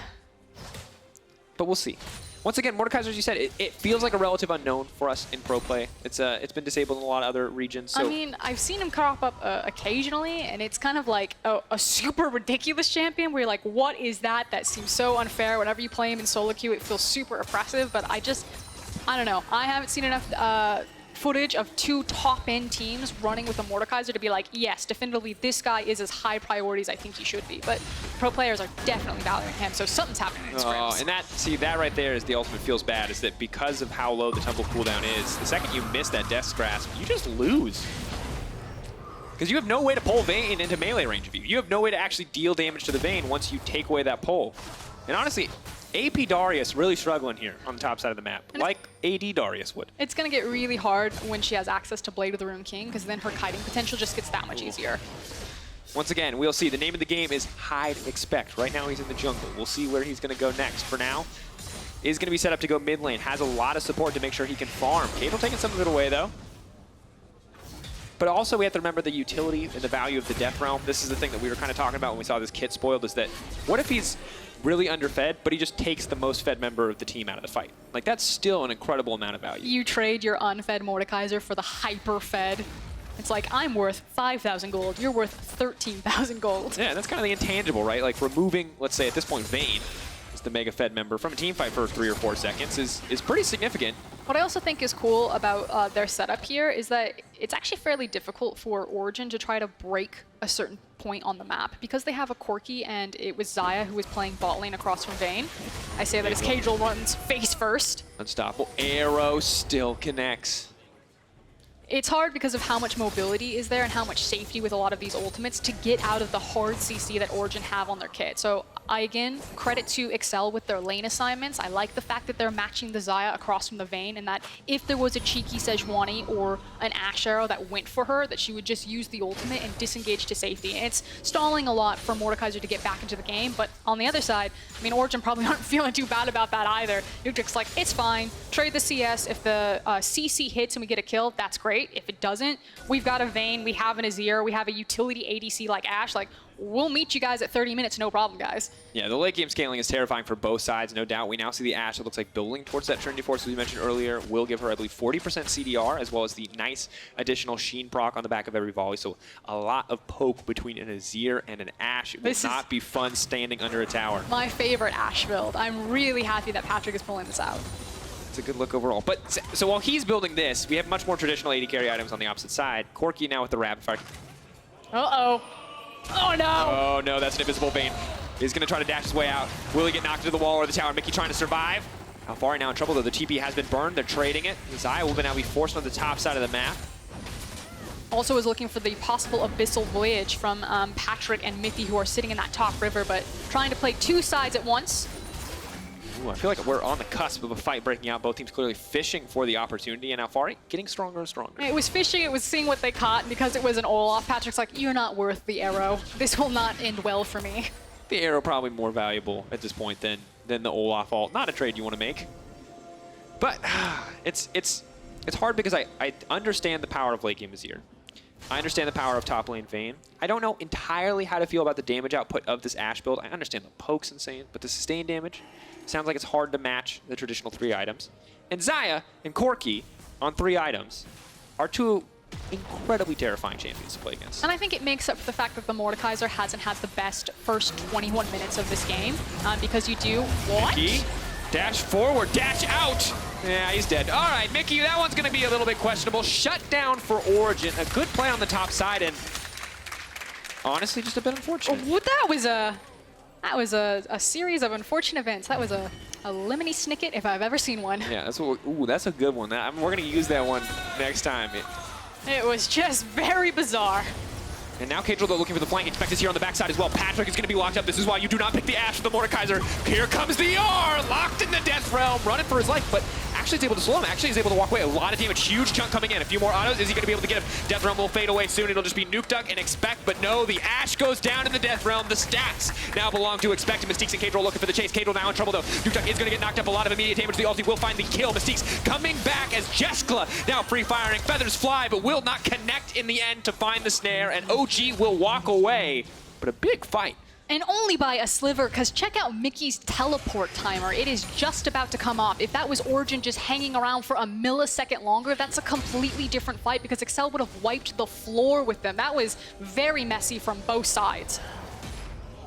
But we'll see. Once again, Mordekaiser, as you said, it feels like a relative unknown for us in pro play. It's been disabled in a lot of other regions. So. I mean, I've seen him crop up occasionally, and it's kind of like a super ridiculous champion where you're like, what is that? That seems so unfair. Whenever you play him in solo queue, it feels super oppressive, but I don't know. I haven't seen enough footage of two top-end teams running with a Mordekaiser to be like, yes, definitively, this guy is as high priority as I think he should be. But pro players are definitely valuing him, so something's happening in scrims. And that right there is the ultimate feels bad, is that because of how low the tumble cooldown is, the second you miss that Death's Grasp, you just lose. Because you have no way to pull Vayne into melee range of you. You have no way to actually deal damage to the Vayne once you take away that pull. And honestly, AP Darius really struggling here on the top side of the map, like AD Darius would. It's going to get really hard when she has access to Blade of the Rune King, because then her kiting potential just gets that much easier. Once again, we'll see. The name of the game is Hide Expect. Right now he's in the jungle. We'll see where he's going to go next. For now, is going to be set up to go mid lane. Has a lot of support to make sure he can farm. Cable taking some of it away, though. But also we have to remember the utility and the value of the Death Realm. This is the thing that we were kind of talking about when we saw this kit spoiled, is that what if he's really underfed, but he just takes the most fed member of the team out of the fight? Like, that's still an incredible amount of value. You trade your unfed Mordekaiser for the hyper-fed. It's like, I'm worth 5,000 gold, you're worth 13,000 gold. Yeah, that's kind of the intangible, right? Like, removing, let's say at this point, Vayne, as the mega fed member from a team fight for 3 or 4 seconds is pretty significant. What I also think is cool about their setup here is that it's actually fairly difficult for Origen to try to break a certain point on the map. Because they have a Corki and it was Xayah who was playing bot lane across from Vayne. I say that his Cajal runs face first. Unstoppable. Arrow still connects. It's hard because of how much mobility is there and how much safety with a lot of these ultimates to get out of the hard CC that Origen have on their kit. So again, credit to Excel with their lane assignments. I like the fact that they're matching the Xayah across from the Vayne, and that if there was a cheeky Sejuani or an Ashe arrow that went for her, that she would just use the ultimate and disengage to safety. And it's stalling a lot for Mordekaiser to get back into the game, but on the other side, I mean, Origen probably aren't feeling too bad about that either. Yuktik's like, it's fine, trade the CS. If the CC hits and we get a kill, that's great. If it doesn't, we've got a Vayne, we have an Azir, we have a utility ADC like Ashe. Like, we'll meet you guys at 30 minutes, no problem, guys. Yeah, the late game scaling is terrifying for both sides, no doubt. We now see the Ashe that looks like building towards that Trinity Force, as we mentioned earlier, will give her, I believe, 40% CDR, as well as the nice additional Sheen proc on the back of every volley. So a lot of poke between an Azir and an Ashe. It will not be fun standing under a tower. My favorite Ashe build. I'm really happy that Patrick is pulling this out. It's a good look overall. But so while he's building this, we have much more traditional AD carry items on the opposite side. Corki now with the rapid fire. Uh-oh. Oh, no. Oh, no, that's an invisible Vayne. He's going to try to dash his way out. Will he get knocked into the wall or the tower? Mickey trying to survive. Alfari now in trouble, though. The TP has been burned. They're trading it. Xayah will now be forced on the top side of the map. Also is looking for the possible abyssal voyage from Patrick and Mithy, who are sitting in that top river, but trying to play two sides at once. Ooh, I feel like we're on the cusp of a fight breaking out. Both teams clearly fishing for the opportunity, and Alfari getting stronger and stronger. It was fishing, it was seeing what they caught, and because it was an Olaf, Patrick's like, you're not worth the arrow. This will not end well for me. The arrow probably more valuable at this point than the Olaf ult. Not a trade you want to make. But it's hard because I understand the power of late game Azir. I understand the power of top lane Vayne. I don't know entirely how to feel about the damage output of this Ashe build. I understand the poke's insane, but the sustained damage sounds like it's hard to match the traditional 3 items. And Xayah and Corki on 3 items are 2 incredibly terrifying champions to play against. And I think it makes up for the fact that the Mordekaiser hasn't had the best first 21 minutes of this game, because you do what? Mickey, dash forward, dash out. Yeah, he's dead. All right, Mickey, that one's going to be a little bit questionable. Shut down for Origen. A good play on the top side, and honestly, just a bit unfortunate. Oh, that was a series of unfortunate events. That was a lemony snicket if I've ever seen one. Yeah, that's what. Ooh, that's a good one. We're going to use that one next time. It was just very bizarre. And now Kadril, though, looking for the flank. Expect this here on the backside as well. Patrick is going to be locked up. This is why you do not pick the Ashe for the Mordekaiser. Here comes the R, locked in the Death Realm, running for his life, but actually is able to slow him. Actually is able to walk away. A lot of damage, huge chunk coming in. A few more autos. Is he going to be able to get him? Death Realm will fade away soon. It'll just be Nuke Duck and Expect, but no, the Ashe goes down in the Death Realm. The stats now belong to Expect, and Mystiques and Kadril looking for the chase. Kadril now in trouble, though. Nuke Duck is going to get knocked up. A lot of immediate damage. The ulti will find the kill. Mystiques coming back as Jeskla now free-firing. Feathers fly, but will not connect in the end to find the snare, and OG will walk away, but a big fight. And only by a sliver, because check out Mickey's teleport timer. It is just about to come off. If that was Origen just hanging around for a millisecond longer, that's a completely different fight, because Excel would have wiped the floor with them. That was very messy from both sides.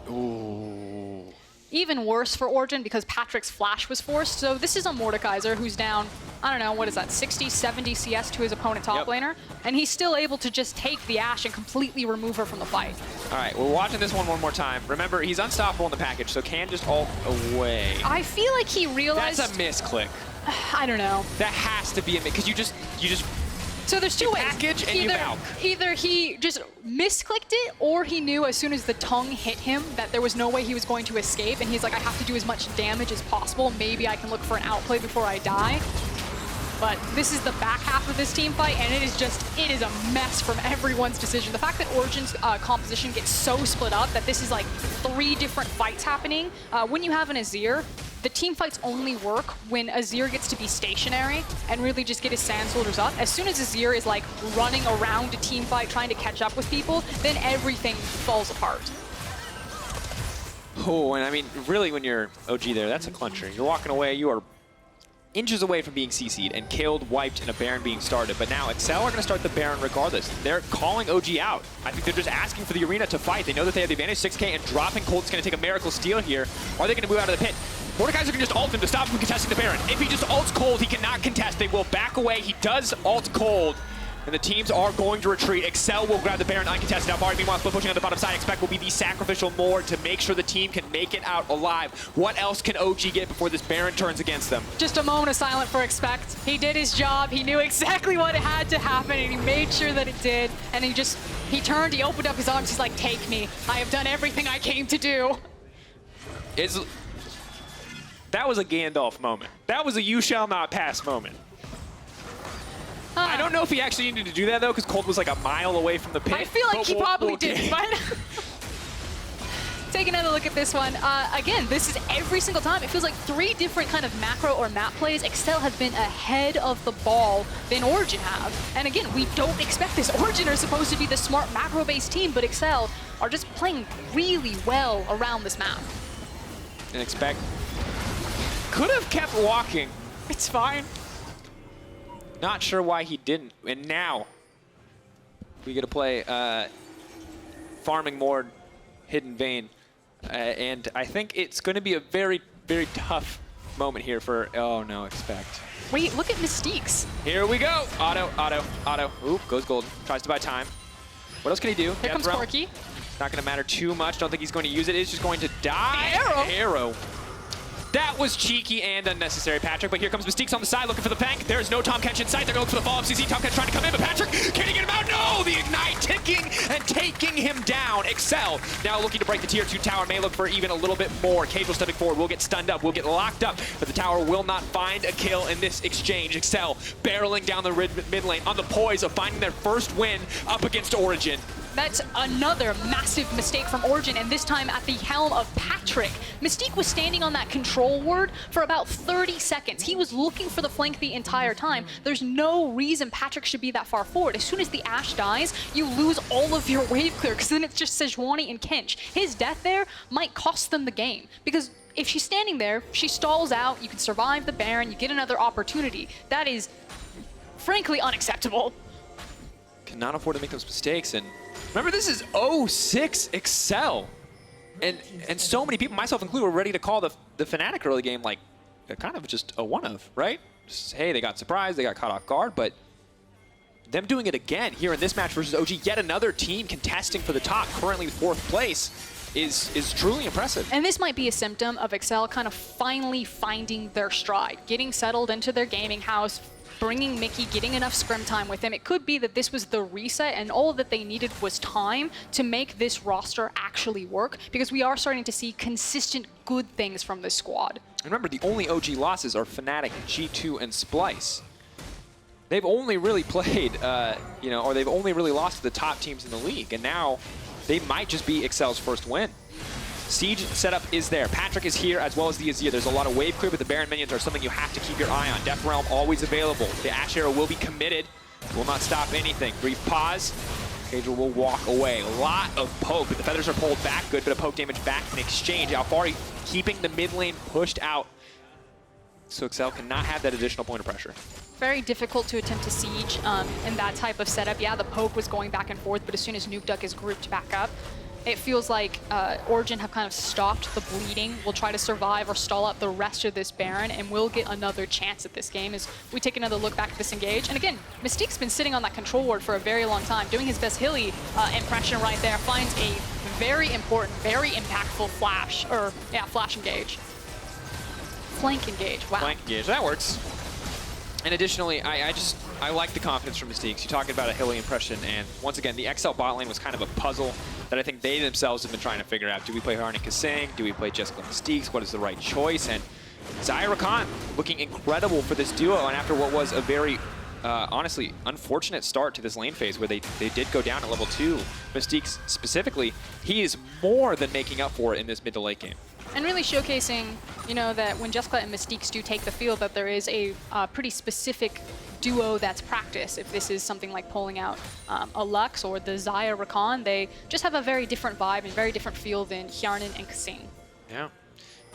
Ooh. Even worse for Origen because Patrick's flash was forced. So this is a Mordekaiser who's down, I don't know, what is that, 60, 70 CS to his opponent top laner? And he's still able to just take the Ashe and completely remove her from the fight. All right, we're watching this one more time. Remember, he's unstoppable in the package, so can just ult away. I feel like he realized... That's a misclick. I don't know. That has to be a miss, because you just... So there's 2 ways. Package and you valk. Either he just misclicked it, or he knew as soon as the tongue hit him that there was no way he was going to escape, and he's like, I have to do as much damage as possible. Maybe I can look for an outplay before I die. But this is the back half of this team fight, and it is a mess from everyone's decision. The fact that Origen's composition gets so split up that this is like 3 different fights happening. When you have an Azir, the team fights only work when Azir gets to be stationary and really just get his sand soldiers up. As soon as Azir is like running around a team fight trying to catch up with people, then everything falls apart. Oh, and I mean, really when you're OG there, that's a cluncher. You're walking away, you are inches away from being CC'd and killed, wiped, and a Baron being started. But now Excel are going to start the Baron regardless. They're calling OG out. I think they're just asking for the arena to fight. They know that they have the advantage 6K, and dropping Colt's going to take a miracle steal here. Are they going to move out of the pit? Mordekaiser can just ult him to stop him from contesting the Baron. If he just ults Cold, he cannot contest. They will back away. He does ult Cold, and the teams are going to retreat. Excel will grab the Baron uncontested. Now, Bari, meanwhile, still pushing on the bottom side. Expect will be the sacrificial Mord to make sure the team can make it out alive. What else can OG get before this Baron turns against them? Just a moment of silence for Expect. He did his job. He knew exactly what had to happen, and he made sure that it did. And he turned, he opened up his arms. He's like, take me. I have done everything I came to do. That was a Gandalf moment. That was a you shall not pass moment. I don't know if he actually needed to do that, though, because Cold was like a mile away from the pit. I feel like he probably did, but... Take another look at this one. Again, this is every single time. It feels like 3 different kind of macro or map plays. Excel have been ahead of the ball than Origen have. And again, we don't expect this. Origen are supposed to be the smart macro-based team, but Excel are just playing really well around this map. And Expect could have kept walking. It's fine. Not sure why he didn't. And now we get to play Farming Mord, Hidden Vayne. And I think it's going to be a very, very tough moment here for, oh no, Expect. Wait, look at Mystiques. Here we go. Auto, auto, auto. Oop, goes golden. Tries to buy time. What else can he do? Here comes Corki. Not going to matter too much. Don't think he's going to use it. It's just going to die. The arrow. That was cheeky and unnecessary, Patrick, but here comes Mystiques on the side looking for the Pank. There's no Tahm Kench in sight. They're going for the follow-up CC. Tahm Kench trying to come in, but Patrick, can he get him out? No! The Ignite ticking and taking him down. Excel now looking to break the tier 2 tower. May look for even a little bit more. Kadril stepping forward. Will get stunned up. Will get locked up, but the tower will not find a kill in this exchange. Excel barreling down the mid lane on the poise of finding their first win up against Origen. That's another massive mistake from Origen, and this time at the helm of Patrick. Mystique was standing on that control ward for about 30 seconds. He was looking for the flank the entire time. There's no reason Patrick should be that far forward. As soon as the Ashe dies, you lose all of your wave clear, because then it's just Sejuani and Kench. His death there might cost them the game, because if she's standing there, she stalls out, you can survive the Baron, you get another opportunity. That is, frankly, unacceptable. Cannot afford to make those mistakes, and remember, this is 06 Excel. And so many people, myself included, were ready to call the Fnatic early game like kind of just a one of, right? Just, hey, they got surprised, they got caught off guard, but them doing it again here in this match versus OG, yet another team contesting for the top, currently 4th place, is truly impressive. And this might be a symptom of Excel kind of finally finding their stride, getting settled into their gaming house, bringing Mickey, getting enough scrim time with him. It could be that this was the reset and all that they needed was time to make this roster actually work, because we are starting to see consistent good things from this squad. Remember, the only OG losses are Fnatic, G2, and Splyce. They've only really played, or they've only really lost to the top teams in the league, and now they might just be Excel's first win. Siege setup is there. Patrick is here as well as the Azir. There's a lot of wave clear, but the Baron minions are something you have to keep your eye on. Death Realm always available. The Ashe Arrow will be committed. Will not stop anything. Brief pause. Cager will walk away. A lot of poke, but the feathers are pulled back. Good bit of poke damage back in exchange. Alphari keeping the mid lane pushed out. So Excel cannot have that additional point of pressure. Very difficult to attempt to siege in that type of setup. Yeah, the poke was going back and forth, but as soon as Nuke Duck is grouped back up, it feels like Origen have kind of stopped the bleeding. We'll try to survive or stall out the rest of this Baron, and we'll get another chance at this game as we take another look back at this engage. And again, Mystique's been sitting on that control ward for a very long time, doing his best Hilly impression right there. Finds a very important, very impactful flash engage. Flank engage, wow. Flank engage, that works. And additionally, I like the confidence from Mystiques. You're talking about a Hilly impression, and once again, the XL bot lane was kind of a puzzle that I think they themselves have been trying to figure out. Do we play Harnik Kasing? Do we play Jessica Mystiques? What is the right choice? And Zyra Khan looking incredible for this duo, and after what was a very, honestly, unfortunate start to this lane phase where they did go down at level 2, Mystiques specifically, he is more than making up for it in this mid to late game. And really showcasing, that when Jessica and Mystiques do take the field, that there is a pretty specific duo that's practice. If this is something like pulling out a Lux or the Zyra Rakan, they just have a very different vibe and very different feel than Hjarnan and Kasing. Yeah.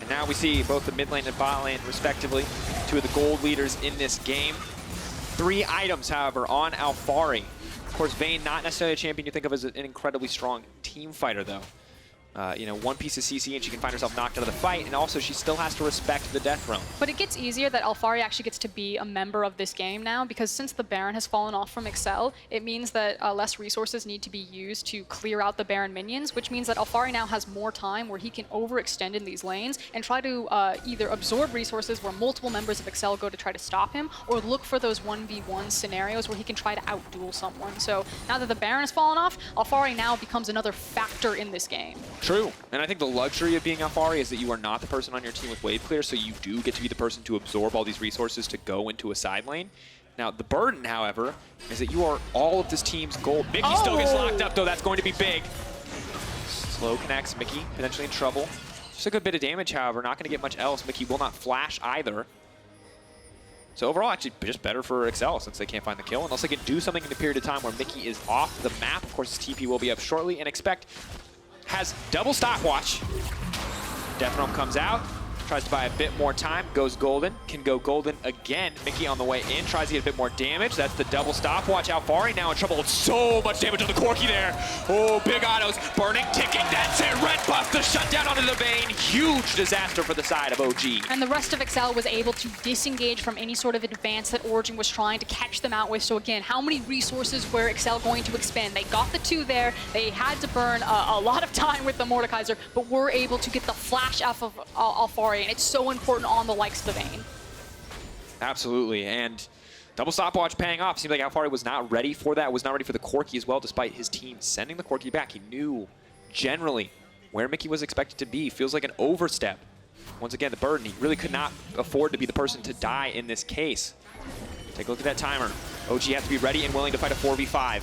And now we see both the mid lane and bot lane, respectively, 2 of the gold leaders in this game. 3 items, however, on Alphari. Of course, Vayne, not necessarily a champion you think of as an incredibly strong team fighter, though. 1 piece of CC and she can find herself knocked out of the fight, and also she still has to respect the Death Realm. But it gets easier that Alphari actually gets to be a member of this game now, because since the Baron has fallen off from Excel, it means that less resources need to be used to clear out the Baron minions, which means that Alphari now has more time where he can overextend in these lanes and try to either absorb resources where multiple members of Excel go to try to stop him, or look for those 1v1 scenarios where he can try to outduel someone. So now that the Baron has fallen off, Alphari now becomes another factor in this game. True, and I think the luxury of being Alphari is that you are not the person on your team with wave clear, so you do get to be the person to absorb all these resources to go into a side lane. Now, the burden, however, is that you are all of this team's gold. Mickey still gets locked up, though. That's going to be big. Slow connects. Mickey potentially in trouble. Just a good bit of damage, however. Not going to get much else. Mickey will not flash either. So overall, actually, just better for Excel since they can't find the kill, unless they can do something in a period of time where Mickey is off the map. Of course, his TP will be up shortly, and Expect has double stopwatch. Death Realm comes out, tries to buy a bit more time, goes golden, can go golden again. Mickey on the way in, tries to get a bit more damage. That's the double stopwatch. Alphari now in trouble. So much damage on the Corki there. Oh, big autos, burning, ticking, that's it. Red buff, the shutdown onto the Vayne. Huge disaster for the side of OG. And the rest of Excel was able to disengage from any sort of advance that Origen was trying to catch them out with. So again, how many resources were Excel going to expend? They got the 2 there. They had to burn a lot of time with the Mordekaiser, but were able to get the flash off of Alphari, and it's so important on the likes of the Vayne. Absolutely, and double stopwatch paying off. Seems like Alphari was not ready for that, was not ready for the Corki as well, despite his team sending the Corki back. He knew generally where Mickey was expected to be. Feels like an overstep. Once again, the burden. He really could not afford to be the person to die in this case. Take a look at that timer. OG has to be ready and willing to fight a 4v5.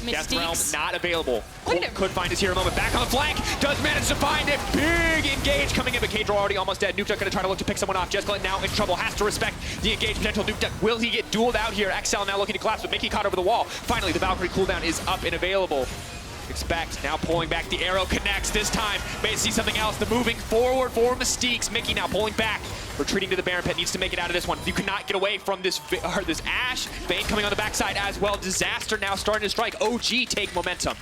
Death Realm Mystiques. not available. Look at him. Could find his hero moment. Back on the flank. Does manage to find it. Big engage coming in, but Cadro already almost dead. Nukeduck gonna try to look to pick someone off. Jessica now in trouble. Has to respect the engage potential. Nukeduck, will he get dueled out here? XL now looking to collapse, but Mickey caught over the wall. Finally, the Valkyrie cooldown is up and available. Expect now pulling back. The arrow connects this time. May see something else. The moving forward for Mystiques. Mickey now pulling back. Retreating to the Baron Pit. Needs to make it out of this one. You cannot get away from this Ashe. Vayne coming on the backside as well. Disaster now starting to strike. OG take momentum.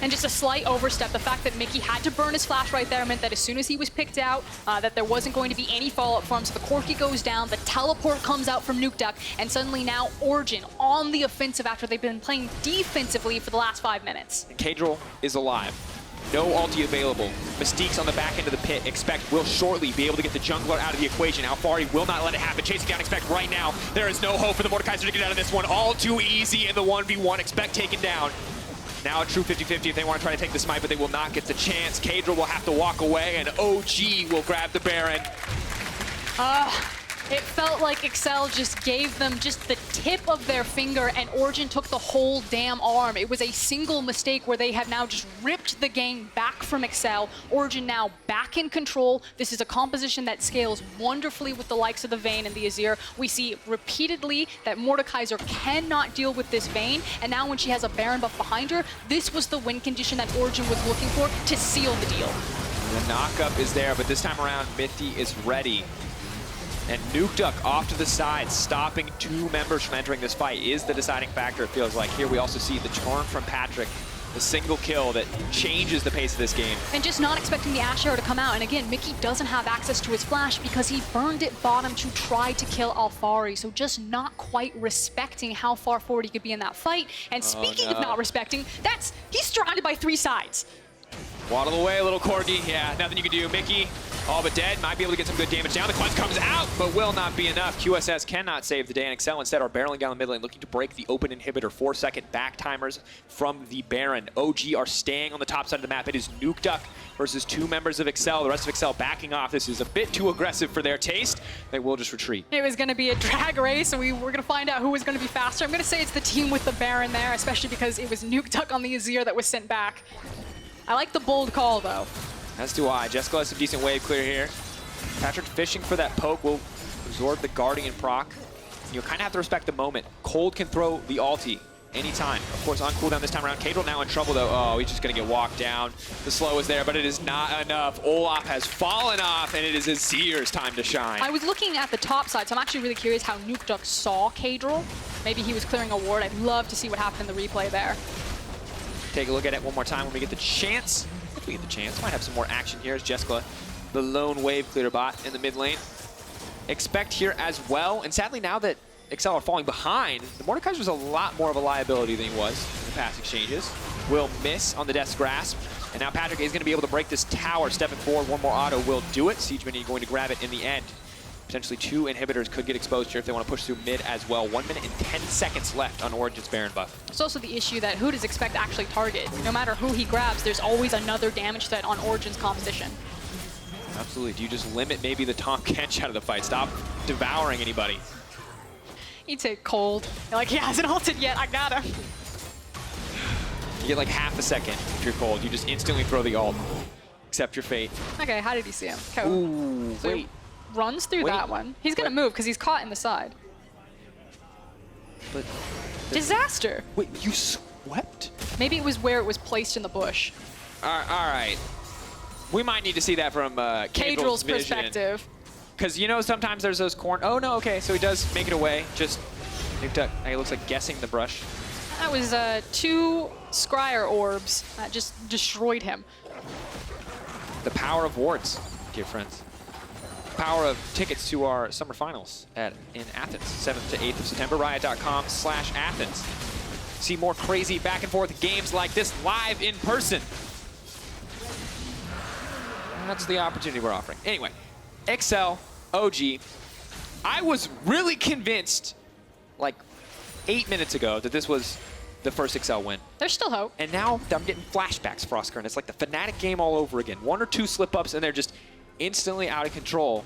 And just a slight overstep. The fact that Mickey had to burn his flash right there meant that as soon as he was picked out, that there wasn't going to be any follow-up from him. So the Corki goes down, the teleport comes out from Nukeduck, and suddenly now Origen on the offensive after they've been playing defensively for the last 5 minutes. And Cadril is alive. No ulti available. Mystiques on the back end of the pit. Expect will shortly be able to get the jungler out of the equation. Alfari will not let it happen. Chasing down Expect right now. There is no hope for the Mordekaiser to get out of this one. All too easy in the 1v1. Expect taken down. Now a true 50-50 if they want to try to take the smite, but they will not get the chance. Cadril will have to walk away, and OG will grab the Baron. It felt like Excel just gave them just the tip of their finger, and Origen took the whole damn arm. It was a single mistake where they have now just ripped the game back from Excel. Origen now back in control. This is a composition that scales wonderfully with the likes of the Vayne and the Azir. We see repeatedly that Mordekaiser cannot deal with this Vayne, and now when she has a Baron buff behind her, this was the win condition that Origen was looking for to seal the deal. The knockup is there, but this time around, Mithy is ready. And Nukeduck off to the side, stopping 2 members from entering this fight is the deciding factor, it feels like. Here we also see the turn from Patrick, the single kill that changes the pace of this game. And just not expecting the Ashe arrow to come out. And again, Mickey doesn't have access to his flash because he burned it bottom to try to kill Alfari. So just not quite respecting how far forward he could be in that fight. And speaking of not respecting, he's surrounded by 3 sides. Waddle away, little Corgi. Yeah, nothing you can do. Mickey, all but dead. Might be able to get some good damage down. The Quest comes out, but will not be enough. QSS cannot save the day, and Excel instead are barreling down the mid lane, looking to break the open inhibitor. 4-second back timers from the Baron. OG are staying on the top side of the map. It is Nukeduck versus 2 members of Excel. The rest of Excel backing off. This is a bit too aggressive for their taste. They will just retreat. It was going to be a drag race, and we're going to find out who was going to be faster. I'm going to say it's the team with the Baron there, especially because it was Nukeduck on the Azir that was sent back. I like the bold call, though. As do I. Jessica has some decent wave clear here. Patrick fishing for that poke will absorb the Guardian proc. You kind of have to respect the moment. Cold can throw the ulti anytime. Of course, on cooldown this time around. Cadril now in trouble, though. Oh, he's just going to get walked down. The slow is there, but it is not enough. Olaf has fallen off, and it is Azir's time to shine. I was looking at the top side, so I'm actually really curious how Nukeduck saw Cadril. Maybe he was clearing a ward. I'd love to see what happened in the replay there. Take a look at it one more time when we get the chance. If we get the chance, might have some more action here as Jessica, the lone wave clear bot in the mid lane. Expect here as well, and sadly now that Excel are falling behind, the Mordekaiser's a lot more of a liability than he was in the past exchanges. Will miss on the Death's Grasp, and now Patrick is going to be able to break this tower, stepping forward. One more auto will do it. Siege Minion going to grab it in the end. Potentially 2 inhibitors could get exposed here if they want to push through mid as well. 1 minute and 10 seconds left on Origen's Baron buff. It's also the issue that who does Expect actually target? No matter who he grabs, there's always another damage threat on Origen's composition. Absolutely. Do you just limit maybe the Tahm Kench out of the fight? Stop devouring anybody. He'd say cold. You're like, he hasn't ulted yet, I got him. You get like half a second if you're cold. You just instantly throw the ult. Accept your fate. Okay, how did he see him? Okay. Ooh, so wait. Runs through that one. He's going to move because he's caught in the side. But Disaster. Wait, you swept? Maybe it was where it was placed in the bush. All right. We might need to see that from Cadril's perspective. Because, you know, sometimes there's those corn. Oh, no, okay. So he does make it away. Just, it looks like guessing the brush. That was 2 Scryer orbs that just destroyed him. The power of wards, dear friends. Power of tickets to our summer finals in Athens, 7th to 8th of September. Riot.com/Athens. See more crazy back and forth games like this live in person. That's the opportunity we're offering. Anyway, Excel, OG. I was really convinced like 8 minutes ago that this was the first Excel win. There's still hope. And now I'm getting flashbacks, Frostkern. It's like the Fnatic game all over again. 1 or 2 slip-ups and they're just instantly out of control.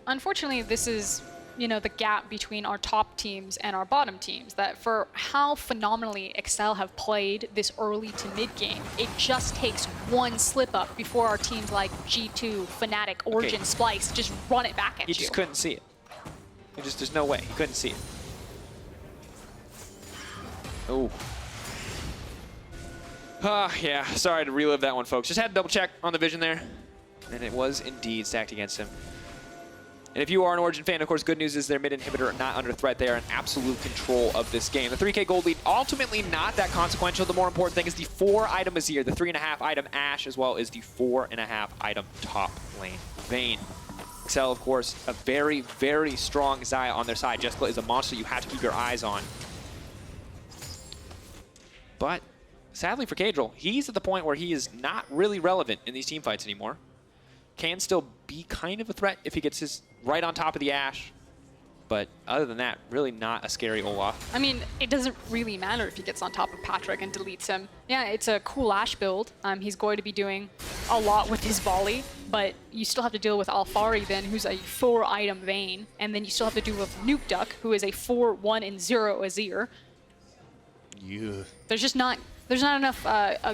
Unfortunately, this is you know, the gap between our top teams and our bottom teams. That for how phenomenally Excel have played this early to mid game, it just takes one slip up before our teams like G2, Fnatic, Origen, Splyce just run it back at you. He just couldn't see it. There's no way. He couldn't see it. Oh. Yeah, sorry to relive that one, folks. Just had to double check on the vision there, and it was indeed stacked against him. And if you are an Origen fan, of course, good news is their mid inhibitor are not under threat. They are in absolute control of this game. The 3K gold lead, ultimately not that consequential. The more important thing is the 4-item Azir, the 3.5 item Ashe, as well as the 4.5 item top lane Vayne. Excel, of course, a very, very strong Xayah on their side. Jessica is a monster you have to keep your eyes on. But sadly for Kadril, he's at the point where he is not really relevant in these team fights anymore. Can still be kind of a threat if he gets his right on top of the Ashe. But other than that, really not a scary Olaf. I mean, it doesn't really matter if he gets on top of Patrick and deletes him. Yeah, it's a cool Ashe build. He's going to be doing a lot with his volley, but you still have to deal with Alphari then, who's a 4-item Vayne, and then you still have to deal with Nuke Duck, who is a 4-1 and 0 Azir. Yeah. There's not enough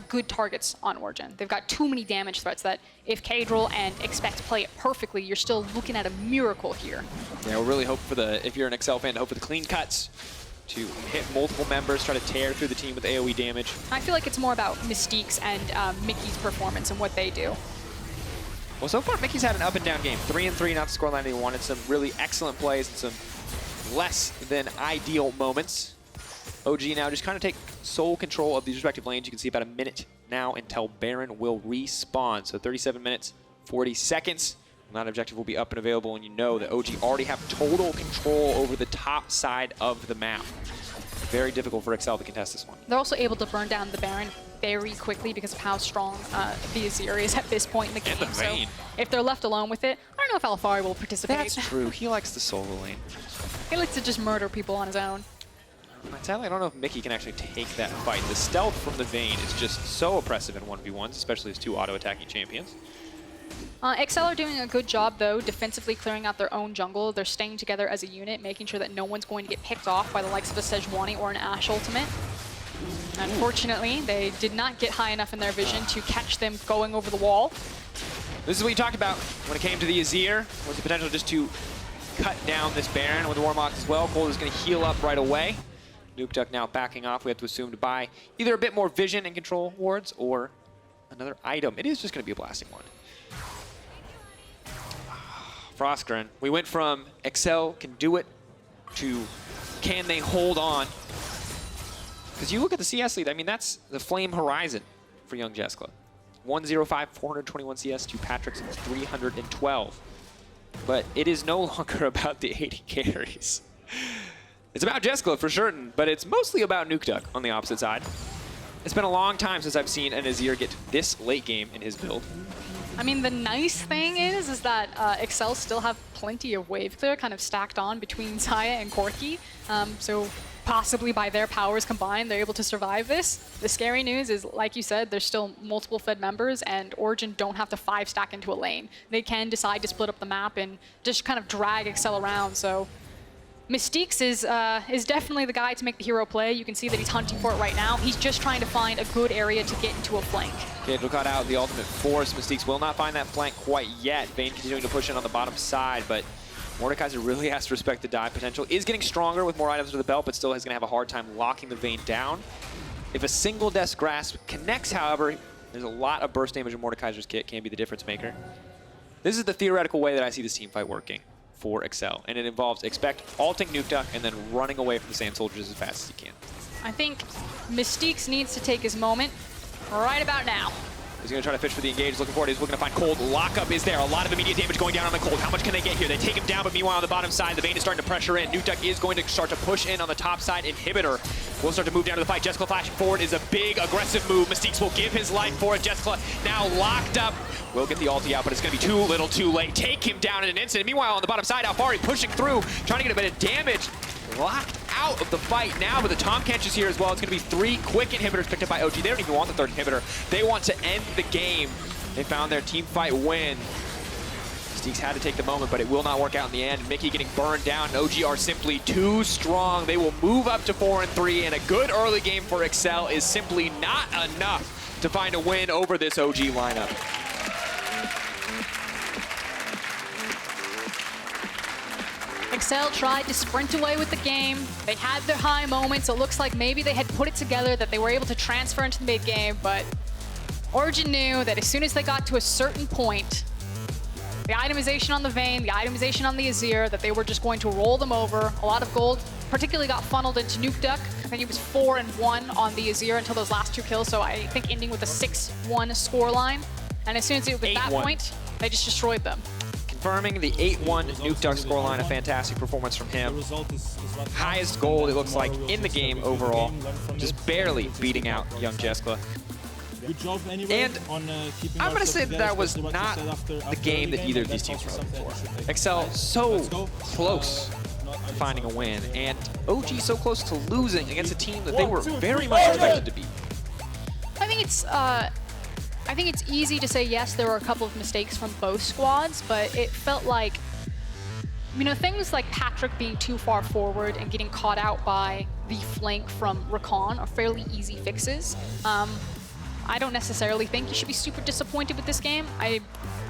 good targets on Origen. They've got too many damage threats that if Kadril and Expect play it perfectly, you're still looking at a miracle here. Yeah, we'll really hope for the, if you're an Excel fan, to hope for the clean cuts, to hit multiple members, try to tear through the team with AoE damage. I feel like it's more about Mystique's and Mickey's performance and what they do. Well, so far, Mickey's had an up and down game. 3-3, not the scoreline he wanted. Some really excellent plays and some less than ideal moments. OG now just kind of take sole control of these respective lanes. You can see about a minute now until Baron will respawn. So 37 minutes, 40 seconds. That objective will be up and available, and you know that OG already have total control over the top side of the map. Very difficult for Excel to contest this one. They're also able to burn down the Baron very quickly because of how strong the Azir is at this point in the game. So if they're left alone with it, I don't know if Alphari will participate. That's true. He likes the solo lane. He likes to just murder people on his own. Sadly, I don't know if Mickey can actually take that fight. The stealth from the Vayne is just so oppressive in 1v1s, especially as two auto-attacking champions. Excel are doing a good job, though, defensively clearing out their own jungle. They're staying together as a unit, making sure that no one's going to get picked off by the likes of a Sejuani or an Ashe ultimate. Unfortunately, they did not get high enough in their vision to catch them going over the wall. This is what you talked about when it came to the Azir, was the potential just to cut down this Baron with the Warlock as well. Cold is going to heal up right away. Nuke Duck now backing off. We have to assume to buy either a bit more vision and control wards or another item. It is just going to be a blasting one. Frostgren. We went from Excel can do it to can they hold on? Because you look at the CS lead, I mean, that's the flame horizon for young Jeskla. 105, 421 CS to Patrick's 312. But it is no longer about the 80 carries. It's about Jeskla for certain, but it's mostly about Nuke Duck on the opposite side. It's been a long time since I've seen an Azir get to this late game in his build. I mean, the nice thing is that Excel still have plenty of wave clear kind of stacked on between Xayah and Corki. So possibly by their powers combined, they're able to survive this. The scary news is, like you said, there's still multiple Fed members, and Origen don't have to 5-stack into a lane. They can decide to split up the map and just kind of drag Excel around. So Mystique's is definitely the guy to make the hero play. You can see that he's hunting for it right now. He's just trying to find a good area to get into a flank. Kadril got out the ultimate force. Mystique's will not find that flank quite yet. Vayne continuing to push in on the bottom side, but Mordekaiser really has to respect the dive potential. Is getting stronger with more items to the belt, but still is going to have a hard time locking the Vayne down. If a single Death's Grasp connects, however, there's a lot of burst damage in Mordekaiser's kit. Can be the difference maker. This is the theoretical way that I see this team fight working for Excel, and it involves Expect ulting Nuke Duck and then running away from the Sand Soldiers as fast as he can. I think Mystique's needs to take his moment right about now. He's going to try to fish for the engage, looking for it. He's looking to find Cold. Lockup is there. A lot of immediate damage going down on the Cold. How much can they get here? They take him down, but meanwhile on the bottom side, the Vayne is starting to pressure in. Nuke Duck is going to start to push in on the top side. Inhibitor will start to move down to the fight. Jessica flashing forward is a big, aggressive move. Mystique's will give his life for it. Jessica now locked up. Will get the ulti out, but it's going to be too little too late. Take him down in an instant. Meanwhile, on the bottom side, Alphari pushing through, trying to get a bit of damage. Locked out of the fight now, but the Tom Kench is here as well. It's going to be 3 quick inhibitors picked up by OG. They don't even want the 3rd inhibitor. They want to end the game. They found their team fight win. Mystiques had to take the moment, but it will not work out in the end. Mickey getting burned down. OG are simply too strong. They will move up to 4-3, and a good early game for Excel is simply not enough to find a win over this OG lineup. Excel tried to sprint away with the game. They had their high moments. It looks like maybe they had put it together, that they were able to transfer into the mid game, but Origen knew that as soon as they got to a certain point, the itemization on the Vayne, the itemization on the Azir, that they were just going to roll them over. A lot of gold particularly got funneled into Nuke Duck. I think he was 4-1 on the Azir until those last 2 kills, so I think ending with a 6-1 scoreline. And as soon as it was that point, they just destroyed them. Confirming the 8-1 Nuke Duck scoreline, a fantastic performance from him. Highest gold, it looks like, in the game overall. Just barely beating out young Jeskla. And I'm going to say that was not the game that either of these teams were hoping for. Excel so close to finding a win, and OG so close to losing against a team that they were very much expected to beat. I think it's easy to say, yes, there were a couple of mistakes from both squads, but it felt like, you know, things like Patrick being too far forward and getting caught out by the flank from Rakan are fairly easy fixes. I don't necessarily think you should be super disappointed with this game. I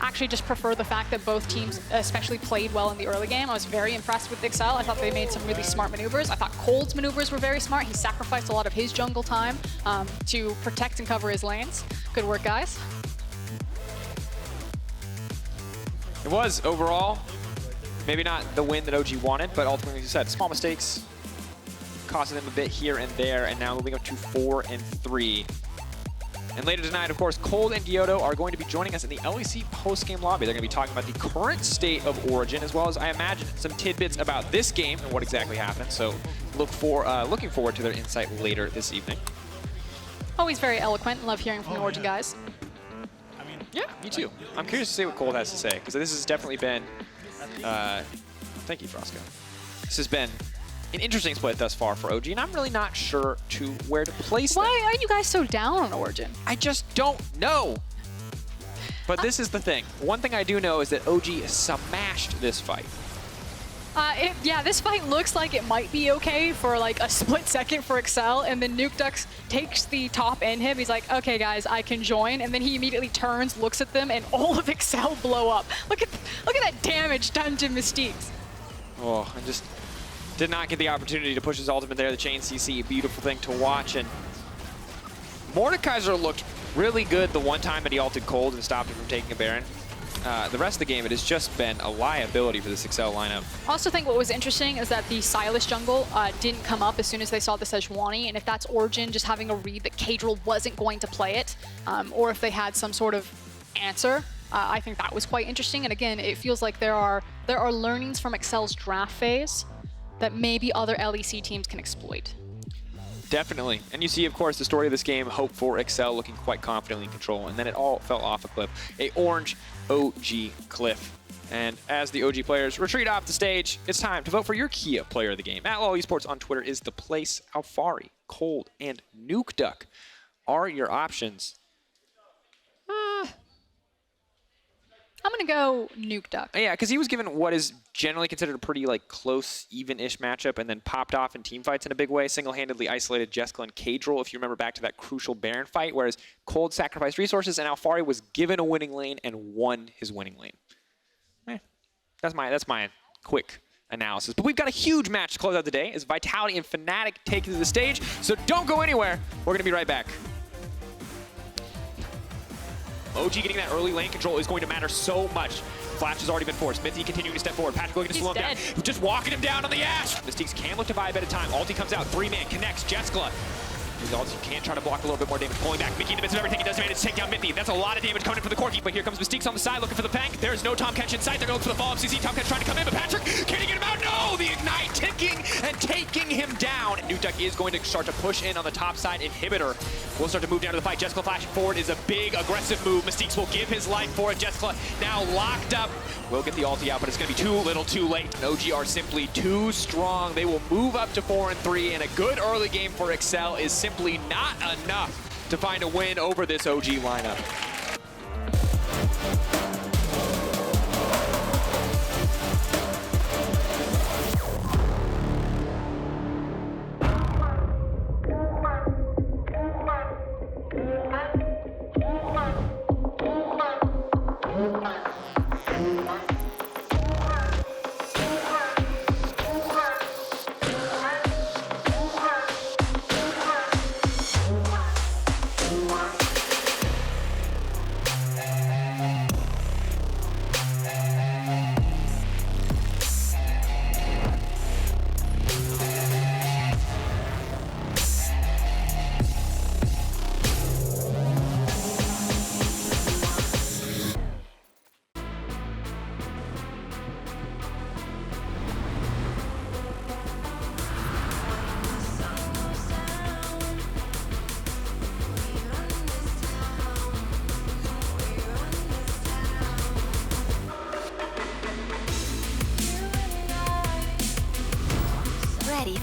actually just prefer the fact that both teams especially played well in the early game. I was very impressed with Excel. I thought they made some really smart maneuvers. I thought Cold's maneuvers were very smart. He sacrificed a lot of his jungle time to protect and cover his lanes. Good work, guys. It was, overall, maybe not the win that OG wanted, but ultimately, as you said, small mistakes costing them a bit here and there, and now moving up to 4-3. And later tonight, of course, Cold and Gyoto are going to be joining us in the LEC post-game lobby. They're going to be talking about the current state of Origen, as well as, I imagine, some tidbits about this game and what exactly happened. So looking forward to their insight later this evening. Always very eloquent. Love hearing from the Origen guys. Yeah, me too. I'm curious to see what Cold has to say, because this has definitely been... thank you, Frosco. This has been an interesting split thus far for OG, and I'm really not sure where to place them. Why are you guys so down on Origen? I just don't know. But this is the thing. One thing I do know is that OG smashed this fight. Yeah, this fight looks like it might be okay for like a split second for Excel, and then Nuke Duck takes the top inhib. He's like, okay guys, I can join, and then he immediately turns, looks at them, and all of Excel blow up. Look at that damage done to Mystiques. Oh, I just did not get the opportunity to push his ultimate there. The chain CC, a beautiful thing to watch, and Mordekaiser looked really good the one time that he ulted Cold and stopped him from taking a Baron. The rest of the game, it has just been a liability for this Excel lineup. I also think what was interesting is that the Silas jungle didn't come up as soon as they saw the Sejuani, and if that's Origen just having a read that Kadril wasn't going to play it, or if they had some sort of answer, I think that was quite interesting. And again, it feels like there are learnings from Excel's draft phase that maybe other LEC teams can exploit. Definitely. And you see, of course, the story of this game, hope for Excel looking quite confidently in control, and then it all fell off a cliff. A orange OG cliff. And as the OG players retreat off the stage, it's time to vote for your Kia player of the game. At LOL Esports on Twitter is the place. Alfari, Cold, and Nuke Duck are your options. I'm going to go Nuke Duck. Yeah, because he was given what is generally considered a pretty like close, even-ish matchup, and then popped off in team fights in a big way. Single-handedly isolated Jeskla and Kadril, if you remember back to that crucial Baron fight, whereas Cold sacrificed resources, and Alfari was given a winning lane and won his winning lane. That's my quick analysis. But we've got a huge match to close out the day as Vitality and Fnatic take to the stage, so don't go anywhere. We're going to be right back. OG getting that early lane control is going to matter so much. Flash has already been forced. Mithy continuing to step forward. Patrick looking to slow him down. Just walking him down on the Ash. Mystiques can look to buy a bit of time. Ulti comes out. 3-man connects. Jeskla. Ulti can try to block a little bit more damage. Pulling back. Mickey in the midst of everything. He does manage to take down Mithy. That's a lot of damage coming in for the Corki. But here comes Mystiques on the side looking for the Pank. There's no Tom Kench in sight. They're going for the follow-up CC. Tom Kench trying to come in, but Patrick, can he get him out? No! The Ignite ticking and taking him down. Nuke Duck is going to start to push in on the top side. Inhibitor will start to move down to the fight. Jeskla flashing forward is a big, aggressive move. Mystiques will give his life for it. Jeskla now locked up. Will get the ulti out, but it's going to be too little too late. And OG are simply too strong. They will move up to 4-3, and a good early game for Excel is simply not enough to find a win over this OG lineup.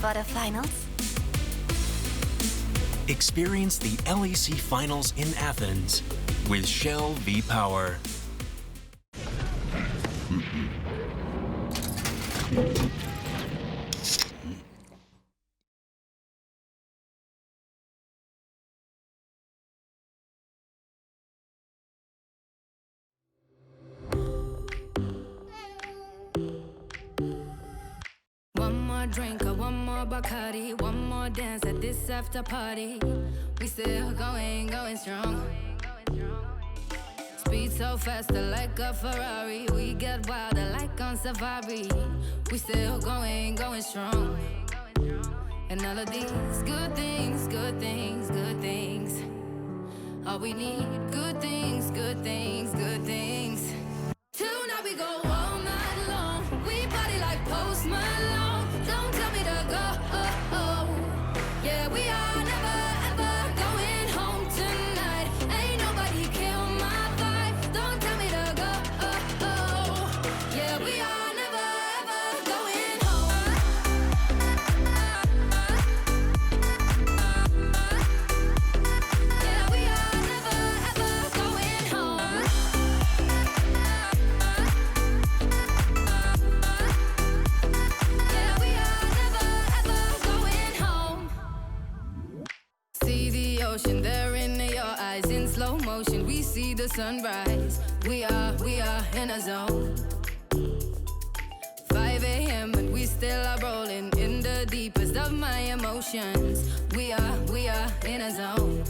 for the finals? Experience the LEC finals in Athens with Shell V-Power. One more drink or one more Bacardi, one more dance at this after party. We still going strong. Speed so faster like a Ferrari. We get wilder like on safari. We still going strong. And all of these good things, good things, good things. All we need, good things, good things, good things. Tonight we go all night long. We party like Post Malone. Don't tell me to go. Yeah, we are never ever going home tonight. Ain't nobody kill my vibe. Don't tell me to go. Yeah, we are never ever going home. Yeah, we are never ever going home. Yeah, we are never ever going home. See the ocean there in your eyes in slow motion. We see the sunrise. We are in a zone. 5 a.m. and we still are rolling in the deepest of my emotions. We are in a zone.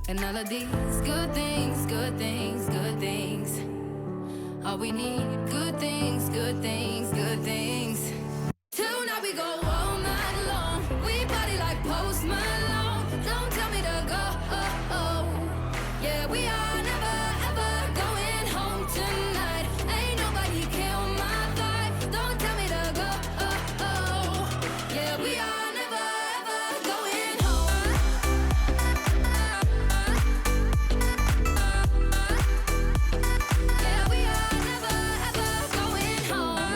And all of these good things, good things, good things. All we need, good things, good things, good things. Tonight we go all night long. We party like Post Malone. Don't tell me to go. Yeah, we are never ever going home tonight. Ain't nobody kill my vibe. Don't tell me to go. Yeah, we are never ever going home. Yeah, we are never ever going home.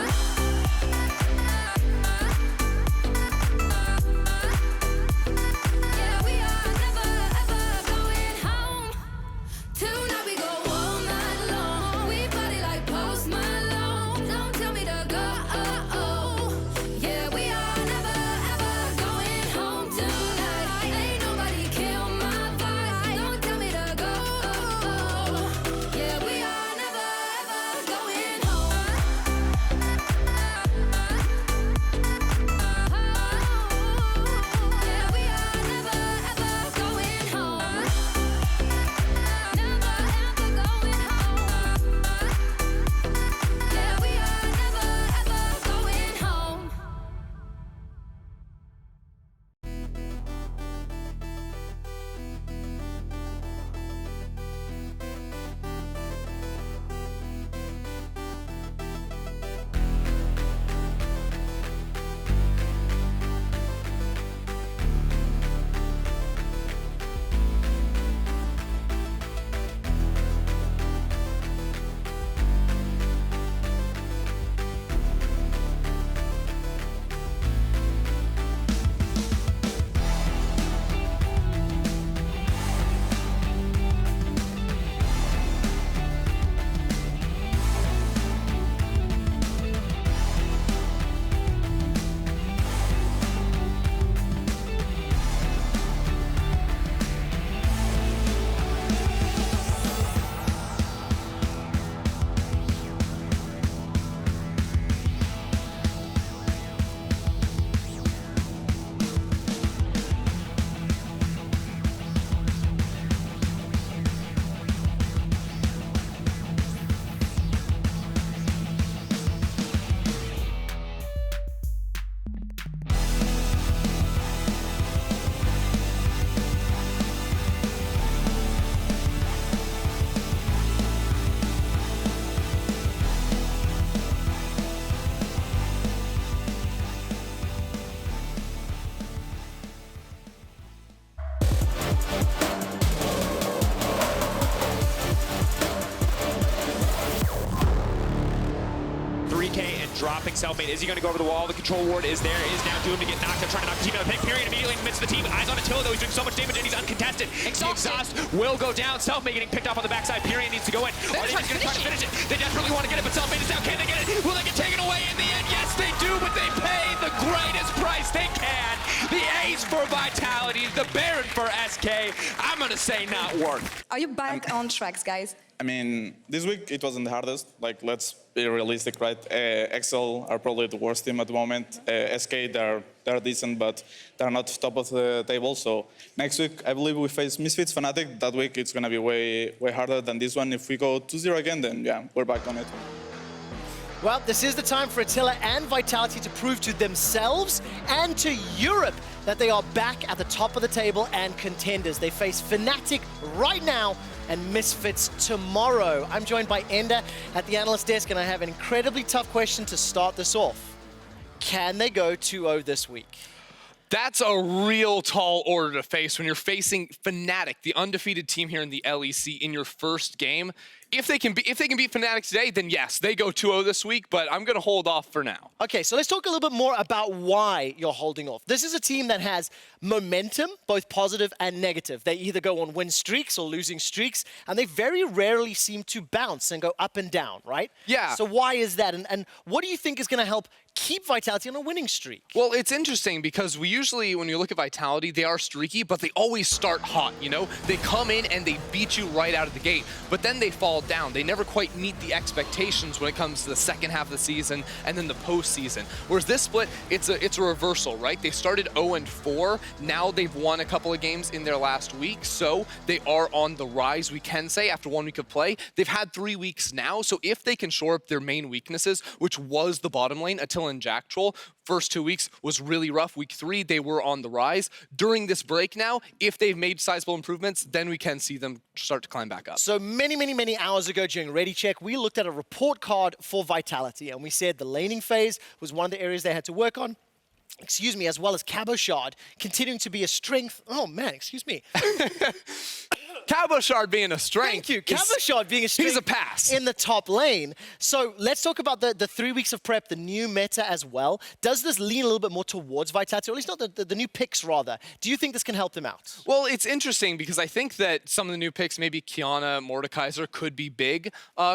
Selfmade, is he going to go over the wall? The control ward is there. Is now doomed to get knocked out, trying to knock the team out of the pick. Period immediately in the midst of the team. Eyes on Attila, though. He's doing so much damage, and he's uncontested. Exhaust will go down. Selfmade getting picked off on the backside. Period needs to go in. Are they going to try to finish it? They desperately want to get it, but Selfmade is down. Can they get it? Will they get taken away in the end? Yes, they do, but they pay the greatest price they can. The ace for Vitality, the Baron for SK. I'm going to say not worth. Are you back on tracks, guys? I mean, this week it wasn't the hardest. Like, let's be realistic, right? Excel are probably the worst team at the moment. SK, they're decent, but they're not top of the table. So next week, I believe we face Misfits, Fnatic. That week it's gonna be way harder than this one. If we go 2-0 again, then yeah, we're back on it. Well, this is the time for Attila and Vitality to prove to themselves and to Europe that they are back at the top of the table and contenders. They face Fnatic right now and Misfits tomorrow. I'm joined by Ender at the analyst desk, and I have an incredibly tough question to start this off. Can they go 2-0 this week? That's a real tall order to face when you're facing Fnatic, the undefeated team here in the LEC, in your first game. If they can beat Fnatic today, then yes, they go 2-0 this week, but I'm going to hold off for now. Okay, so let's talk a little bit more about why you're holding off. This is a team that has momentum, both positive and negative. They either go on win streaks or losing streaks, and they very rarely seem to bounce and go up and down, right? Yeah. So why is that? And what do you think is going to help keep Vitality on a winning streak? Well, it's interesting because we usually, when you look at Vitality, they are streaky, but they always start hot, you know? They come in and they beat you right out of the gate, but then they fall down. They never quite meet the expectations when it comes to the second half of the season and then the postseason. Whereas this split, it's a reversal, right? They started 0-4. Now they've won a couple of games in their last week, so they are on the rise, we can say, after 1 week of play. They've had 3 weeks now, so if they can shore up their main weaknesses, which was the bottom lane, Attila and Jack Troll, first 2 weeks was really rough. Week 3, they were on the rise. During this break now, if they've made sizable improvements, then we can see them start to climb back up. So many hours ago during Ready Check, we looked at a report card for Vitality, and we said the laning phase was one of the areas they had to work on. Excuse me, as well as Cabochard continuing to be a strength. Oh man, excuse me. Cabochard being a strength. Thank you. Cabochard being a strength. He's a pass. In the top lane. So let's talk about the 3 weeks of prep, the new meta as well. Does this lean a little bit more towards Vitality, or at least not the new picks rather? Do you think this can help them out? Well, it's interesting because I think that some of the new picks, maybe Kiana, Mordekaiser, could be big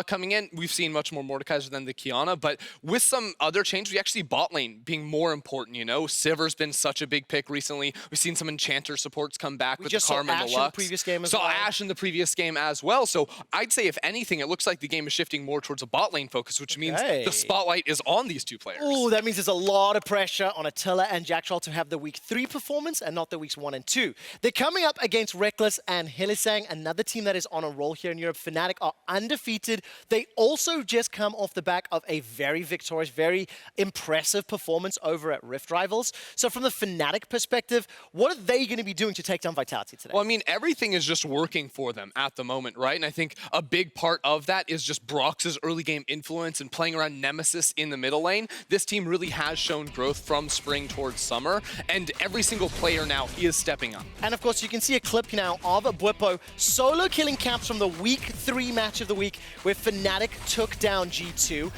coming in. We've seen much more Mordekaiser than the Kiana, but with some other changes, we actually see bot lane being more important, you know? Sivir's been such a big pick recently. We've seen some Enchanter supports come back with the Karma and the Lux. We just saw Ashe in the previous game as well. Ashe in the previous game as well. So I'd say, if anything, it looks like the game is shifting more towards a bot lane focus, which means the spotlight is on these two players. Oh, that means there's a lot of pressure on Attila and Jack Troll to have the week 3 performance and not the weeks 1 and 2. They're coming up against Reckless and Hylissang, another team that is on a roll here in Europe. Fnatic are undefeated. They also just come off the back of a very victorious, very impressive performance over at Rift Rivals. So from the Fnatic perspective, what are they going to be doing to take down Vitality today? Well, I mean, everything is just working for them at the moment, right? And I think a big part of that is just Brox's early game influence and playing around Nemesis in the middle lane. This team really has shown growth from spring towards summer, and every single player now is stepping up. And of course, you can see a clip now of Bwipo solo killing Caps from the week 3 match of the week where Fnatic took down G2.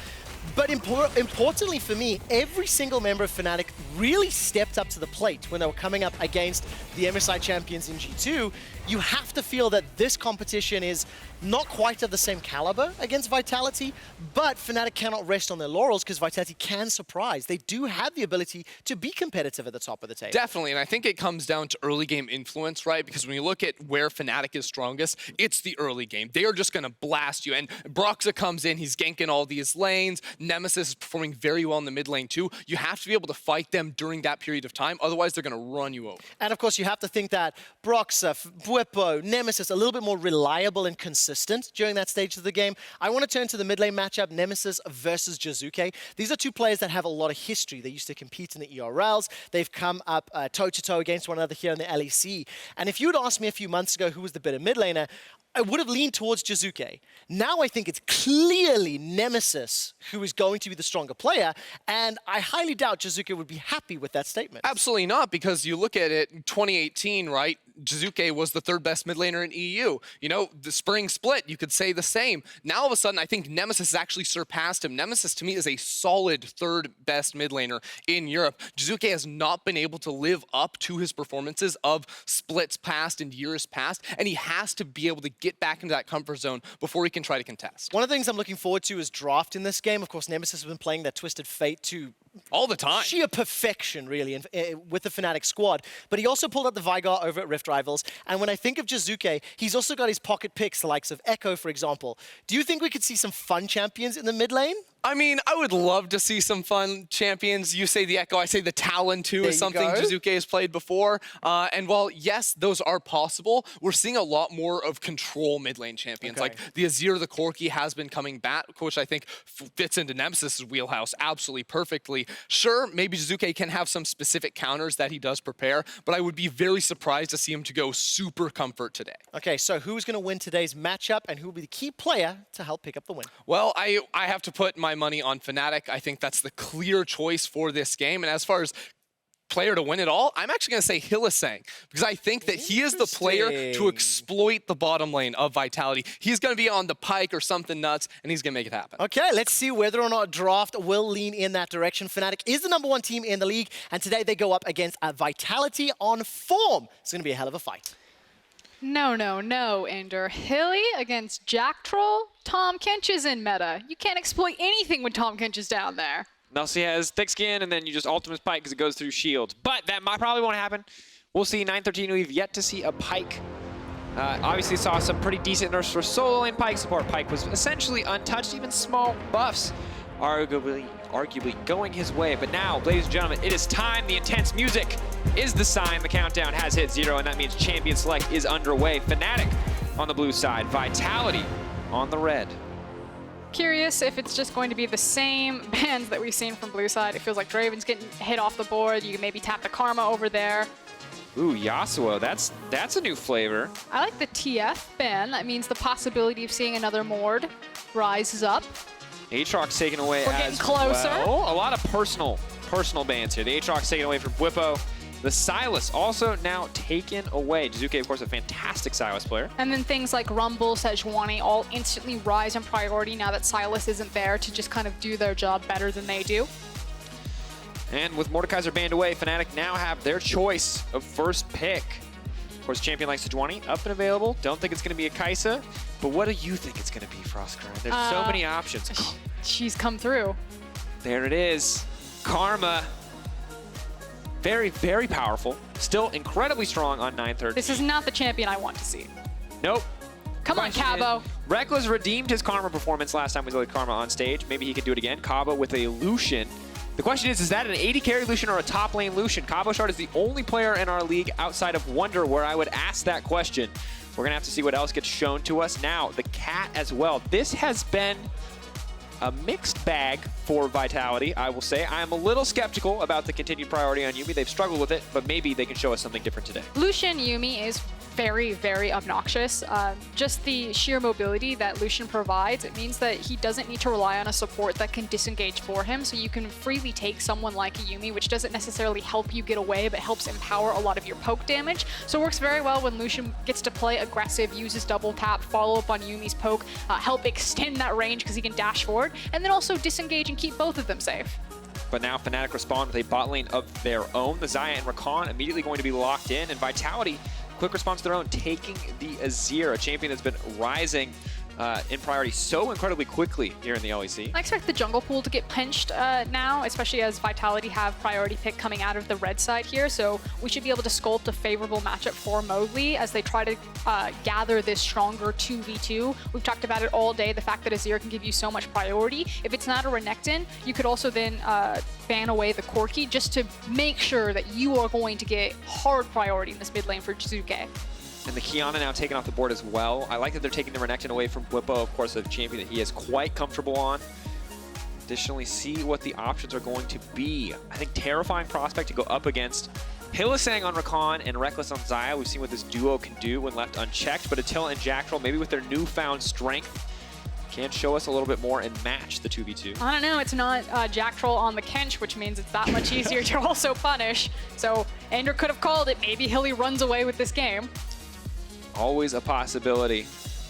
But importantly for me, every single member of Fnatic really stepped up to the plate when they were coming up against the MSI champions in G2. You have to feel that this competition is not quite of the same caliber against Vitality, but Fnatic cannot rest on their laurels because Vitality can surprise. They do have the ability to be competitive at the top of the table. Definitely, and I think it comes down to early game influence, right? Because when you look at where Fnatic is strongest, it's the early game. They are just going to blast you, and Broxa comes in, he's ganking all these lanes. Nemesis is performing very well in the mid lane too. You have to be able to fight them during that period of time, otherwise they're going to run you over. And of course, you have to think that Broxa, Bwipo, Nemesis, a little bit more reliable and consistent during that stage of the game. I want to turn to the mid lane matchup, Nemesis versus Jizuke. These are two players that have a lot of history. They used to compete in the ERLs. They've come up toe-to-toe against one another here in the LEC. And if you had asked me a few months ago who was the better mid laner, I would have leaned towards Jizuke. Now I think it's clearly Nemesis who is going to be the stronger player, and I highly doubt Jizuke would be happy with that statement. Absolutely not, because you look at it, 2018, right? Jizuke was the 3rd best mid laner in EU. You know, the spring split, you could say the same. Now all of a sudden, I think Nemesis has actually surpassed him. Nemesis, to me, is a solid 3rd best mid laner in Europe. Jizuke has not been able to live up to his performances of splits past and years past, and he has to be able to get back into that comfort zone before he can try to contest. One of the things I'm looking forward to is draft in this game. Of course, Nemesis has been playing their Twisted Fate to all the time. Sheer perfection, really, with the Fnatic squad. But he also pulled out the Vigar over at Rift Rivals. And when I think of Jizuke, he's also got his pocket picks, the likes of Echo, for example. Do you think we could see some fun champions in the mid lane? I mean, I would love to see some fun champions. You say the Echo, I say the Talon too, is something Jizuke has played before. And while, yes, those are possible, we're seeing a lot more of control mid lane champions. Like the Azir, the Corki has been coming back, which I think fits into Nemesis' wheelhouse absolutely perfectly. Sure, maybe Jizuke can have some specific counters that he does prepare, but I would be very surprised to see him to go super comfort today. Okay, so who's going to win today's matchup, and who will be the key player to help pick up the win? Well, I have to put my money on Fnatic. I think that's the clear choice for this game. And as far as player to win it all, I'm actually going to say Hylissang, because I think that he is the player to exploit the bottom lane of Vitality. He's going to be on the pike or something nuts, and he's going to make it happen. Okay, let's see whether or not Draft will lean in that direction. Fnatic is the #1 team in the league, and today they go up against Vitality on form. It's going to be a hell of a fight. No, no, no, Ender. Hilly against Jack Troll? Tom Kench is in meta. You can't exploit anything when Tom Kench is down there. Nelsie has thick skin, and then you just ultimate pike because it goes through shields. But that probably won't happen. We'll see 913. We've yet to see a pike. Obviously saw some pretty decent nerfs for solo lane pike support. Pike was essentially untouched, even small buffs arguably going his way. But now, ladies and gentlemen, it is time. The intense music is the sign. The countdown has hit 0, and that means champion select is underway. Fnatic on the blue side, Vitality on the red. Curious if it's just going to be the same bans that we've seen from blue side. It feels like Draven's getting hit off the board. You can maybe tap the Karma over there. Ooh, Yasuo, that's a new flavor. I like the TF ban. That means the possibility of seeing another Mord rises up. Aatrox taken away. We're getting closer. Well. A lot of personal bans here. The Aatrox taken away from Bwipo. The Sylas also now taken away. Jizuke, of course, a fantastic Sylas player. And then things like Rumble, Sejuani all instantly rise in priority now that Sylas isn't there to just kind of do their job better than they do. And with Mordekaiser banned away, Fnatic now have their choice of first pick. Of course, champion like Sejuani up and available. Don't think it's going to be a Kai'Sa, but what do you think it's going to be, Frostcurrent? There's so many options. She's come through. There it is. Karma. Very, very powerful. Still incredibly strong on 913. This is not the champion I want to see. Nope. Come on, Cabo. Reckless redeemed his Karma performance last time we played Karma on stage. Maybe he could do it again. Cabo with a Lucian. The question is that an 80 carry Lucian or a top lane Lucian? Cabo Shard is the only player in our league outside of Wonder where I would ask that question. We're going to have to see what else gets shown to us. Now, the Cat as well. This has been a mixed bag for Vitality, I will say. I'm a little skeptical about the continued priority on Yuumi. They've struggled with it, but maybe they can show us something different today. Lucian Yuumi is very, very obnoxious. Just the sheer mobility that Lucian provides, it means that he doesn't need to rely on a support that can disengage for him, so you can freely take someone like a Yuumi, which doesn't necessarily help you get away, but helps empower a lot of your poke damage. So it works very well when Lucian gets to play aggressive, uses double tap, follow up on Yuumi's poke, help extend that range because he can dash forward, and then also disengage and keep both of them safe. But now Fnatic respond with a bot lane of their own. The Xayah and Rakan immediately going to be locked in, and Vitality, quick response to their own, taking the Azir, a champion that's been rising in priority so incredibly quickly here in the LEC. I expect the jungle pool to get pinched now, especially as Vitality have priority pick coming out of the red side here, so we should be able to sculpt a favorable matchup for Mowgli as they try to gather this stronger 2v2. We've talked about it all day, the fact that Azir can give you so much priority. If it's not a Renekton, you could also then ban away the Corki just to make sure that you are going to get hard priority in this mid lane for Jizuke. And the Kiana now taken off the board as well. I like that they're taking the Renekton away from Bwipo, of course, a champion that he is quite comfortable on. Additionally, see what the options are going to be. I think terrifying prospect to go up against Hylissang on Rakan and Reckless on Xayah. We've seen what this duo can do when left unchecked, but Attila and Jacktroll, maybe with their newfound strength, can't show us a little bit more and match the 2v2. I don't know, it's not Jack Troll on the Kench, which means it's that much easier to also punish. So Ender could have called it. Maybe Hilly runs away with this game. Always a possibility.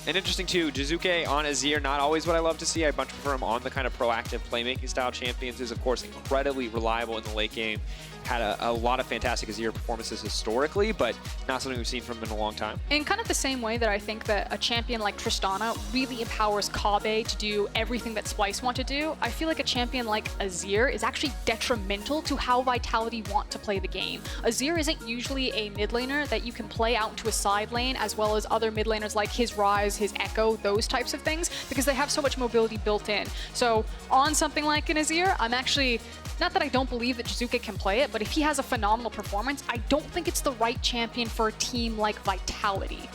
And interesting too, Jizuke on Azir, not always what I love to see. I much prefer him on the kind of proactive playmaking style champions. Is of course incredibly reliable in the late game. Had a lot of fantastic Azir performances historically, but not something we've seen from him in a long time. In kind of the same way that I think that a champion like Tristana really empowers Kaabe to do everything that Splyce want to do, I feel like a champion like Azir is actually detrimental to how Vitality want to play the game. Azir isn't usually a mid laner that you can play out into a side lane, as well as other mid laners like his Ryze, his Echo, those types of things, because they have so much mobility built in. So on something like an Azir, I'm actually, not that I don't believe that Jizuke can play it, but if he has a phenomenal performance, I don't think it's the right champion for a team like Vitality.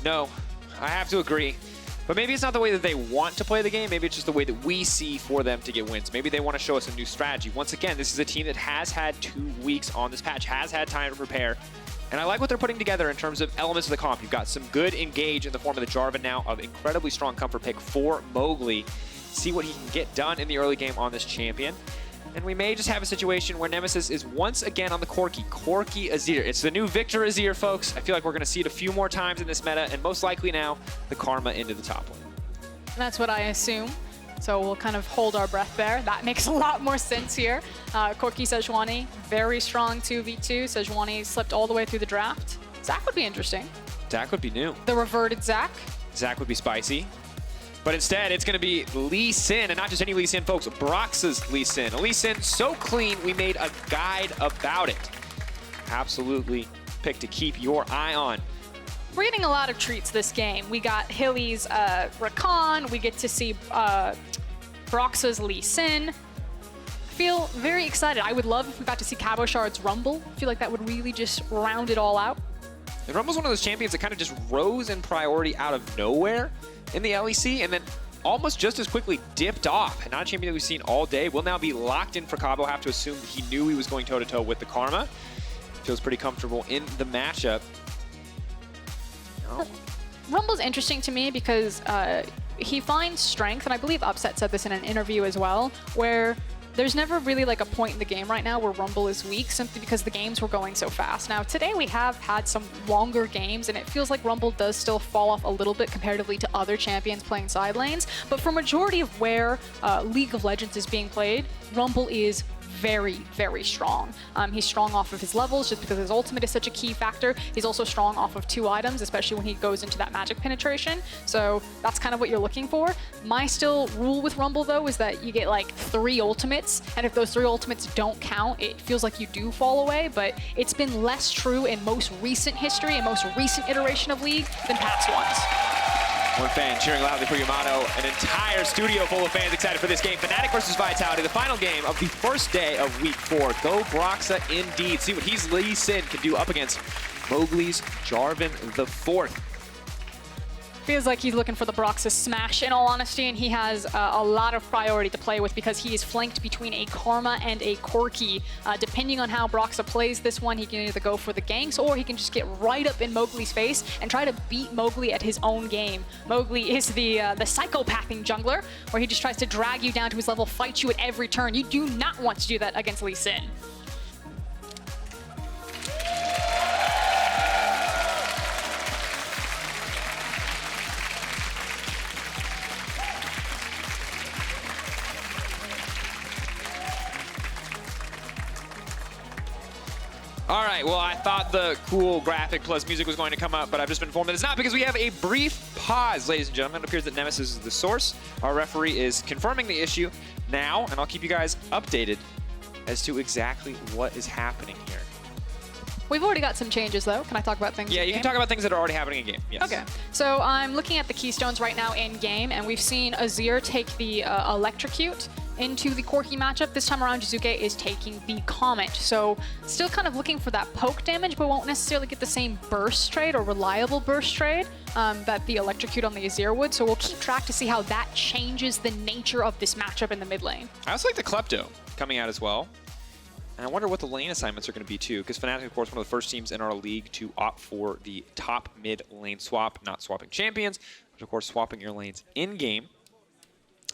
No, I have to agree. But maybe it's not the way that they want to play the game. Maybe it's just the way that we see for them to get wins. Maybe they want to show us a new strategy. Once again, this is a team that has had 2 weeks on this patch, has had time to prepare. And I like what they're putting together in terms of elements of the comp. You've got some good engage in the form of the Jarvan now, of incredibly strong comfort pick for Mowgli. See what he can get done in the early game on this champion. And we may just have a situation where Nemesis is once again on the Corki Azir. It's the new Victor Azir, folks. I feel like we're going to see it a few more times in this meta, and most likely now, the Karma into the top lane. That's what I assume. So we'll kind of hold our breath there. That makes a lot more sense here. Corki Sejuani, very strong 2v2. Sejuani slipped all the way through the draft. Zac would be interesting. Zac would be new. The reverted Zac. Zac would be spicy. But instead, it's going to be Lee Sin, and not just any Lee Sin, folks, Brox's Lee Sin. A Lee Sin so clean, we made a guide about it. Absolutely pick to keep your eye on. We're getting a lot of treats this game. We got Hilly's Rakan. We get to see Brox's Lee Sin. I feel very excited. I would love if we got to see Cabochard's Rumble. I feel like that would really just round it all out. And Rumble's one of those champions that kind of just rose in priority out of nowhere in the LEC, and then almost just as quickly dipped off. And not a champion that we've seen all day. Will now be locked in for Cabo. Have to assume that he knew he was going toe-to-toe with the Karma. Feels pretty comfortable in the matchup. No. Rumble's interesting to me because he finds strength, and I believe Upset said this in an interview as well, where there's never really like a point in the game right now where Rumble is weak, simply because the games were going so fast. Now, today we have had some longer games, and it feels like Rumble does still fall off a little bit comparatively to other champions playing side lanes. But for majority of where League of Legends is being played, Rumble is very, very strong. He's strong off of his levels just because his ultimate is such a key factor. He's also strong off of 2 items, especially when he goes into that magic penetration. So that's kind of what you're looking for. My still rule with Rumble though is that you get like 3 ultimates, and if those 3 ultimates don't count, it feels like you do fall away, but it's been less true in most recent history and most recent iteration of League than past ones. One fan cheering loudly for Yamato. An entire studio full of fans excited for this game. Fnatic versus Vitality, the final game of the first day of week 4. Go Broxa indeed. See what he's Lee Sin can do up against Mowgli's Jarvan the 4th. Feels like he's looking for the Brox's smash, in all honesty, and he has a lot of priority to play with because he is flanked between a Karma and a Corki. Depending on how Broxa plays this one, he can either go for the ganks or he can just get right up in Mowgli's face and try to beat Mowgli at his own game. Mowgli is the psychopathing jungler, where he just tries to drag you down to his level, fight you at every turn. You do not want to do that against Lee Sin. All right, well, I thought the cool graphic plus music was going to come up, but I've just been informed that it's not, because we have a brief pause, ladies and gentlemen. It appears that Nemesis is the source. Our referee is confirming the issue now, and I'll keep you guys updated as to exactly what is happening here. We've already got some changes, though. Can I talk about things Yeah, in you game? can talk about things that are already happening in game. Yes. Okay, so I'm looking at the keystones right now in game, and we've seen Azir take the Electrocute into the Corki matchup. This time around, Jizuke is taking the Comet. So still kind of looking for that poke damage, but won't necessarily get the same burst trade or reliable burst trade that the Electrocute on the Azir would. So we'll keep track to see how that changes the nature of this matchup in the mid lane. I also like the Klepto coming out as well. And I wonder what the lane assignments are going to be too, because Fnatic, of course, one of the first teams in our league to opt for the top mid lane swap, not swapping champions. but of course swapping your lanes in-game.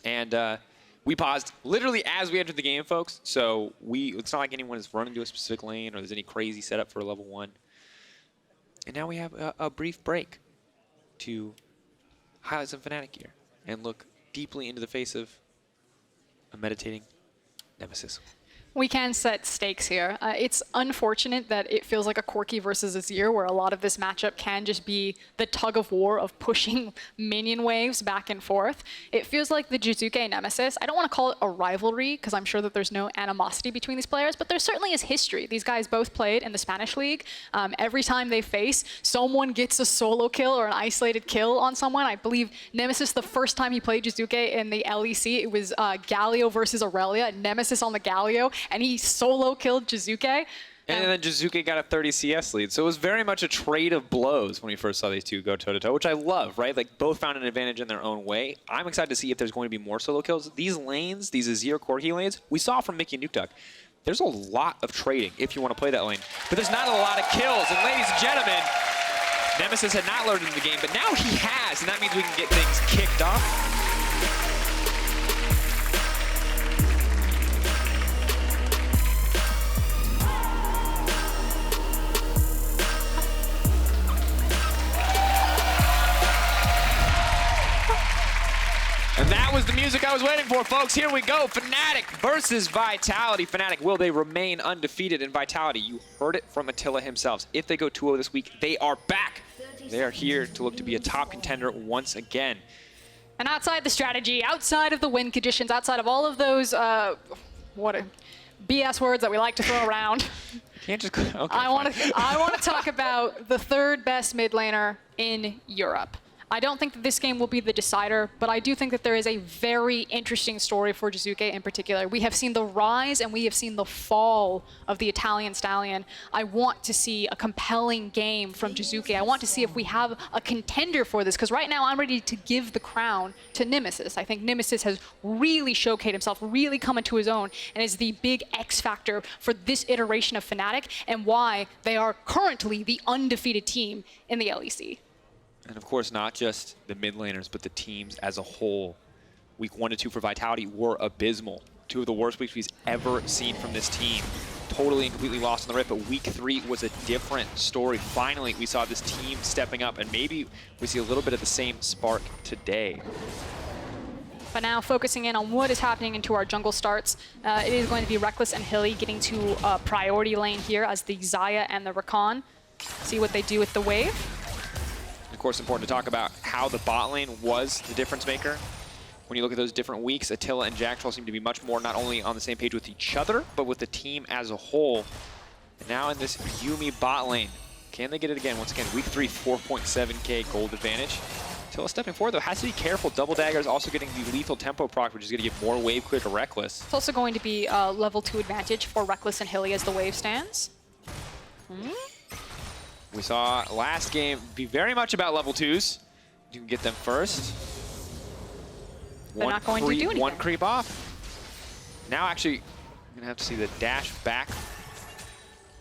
And we paused literally as we entered the game, folks. So it's not like anyone is running to a specific lane or there's any crazy setup for level 1. And now we have a brief break to highlight some Fnatic gear and look deeply into the face of a meditating Nemesis. We can set stakes here. It's unfortunate that it feels like a Corki versus Azir, where a lot of this matchup can just be the tug of war of pushing minion waves back and forth. It feels like the Jizuke Nemesis. I don't want to call it a rivalry, because I'm sure that there's no animosity between these players, but there certainly is history. These guys both played in the Spanish league. Every time they face, someone gets a solo kill or an isolated kill on someone. I believe Nemesis, the first time he played Jizuke in the LEC, it was Galio versus Aurelia, Nemesis on the Galio, and he solo killed Jizuke. And then Jizuke got a 30 CS lead. So it was very much a trade of blows when we first saw these two go toe-to-toe, which I love, right? Like, both found an advantage in their own way. I'm excited to see if there's going to be more solo kills. These lanes, these Azir Corki lanes, we saw from Mickey and Nukeduck. There's a lot of trading if you want to play that lane. But there's not a lot of kills. And ladies and gentlemen, Nemesis had not loaded in the game, but now he has. And that means we can get things kicked off. And that was the music I was waiting for, folks. Here we go. Fnatic versus Vitality. Fnatic, will they remain undefeated in Vitality? You heard it from Attila himself. If they go 2-0 this week, they are back. They are here to look to be a top contender once again. And outside the strategy, outside of the win conditions, outside of all of those, BS words that we like to throw around, can't just okay, I want to talk about the third best mid laner in Europe. I don't think that this game will be the decider, but I do think that there is a very interesting story for Jizuke in particular. We have seen the rise and we have seen the fall of the Italian stallion. I want to see a compelling game from Jizuke. I want to see if we have a contender for this, because right now I'm ready to give the crown to Nemesis. I think Nemesis has really showcased himself, really come into his own, and is the big X factor for this iteration of Fnatic and why they are currently the undefeated team in the LEC. And of course, not just the mid laners, but the teams as a whole. Week 1 to 2 for Vitality were abysmal. 2 of the worst weeks we've ever seen from this team. Totally and completely lost on the rip, but week 3 was a different story. Finally, we saw this team stepping up, and maybe we see a little bit of the same spark today. But now focusing in on what is happening into our jungle starts, it is going to be Reckless and Hilly getting to a priority lane here as the Xayah and the Rakan. See what they do with the wave. Of course, important to talk about how the bot lane was the difference maker. When you look at those different weeks, Attila and Jack Troll seem to be much more not only on the same page with each other, but with the team as a whole. And now in this Yuumi bot lane, can they get it again? Once again, week 3, 4.7k gold advantage. Attila stepping forward, though, has to be careful. Double Dagger is also getting the lethal tempo proc, which is going to give more wave clear to Reckless. It's also going to be a level 2 advantage for Reckless and Hilly as the wave stands. We saw last game be very much about level 2s. You can get them first. They're not going to do anything. One creep off. Now actually, I'm going to have to see the dash back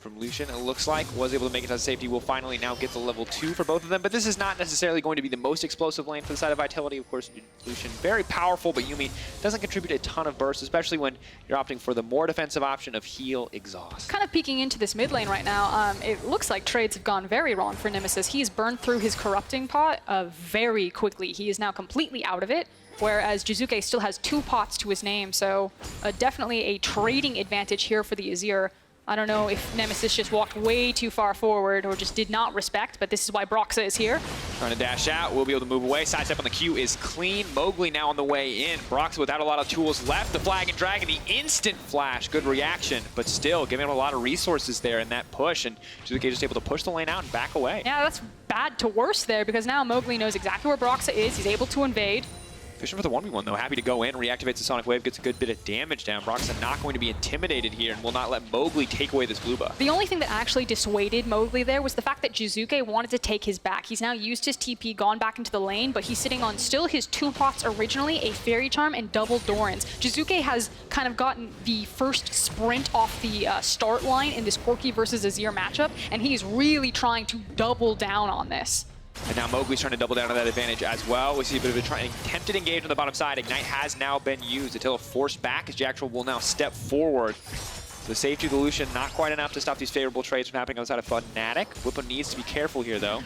from Lucian, it looks like, was able to make it to safety. We'll finally now get the level 2 for both of them, but this is not necessarily going to be the most explosive lane for the side of Vitality. Of course, Lucian very powerful, but Yuumi doesn't contribute a ton of burst, especially when you're opting for the more defensive option of heal exhaust. Kind of peeking into this mid lane right now, it looks like trades have gone very wrong for Nemesis. He's burned through his corrupting pot very quickly. He is now completely out of it, whereas Jizuke still has 2 pots to his name, so definitely a trading advantage here for the Azir. I don't know if Nemesis just walked way too far forward or just did not respect, but this is why Broxa is here. Trying to dash out, we'll be able to move away. Sidestep on the Q is clean. Mowgli now on the way in. Broxa without a lot of tools left. The Flag and Dragon, the instant flash. Good reaction, but still giving him a lot of resources there in that push, and Jizuke just able to push the lane out and back away. Yeah, that's bad to worse there, because now Mowgli knows exactly where Broxa is. He's able to invade. Fishing for the 1v1 though, happy to go in, reactivates the Sonic Wave, gets a good bit of damage down. Broxa not going to be intimidated here and will not let Mowgli take away this blue buff. The only thing that actually dissuaded Mowgli there was the fact that Jizuke wanted to take his back. He's now used his TP, gone back into the lane, but he's sitting on still his 2 pots originally, a Fairy Charm and double Dorans. Jizuke has kind of gotten the first sprint off the start line in this Corki versus Azir matchup, and he's really trying to double down on this. And now Mowgli's trying to double down on that advantage as well. We see a bit of a attempted engage on the bottom side. Ignite has now been used. Attila forced back as Jackal will now step forward. The safety of the Lucian, not quite enough to stop these favorable trades from happening outside of Fnatic. Whippo needs to be careful here, though.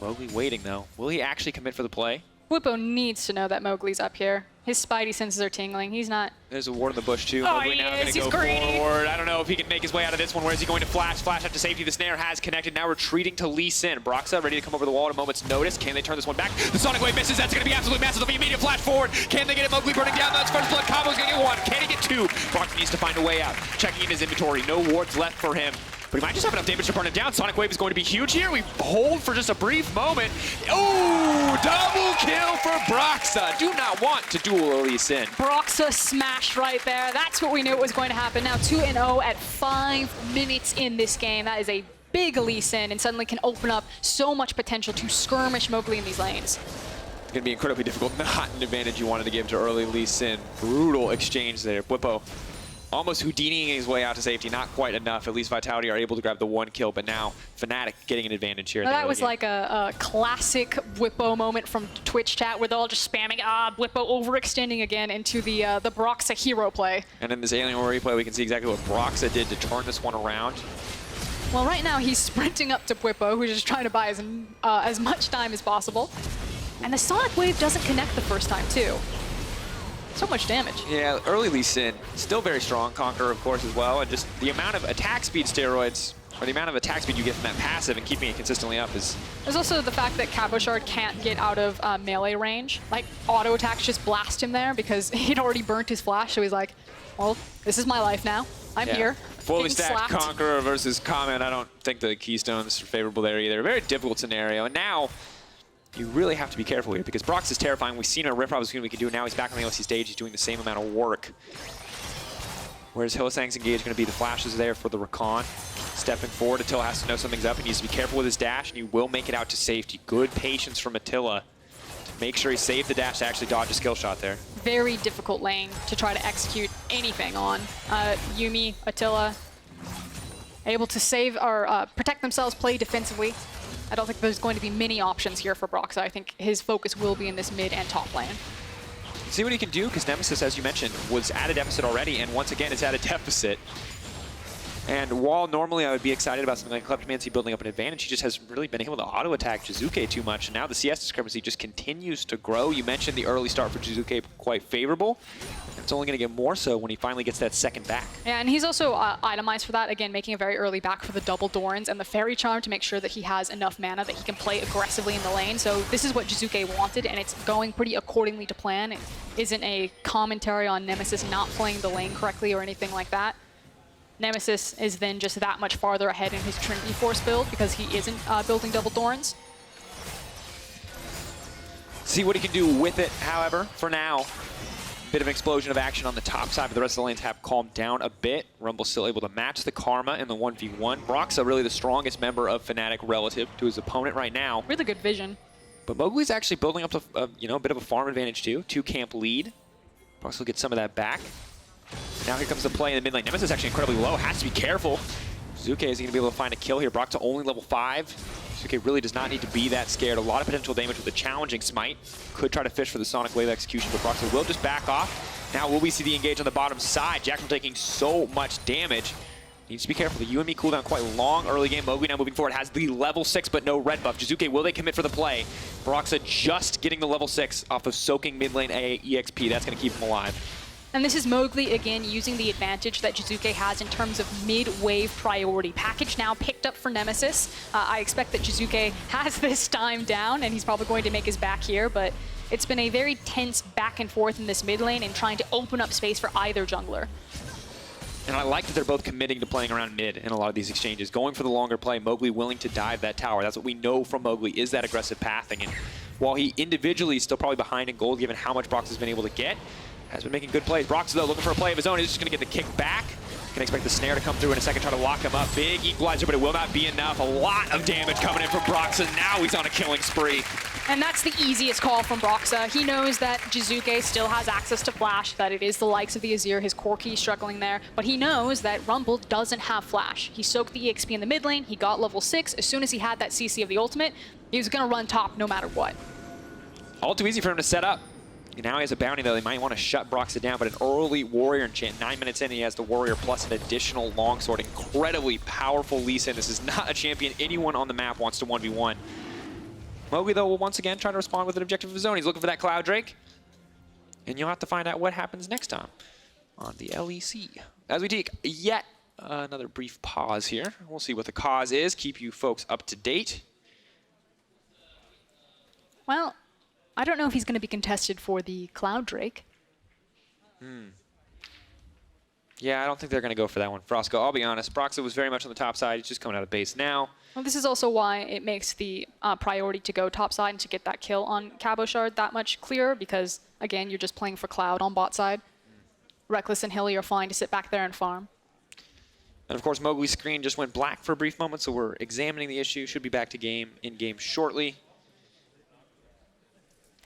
Mowgli waiting, though. Will he actually commit for the play? Whippo needs to know that Mowgli's up here. His spidey senses are tingling. He's not... There's a ward in the bush, too. Oh, Mowgli he now is. going to He's go greedy. forward. I don't know if he can make his way out of this one. Where is he going to flash? Flash up to safety. The snare has connected. Now retreating to Lee Sin. Broxa ready to come over the wall at a moment's notice. Can they turn this one back? The Sonic Wave misses. That's going to be absolutely massive. The immediate flash forward. Can they get it? Mowgli burning down. That's first blood. Combo's going to get one. Can he get two? Broxa needs to find a way out. Checking in his inventory. No wards left for him. But he might just have enough damage to burn him down. Sonic Wave is going to be huge here. We hold for just a brief moment. Oh, double kill for Broxa. Do not want to duel Lee Sin. Broxa smash right there. That's what we knew was going to happen. Now 2-0 at 5 minutes in this game. That is a big Lee Sin and suddenly can open up so much potential to skirmish Mowgli in these lanes. It's going to be incredibly difficult. Not an advantage you wanted to give to early Lee Sin. Brutal exchange there. Whippo almost Houdiniing his way out to safety. Not quite enough. At least Vitality are able to grab the one kill, but now Fnatic getting an advantage here. That was like a classic Whippo moment from Twitch chat where they're all just spamming Whippo overextending again into the Broxa hero play. And in this Alien War replay, we can see exactly what Broxa did to turn this one around. Well, right now he's sprinting up to Whippo, who's just trying to buy as much time as possible. And the Sonic Wave doesn't connect the first time, too. So much damage. Yeah, early Lee Sin, still very strong. Conqueror, of course, as well. And just the amount of attack speed steroids, or the amount of attack speed you get from that passive and keeping it consistently up is... There's also the fact that Cabochard can't get out of melee range. Like, auto attacks just blast him there because he'd already burnt his flash, so he's like, well, this is my life now. I'm here. Fully Getting stacked slapped. Conqueror versus Comment. I don't think the Keystones are favorable there either. Very difficult scenario. And now, you really have to be careful here because Brox is terrifying. We've seen what Riff we can do. Now he's back on the LEC stage. He's doing the same amount of work. Whereas Hylissang's engage going to be the flashes there for the Rakan. Stepping forward, Attila has to know something's up. He needs to be careful with his dash, and he will make it out to safety. Good patience from Attila to make sure he saved the dash to actually dodge a skill shot there. Very difficult lane to try to execute anything on. Yuumi, Attila, able to save or protect themselves, play defensively. I don't think there's going to be many options here for Broxa. I think his focus will be in this mid and top lane. See what he can do, because Nemesis, as you mentioned, was at a deficit already, and once again, it's at a deficit. And while normally I would be excited about something like Kleptomancy building up an advantage, he just hasn't really been able to auto-attack Jizuke too much, and now the CS discrepancy just continues to grow. You mentioned the early start for Jizuke quite favorable. It's only going to get more so when he finally gets that second back. Yeah, and he's also itemized for that, again, making a very early back for the double Dorans and the Fairy Charm to make sure that he has enough mana that he can play aggressively in the lane. So this is what Jizuke wanted, and it's going pretty accordingly to plan. It isn't a commentary on Nemesis not playing the lane correctly or anything like that. Nemesis is then just that much farther ahead in his Trinity Force build because he isn't building double Dorans. See what he can do with it, however, for now. Bit of an explosion of action on the top side, but the rest of the lanes have calmed down a bit. Rumble's still able to match the Karma in the 1v1. Broxa really the strongest member of Fnatic relative to his opponent right now. Really good vision. But Mowgli's actually building up a bit of a farm advantage too. 2-camp lead. Broxa will get some of that back. Now here comes the play in the mid lane. Nemesis is actually incredibly low. Has to be careful. Jizuke is going to be able to find a kill here. Broxa only level 5. Jizuke really does not need to be that scared. A lot of potential damage with a challenging smite. Could try to fish for the Sonic Wave execution, but Broxa will just back off. Now will we see the engage on the bottom side? Jackal taking so much damage. Needs to be careful. The UME cooldown quite long early game. Mowgli now moving forward has the level 6 but no red buff. Jizuke, will they commit for the play? Broxa just getting the level 6 off of soaking mid lane EXP. That's going to keep him alive. And this is Mowgli, again, using the advantage that Jizuke has in terms of mid-wave priority. Package now picked up for Nemesis. I expect that Jizuke has this time down, and he's probably going to make his back here, but it's been a very tense back and forth in this mid lane and trying to open up space for either jungler. And I like that they're both committing to playing around mid in a lot of these exchanges. Going for the longer play, Mowgli willing to dive that tower. That's what we know from Mowgli, is that aggressive pathing. And while he individually is still probably behind in gold, given how much Brox has been able to get, has been making good plays. Brox, though, looking for a play of his own. He's just going to get the kick back. Can expect the snare to come through in a second, try to lock him up. Big equalizer, but it will not be enough. A lot of damage coming in from Broxah. Now he's on a killing spree. And that's the easiest call from Broxah. He knows that Jizuke still has access to Flash, that it is the likes of the Azir, his core key struggling there, but he knows that Rumble doesn't have Flash. He soaked the EXP in the mid lane, he got level 6. As soon as he had that CC of the ultimate, he was gonna run top no matter what. All too easy for him to set up. Now he has a bounty, though. They might want to shut Broxah down, but an early Warrior enchant. 9 minutes in, he has the Warrior plus an additional longsword. Incredibly powerful Lee Sin. This is not a champion anyone on the map wants to 1v1. Mowgli, though, will once again try to respond with an objective of his own. He's looking for that Cloud Drake. And you'll have to find out what happens next time on the LEC. As we take yet another brief pause here. We'll see what the cause is. Keep you folks up to date. Well, I don't know if he's going to be contested for the Cloud Drake. Yeah, I don't think they're going to go for that one. Frosco, I'll be honest, Broxah was very much on the top side. He's just coming out of base now. Well, this is also why it makes the priority to go top side and to get that kill on Cabochard that much clearer, because, again, you're just playing for Cloud on bot side. Reckless and Hilly are fine to sit back there and farm. And, of course, Mowgli's screen just went black for a brief moment, so we're examining the issue. Should be back to in-game shortly.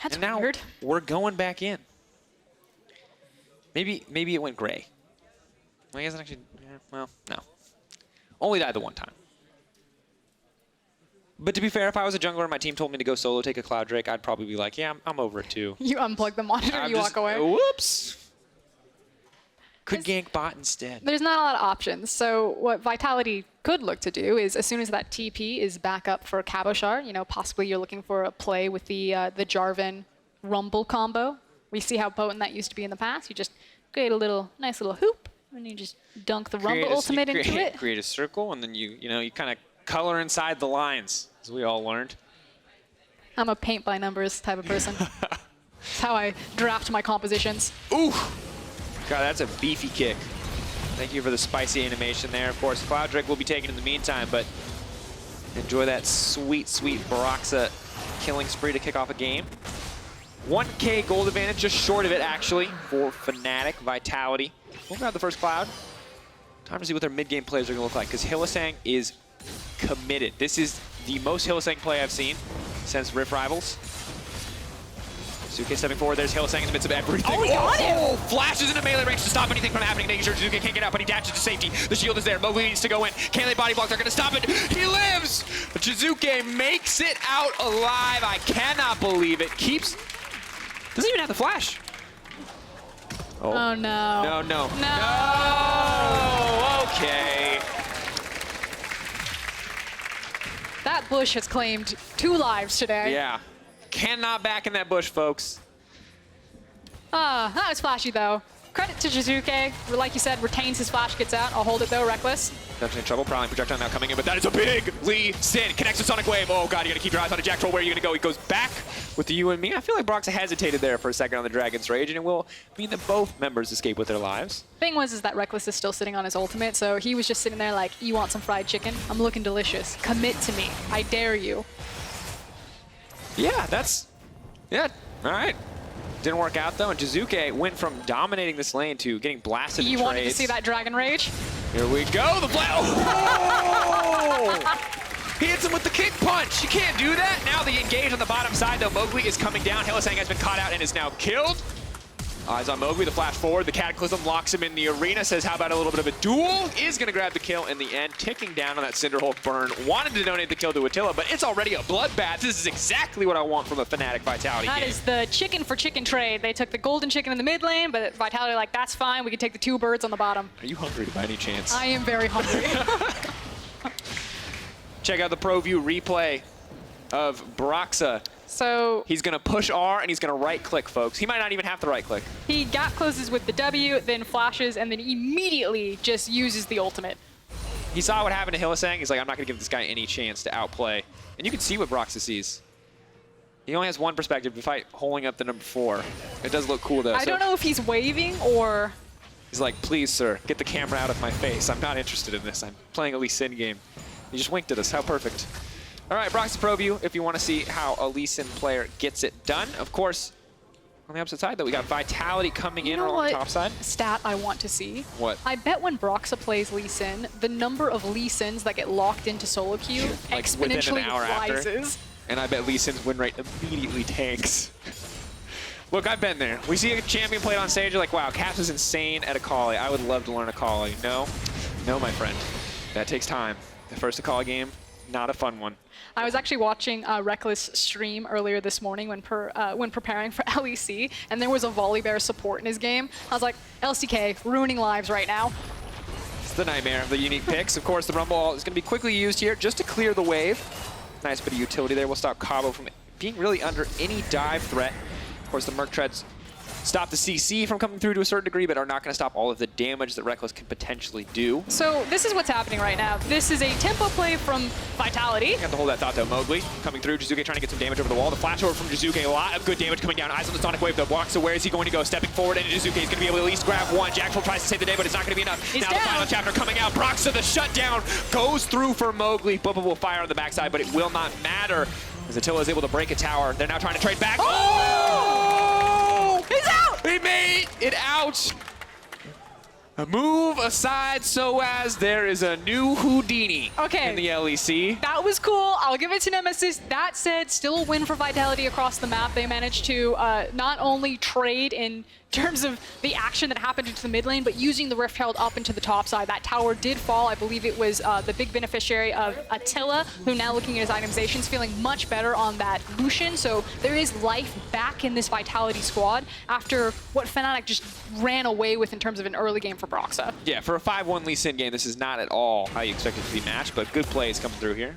That's and now weird. We're going back in. Maybe it went gray. Well, I guess it actually, yeah, well, no. Only died the one time. But to be fair, if I was a jungler and my team told me to go solo, take a Cloud Drake, I'd probably be like, yeah, I'm over it too. You unplug the monitor, you walk away. Whoops. Could gank bot instead. There's not a lot of options. So what Vitality could look to do is, as soon as that TP is back up for Cabochard, you know, possibly you're looking for a play with the Jarvan Rumble combo. We see how potent that used to be in the past. You just create a nice little hoop, and you just dunk the Rumble ultimate into it. Create a circle, and then you kind of color inside the lines, as we all learned. I'm a paint by numbers type of person. That's how I draft my compositions. Ooh. God, that's a beefy kick. Thank you for the spicy animation there. Of course, Cloud Drake will be taken in the meantime, but enjoy that sweet, sweet Broxah killing spree to kick off a game. 1K gold advantage, just short of it, actually, for Fnatic. Vitality. We'll grab the first Cloud. Time to see what their mid-game plays are going to look like, because Hylissang is committed. This is the most Hylissang play I've seen since Rift Rivals. Jizuke stepping forward, there's Hylissang in the midst of everything. Oh, he got him! Flashes into melee range to stop anything from happening, making sure Jizuke can't get out, but he dashes to safety. The shield is there, Mowgli needs to go in. Can they body block? They're gonna stop it. He lives! Jizuke makes it out alive. I cannot believe it. Doesn't even have the flash. Oh no. No. No! Okay. That bush has claimed 2 lives today. Yeah. Cannot back in that bush, folks. That was flashy, though. Credit to Jizuke. Like you said, retains his flash, gets out. I'll hold it, though, Reckless. Definitely in trouble. Prowling projectile now coming in, but that is a big Lee Sin. Connects to Sonic Wave. Oh, God, you got to keep your eyes on a Jack Troll. Where are you going to go? He goes back with the you and me. I feel like Broxah hesitated there for a second on the Dragon's Rage, and it will mean that both members escape with their lives. Thing is that Reckless is still sitting on his ultimate, so he was just sitting there like, you want some fried chicken? I'm looking delicious. Commit to me. I dare you. Yeah, yeah, all right. Didn't work out, though, and Jizuke went from dominating this lane to getting blasted in You trades. wanted to see that Dragon Rage? Here we go, the flash. Oh! He hits him with the kick punch. You can't do that. Now the engage on the bottom side, though. Mowgli is coming down. Hylissang has been caught out and is now killed. Eyes on Mowgli, the flash forward. The Cataclysm locks him in the arena. Says, how about a little bit of a duel? Is going to grab the kill in the end. Ticking down on that Cinderhulk burn. Wanted to donate the kill to Attila, but it's already a bloodbath. This is exactly what I want from a Fnatic Vitality game. That is the chicken for chicken trade. They took the golden chicken in the mid lane, but Vitality like, that's fine. We can take the 2 birds on the bottom. Are you hungry by any chance? I am very hungry. Check out the Pro View replay of Broxah. So he's going to push R, and he's going to right-click, folks. He might not even have to right-click. He gap closes with the W, then flashes, and then immediately just uses the ultimate. He saw what happened to Hylissang. He's like, I'm not going to give this guy any chance to outplay. And you can see what Broxah sees. He only has one perspective, despite holding up the number 4. It does look cool, though. I don't know if he's waving or... He's like, please, sir, get the camera out of my face. I'm not interested in this. I'm playing a Lee Sin game. He just winked at us. How perfect. All right, Broxah Pro View, if you want to see how a Lee Sin player gets it done. Of course, On the opposite side, though, we got Vitality coming in know along what the top side. Stat I want to see? What? I bet when Broxa plays Lee Sin, the number of Lee Sins that get locked into solo queue Like within exponentially an hour rises. after. And I bet Lee Sin's win rate immediately tanks. Look, I've been there. We see a champion play on stage, you're like, wow, Caps is insane at Akali. I would love to learn Akali. No, my friend. That takes time. The first Akali game, not a fun one. I was actually watching Reckless stream earlier this morning when preparing for LEC, and there was a Volibear support in his game. I was like, LCK, ruining lives right now. It's the nightmare of the unique picks. Of course, the Rumble Ult is going to be quickly used here just to clear the wave. Nice bit of utility there. We'll stop Cabo from being really under any dive threat. Of course, the Merc Treads stop the CC from coming through to a certain degree, but are not going to stop all of the damage that Reckless can potentially do. So this is what's happening right now. This is a tempo play from Vitality. You have to hold that thought, though. Mowgli coming through. Jizuke trying to get some damage over the wall. The flash over from Jizuke. A lot of good damage coming down. Eyes on the Sonic Wave, though. Blocks, so where is he going to go? Stepping forward, and Jizuke is going to be able to at least grab one. Jackal tries to save the day, but it's not going to be enough. He's now down. The final chapter coming out. Broxa, the shutdown, goes through for Mowgli. Bubba will fire on the backside, but it will not matter as Attila is able to break a tower. They're now trying to trade back. Oh! He's out! He made it out. A move aside so as there is a new Houdini in the LEC. That was cool. I'll give it to Nemesis. That said, still a win for Vitality across the map. They managed to not only trade in terms of the action that happened into the mid lane, but using the Rift Herald up into the top side. That tower did fall. I believe it was the big beneficiary of Attila, who now looking at his itemizations, feeling much better on that Lucian. So there is life back in this Vitality squad after what Fnatic just ran away with in terms of an early game for Broxa. Yeah, for a 5-1 Lee Sin game, this is not at all how you expect it to be matched, but good plays coming through here.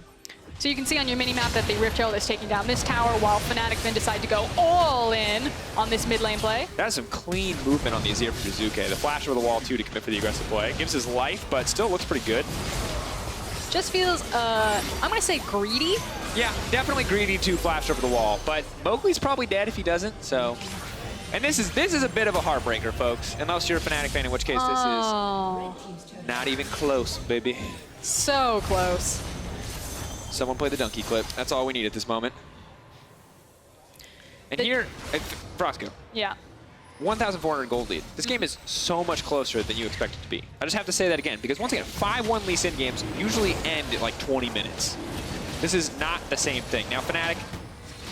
So you can see on your mini-map that the Rift Herald is taking down this tower while Fnatic then decide to go all in on this mid lane play. That's some clean movement on the Azir from Jizuke. The flash over the wall, too, to commit for the aggressive play. Gives his life, but still looks pretty good. Just feels, I'm going to say greedy. Yeah, definitely greedy to flash over the wall, but Mowgli's probably dead if he doesn't, so... And this is a bit of a heartbreaker, folks, unless you're a Fnatic fan, in which case this is not even close, baby. So close. Someone play the donkey clip. That's all we need at this moment. And here, Frosco. Yeah. 1,400 gold lead. This game is so much closer than you expect it to be. I just have to say that again, because once again, 5-1 Lee Sin games usually end at like 20 minutes. This is not the same thing. Now, Fnatic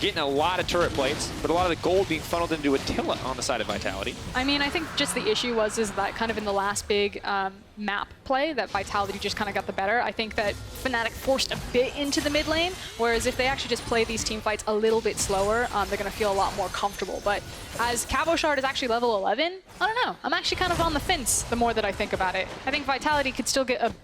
getting a lot of turret plates, but a lot of the gold being funneled into Attila on the side of Vitality. I mean, I think just the issue is that kind of in the last big map play that Vitality just kind of got the better. I think that Fnatic forced a bit into the mid lane, whereas if they actually just play these team fights a little bit slower, they're going to feel a lot more comfortable. But as Cabochard is actually level 11, I don't know. I'm actually kind of on the fence the more that I think about it. I think Vitality could still get a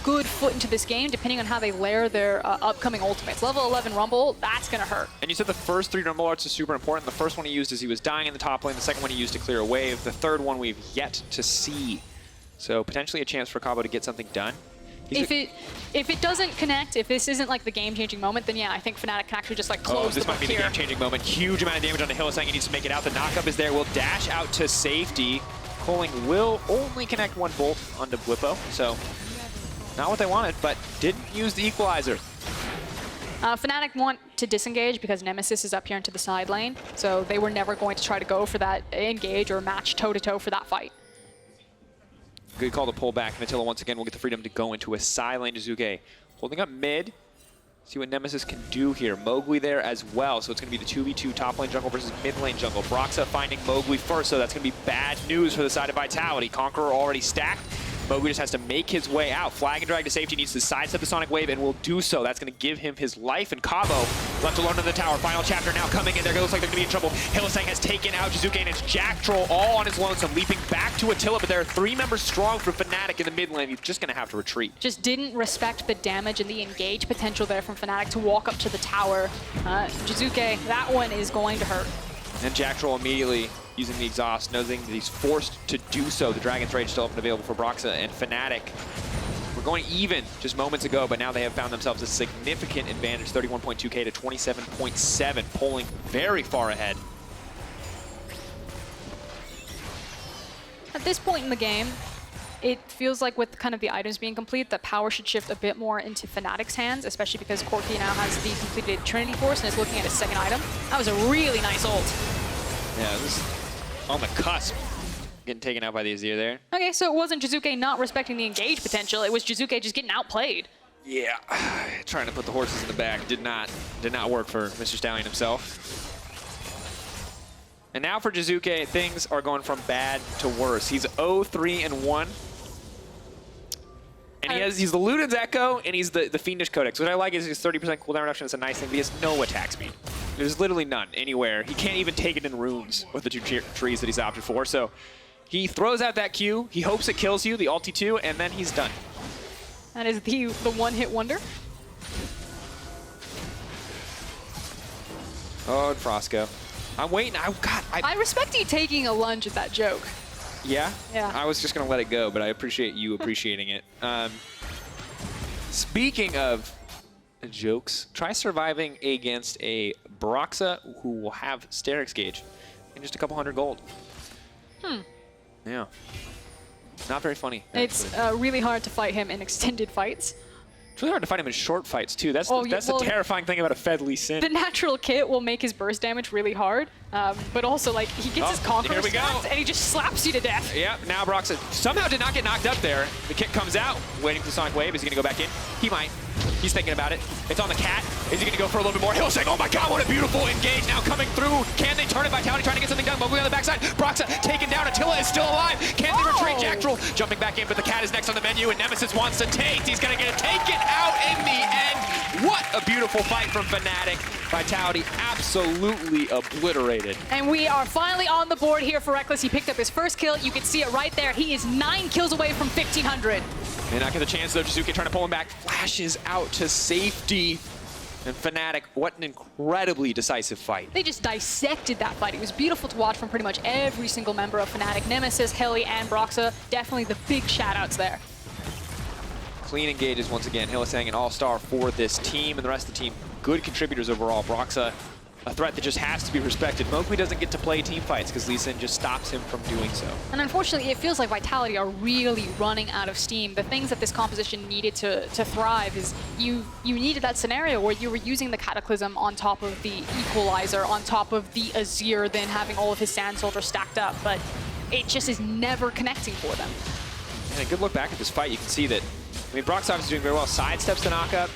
good foot into this game depending on how they layer their upcoming ultimates. Level 11 Rumble, that's going to hurt. And you said the first 3 Rumble Arts are super important. The first one he used as he was dying in the top lane. The second one he used to clear a wave. The third one we've yet to see. So potentially a chance for Cabo to get something done. If it doesn't connect, if this isn't like the game-changing moment, then yeah, I think Fnatic can actually just like close this the might book be the here. game-changing moment. Huge amount of damage on the Hillsang. He needs to make it out. The knockup is there. Will dash out to safety. Coling will only connect 1 bolt onto Blippo. So not what they wanted, but didn't use the equalizer. Fnatic want to disengage because Nemesis is up here into the side lane, so they were never going to try to go for that engage or match toe-to-toe for that fight. Good call to pull back. Attila once again will get the freedom to go into a side lane. Jizuke holding up mid. See what Nemesis can do here. Mowgli there as well, so it's going to be the 2v2 top lane jungle versus mid lane jungle. Broxa finding Mowgli first, so that's going to be bad news for the side of Vitality. Conqueror already stacked. Mowgli just has to make his way out. Flag and drag to safety, needs to sidestep the Sonic Wave, and will do so. That's going to give him his life. And Cabo left alone in the tower. Final chapter now coming in. There looks like they're going to be in trouble. Hillsang has taken out Jizuke, and it's Jack Troll all on his lonesome, leaping back to Attila, but there are 3 members strong for Fnatic in the mid lane. He's just going to have to retreat. Just didn't respect the damage and the engage potential there from Fnatic to walk up to the tower. Jizuke, that one is going to hurt. And Jack Troll immediately using the exhaust, knowing that he's forced to do so. The Dragon's Rage still up and available for Broxa, and Fnatic were going even just moments ago, but now they have found themselves a significant advantage, 31.2k to 27.7, pulling very far ahead. At this point in the game, it feels like with kind of the items being complete, that power should shift a bit more into Fnatic's hands, especially because Corki now has the completed Trinity Force and is looking at his second item. That was a really nice ult. Yeah, this is on the cusp. Getting taken out by the Azir there. Okay, so it wasn't Jizuke not respecting the engage potential. It was Jizuke just getting outplayed. Yeah, trying to put the horses in the back did not work for Mr. Stallion himself. And now for Jizuke, things are going from bad to worse. He's 0-3-1. And he's the Luden's Echo, and he's the Fiendish Codex. What I like is his 30% cooldown reduction. It's a nice thing, but he has no attack speed. There's literally none anywhere. He can't even take it in runes with the 2 trees that he's opted for. So he throws out that Q, he hopes it kills you, the ulti 2, and then he's done. That is the one-hit wonder. Oh, and Frosco. I'm waiting. I respect you taking a lunge at that joke. Yeah? Yeah. I was just going to let it go, but I appreciate you appreciating it. Speaking of jokes, try surviving against a Broxa who will have Sterix Gauge and just a couple hundred gold. Yeah. Not very funny. It's really hard to fight him in extended fights. It's really hard to fight him in short fights, too. That's the terrifying thing about a Fed Lee Sin. The natural kit will make his burst damage really hard, but also, like, he gets his Conqueror stats, and he just slaps you to death. Yeah, now Broxa somehow did not get knocked up there. The kit comes out, waiting for the Sonic Wave. Is he going to go back in? He might. He's thinking about it. It's on the cat. Is he going to go for a little bit more? He'll say, oh my god, what a beautiful engage now coming through. Can they turn it? Vitality trying to get something done. Mowgli on the backside. Broxa taken down. Attila is still alive. Can they retreat? Jack Drool jumping back in, but the cat is next on the menu, and Nemesis wants to take. He's going to get it taken out in the end. What a beautiful fight from Fnatic. Vitality absolutely obliterated. And we are finally on the board here for Reckless. He picked up his first kill. You can see it right there. He is 9 kills away from 1,500. May not get the chance though. Jizuke trying to pull him back. Flashes out to safety. And Fnatic, what an incredibly decisive fight. They just dissected that fight. It was beautiful to watch from pretty much every single member of Fnatic. Nemesis, Hilly, and Broxa. Definitely the big shout-outs there. Clean engages once again. Hylissang an all-star for this team, and the rest of the team, good contributors overall. Broxa, a threat that just has to be respected. Mowgli doesn't get to play team fights because Lee Sin just stops him from doing so. And unfortunately, it feels like Vitality are really running out of steam. The things that this composition needed to thrive is you needed that scenario where you were using the Cataclysm on top of the Equalizer, on top of the Azir, then having all of his Sand Soldiers stacked up, but it just is never connecting for them. And a good look back at this fight, you can see that, I mean, Brox's obviously doing very well. Sidesteps the knockup.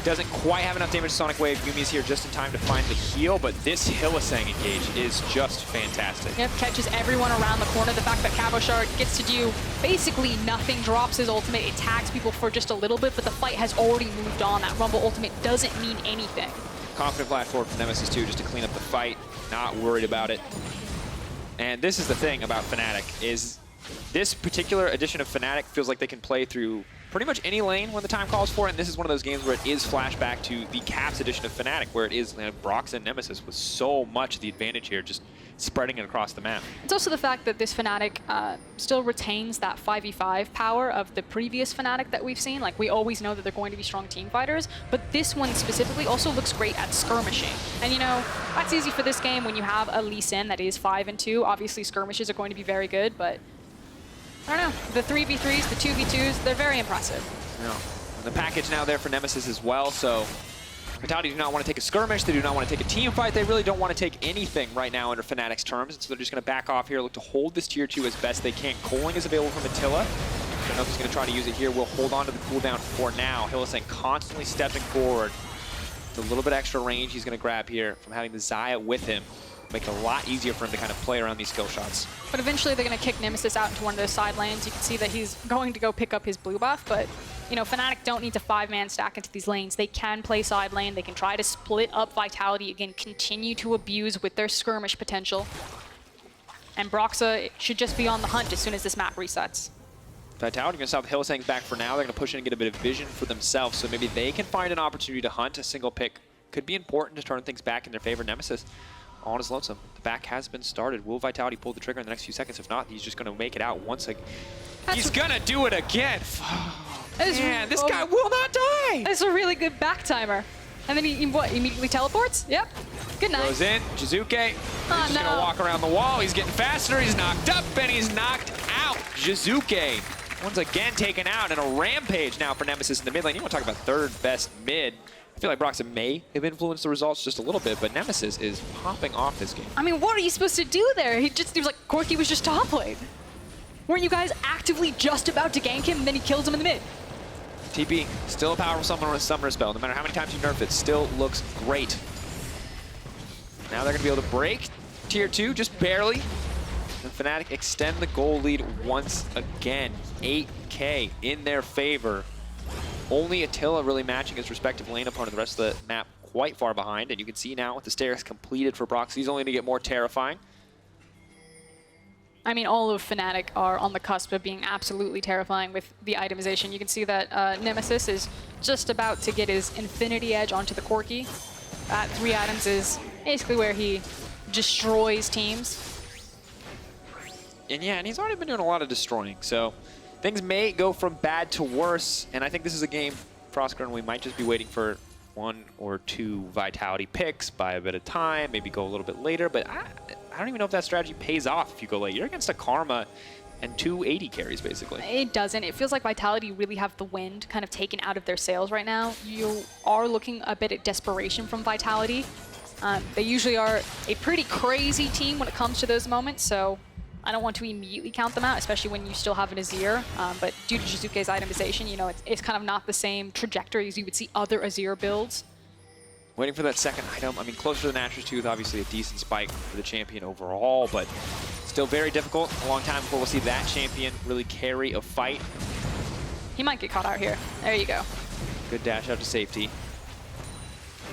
Doesn't quite have enough damage to Sonic Wave. Yumi's here just in time to find the heal, but this Hylissang engage is just fantastic. Yep, catches everyone around the corner. The fact that Cabochard gets to do basically nothing, drops his ultimate, it tags people for just a little bit, but the fight has already moved on. That Rumble ultimate doesn't mean anything. Confident flat forward from Nemesis too, just to clean up the fight. Not worried about it. And this is the thing about Fnatic, is this particular edition of Fnatic feels like they can play through pretty much any lane when the time calls for it, and this is one of those games where it is flashback to the Caps edition of Fnatic, where it is Brox and Nemesis with so much of the advantage here, just spreading it across the map. It's also the fact that this Fnatic still retains that 5v5 power of the previous Fnatic that we've seen. Like, we always know that they're going to be strong team fighters, but this one specifically also looks great at skirmishing. And you know, that's easy for this game when you have a Lee Sin that is 5-2. Obviously, skirmishes are going to be very good, but I don't know, the 3v3s, the 2v2s, they're very impressive. Yeah. And the package now there for Nemesis as well, so Vitality do not want to take a skirmish, they do not want to take a team fight, they really don't want to take anything right now under Fnatic's terms, and so they're just going to back off here, look to hold this tier 2 as best they can. Coaling is available from Attila. I don't know if he's going to try to use it here. We'll hold on to the cooldown for now. Hylissang constantly stepping forward. With a little bit extra range he's going to grab here from having the Xayah with him. Make it a lot easier for him to kind of play around these skill shots. But eventually they're going to kick Nemesis out into one of those side lanes. You can see that he's going to go pick up his blue buff, but you know, Fnatic don't need to 5-man stack into these lanes. They can play side lane, they can try to split up Vitality, again, continue to abuse with their skirmish potential. And Broxa should just be on the hunt as soon as this map resets. Vitality going to stop Hylissang's back for now. They're going to push in and get a bit of vision for themselves, so maybe they can find an opportunity to hunt. A single pick could be important to turn things back in their favor. Nemesis on his lonesome. The back has been started. Will Vitality pull the trigger in the next few seconds? If not, he's just going to make it out once again. He's going to do it again. Man, this guy will not die. That's a really good back timer. And then he what, immediately teleports? Yep. Good night. Goes in. Jizuke. He's just going to walk around the wall. He's getting faster. He's knocked up and he's knocked out. Jizuke One's again taken out, and a rampage now for Nemesis in the mid lane. You want to talk about third best mid. I feel like Broxton may have influenced the results just a little bit, but Nemesis is popping off this game. I mean, what are you supposed to do there? He was like, Corki was just top lane. Weren't you guys actively just about to gank him, and then he kills him in the mid? TP, still a powerful summon with a Summoner spell. No matter how many times you nerf it, still looks great. Now they're going to be able to break tier 2, just barely. And Fnatic extend the goal lead once again. 8K in their favor. Only Attila really matching his respective lane opponent. The rest of the map quite far behind. And you can see now with the stairs completed for Brox, he's only going to get more terrifying. I mean, all of Fnatic are on the cusp of being absolutely terrifying with the itemization. You can see that Nemesis is just about to get his Infinity Edge onto the Corki. 3 items is basically where he destroys teams. And yeah, and he's already been doing a lot of destroying, so things may go from bad to worse, and I think this is a game, Frosker, and we might just be waiting for 1 or 2 Vitality picks, buy a bit of time, maybe go a little bit later, but I don't even know if that strategy pays off if you go late. You're against a Karma and 2 80 carries, basically. It doesn't. It feels like Vitality really have the wind kind of taken out of their sails right now. You are looking a bit at desperation from Vitality. They usually are a pretty crazy team when it comes to those moments, so I don't want to immediately count them out, especially when you still have an Azir. But due to Jizuke's itemization, you know, it's kind of not the same trajectory as you would see other Azir builds. Waiting for that second item. I mean, closer to the Nature's Tooth, obviously a decent spike for the champion overall, but still very difficult. A long time before we'll see that champion really carry a fight. He might get caught out here. There you go. Good dash out to safety.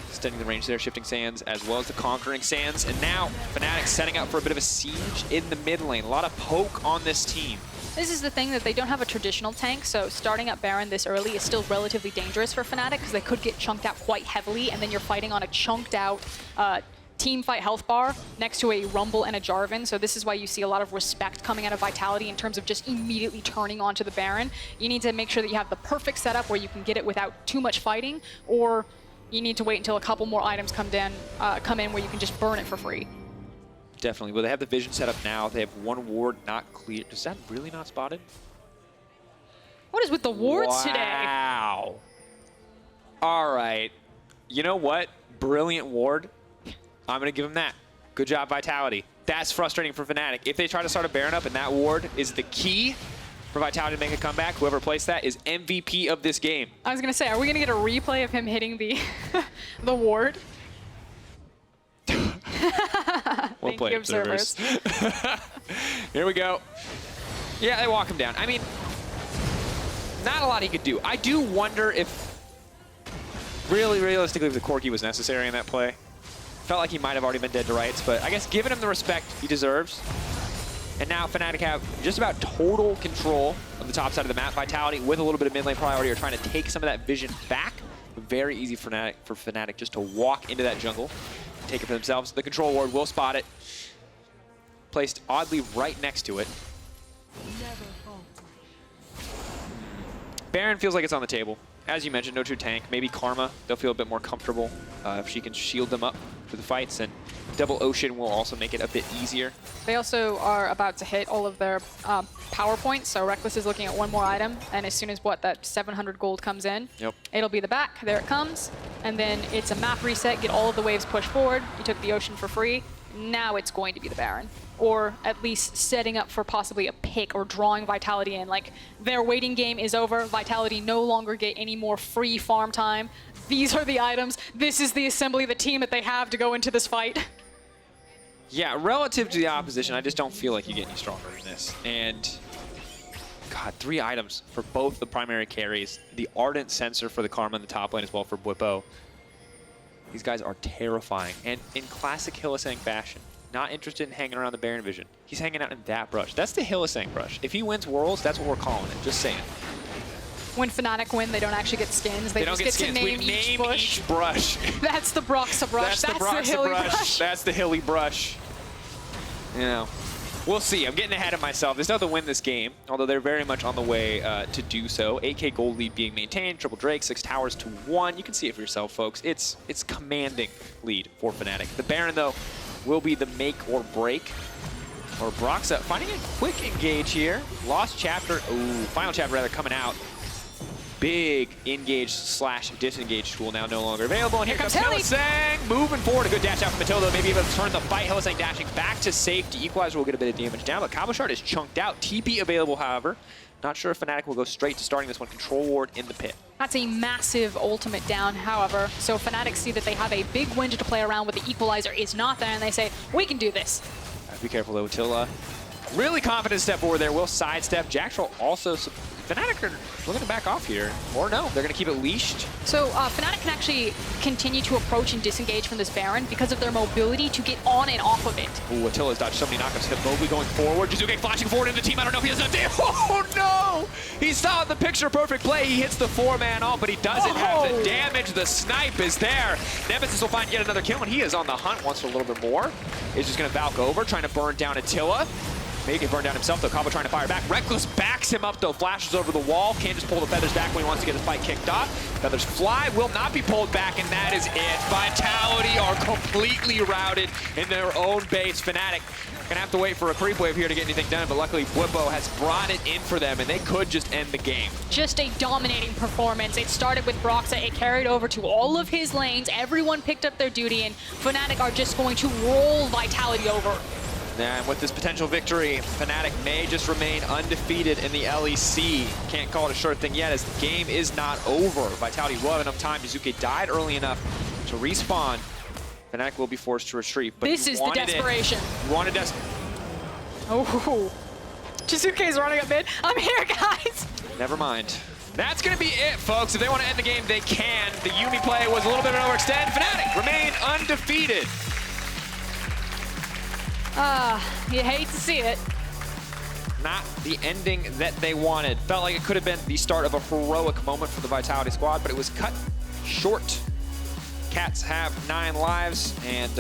Extending the range there, shifting sands, as well as the conquering sands. And now, Fnatic setting up for a bit of a siege in the mid lane. A lot of poke on this team. This is the thing that they don't have a traditional tank, so starting up Baron this early is still relatively dangerous for Fnatic because they could get chunked out quite heavily, and then you're fighting on a chunked out team fight health bar next to a Rumble and a Jarvan. So this is why you see a lot of respect coming out of Vitality in terms of just immediately turning onto the Baron. You need to make sure that you have the perfect setup where you can get it without too much fighting, or you need to wait until a couple more items come in where you can just burn it for free. Definitely. Well, they have the vision set up now. They have 1 ward not clear. Is that really not spotted? What is with the wards today? Wow. All right. You know what? Brilliant ward. I'm going to give him that. Good job, Vitality. That's frustrating for Fnatic. If they try to start a Baron up and that ward is the key for Vitality to make a comeback, whoever placed that is MVP of this game. I was going to say, are we going to get a replay of him hitting the the ward? Well played, observers. Here we go. Yeah, they walk him down. I mean, not a lot he could do. I do wonder if, really realistically, if the Corki was necessary in that play. Felt like he might have already been dead to rights, but I guess giving him the respect he deserves. And now Fnatic have just about total control of the top side of the map. Vitality with a little bit of mid lane priority are trying to take some of that vision back. Very easy for Fnatic just to walk into that jungle, take it for themselves. The control ward will spot it. Placed oddly right next to it. Baron feels like it's on the table. As you mentioned, no true tank. Maybe Karma, they'll feel a bit more comfortable if she can shield them up for the fights. And Double Ocean will also make it a bit easier. They also are about to hit all of their power points, so Reckless is looking at 1 more item, and as soon as that 700 gold comes in, it'll be the back, there it comes, and then it's a map reset, get all of the waves pushed forward. You took the Ocean for free, now it's going to be the Baron. Or at least setting up for possibly a pick or drawing Vitality in. Like, their waiting game is over, Vitality no longer get any more free farm time. These are the items, this is the assembly of the team that they have to go into this fight. Yeah, relative to the opposition, I just don't feel like you get any stronger than this. And, God, 3 items for both the primary carries. The Ardent Sensor for the Karma in the top lane as well for Bwipo. These guys are terrifying. And in classic Hylissang fashion, not interested in hanging around the Baron vision. He's hanging out in that brush. That's the Hylissang brush. If he wins Worlds, that's what we're calling it. Just saying. When Fnatic win, they don't actually get skins. They just get to name each brush. That's the Broxa brush. That's the hilly brush. That's the hilly brush. You know, we'll see. I'm getting ahead of myself. There's nothing to win this game, although they're very much on the way to do so. 8K gold lead being maintained. Triple Drake, 6 towers to 1. You can see it for yourself, folks. It's commanding lead for Fnatic. The Baron, though, will be the make or break. or Broxa finding a quick engage here. Lost chapter, final chapter rather coming out. Big engage slash disengage tool now no longer available. And here comes Hylissang moving forward. A good dash out from Matilda, maybe able to turn the fight. Hylissang dashing back to safety. Equalizer will get a bit of damage down, but Combo Shard is chunked out. TP available, however. Not sure if Fnatic will go straight to starting this one. Control ward in the pit. That's a massive ultimate down, however. So Fnatic see that they have a big window to play around with. The equalizer is not there, and they say, we can do this. Be careful though, Attila. Really confident step forward there. Will sidestep. Jacktroll also. Fnatic are looking to back off here. Or no, they're going to keep it leashed. So Fnatic can actually continue to approach and disengage from this Baron because of their mobility to get on and off of it. Ooh, Attila's dodged so many knockups. Hit Mowgli going forward. Jizuke flashing forward into the team. I don't know if he has enough damage. Oh no! He saw the picture perfect play. He hits the 4-man ult, but he doesn't have the damage. The snipe is there. Nemesis will find yet another kill, and he is on the hunt. Wants a little bit more. He's just going to Valk over, trying to burn down Attila. May get burned down himself, though. Combo trying to fire back. Reckless backs him up, though. Flashes over the wall. Can't just pull the feathers back when he wants to get the fight kicked off. Feathers fly, will not be pulled back, and that is it. Vitality are completely routed in their own base. Fnatic gonna have to wait for a creep wave here to get anything done, but luckily Bwipo has brought it in for them, and they could just end the game. Just a dominating performance. It started with Broxa. It carried over to all of his lanes. Everyone picked up their duty, and Fnatic are just going to roll Vitality over. And with this potential victory, Fnatic may just remain undefeated in the LEC. Can't call it a sure thing yet, as the game is not over. Vitality will have enough time. Jizuke died early enough to respawn. Fnatic will be forced to retreat. But this is the desperation. You wanted this. Oh, Jizuke's running up mid. I'm here, guys. Never mind. That's going to be it, folks. If they want to end the game, they can. The Yuumi play was a little bit of an overextend. Fnatic remain undefeated. You hate to see it. Not the ending that they wanted. Felt like it could have been the start of a heroic moment for the Vitality squad, but it was cut short. Cats have 9 lives, and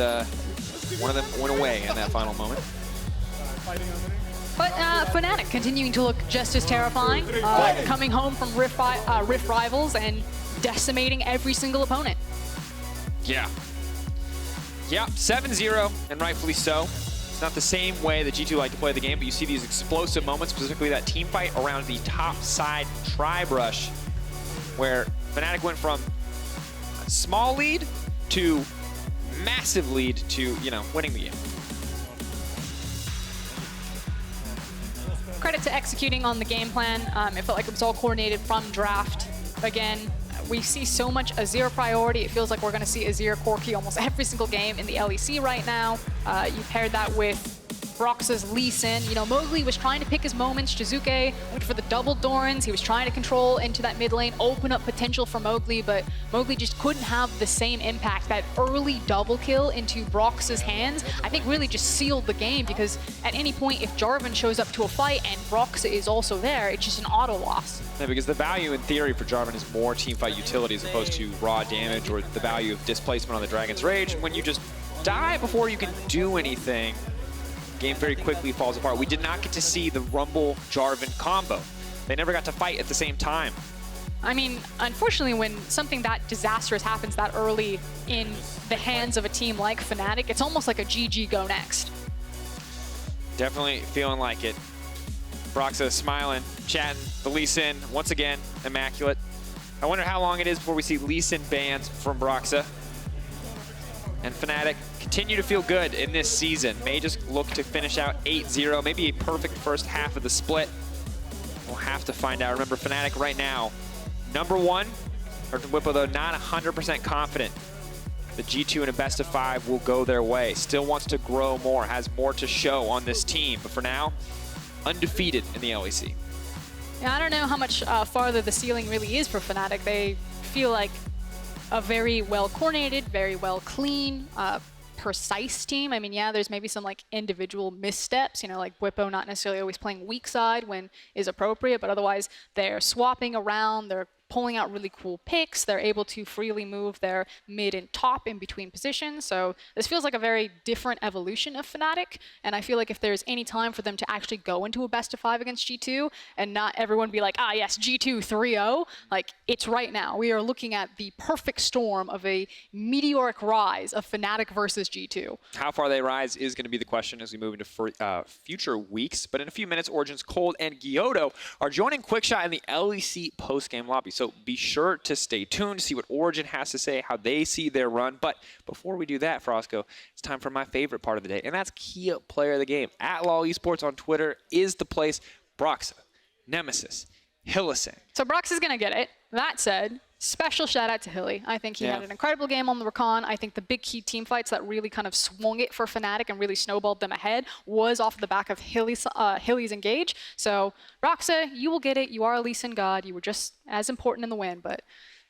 one of them went away in that final moment. But Fnatic continuing to look just as terrifying, coming home from Rift Rivals and decimating every single opponent. Yeah. Yeah, 7-0, and rightfully so. It's not the same way that G2 like to play the game, but you see these explosive moments, specifically that team fight around the top side tribe rush, where Fnatic went from a small lead to massive lead to, you know, winning the game. Credit to executing on the game plan. It felt like it was all coordinated from draft. Again, we see so much Azir priority. It feels like we're going to see Azir Corki almost every single game in the LEC right now. You paired that with Broxa's Lee Sin. You know, Mowgli was trying to pick his moments. Jizuke went for the double Dorans. He was trying to control into that mid lane, open up potential for Mowgli, but Mowgli just couldn't have the same impact. That early double kill into Broxa's hands, I think really just sealed the game, because at any point, if Jarvan shows up to a fight and Broxa is also there, it's just an auto loss. Yeah, because the value in theory for Jarvan is more teamfight utility as opposed to raw damage or the value of displacement on the Dragon's Rage. When you just die before you can do anything, game very quickly falls apart. We did not get to see the Rumble Jarvan combo. They never got to fight at the same time. I mean, unfortunately, when something that disastrous happens that early in the hands of a team like Fnatic, it's almost like a GG go next. Definitely feeling like it. Broxa smiling, chatting, the Lee Sin, once again, immaculate. I wonder how long it is before we see Lee Sin bans from Broxa. And Fnatic continue to feel good in this season. May just look to finish out 8-0, maybe a perfect first half of the split. We'll have to find out. Remember, Fnatic right now, #1. Bwipo, though, not 100% confident the G2 in a best of 5 will go their way. Still wants to grow more, has more to show on this team. But for now, undefeated in the LEC. Yeah, I don't know how much farther the ceiling really is for Fnatic. They feel like a very well-coordinated, very well-clean, precise team. I mean, yeah, there's maybe some like individual missteps, you know, like Bwipo not necessarily always playing weak side when is appropriate, but otherwise they're swapping around, they're pulling out really cool picks. They're able to freely move their mid and top in between positions. So this feels like a very different evolution of Fnatic. And I feel like if there's any time for them to actually go into a best of 5 against G2 and not everyone be like, ah, yes, G2 3-0, like it's right now. We are looking at the perfect storm of a meteoric rise of Fnatic versus G2. How far they rise is going to be the question as we move into future weeks. But in a few minutes, Origen's Cold and Gyoto are joining Quickshot in the LEC post-game lobby. So be sure to stay tuned to see what Origen has to say, how they see their run. But before we do that, Frosco, it's time for my favorite part of the day, and that's key player of the game. At LOL Esports on Twitter is the place. Broxah, Nemesis, Hylissang. So Brox is going to get it. That said, special shout out to Hilly. I think he had an incredible game on the Recon. I think the big key team fights that really kind of swung it for Fnatic and really snowballed them ahead was off the back of Hilly's engage. So Broxah, you will get it. You are a Lee Sin God. You were just as important in the win, but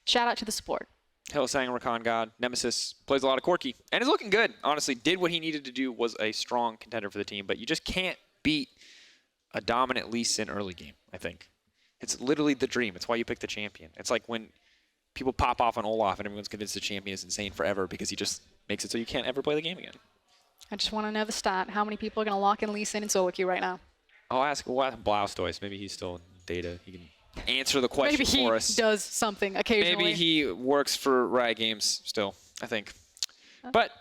shout out to the support. Hylissang, Recon God. Nemesis plays a lot of Corki and is looking good. Honestly, did what he needed to do, was a strong contender for the team, but you just can't beat a dominant Lee Sin early game, I think. It's literally the dream. It's why you pick the champion. It's like when people pop off on Olaf and everyone's convinced the champion is insane forever because he just makes it so you can't ever play the game again. I just want to know the stat. How many people are going to lock in Lee Sin and solo queue right now? We'll ask Blaustoise. Maybe he's still in data. He can answer the question Maybe for us. Maybe he does something occasionally. Maybe he works for Riot Games still, I think. But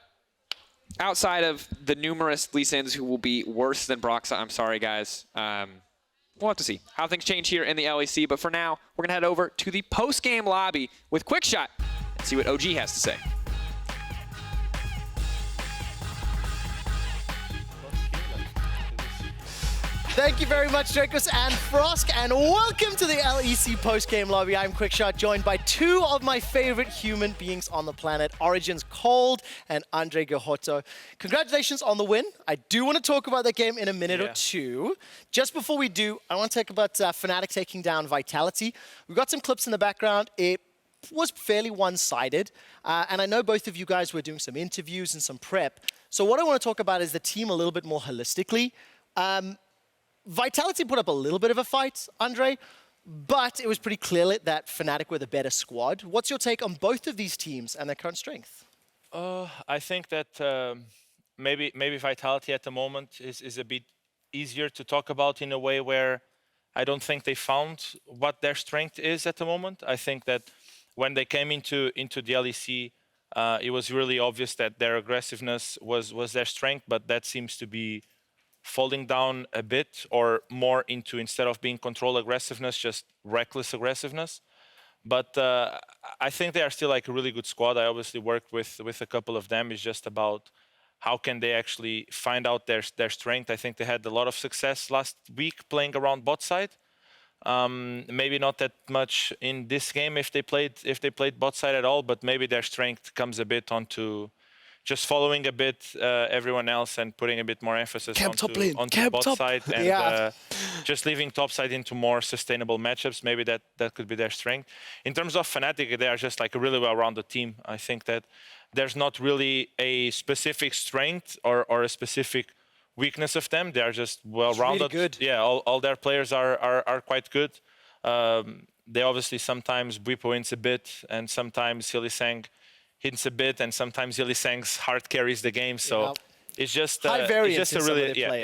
outside of the numerous Lee Sins who will be worse than Broxah, I'm sorry, guys. We'll have to see how things change here in the LEC. But for now, we're going to head over to the post-game lobby with Quickshot and see what OG has to say. Thank you very much, Dracos and Frosk, and welcome to the LEC post-game lobby. I'm Quickshot, joined by two of my favorite human beings on the planet, Origen's Cold and Andre Gyoto. Congratulations on the win. I do want to talk about that game in a minute or two. Just before we do, I want to talk about Fnatic taking down Vitality. We've got some clips in the background. It was fairly one-sided, and I know both of you guys were doing some interviews and some prep. So what I want to talk about is the team a little bit more holistically. Vitality put up a little bit of a fight, Andre, but it was pretty clear that Fnatic were the better squad. What's your take on both of these teams and their current strength? I think that maybe Vitality at the moment is a bit easier to talk about in a way where I don't think they found what their strength is at the moment. I think that when they came into the LEC, it was really obvious that their aggressiveness was their strength, but that seems to be falling down a bit, or more into, instead of being controlled aggressiveness, just reckless aggressiveness. But I think they are still like a really good squad. I obviously worked with a couple of them. It's just about how can they actually find out their strength. I think they had a lot of success last week playing around bot side. Maybe not that much in this game if they played bot side at all, but maybe their strength comes a bit onto just following a bit everyone else and putting a bit more emphasis onto bot side and just leaving top side into more sustainable matchups. Maybe that could be their strength. In terms of Fnatic, they are just like a really well-rounded team. I think that there's not really a specific strength or a specific weakness of them. They are just well-rounded. Really good. Yeah, all their players are quite good. They obviously sometimes Bwipo wins a bit, and sometimes Hylissang hits a bit, and sometimes Hylissang's heart carries the game. So it's just it's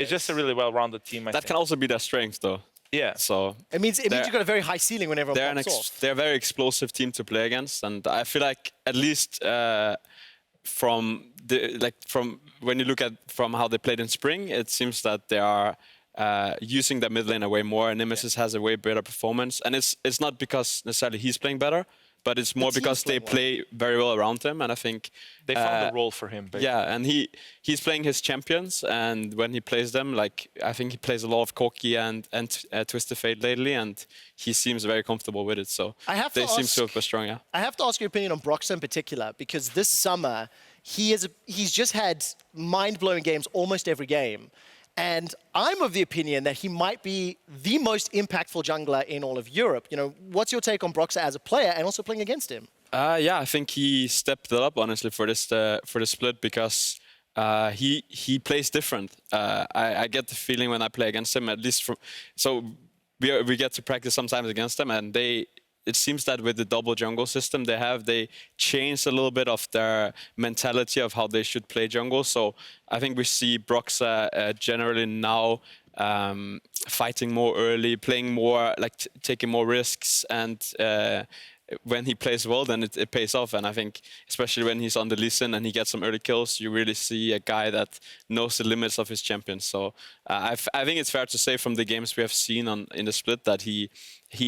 just a really well-rounded team. That can also be their strength, though. Yeah. So it means you've got a very high ceiling when everyone pops off. They're a very explosive team to play against, and I feel like at least from when you look at from how they played in spring, it seems that they are using their mid lane way more. And Nemesis has a way better performance, and it's not because necessarily he's playing better, but it's more because they play very well around him, and I think they found a role for him. Basically. Yeah, and he's playing his champions, and when he plays them, like I think he plays a lot of Corki and Twisted Fate lately, and he seems very comfortable with it. So they seem super strong. Yeah. I have to ask your opinion on Broxah in particular, because this summer he's just had mind-blowing games almost every game. And I'm of the opinion that he might be the most impactful jungler in all of Europe. You know, what's your take on Broxah as a player and also playing against him? Yeah, I think he stepped it up honestly for this split, because he plays different. I get the feeling when I play against him, at least we get to practice sometimes against them, and it seems that with the double jungle system they changed a little bit of their mentality of how they should play jungle. So I think we see Broxah generally now fighting more early, playing more, like taking more risks, and when he plays well, then it pays off. And I think, especially when he's on the Lee Sin and he gets some early kills, you really see a guy that knows the limits of his champion. So I think it's fair to say from the games we have seen in the split that he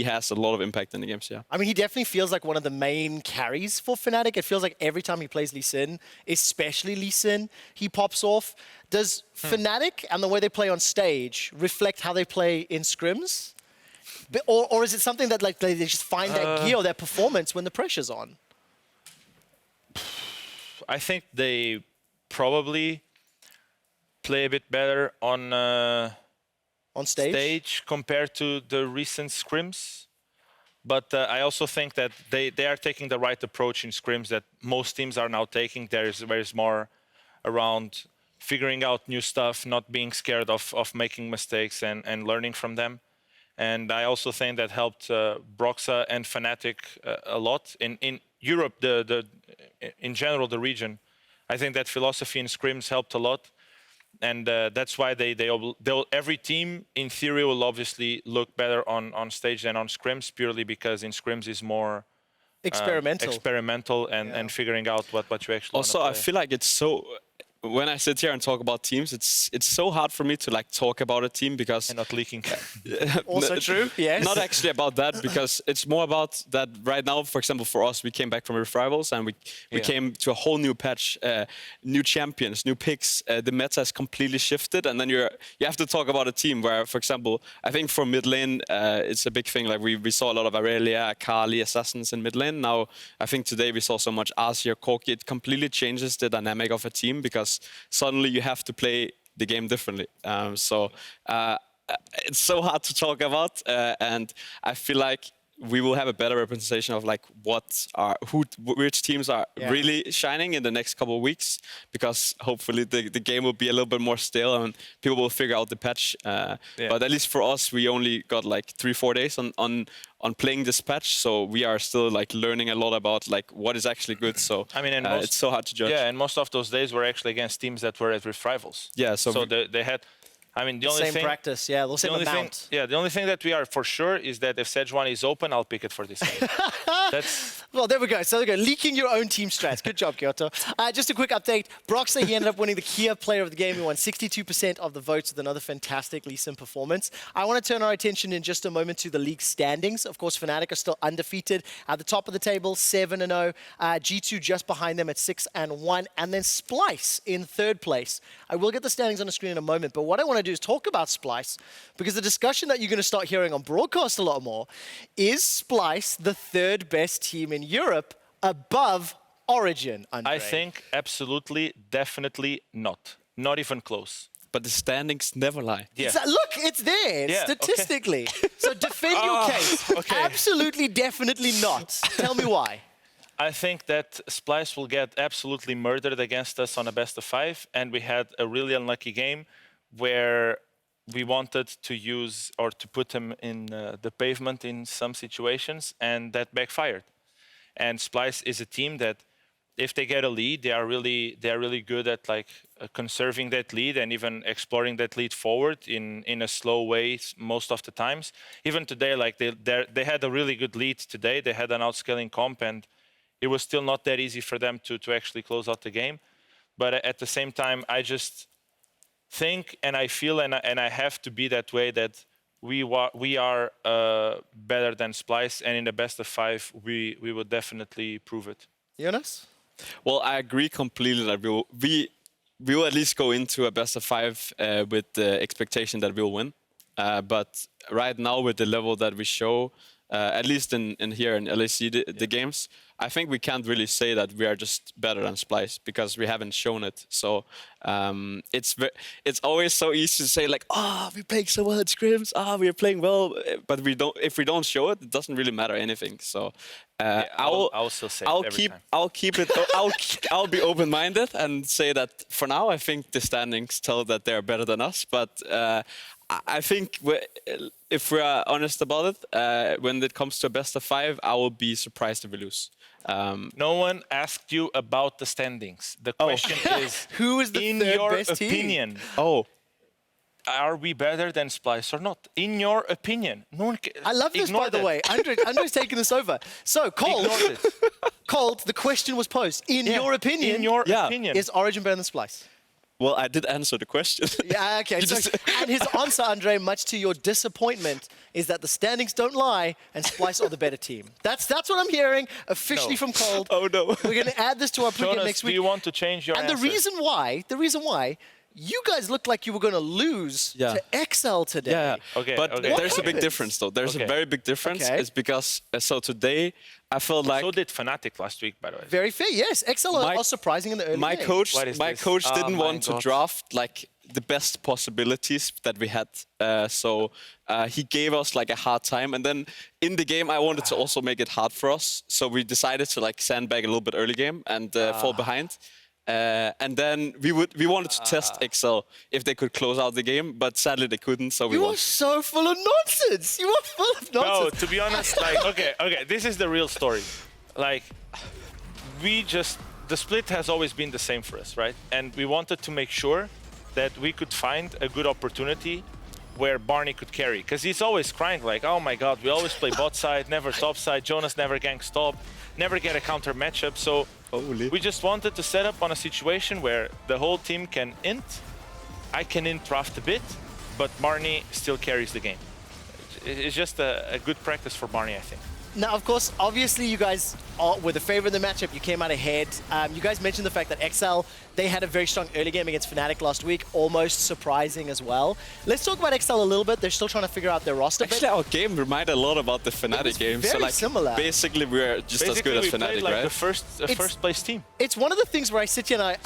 has a lot of impact in the games, yeah. I mean, he definitely feels like one of the main carries for Fnatic. It feels like every time he plays Lee Sin, especially Lee Sin, he pops off. Does Fnatic and the way they play on stage reflect how they play in scrims? Or is it something that like they just find that gear or their performance when the pressure's on? I think they probably play a bit better on stage compared to the recent scrims. But I also think that they are taking the right approach in scrims that most teams are now taking. There's more around figuring out new stuff, not being scared of making mistakes and learning from them. And I also think that helped Broxah and Fnatic a lot. In Europe, in general, the region, I think that philosophy in scrims helped a lot. And that's why every team, in theory, will obviously look better on stage than on scrims, purely because in scrims is more experimental and figuring out what you actually also, I feel like it's so... When I sit here and talk about teams, it's so hard for me to like talk about a team because... And not leaking. Also true, yes. Not actually about that, because it's more about that right now, for example, for us, we came back from Rift Rivals and we came to a whole new patch, new champions, new picks. The meta has completely shifted, and then you have to talk about a team where, for example, I think for mid lane, it's a big thing. Like we saw a lot of Aurelia, Akali, Assassins in mid lane. Now, I think today we saw so much Azir, Corki. It completely changes the dynamic of a team because suddenly you have to play the game differently. It's so hard to talk about, and I feel like we will have a better representation of like which teams are really shining in the next couple of weeks, because hopefully the game will be a little bit more stale and people will figure out the patch. But at least for us, we only got like 3-4 days on playing this patch, so we are still like learning a lot about like what is actually good. So I mean, it's so hard to judge. Yeah, and most of those days were actually against teams that were at Rift Rivals. Yeah, so they had. I mean, the only same thing, practice, yeah, the same amount. The only thing that we are for sure is that if Sejuani is open, I'll pick it for this game. Well, there we go. So there we go. Leaking your own team strats. Good job, Kyoto. Just a quick update. Broxah, he ended up winning the Kia Player of the Game. He won 62% of the votes with another fantastic Lee Sin performance. I want to turn our attention in just a moment to the league standings. Of course, Fnatic are still undefeated at the top of the table, 7-0. G2 just behind them at 6-1. And then Splyce in third place. I will get the standings on the screen in a moment, but what I want to do is talk about Splyce, because the discussion that you're going to start hearing on broadcast a lot more is Splyce the third best team in Europe above Origen, Andre? I think absolutely, definitely not. Not even close. But the standings never lie. Yeah. Look, it's there statistically. Okay. So defend your case. Okay. Absolutely, definitely not. Tell me why. I think that Splyce will get absolutely murdered against us on a best of 5, and we had a really unlucky game where we wanted to use or to put him in the pavement in some situations, and that backfired. And Splyce is a team that, if they get a lead, they are really good at like conserving that lead and even exploring that lead forward in a slow way most of the times. Even today, like they had a really good lead today. They had an outscaling comp, and it was still not that easy for them to actually close out the game. But at the same time, I just think and I feel and I have to be that way, that we are better than Splyce, and in the best of 5 we would definitely prove it. Jonas? Well, I agree completely that we will at least go into a best of 5 with the expectation that we'll win. But right now, with the level that we show, at least in here in LEC, the games, I think we can't really say that we are just better than Splyce, because we haven't shown it. So it's always so easy to say like, we're playing so well at scrims, we're playing well, but if we don't show it, it doesn't really matter anything. So I'll still say I'll it every keep time. I'll keep it I'll be open-minded and say that for now I think the standings tell that they're better than us, but I think if we are honest about it, when it comes to a best of 5, I will be surprised if we lose. No one asked you about the standings. The question is, who is the in third your best team? opinion, are we better than Splyce or not? In your opinion. No one I love this, by the way. Andre's taking this over. So, Cold, the question was posed. In your opinion, is Origen better than Splyce? Well, I did answer the question. Yeah, okay. And his answer, Andre, much to your disappointment, is that the standings don't lie and Splyce are the better team. That's what I'm hearing officially from Cold. Oh, no. We're going to add this to our pregame next week. Do you want to change your answer? And the reason why, you guys looked like you were going to lose to XL today. Yeah, okay. But there's a big difference, though. There's a very big difference. It's because, so today, I felt like... So did Fnatic last week, by the way. Very fair, yes. XL are surprising in the early my game. coach didn't want to draft like the best possibilities that we had. So he gave us like a hard time. And then in the game, I wanted to also make it hard for us. So we decided to like sandbag a little bit early game and fall behind. And then we wanted to test XL if they could close out the game, but sadly they couldn't, so we won. You are so full of nonsense. You are full of nonsense. No, to be honest, like, okay, this is the real story. Like, the split has always been the same for us, right? And we wanted to make sure that we could find a good opportunity where Barney could carry. Because he's always crying like, oh my God, we always play bot side, never top side, Jonas never ganks top, never get a counter matchup. So we just wanted to set up on a situation where the whole team can int, I can int draft a bit, but Barney still carries the game. It's just a good practice for Barney, I think. Now, of course, obviously you guys were the favorite in the matchup. You came out ahead. You guys mentioned the fact that XL, they had a very strong early game against Fnatic last week, almost surprising as well. Let's talk about XL a little bit. They're still trying to figure out their roster. Actually, our game reminded a lot about the Fnatic game. Very so like, similar. Basically, we're just as good as Fnatic, played, like, right? the first place team. It's one of the things where I sit here and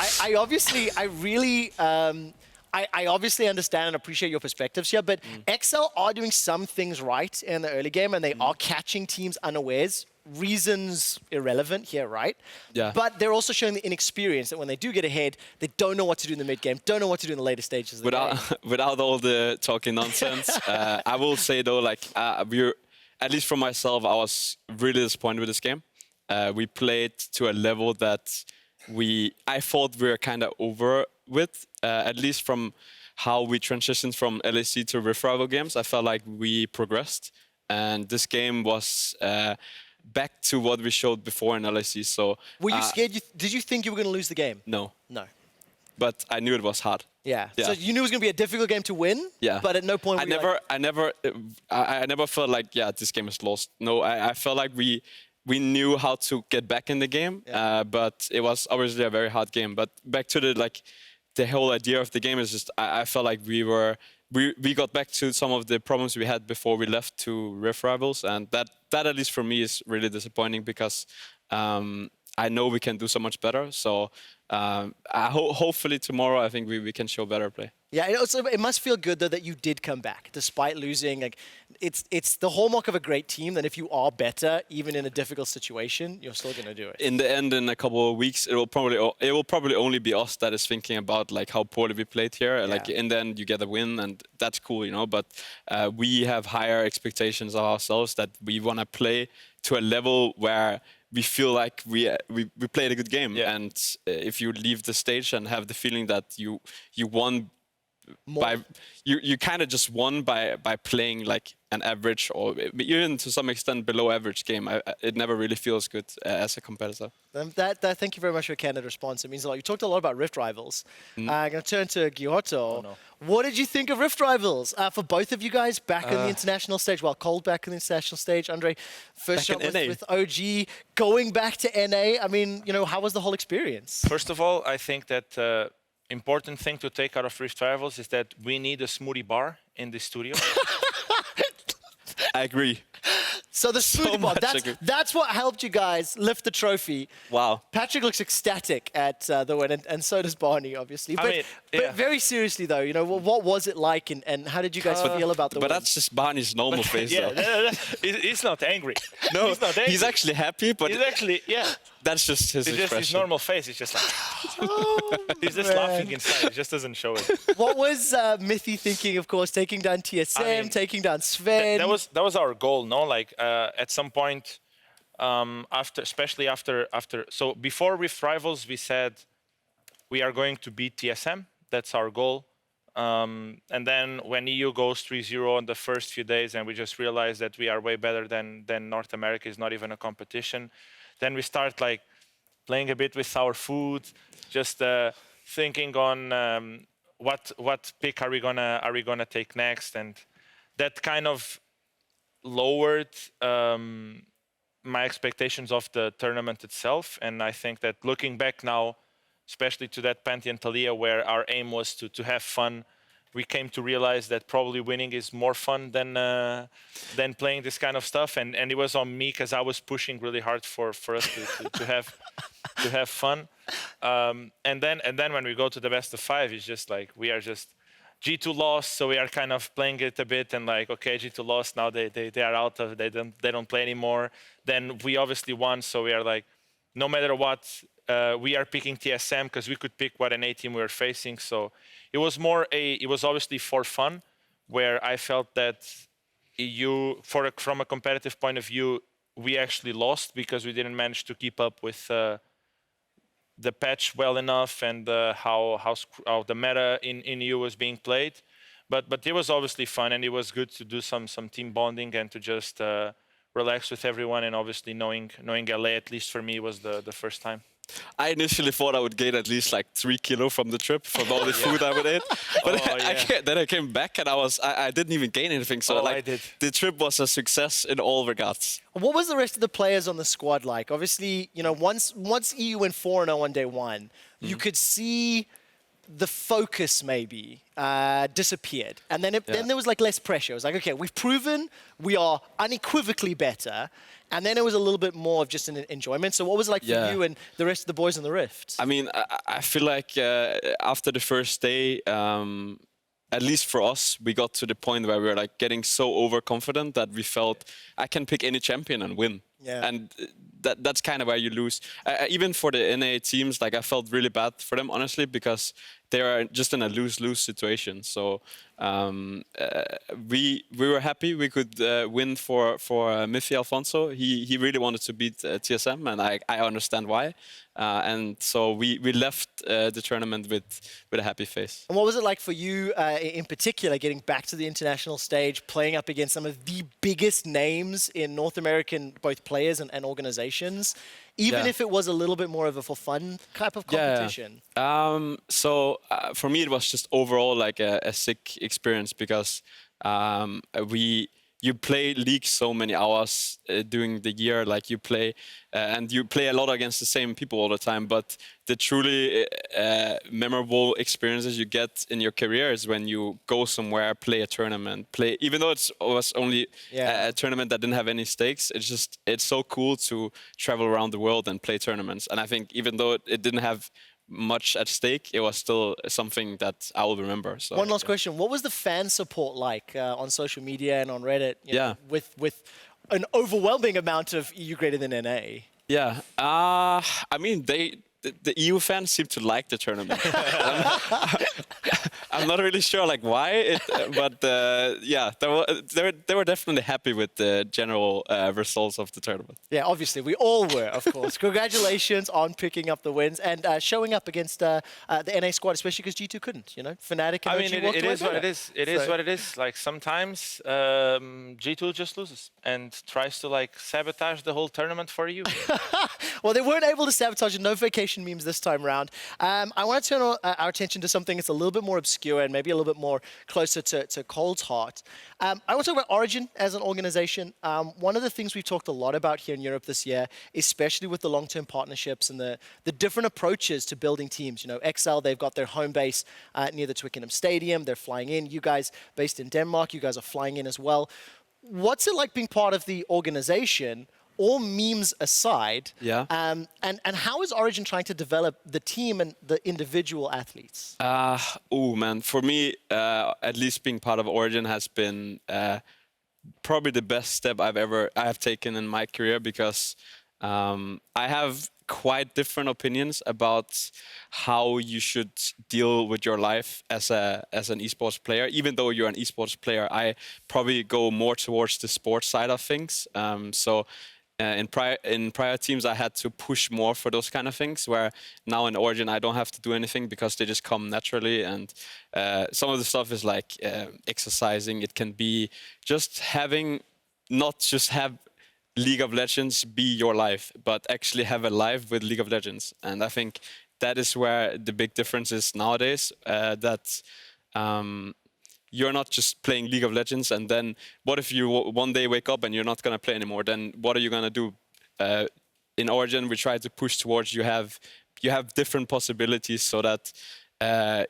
I obviously understand and appreciate your perspectives here, but XL are doing some things right in the early game, and they are catching teams unawares. Reasons irrelevant here, right? Yeah. But they're also showing the inexperience that when they do get ahead, they don't know what to do in the mid game, don't know what to do in the later stages of the game. Without all the talking nonsense, I will say though, like we're, at least for myself, I was really disappointed with this game. We played to a level that I thought we were kind of over with, at least from how we transitioned from LEC to Rift Rival games. I felt like we progressed, and this game was back to what we showed before in LEC. So were you scared? Did you think you were going to lose the game? No. No. But I knew it was hard. Yeah. So you knew it was going to be a difficult game to win. Yeah. But at no point I never felt like this game is lost. No, I felt like we knew how to get back in the game, but it was obviously a very hard game. But back to the whole idea of the game is just I felt like we got back to some of the problems we had before we left to Rift Rivals, and that at least for me is really disappointing because I know we can do so much better. So hopefully tomorrow I think we can show better play. Yeah, it must feel good though that you did come back despite losing. Like, it's the hallmark of a great team that if you are better, even in a difficult situation, you're still going to do it. In the end, in a couple of weeks, it will probably only be us that is thinking about like how poorly we played here. Yeah. Like in the end, you get a win, and that's cool, you know. But we have higher expectations of ourselves that we want to play to a level where we feel like we played a good game. Yeah. And if you leave the stage and have the feeling that you won. You kind of just won by playing like an average or even to some extent below average game. It never really feels good as a competitor. Thank you very much for your candid response. It means a lot. You talked a lot about Rift Rivals. I'm going to turn to Giotto. Oh, no. What did you think of Rift Rivals for both of you guys back on the international stage? Well, Cold back on the international stage. Andre, first shot with OG, going back to NA. I mean, you know, how was the whole experience? First of all, I think that important thing to take out of Rift Rivals is that we need a smoothie bar in the studio. I agree. So the smoothie bomb, that's what helped you guys lift the trophy. Wow. Patrick looks ecstatic at the win, and so does Barney, obviously. But very seriously, though, you know, what was it like, and how did you guys feel about the win? But that's just Barney's normal face, Yeah, though. he's not angry. No, he's not angry. he's actually happy, but He's actually, that's just his it's expression. just his normal face. He's just like, he's just laughing inside. He just doesn't show it. What was Mithy thinking, of course, taking down TSM, taking down Sven? That was our goal, no? Like, at some point, especially after, so before Rift Rivals, we said we are going to beat TSM. That's our goal. And then when EU goes 3-0 in the first few days, and we just realize that we are way better than North America, is not even a competition. Then we start like playing a bit with our food, just thinking on what pick are we gonna take next, and that kind of lowered my expectations of the tournament itself. And I think that looking back now, especially to that Pantheon Thalia, where our aim was to have fun, we came to realize that probably winning is more fun than playing this kind of stuff. And it was on me because I was pushing really hard for us to have fun. And then when we go to the best of 5, it's just like we are just G2 lost, so we are kind of playing it a bit and like, okay, G2 lost, now they are out of, they don't play anymore. Then we obviously won, so we are like, no matter what, we are picking TSM because we could pick what an A team we were facing. So it was it was obviously for fun, where I felt that from a competitive point of view, we actually lost because we didn't manage to keep up with the patch well enough and how the meta in EU was being played. But it was obviously fun, and it was good to do some team bonding and to just relax with everyone. And obviously knowing LA, at least for me, was the first time. I initially thought I would gain at least like 3 kilos from the trip, from all the food I would eat. But then I came back and I didn't even gain anything. So the trip was a success in all regards. What was the rest of the players on the squad like? Obviously, you know, once EU went 4-0 on day 1, you could see the focus maybe disappeared. And then there was like less pressure. It was like, okay, we've proven we are unequivocally better. And then it was a little bit more of just an enjoyment. So what was it like for you and the rest of the boys in the Rifts? I mean, I feel like after the first day, at least for us, we got to the point where we were like getting so overconfident that we felt I can pick any champion and win. Yeah. And that's kind of where you lose. Even for the NA teams, like I felt really bad for them, honestly, because they are just in a lose-lose situation. So we were happy we could win for Miffy Alfonso. He really wanted to beat TSM, and I understand why. And so we left the tournament with a happy face. And what was it like for you in particular, getting back to the international stage, playing up against some of the biggest names in North American, both players and organizations, even if it was a little bit more of a for fun type of competition? So for me, it was just overall like a sick experience because you play League so many hours during the year, like you play, and you play a lot against the same people all the time. But the truly memorable experiences you get in your career is when you go somewhere, play a tournament, even though it was only a tournament that didn't have any stakes. It's so cool to travel around the world and play tournaments. And I think even though it didn't have much at stake, it was still something that I will remember. So, one last question. What was the fan support like on social media and on Reddit with an overwhelming amount of EU greater than NA? Yeah. I mean, the EU fans seem to like the tournament. I'm not really sure like why, but yeah, they were definitely happy with the general results of the tournament. Yeah, obviously we all were, of course. Congratulations on picking up the wins and showing up against the NA squad, especially because G2 couldn't. You know, Fnatic. And I mean, it is what it is. It is what it is. Like sometimes G2 just loses and tries to like sabotage the whole tournament for you. Well, they weren't able to sabotage it. No vacation memes this time around. I want to turn our attention to something that's a little bit more obscure and maybe a little bit more closer to Cold's heart. I want to talk about Origen as an organization. One of the things we've talked a lot about here in Europe this year, especially with the long-term partnerships and the different approaches to building teams. You know, XL, they've got their home base near the Twickenham Stadium. They're flying in. You guys, based in Denmark, you guys are flying in as well. what's it like being part of the organization, all memes aside? Yeah. And how is Origen trying to develop the team and the individual athletes? Oh man, for me, at least being part of Origen has been probably the best step I have taken in my career, because I have quite different opinions about how you should deal with your life as an esports player. Even though you're an esports player, I probably go more towards the sports side of things. In prior teams, I had to push more for those kind of things, where now in Origen, I don't have to do anything because they just come naturally. And some of the stuff is like exercising. It can be just not just have League of Legends be your life, but actually have a life with League of Legends. And I think that is where the big difference is nowadays, that you're not just playing League of Legends, and then what if you one day wake up and you're not going to play anymore? Then what are you going to do? In Origen, we try to push towards you have different possibilities so that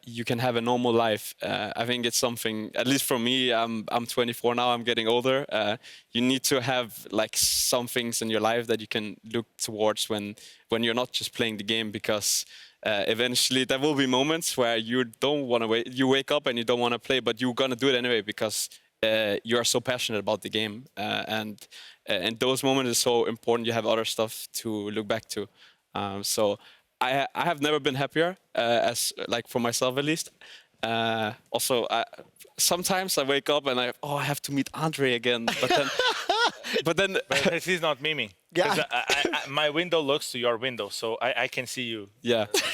you can have a normal life. I think it's something, at least for me, I'm 24 now, I'm getting older. You need to have like some things in your life that you can look towards when you're not just playing the game, because eventually there will be moments where you don't want to you wake up and you don't want to play, but you're going to do it anyway because you are so passionate about the game. And those moments are so important. You have other stuff to look back to. So I have never been happier, as like for myself at least. Also, sometimes I wake up and I have to meet Andre again, but then he's not miming. Yeah. My window looks to your window, so I can see you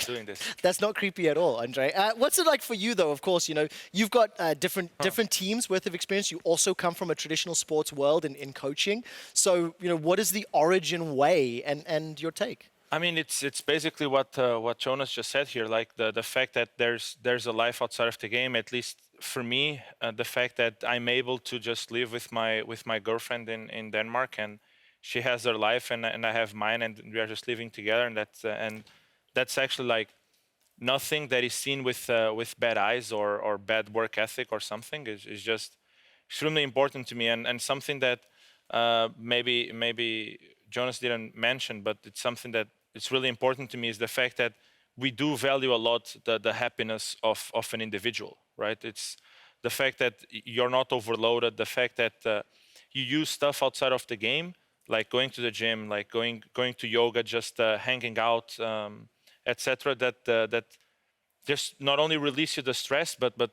doing this. That's not creepy at all, Andre. What's it like for you, though? Of course, you've got different teams worth of experience. You also come from a traditional sports world in coaching. So, what is the Origen way and your take? I mean, it's basically what Jonas just said here. Like the fact that there's a life outside of the game. At least for me, the fact that I'm able to just live with my girlfriend in Denmark, and she has her life and I have mine, and we are just living together. And that's actually like nothing that is seen with bad eyes or bad work ethic or something. Is just extremely important to me, and something that maybe Jonas didn't mention, but it's something that it's really important to me, is the fact that we do value a lot the happiness of an individual, right? It's the fact that you're not overloaded, the fact that you use stuff outside of the game, like going to the gym, like going to yoga, just hanging out, etc. That just not only release you the stress, but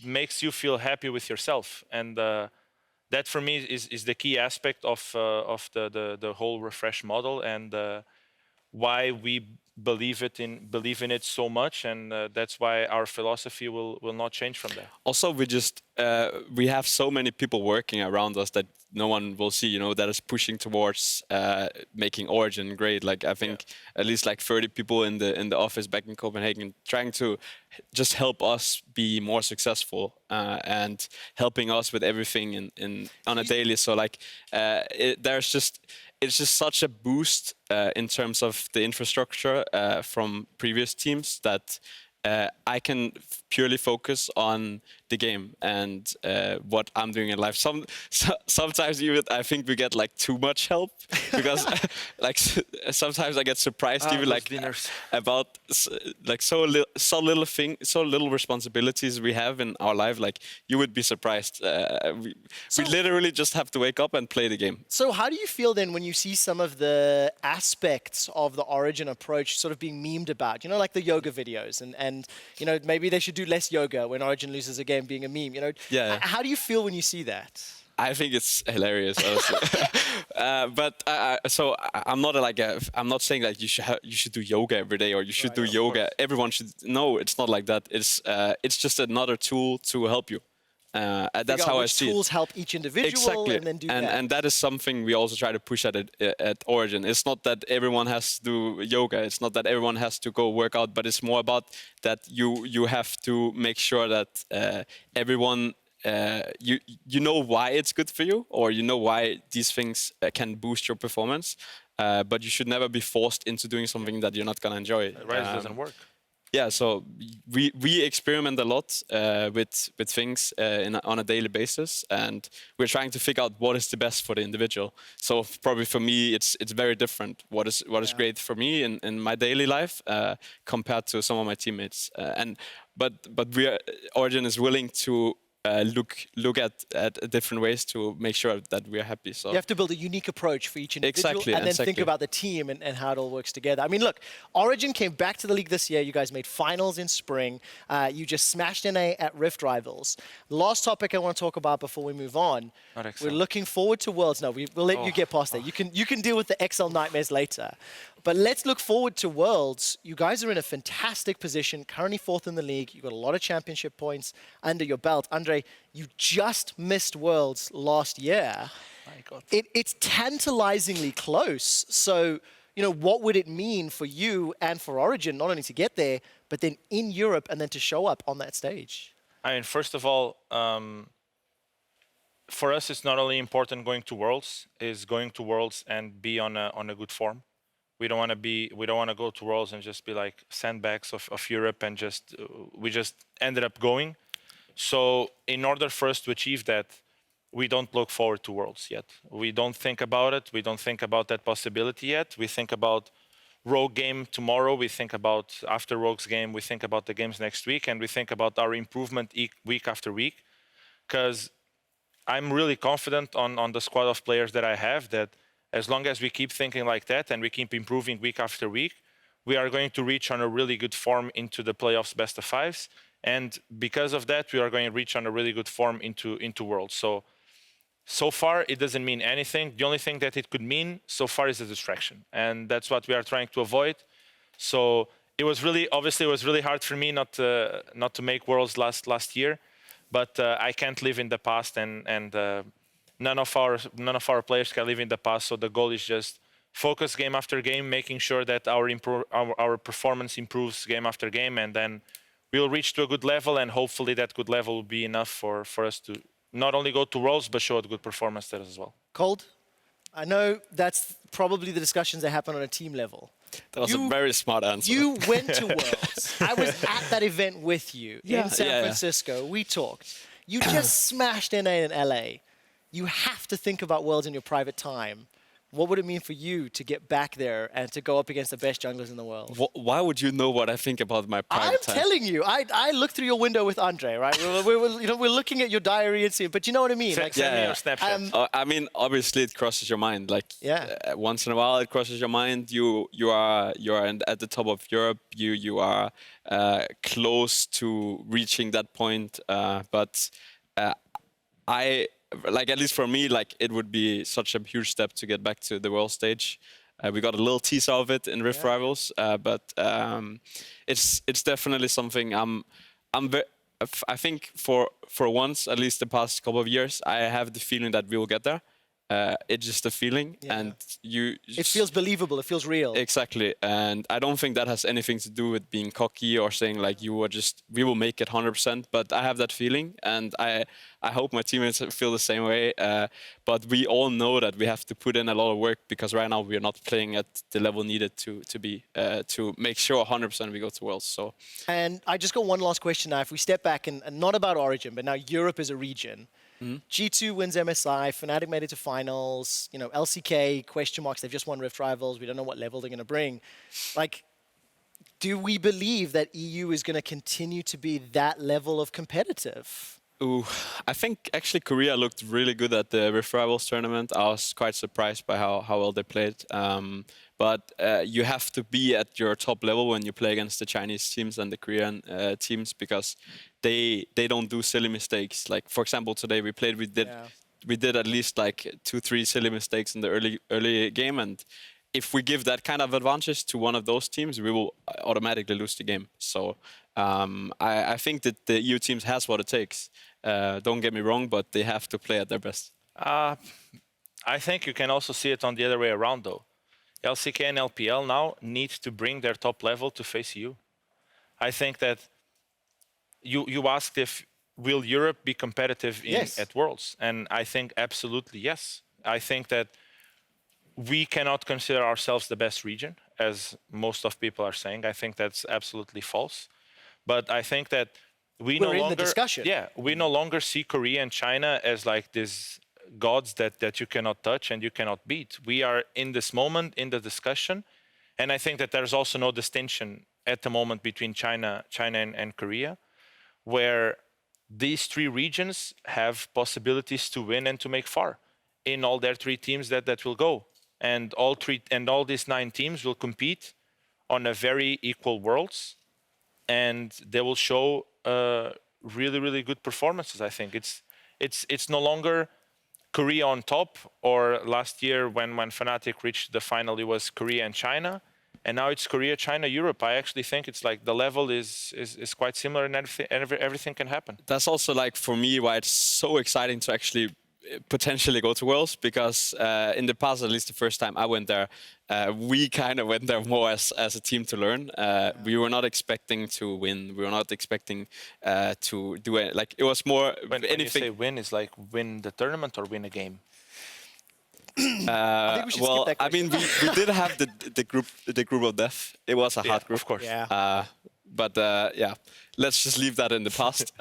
makes you feel happy with yourself. And that for me is the key aspect of the whole refresh model, and why we believe in it so much, and that's why our philosophy will not change from there. Also, we have so many people working around us that no one will see, that is pushing towards making Origen great. Like I think at least like 30 people in the office back in Copenhagen trying to just help us be more successful, and helping us with everything on a daily. So like it's just such a boost in terms of the infrastructure from previous teams that I can purely focus on the game and what I'm doing in life. Sometimes even I think we get like too much help, because like sometimes I get surprised even like about like so little responsibilities we have in our life. Like you would be surprised. We literally just have to wake up and play the game. So how do you feel then when you see some of the aspects of the Origen approach sort of being memed about? Like the yoga videos and maybe they should do less yoga when Origen loses a game, being a meme. How do you feel when you see that? I think it's hilarious, honestly. But so I'm not saying that you should do yoga every day, or you should do yoga. Everyone should. No, it's not like that. It's just another tool to help you. That's how I see it. Tools help each individual, exactly. and then do that. And that is something we also try to push at Origen. It's not that everyone has to do yoga. It's not that everyone has to go work out. But it's more about that you have to make sure that everyone you know why it's good for you, or you know why these things can boost your performance. But you should never be forced into doing something that you're not gonna enjoy. Right, it doesn't work. Yeah, so we experiment a lot with things on a daily basis, and we're trying to figure out what is the best for the individual. So probably for me, it's very different. What is great for me in my daily life compared to some of my teammates. But Origen is willing to look at different ways to make sure that we're happy. So you have to build a unique approach for each individual, exactly, and then think exactly. about the team and how it all works together. I mean, look, Origen came back to the league this year. You guys made finals in spring. You just smashed NA at Rift Rivals. The last topic I want to talk about before we move on. We're looking forward to Worlds. No, we'll let you get past that. You can deal with the XL nightmares later. But let's look forward to Worlds. You guys are in a fantastic position, currently 4th in the league. You've got a lot of championship points under your belt. Andre, you just missed Worlds last year. My God. It's tantalizingly close. So, you know, what would it mean for you and for Origen, not only to get there, but then in Europe and then to show up on that stage? I mean, first of all, for us, it's not only important going to Worlds, it's going to Worlds and be on a good form. We don't want to go to Worlds and just be like sandbags of Europe and we just ended up going. So in order for us to achieve that, we don't look forward to Worlds yet. We don't think about it. We don't think about that possibility yet. We think about Rogue game tomorrow. We think about after Rogue's game, we think about the games next week, and we think about our improvement week after week. Because I'm really confident on the squad of players that I have that as long as we keep thinking like that and we keep improving week after week, we are going to reach on a really good form into the playoffs best of fives. And because of that, we are going to reach on a really good form into Worlds. So far, it doesn't mean anything. The only thing that it could mean so far is a distraction. And that's what we are trying to avoid. So it was really, obviously, it was really hard for me not to make Worlds last year. But I can't live in the past, and none of our players can live in the past. So the goal is just focus game after game, making sure that our performance improves game after game, and then we'll reach to a good level, and hopefully that good level will be enough for us to not only go to Worlds, but show a good performance there as well. Cold, I know that's probably the discussions that happen on a team level. That was a very smart answer. You went to Worlds. I was at that event with you in San Francisco. We talked. You just smashed NA in LA. You have to think about Worlds in your private time. What would it mean for you to get back there and to go up against the best junglers in the world? Why would you know what I think about my private time? I'm telling you. I looked through your window with Andre, right? We're looking at your diary and seeing, but you know what I mean? Like, send me your Snapchat. I mean, obviously it crosses your mind. Like once in a while it crosses your mind. You are at the top of Europe. You are close to reaching that point. But like, at least for me, like, it would be such a huge step to get back to the world stage. We got a little teaser of it in Rift Rivals, but it's definitely something I think for once, at least the past couple of years, I have the feeling that we will get there. It's just a feeling, and it feels believable. It feels real. Exactly, and I don't think that has anything to do with being cocky or saying like we will make it 100%. But I have that feeling, and I hope my teammates feel the same way. But we all know that we have to put in a lot of work because right now we are not playing at the level needed to make sure 100% we go to Worlds. So. And I just got one last question now. If we step back and not about Origen, but now Europe is a region. G2 wins MSI, Fnatic made it to finals, you know, LCK, question marks, they've just won Rift Rivals, we don't know what level they're going to bring. Like, do we believe that EU is going to continue to be that level of competitive? Ooh, I think actually Korea looked really good at the Rift Rivals tournament. I was quite surprised by how well they played. But you have to be at your top level when you play against the Chinese teams and the Korean teams because they don't do silly mistakes. Like, for example, today we did at least like 2-3 silly mistakes in the early game, and if we give that kind of advantage to one of those teams, we will automatically lose the game. So I think that the EU teams has what it takes. Don't get me wrong, but they have to play at their best. I think you can also see it on the other way around, though. LCK and LPL now need to bring their top level to face EU. I think that you asked if will Europe be competitive at Worlds, and I think absolutely yes. I think that we cannot consider ourselves the best region. as most of people are saying. I think that's absolutely false. But I think that we We're no in longer, the discussion. yeah, we no longer see Korea and China as like these gods that you cannot touch and you cannot beat. We are in this moment in the discussion, and I think that there's also no distinction at the moment between China and Korea, where these three regions have possibilities to win and to make far in all their three teams that will go, and all these 9 teams will compete on a very equal worlds, and they will show really good performances. I think it's no longer Korea on top, or last year when Fnatic reached the final, it was Korea and China, and now it's Korea, China, Europe. I actually think it's like the level is quite similar, and everything can happen. That's also like for me why it's so exciting to actually potentially go to Worlds, because in the past, at least the first time I went there, we kind of went there more as a team to learn. We were not expecting to win. We were not expecting to do it. Like it was more when anything. you say win, is like win the tournament or win a game? Well, I mean, we did have the group of death. It was a hard group, of course. Yeah. But yeah, let's just leave that in the past.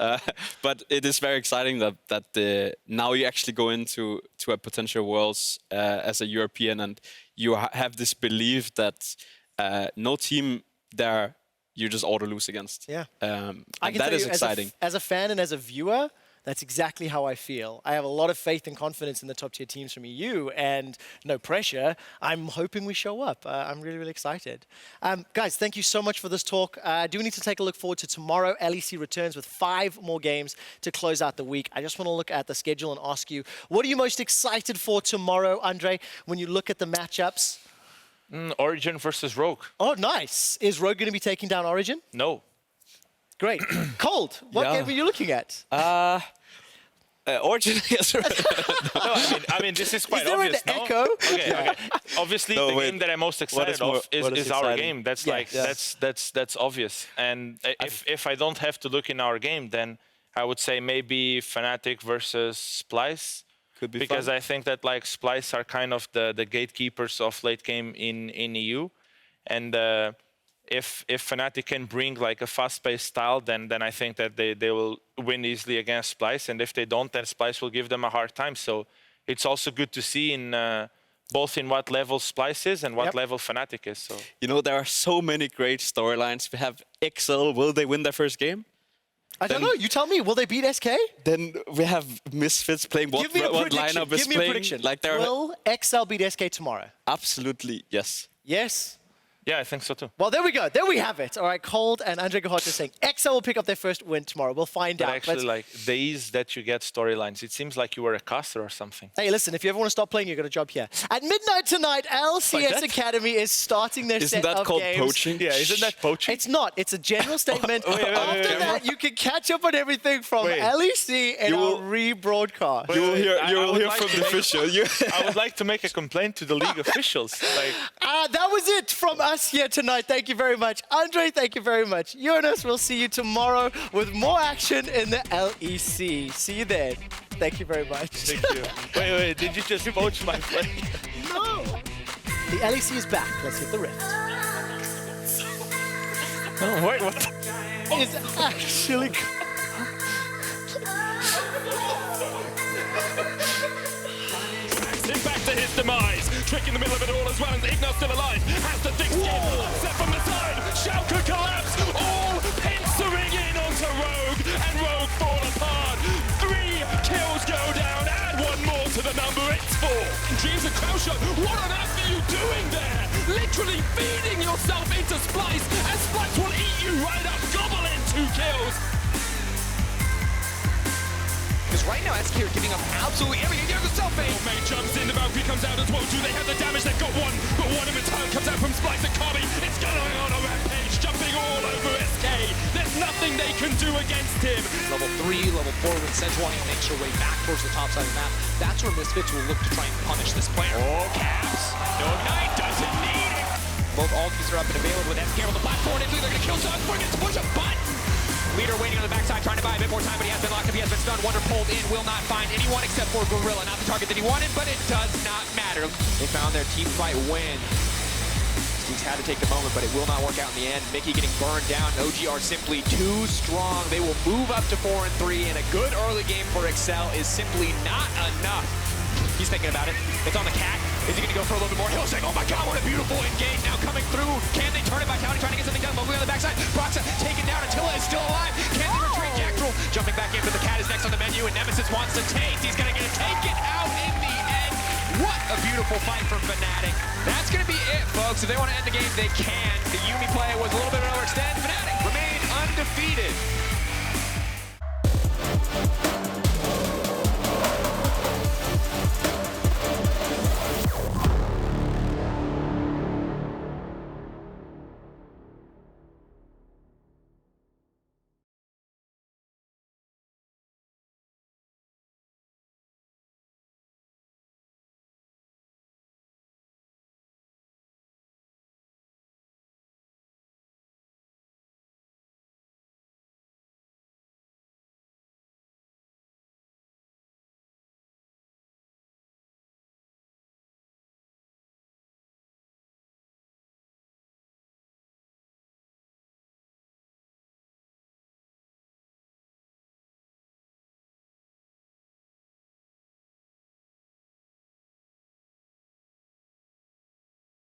But it is very exciting that now you actually go into a potential Worlds as a European, and you have this belief that no team there you just ought to lose against. Yeah. And I can that tell is you, exciting. As a fan and as a viewer, that's exactly how I feel. I have a lot of faith and confidence in the top tier teams from EU, and no pressure. I'm hoping we show up. I'm really excited. Guys, thank you so much for this talk. I do need to take a look forward to tomorrow. LEC returns with 5 more games to close out the week. I just want to look at the schedule and ask you, what are you most excited for tomorrow, Andre, when you look at the matchups? Origen versus Rogue. Oh, nice. Is Rogue going to be taking down Origen? No. Great. Cold, what game are you looking at? Origen, yes. No, I mean, this is quite there obvious. an no? echo? Okay. Obviously, the game that I'm most excited of is our game. That's that's obvious. And if I don't have to look in our game, then I would say maybe Fnatic versus Splyce. Could be because fun. I think that like Splyce are kind of the gatekeepers of late game in EU, and if Fnatic can bring like a fast-paced style, then I think that they will win easily against Splyce, and if they don't, then Splyce will give them a hard time. So it's also good to see in both in what level Splyce is and what level Fnatic is. So You know, there are so many great storylines. We have XL. Will they win their first game? I don't know. You tell me. Will they beat SK? Then we have Misfits playing. What lineup is Give me playing? a prediction. Like Will XL beat SK tomorrow? Absolutely, yes. Yes? yeah, I think so too. Well, there we go. There we have it. All right, Cold and Andre Gahot is saying XL will pick up their first win tomorrow. We'll find But out. actually, like the ease that you get storylines, it seems like you were a caster or something. Hey, listen, if you ever want to stop playing, you've got a job here. At midnight tonight, LCS Like that? Academy is starting their Isn't set that of called games. poaching? Yeah, isn't that poaching? It's not. It's a general statement. After that, you can catch up on everything from Wait. LEC and our rebroadcast. You will hear like from to the make- official. I would like to make a complaint to the league officials. Like, That was it from us here tonight. Thank you very much. Andre, thank you very much. Jonas, we'll see you tomorrow with more action in the LEC. See you then. Thank you very much. thank you. Wait, did you just poach my play? No. The LEC is back. Let's hit the rift. Oh, wait, what? It's actually... Him back to his demise. Trick in the middle of it all as well, and Ignat's still alive. Has the thick skin. Upset from the side. Schalke collapse. All pincering in onto Rogue, and Rogue fall apart. 3 kills go down. Add 1 more to the number. It's 4. Dreams and Krauscher, what on earth are you doing there? Literally feeding yourself into Splyce, and Splyce will eat you right up. Gobble in 2 kills. Because right now, SK are giving up absolutely everything. There's a self-fade. May jumps in, the Valkyrie comes out as well. Do they have the damage? They've got 1, but 1 in return comes out from Splyce and Kami. It's going on a rampage, jumping all over SK. There's nothing they can do against him. Level 3, level 4 with Sedge wanting to make her way back towards the top side of the map. That's where Misfits will look to try and punish this player. Oh, Caps. No Knight doesn't need it. Both ultis are up and available with FK on the platform. They're going to kill Zug. We're going to push a button. Leader waiting on the backside, trying to buy a bit more time, but he has been locked up. He has been stunned. Wonder pulled in, will not find anyone except for Gorilla. Not the target that he wanted, but it does not matter. They found their team fight win. He's had to take the moment, but it will not work out in the end. Mickey getting burned down. OG are simply too strong. They will move up to 4-3, and a good early game for Excel is simply not enough. He's thinking about it. It's on the cat. Is he going to go for a little bit more? He'll say, oh my god, what a beautiful engage now coming through. Can they turn it back out? Trying to get something done. Mowgli on the backside. Broxa taken down. Attila is still alive. Can they retreat? Jack Drool jumping back in, but the cat is next on the menu, and Nemesis wants to taste. He's going to get it taken out in the end. What a beautiful fight from Fnatic. That's going to be it, folks. If they want to end the game, they can. The Yuumi play was a little bit overextended. Fnatic remain undefeated.